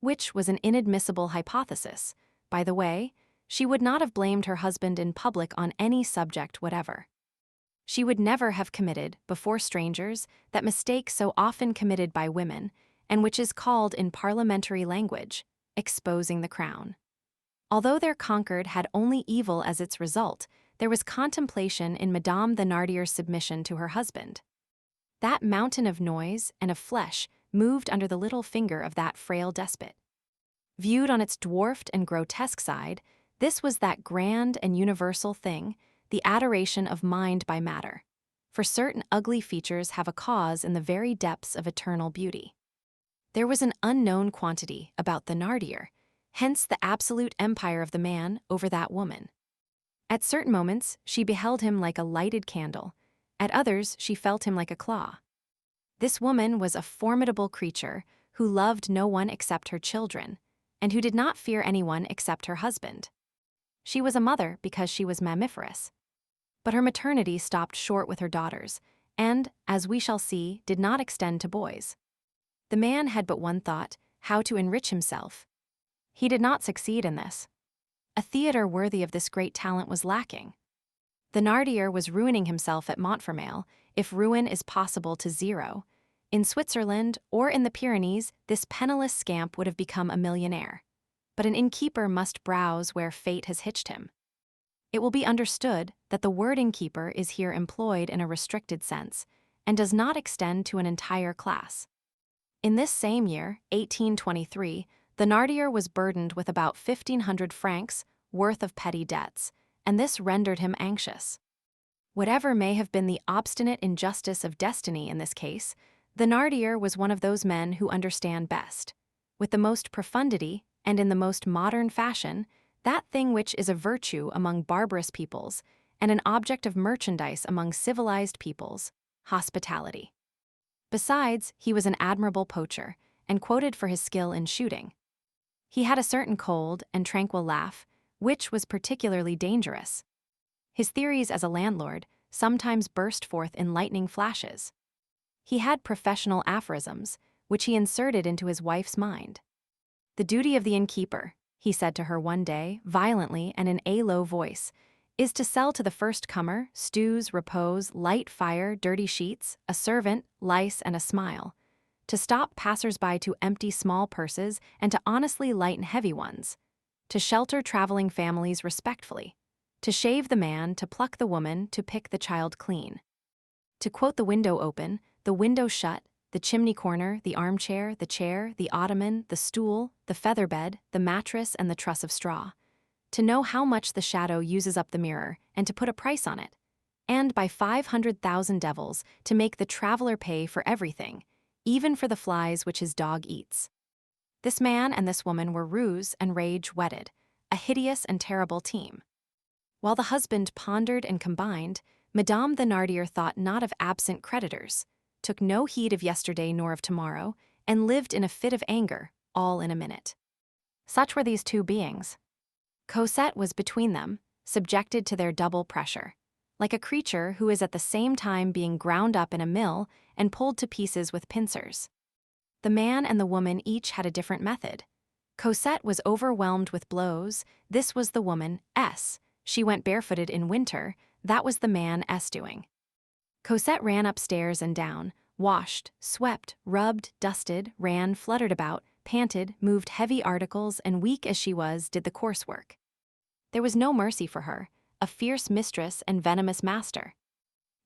which was an inadmissible hypothesis, by the way, she would not have blamed her husband in public on any subject whatever. She would never have committed, before strangers, that mistake so often committed by women, and which is called in parliamentary language, exposing the crown. Although their conquered had only evil as its result, there was contemplation in Madame Thénardier's submission to her husband. That mountain of noise and of flesh moved under the little finger of that frail despot. Viewed on its dwarfed and grotesque side, This was that grand and universal thing, the adoration of mind by matter. For certain ugly features have a cause in the very depths of eternal beauty. There was an unknown quantity about Thénardier, hence the absolute empire of the man over that woman. At certain moments, she beheld him like a lighted candle. At others, she felt him like a claw. This woman was a formidable creature who loved no one except her children, and who did not fear anyone except her husband. She was a mother because she was mammiferous. But her maternity stopped short with her daughters, and, as we shall see, did not extend to boys. The man had but one thought: how to enrich himself. He did not succeed in this. A theater worthy of this great talent was lacking. Thénardier was ruining himself at Montfermeil, if ruin is possible to zero. In Switzerland or in the Pyrenees, this penniless scamp would have become a millionaire. But an innkeeper must browse where fate has hitched him. It will be understood that the word innkeeper is here employed in a restricted sense, and does not extend to an entire class. In this same year, 1823, Thénardier was burdened with about 1,500 francs worth of petty debts, and this rendered him anxious. Whatever may have been the obstinate injustice of destiny in this case, Thénardier was one of those men who understand best, with the most profundity and in the most modern fashion, that thing which is a virtue among barbarous peoples and an object of merchandise among civilized peoples: hospitality. Besides, he was an admirable poacher, and quoted for his skill in shooting. He had a certain cold and tranquil laugh, which was particularly dangerous. His theories as a landlord sometimes burst forth in lightning flashes. He had professional aphorisms, which he inserted into his wife's mind. "The duty of the innkeeper," he said to her one day, violently and in a low voice, "is to sell to the first comer stews, repose, light fire, dirty sheets, a servant, lice, and a smile; to stop passers-by to empty small purses and to honestly lighten heavy ones; to shelter traveling families respectfully; to shave the man, to pluck the woman, to pick the child clean; to quote the window open, the window shut, the chimney corner, the armchair, the chair, the ottoman, the stool, the feather bed, the mattress, and the truss of straw; to know how much the shadow uses up the mirror, and to put a price on it; and by 500,000 devils, to make the traveler pay for everything, even for the flies which his dog eats." This man and this woman were ruse and rage wedded, a hideous and terrible team. While the husband pondered and combined, Madame Thénardier thought not of absent creditors, took no heed of yesterday nor of tomorrow, and lived in a fit of anger, all in a minute. Such were these two beings. Cosette was between them, subjected to their double pressure, like a creature who is at the same time being ground up in a mill and pulled to pieces with pincers. The man and the woman each had a different method. Cosette was overwhelmed with blows. This was the woman S. She went barefooted in winter. That was the man S. doing. Cosette ran upstairs and down, washed, swept, rubbed, dusted, ran, fluttered about, panted, moved heavy articles, and weak as she was, did the coarse work. There was no mercy for her, a fierce mistress and venomous master.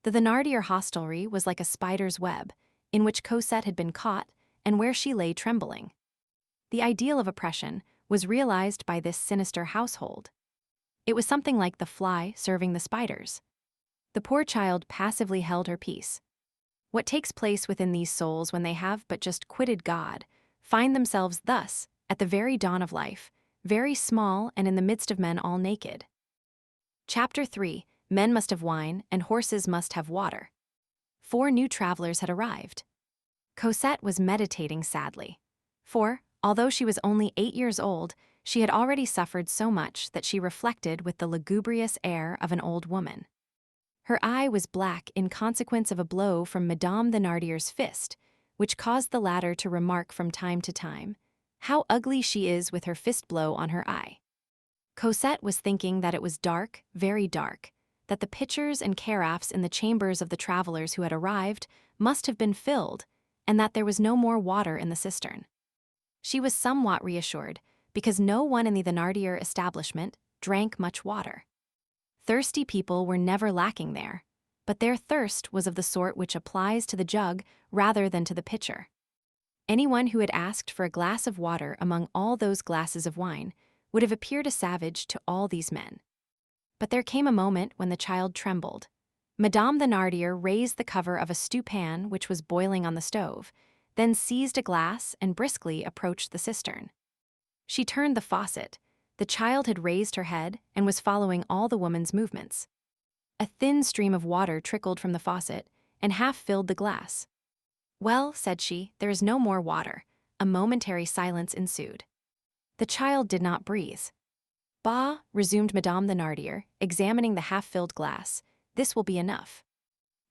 The Thénardier hostelry was like a spider's web, in which Cosette had been caught, and where she lay trembling. The ideal of oppression was realized by this sinister household. It was something like the fly serving the spiders. The poor child passively held her peace. What takes place within these souls when they have but just quitted God, find themselves thus, at the very dawn of life, very small and in the midst of men all naked. Chapter 3: Men must have wine, and horses must have water. 4 new travelers had arrived. Cosette was meditating sadly. For, although she was only 8 years old, she had already suffered so much that she reflected with the lugubrious air of an old woman. Her eye was black in consequence of a blow from Madame Thénardier's fist, which caused the latter to remark from time to time, "How ugly she is with her fist blow on her eye." Cosette was thinking that it was dark, very dark, that the pitchers and carafes in the chambers of the travelers who had arrived must have been filled, and that there was no more water in the cistern. She was somewhat reassured, because no one in the Thénardier establishment drank much water. Thirsty people were never lacking there, but their thirst was of the sort which applies to the jug rather than to the pitcher. Anyone who had asked for a glass of water among all those glasses of wine would have appeared a savage to all these men. But there came a moment when the child trembled. Madame Thénardier raised the cover of a stewpan which was boiling on the stove, then seized a glass and briskly approached the cistern. She turned the faucet. The child had raised her head and was following all the woman's movements. A thin stream of water trickled from the faucet and half filled the glass. "Well," said she, "there is no more water." A momentary silence ensued. The child did not breathe. "Bah," resumed Madame Thénardier, examining the half-filled glass, "this will be enough."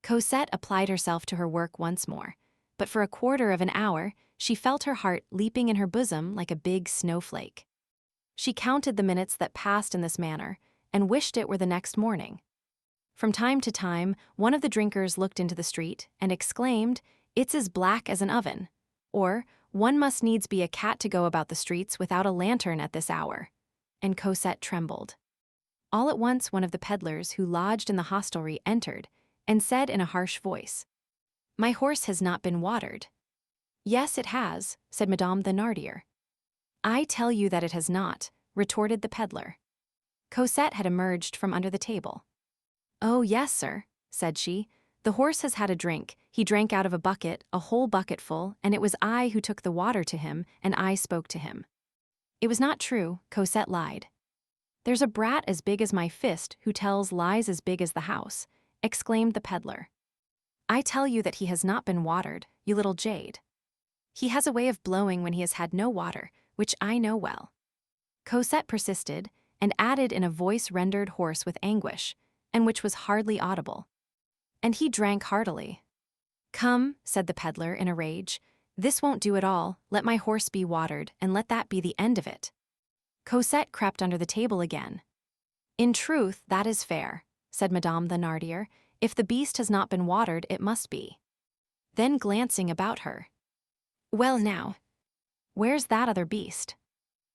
Cosette applied herself to her work once more, but for a quarter of an hour she felt her heart leaping in her bosom like a big snowflake. She counted the minutes that passed in this manner and wished it were the next morning. From time to time, one of the drinkers looked into the street and exclaimed, "It's as black as an oven," or "One must needs be a cat to go about the streets without a lantern at this hour," and Cosette trembled. All at once one of the peddlers who lodged in the hostelry entered and said in a harsh voice, "My horse has not been watered." "Yes, it has," said Madame Thénardier. "I tell you that it has not," retorted the peddler. Cosette had emerged from under the table. "Oh, yes, sir," said she. "The horse has had a drink. He drank out of a bucket, a whole bucketful, and it was I who took the water to him, and I spoke to him." It was not true. Cosette lied. "There's a brat as big as my fist who tells lies as big as the house," exclaimed the peddler. "I tell you that he has not been watered, you little jade. He has a way of blowing when he has had no water, which I know well." Cosette persisted, and added in a voice rendered hoarse with anguish, and which was hardly audible, "And he drank heartily." "Come," said the peddler in a rage, "this won't do at all. Let my horse be watered, and let that be the end of it." Cosette crept under the table again. "In truth, that is fair," said Madame Thénardier. "If the beast has not been watered, it must be." Then glancing about her, "Well now, where's that other beast?"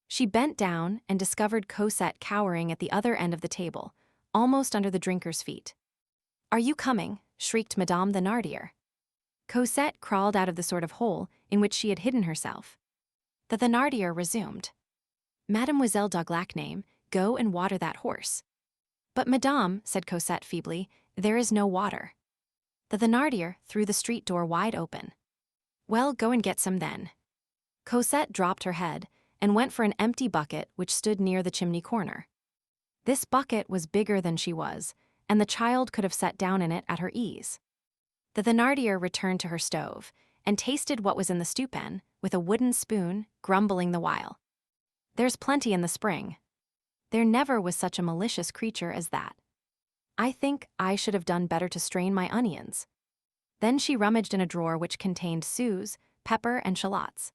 She bent down and discovered Cosette cowering at the other end of the table, almost under the drinker's feet. "Are you coming?" shrieked Madame Thénardier. Cosette crawled out of the sort of hole in which she had hidden herself. The Thénardier resumed. "Mademoiselle d'Aglacname, go and water that horse." "But madame," said Cosette feebly, "there is no water." The Thénardier threw the street door wide open. "Well, go and get some then." Cosette dropped her head and went for an empty bucket which stood near the chimney corner. This bucket was bigger than she was, and the child could have sat down in it at her ease. The Thénardier returned to her stove and tasted what was in the stewpan with a wooden spoon, grumbling the while. "There's plenty in the spring. There never was such a malicious creature as that. I think I should have done better to strain my onions." Then she rummaged in a drawer which contained sous, pepper, and shallots.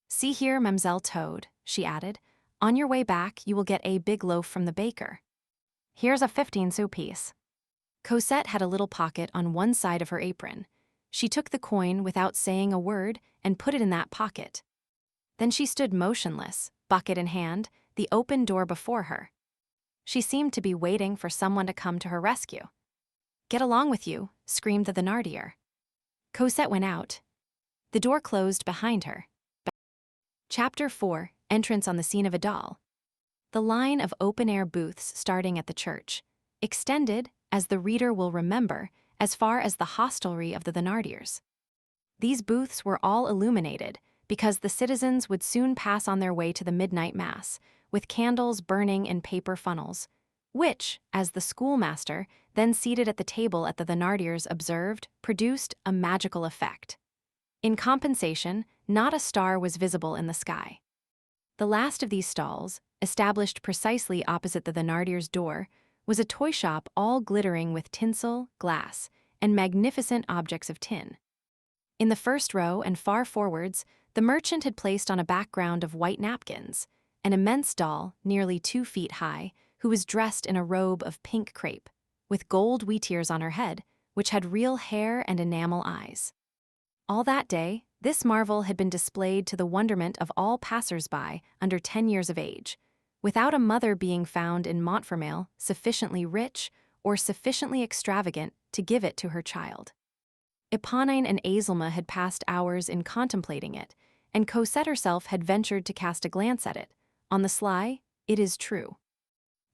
"See here, Mademoiselle Toad," she added. "On your way back, you will get a big loaf from the baker. Here's a 15-sou piece." Cosette had a little pocket on one side of her apron. She took the coin without saying a word and put it in that pocket. Then she stood motionless, bucket in hand, the open door before her. She seemed to be waiting for someone to come to her rescue. "Get along with you," screamed the Thénardier. Cosette went out. The door closed behind her. Chapter 4. Entrance on the scene of a doll. The line of open-air booths starting at the church extended, as the reader will remember, as far as the hostelry of the Thénardiers. These booths were all illuminated because the citizens would soon pass on their way to the midnight mass, with candles burning in paper funnels, which, as the schoolmaster, then seated at the table at the Thénardiers, observed, produced a magical effect. In compensation, not a star was visible in the sky. The last of these stalls, established precisely opposite the Thénardiers' door, was a toy shop all glittering with tinsel, glass, and magnificent objects of tin. In the first row and far forwards, the merchant had placed on a background of white napkins an immense doll, nearly 2 feet high, who was dressed in a robe of pink crepe, with gold wheatears on her head, which had real hair and enamel eyes. All that day, this marvel had been displayed to the wonderment of all passers-by under 10 years of age, without a mother being found in Montfermeil sufficiently rich or sufficiently extravagant to give it to her child. Eponine and Azelma had passed hours in contemplating it, and Cosette herself had ventured to cast a glance at it, on the sly, It is true.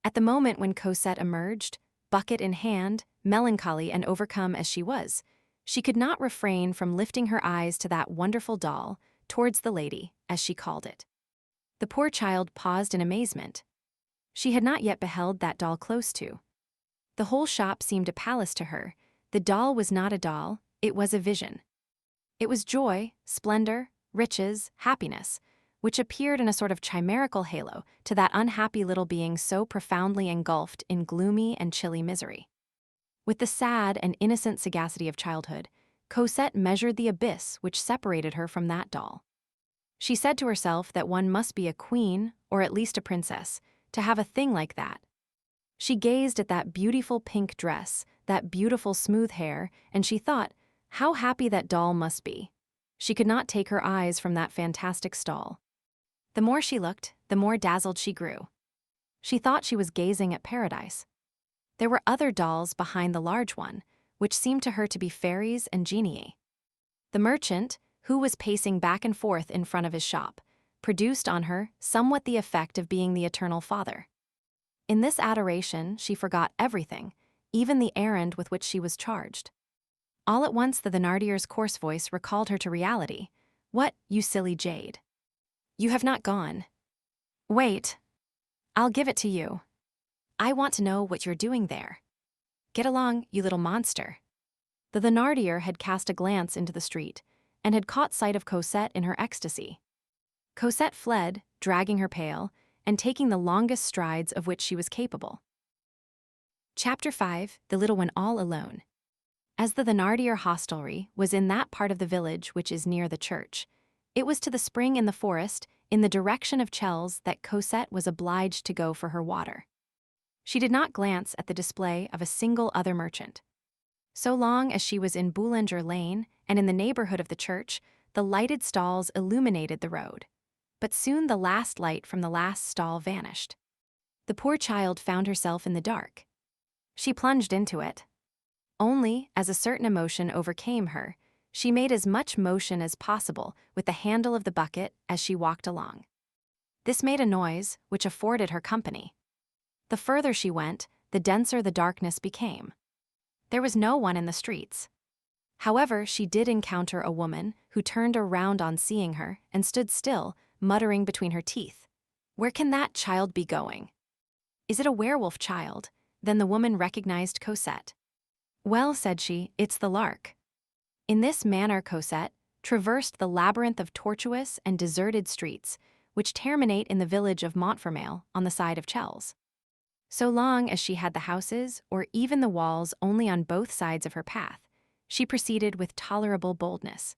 At the moment when Cosette emerged, bucket in hand, melancholy and overcome as she could not refrain from lifting her eyes to that wonderful doll, towards the lady, as she called it. The poor child paused in amazement. She had not yet beheld that doll close to. The whole shop seemed a palace to her. The doll was not a doll, it was a vision. It was joy, splendor, riches, happiness, which appeared in a sort of chimerical halo to that unhappy little being so profoundly engulfed in gloomy and chilly misery. With the sad and innocent sagacity of childhood, Cosette measured the abyss which separated her from that doll. She said to herself that one must be a queen, or at least a princess, to have a thing like that. She gazed at that beautiful pink dress, that beautiful smooth hair, and she thought, how happy that doll must be. She could not take her eyes from that fantastic stall. The more she looked, the more dazzled she grew. She thought she was gazing at paradise. There were other dolls behind the large one, which seemed to her to be fairies and genii. The merchant, who was pacing back and forth in front of his shop, produced on her somewhat the effect of being the eternal Father. In this adoration, she forgot everything, even the errand with which she was charged. All at once the Thénardier's coarse voice recalled her to reality. What, you silly jade? You have not gone. Wait. I'll give it to you. I want to know what you're doing there. Get along, you little monster. The Thénardier had cast a glance into the street, and had caught sight of Cosette in her ecstasy. Cosette fled, dragging her pail, and taking the longest strides of which she was capable. Chapter 5, The Little One All Alone. As the Thénardier hostelry was in that part of the village which is near the church, it was to the spring in the forest, in the direction of Chelles, that Cosette was obliged to go for her water. She did not glance at the display of a single other merchant. So long as she was in Boulanger Lane and in the neighborhood of the church, the lighted stalls illuminated the road. But soon the last light from the last stall vanished. The poor child found herself in the dark. She plunged into it. Only, as a certain emotion overcame her, she made as much motion as possible with the handle of the bucket as she walked along. This made a noise which afforded her company. The further she went, the denser the darkness became. There was no one in the streets. However, she did encounter a woman who turned around on seeing her and stood still, muttering between her teeth. Where can that child be going? Is it a werewolf child? Then the woman recognized Cosette. Well, said she, it's the lark. In this manner Cosette traversed the labyrinth of tortuous and deserted streets, which terminate in the village of Montfermeil on the side of Chelles. So long as she had the houses, or even the walls, only on both sides of her path, she proceeded with tolerable boldness.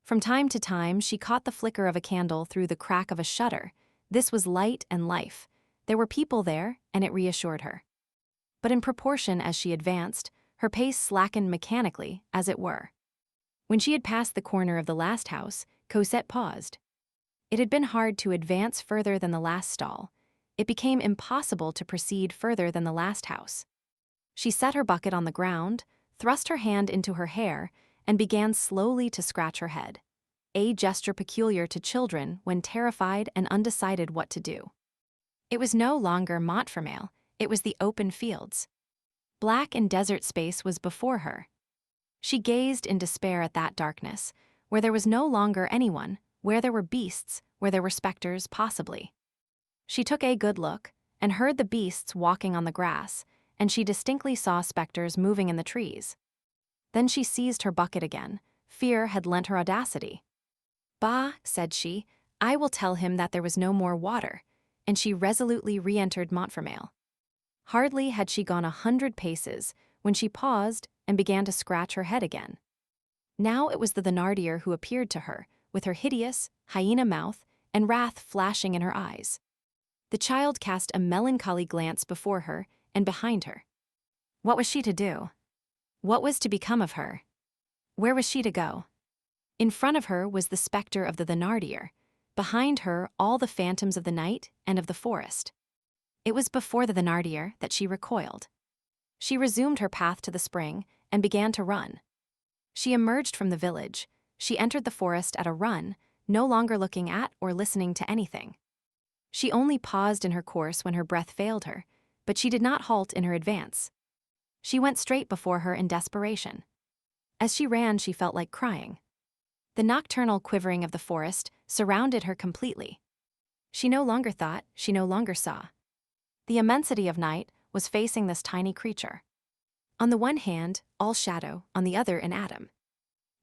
From time to time she caught the flicker of a candle through the crack of a shutter. This was light and life. There were people there, and it reassured her. But in proportion as she advanced, her pace slackened mechanically, as it were. When she had passed the corner of the last house, Cosette paused. It had been hard to advance further than the last stall. It became impossible to proceed further than the last house. She set her bucket on the ground, thrust her hand into her hair, and began slowly to scratch her head, a gesture peculiar to children when terrified and undecided what to do. It was no longer Montfermeil, it was the open fields. Black and desert space was before her. She gazed in despair at that darkness, where there was no longer anyone, where there were beasts, where there were specters, possibly. She took a good look, and heard the beasts walking on the grass, and she distinctly saw specters moving in the trees. Then she seized her bucket again. Fear had lent her audacity. Bah, said she, I will tell him that there was no more water, and she resolutely re-entered Montfermeil. Hardly had she gone 100 paces when she paused and began to scratch her head again. Now it was the Thénardier who appeared to her, with her hideous, hyena mouth and wrath flashing in her eyes. The child cast a melancholy glance before her and behind her. What was she to do? What was to become of her? Where was she to go? In front of her was the specter of the Thénardier, behind her all the phantoms of the night and of the forest. It was before the Thénardier that she recoiled. She resumed her path to the spring and began to run. She emerged from the village. She entered the forest at a run, no longer looking at or listening to anything. She only paused in her course when her breath failed her, but she did not halt in her advance. She went straight before her in desperation. As she ran, she felt like crying. The nocturnal quivering of the forest surrounded her completely. She no longer thought, she no longer saw. The immensity of night was facing this tiny creature. On the one hand, all shadow, on the other, an atom.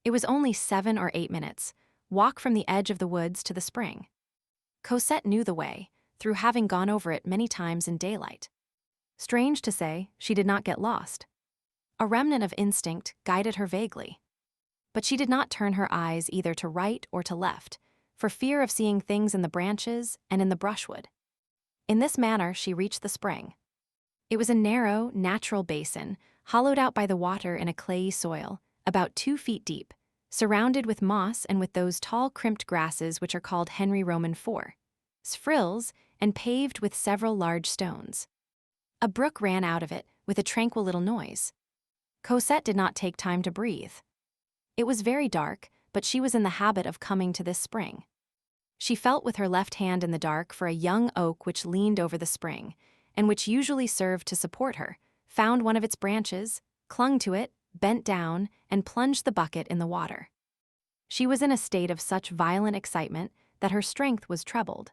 It was only 7 or 8 minutes, walk from the edge of the woods to the spring. Cosette knew the way, through having gone over it many times in daylight. Strange to say, she did not get lost. A remnant of instinct guided her vaguely. But she did not turn her eyes either to right or to left, for fear of seeing things in the branches and in the brushwood. In this manner, she reached the spring. It was a narrow, natural basin, hollowed out by the water in a clayey soil, about 2 feet deep, surrounded with moss and with those tall crimped grasses which are called Henry Roman IV, frills, and paved with several large stones. A brook ran out of it with a tranquil little noise. Cosette did not take time to breathe. It was very dark, but she was in the habit of coming to this spring. She felt with her left hand in the dark for a young oak which leaned over the spring, and which usually served to support her, found one of its branches, clung to it, bent down, and plunged the bucket in the water. She was in a state of such violent excitement that her strength was trebled.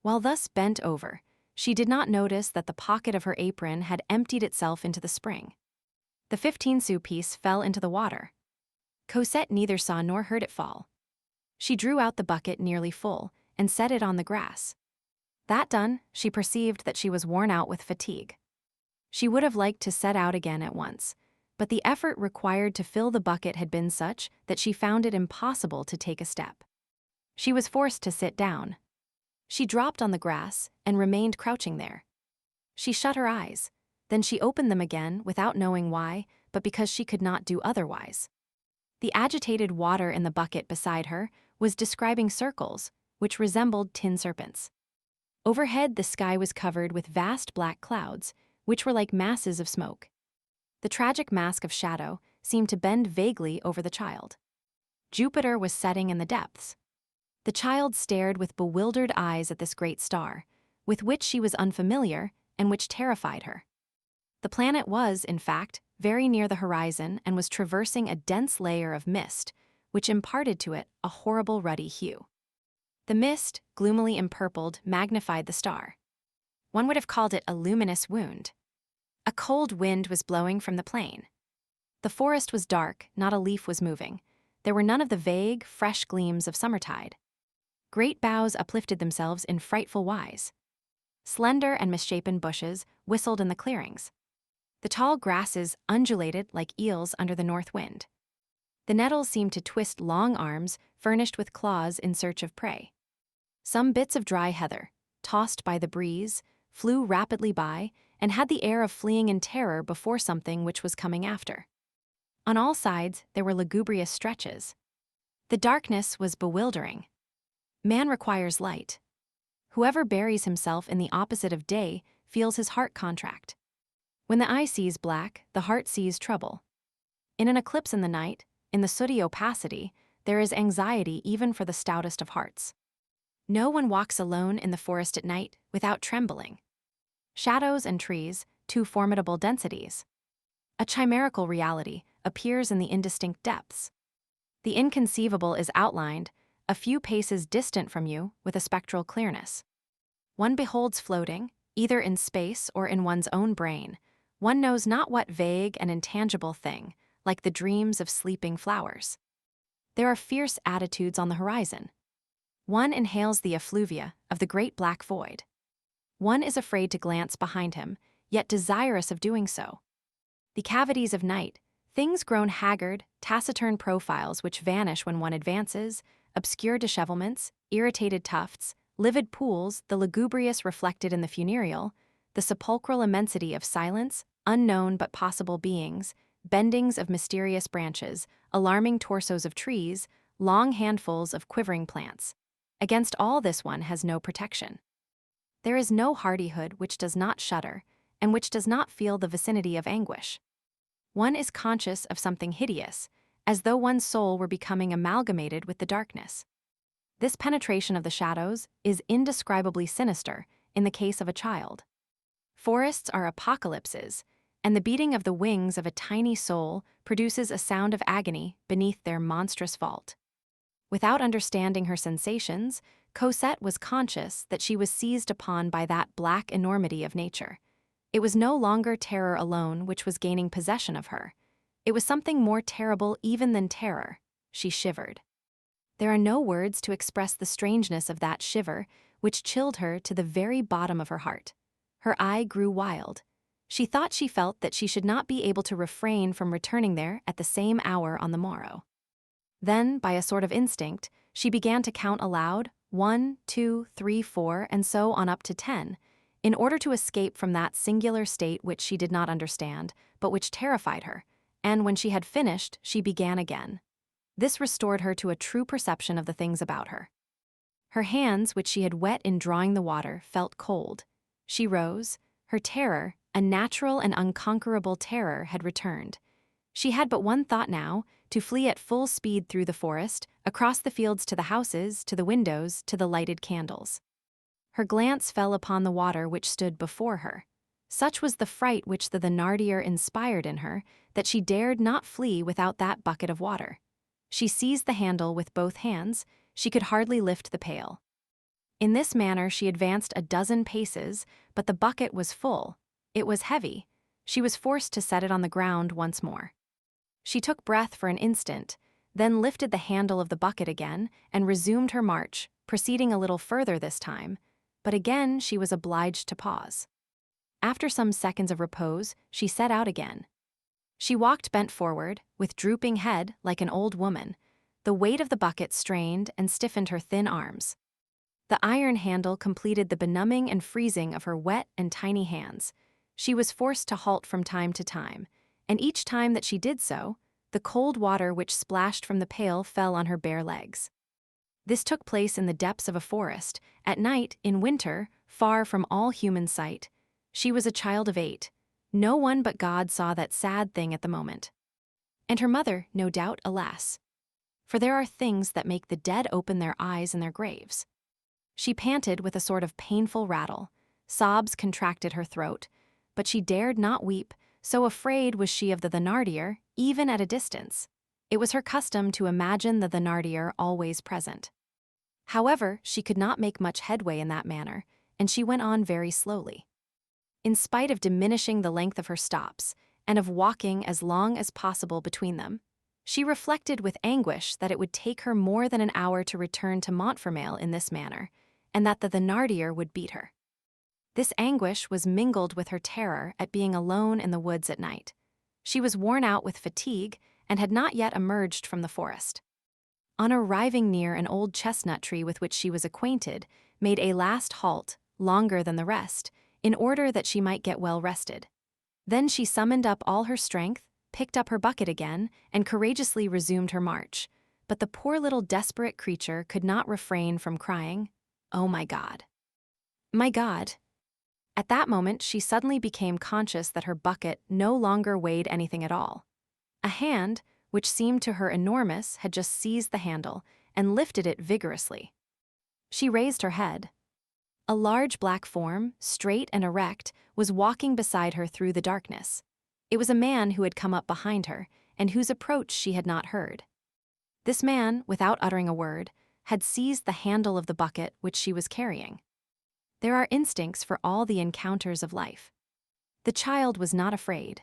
While thus bent over, she did not notice that the pocket of her apron had emptied itself into the spring. The 15-sou piece fell into the water. Cosette neither saw nor heard it fall. She drew out the bucket nearly full and set it on the grass. That done, she perceived that she was worn out with fatigue. She would have liked to set out again at once, but the effort required to fill the bucket had been such that she found it impossible to take a step. She was forced to sit down. She dropped on the grass and remained crouching there. She shut her eyes, then she opened them again without knowing why, but because she could not do otherwise. The agitated water in the bucket beside her was describing circles, which resembled tin serpents. Overhead, the sky was covered with vast black clouds, which were like masses of smoke. The tragic mask of shadow seemed to bend vaguely over the child. Jupiter was setting in the depths. The child stared with bewildered eyes at this great star, with which she was unfamiliar and which terrified her. The planet was, in fact, very near the horizon and was traversing a dense layer of mist, which imparted to it a horrible ruddy hue. The mist, gloomily empurpled, magnified the star. One would have called it a luminous wound. A cold wind was blowing from the plain. The forest was dark, not a leaf was moving. There were none of the vague, fresh gleams of summertide. Great boughs uplifted themselves in frightful wise. Slender and misshapen bushes whistled in the clearings. The tall grasses undulated like eels under the north wind. The nettles seemed to twist long arms furnished with claws in search of prey. Some bits of dry heather, tossed by the breeze, flew rapidly by and had the air of fleeing in terror before something which was coming after. On all sides there were lugubrious stretches. The darkness was bewildering. Man requires light. Whoever buries himself in the opposite of day feels his heart contract. When the eye sees black, the heart sees trouble. In an eclipse in the night, in the sooty opacity, there is anxiety even for the stoutest of hearts. No one walks alone in the forest at night without trembling. Shadows and trees, two formidable densities. A chimerical reality appears in the indistinct depths. The inconceivable is outlined, a few paces distant from you, with a spectral clearness. One beholds floating, either in space or in one's own brain, one knows not what vague and intangible thing, like the dreams of sleeping flowers. There are fierce attitudes on the horizon. One inhales the effluvia of the great black void. One is afraid to glance behind him, yet desirous of doing so. The cavities of night, things grown haggard, taciturn profiles which vanish when one advances, obscure dishevelments, irritated tufts, livid pools, the lugubrious reflected in the funereal, the sepulchral immensity of silence, unknown but possible beings, bendings of mysterious branches, alarming torsos of trees, long handfuls of quivering plants. Against all this one has no protection. There is no hardihood which does not shudder, and which does not feel the vicinity of anguish. One is conscious of something hideous, as though one's soul were becoming amalgamated with the darkness. This penetration of the shadows is indescribably sinister in the case of a child. Forests are apocalypses, and the beating of the wings of a tiny soul produces a sound of agony beneath their monstrous vault. Without understanding her sensations, Cosette was conscious that she was seized upon by that black enormity of nature. It was no longer terror alone which was gaining possession of her. It was something more terrible even than terror. She shivered. There are no words to express the strangeness of that shiver, which chilled her to the very bottom of her heart. Her eye grew wild. She thought she felt that she should not be able to refrain from returning there at the same hour on the morrow. Then, by a sort of instinct, she began to count aloud, 1, 2, 3, 4, and so on up to 10, in order to escape from that singular state which she did not understand, but which terrified her, and when she had finished, she began again. This restored her to a true perception of the things about her. Her hands, which she had wet in drawing the water, felt cold. She rose. Her terror, a natural and unconquerable terror, had returned. She had but one thought now, to flee at full speed through the forest, across the fields to the houses, to the windows, to the lighted candles. Her glance fell upon the water which stood before her. Such was the fright which the Thénardier inspired in her, that she dared not flee without that bucket of water. She seized the handle with both hands. She could hardly lift the pail. In this manner she advanced a dozen paces, but the bucket was full. It was heavy. She was forced to set it on the ground once more. She took breath for an instant, then lifted the handle of the bucket again and resumed her march, proceeding a little further this time, but again she was obliged to pause. After some seconds of repose, she set out again. She walked bent forward, with drooping head like an old woman. The weight of the bucket strained and stiffened her thin arms. The iron handle completed the benumbing and freezing of her wet and tiny hands. She was forced to halt from time to time, and each time that she did so, the cold water which splashed from the pail fell on her bare legs. This took place in the depths of a forest, at night, in winter, far from all human sight. She was a child of 8. No one but God saw that sad thing at the moment. And her mother, no doubt, alas. For there are things that make the dead open their eyes in their graves. She panted with a sort of painful rattle. Sobs contracted her throat, but she dared not weep, so afraid was she of the Thénardier, even at a distance. It was her custom to imagine the Thénardier always present. However, she could not make much headway in that manner, and she went on very slowly. In spite of diminishing the length of her stops, and of walking as long as possible between them, she reflected with anguish that it would take her more than an hour to return to Montfermeil in this manner, and that the Thénardier would beat her. This anguish was mingled with her terror at being alone in the woods at night. She was worn out with fatigue and had not yet emerged from the forest. On arriving near an old chestnut tree with which she was acquainted, made a last halt, longer than the rest, in order that she might get well rested. Then she summoned up all her strength, picked up her bucket again, and courageously resumed her march. But the poor little desperate creature could not refrain from crying, "Oh, my God! My God!" At that moment she suddenly became conscious that her bucket no longer weighed anything at all. A hand, which seemed to her enormous, had just seized the handle and lifted it vigorously. She raised her head. A large black form, straight and erect, was walking beside her through the darkness. It was a man who had come up behind her, and whose approach she had not heard. This man, without uttering a word, had seized the handle of the bucket which she was carrying. There are instincts for all the encounters of life. The child was not afraid.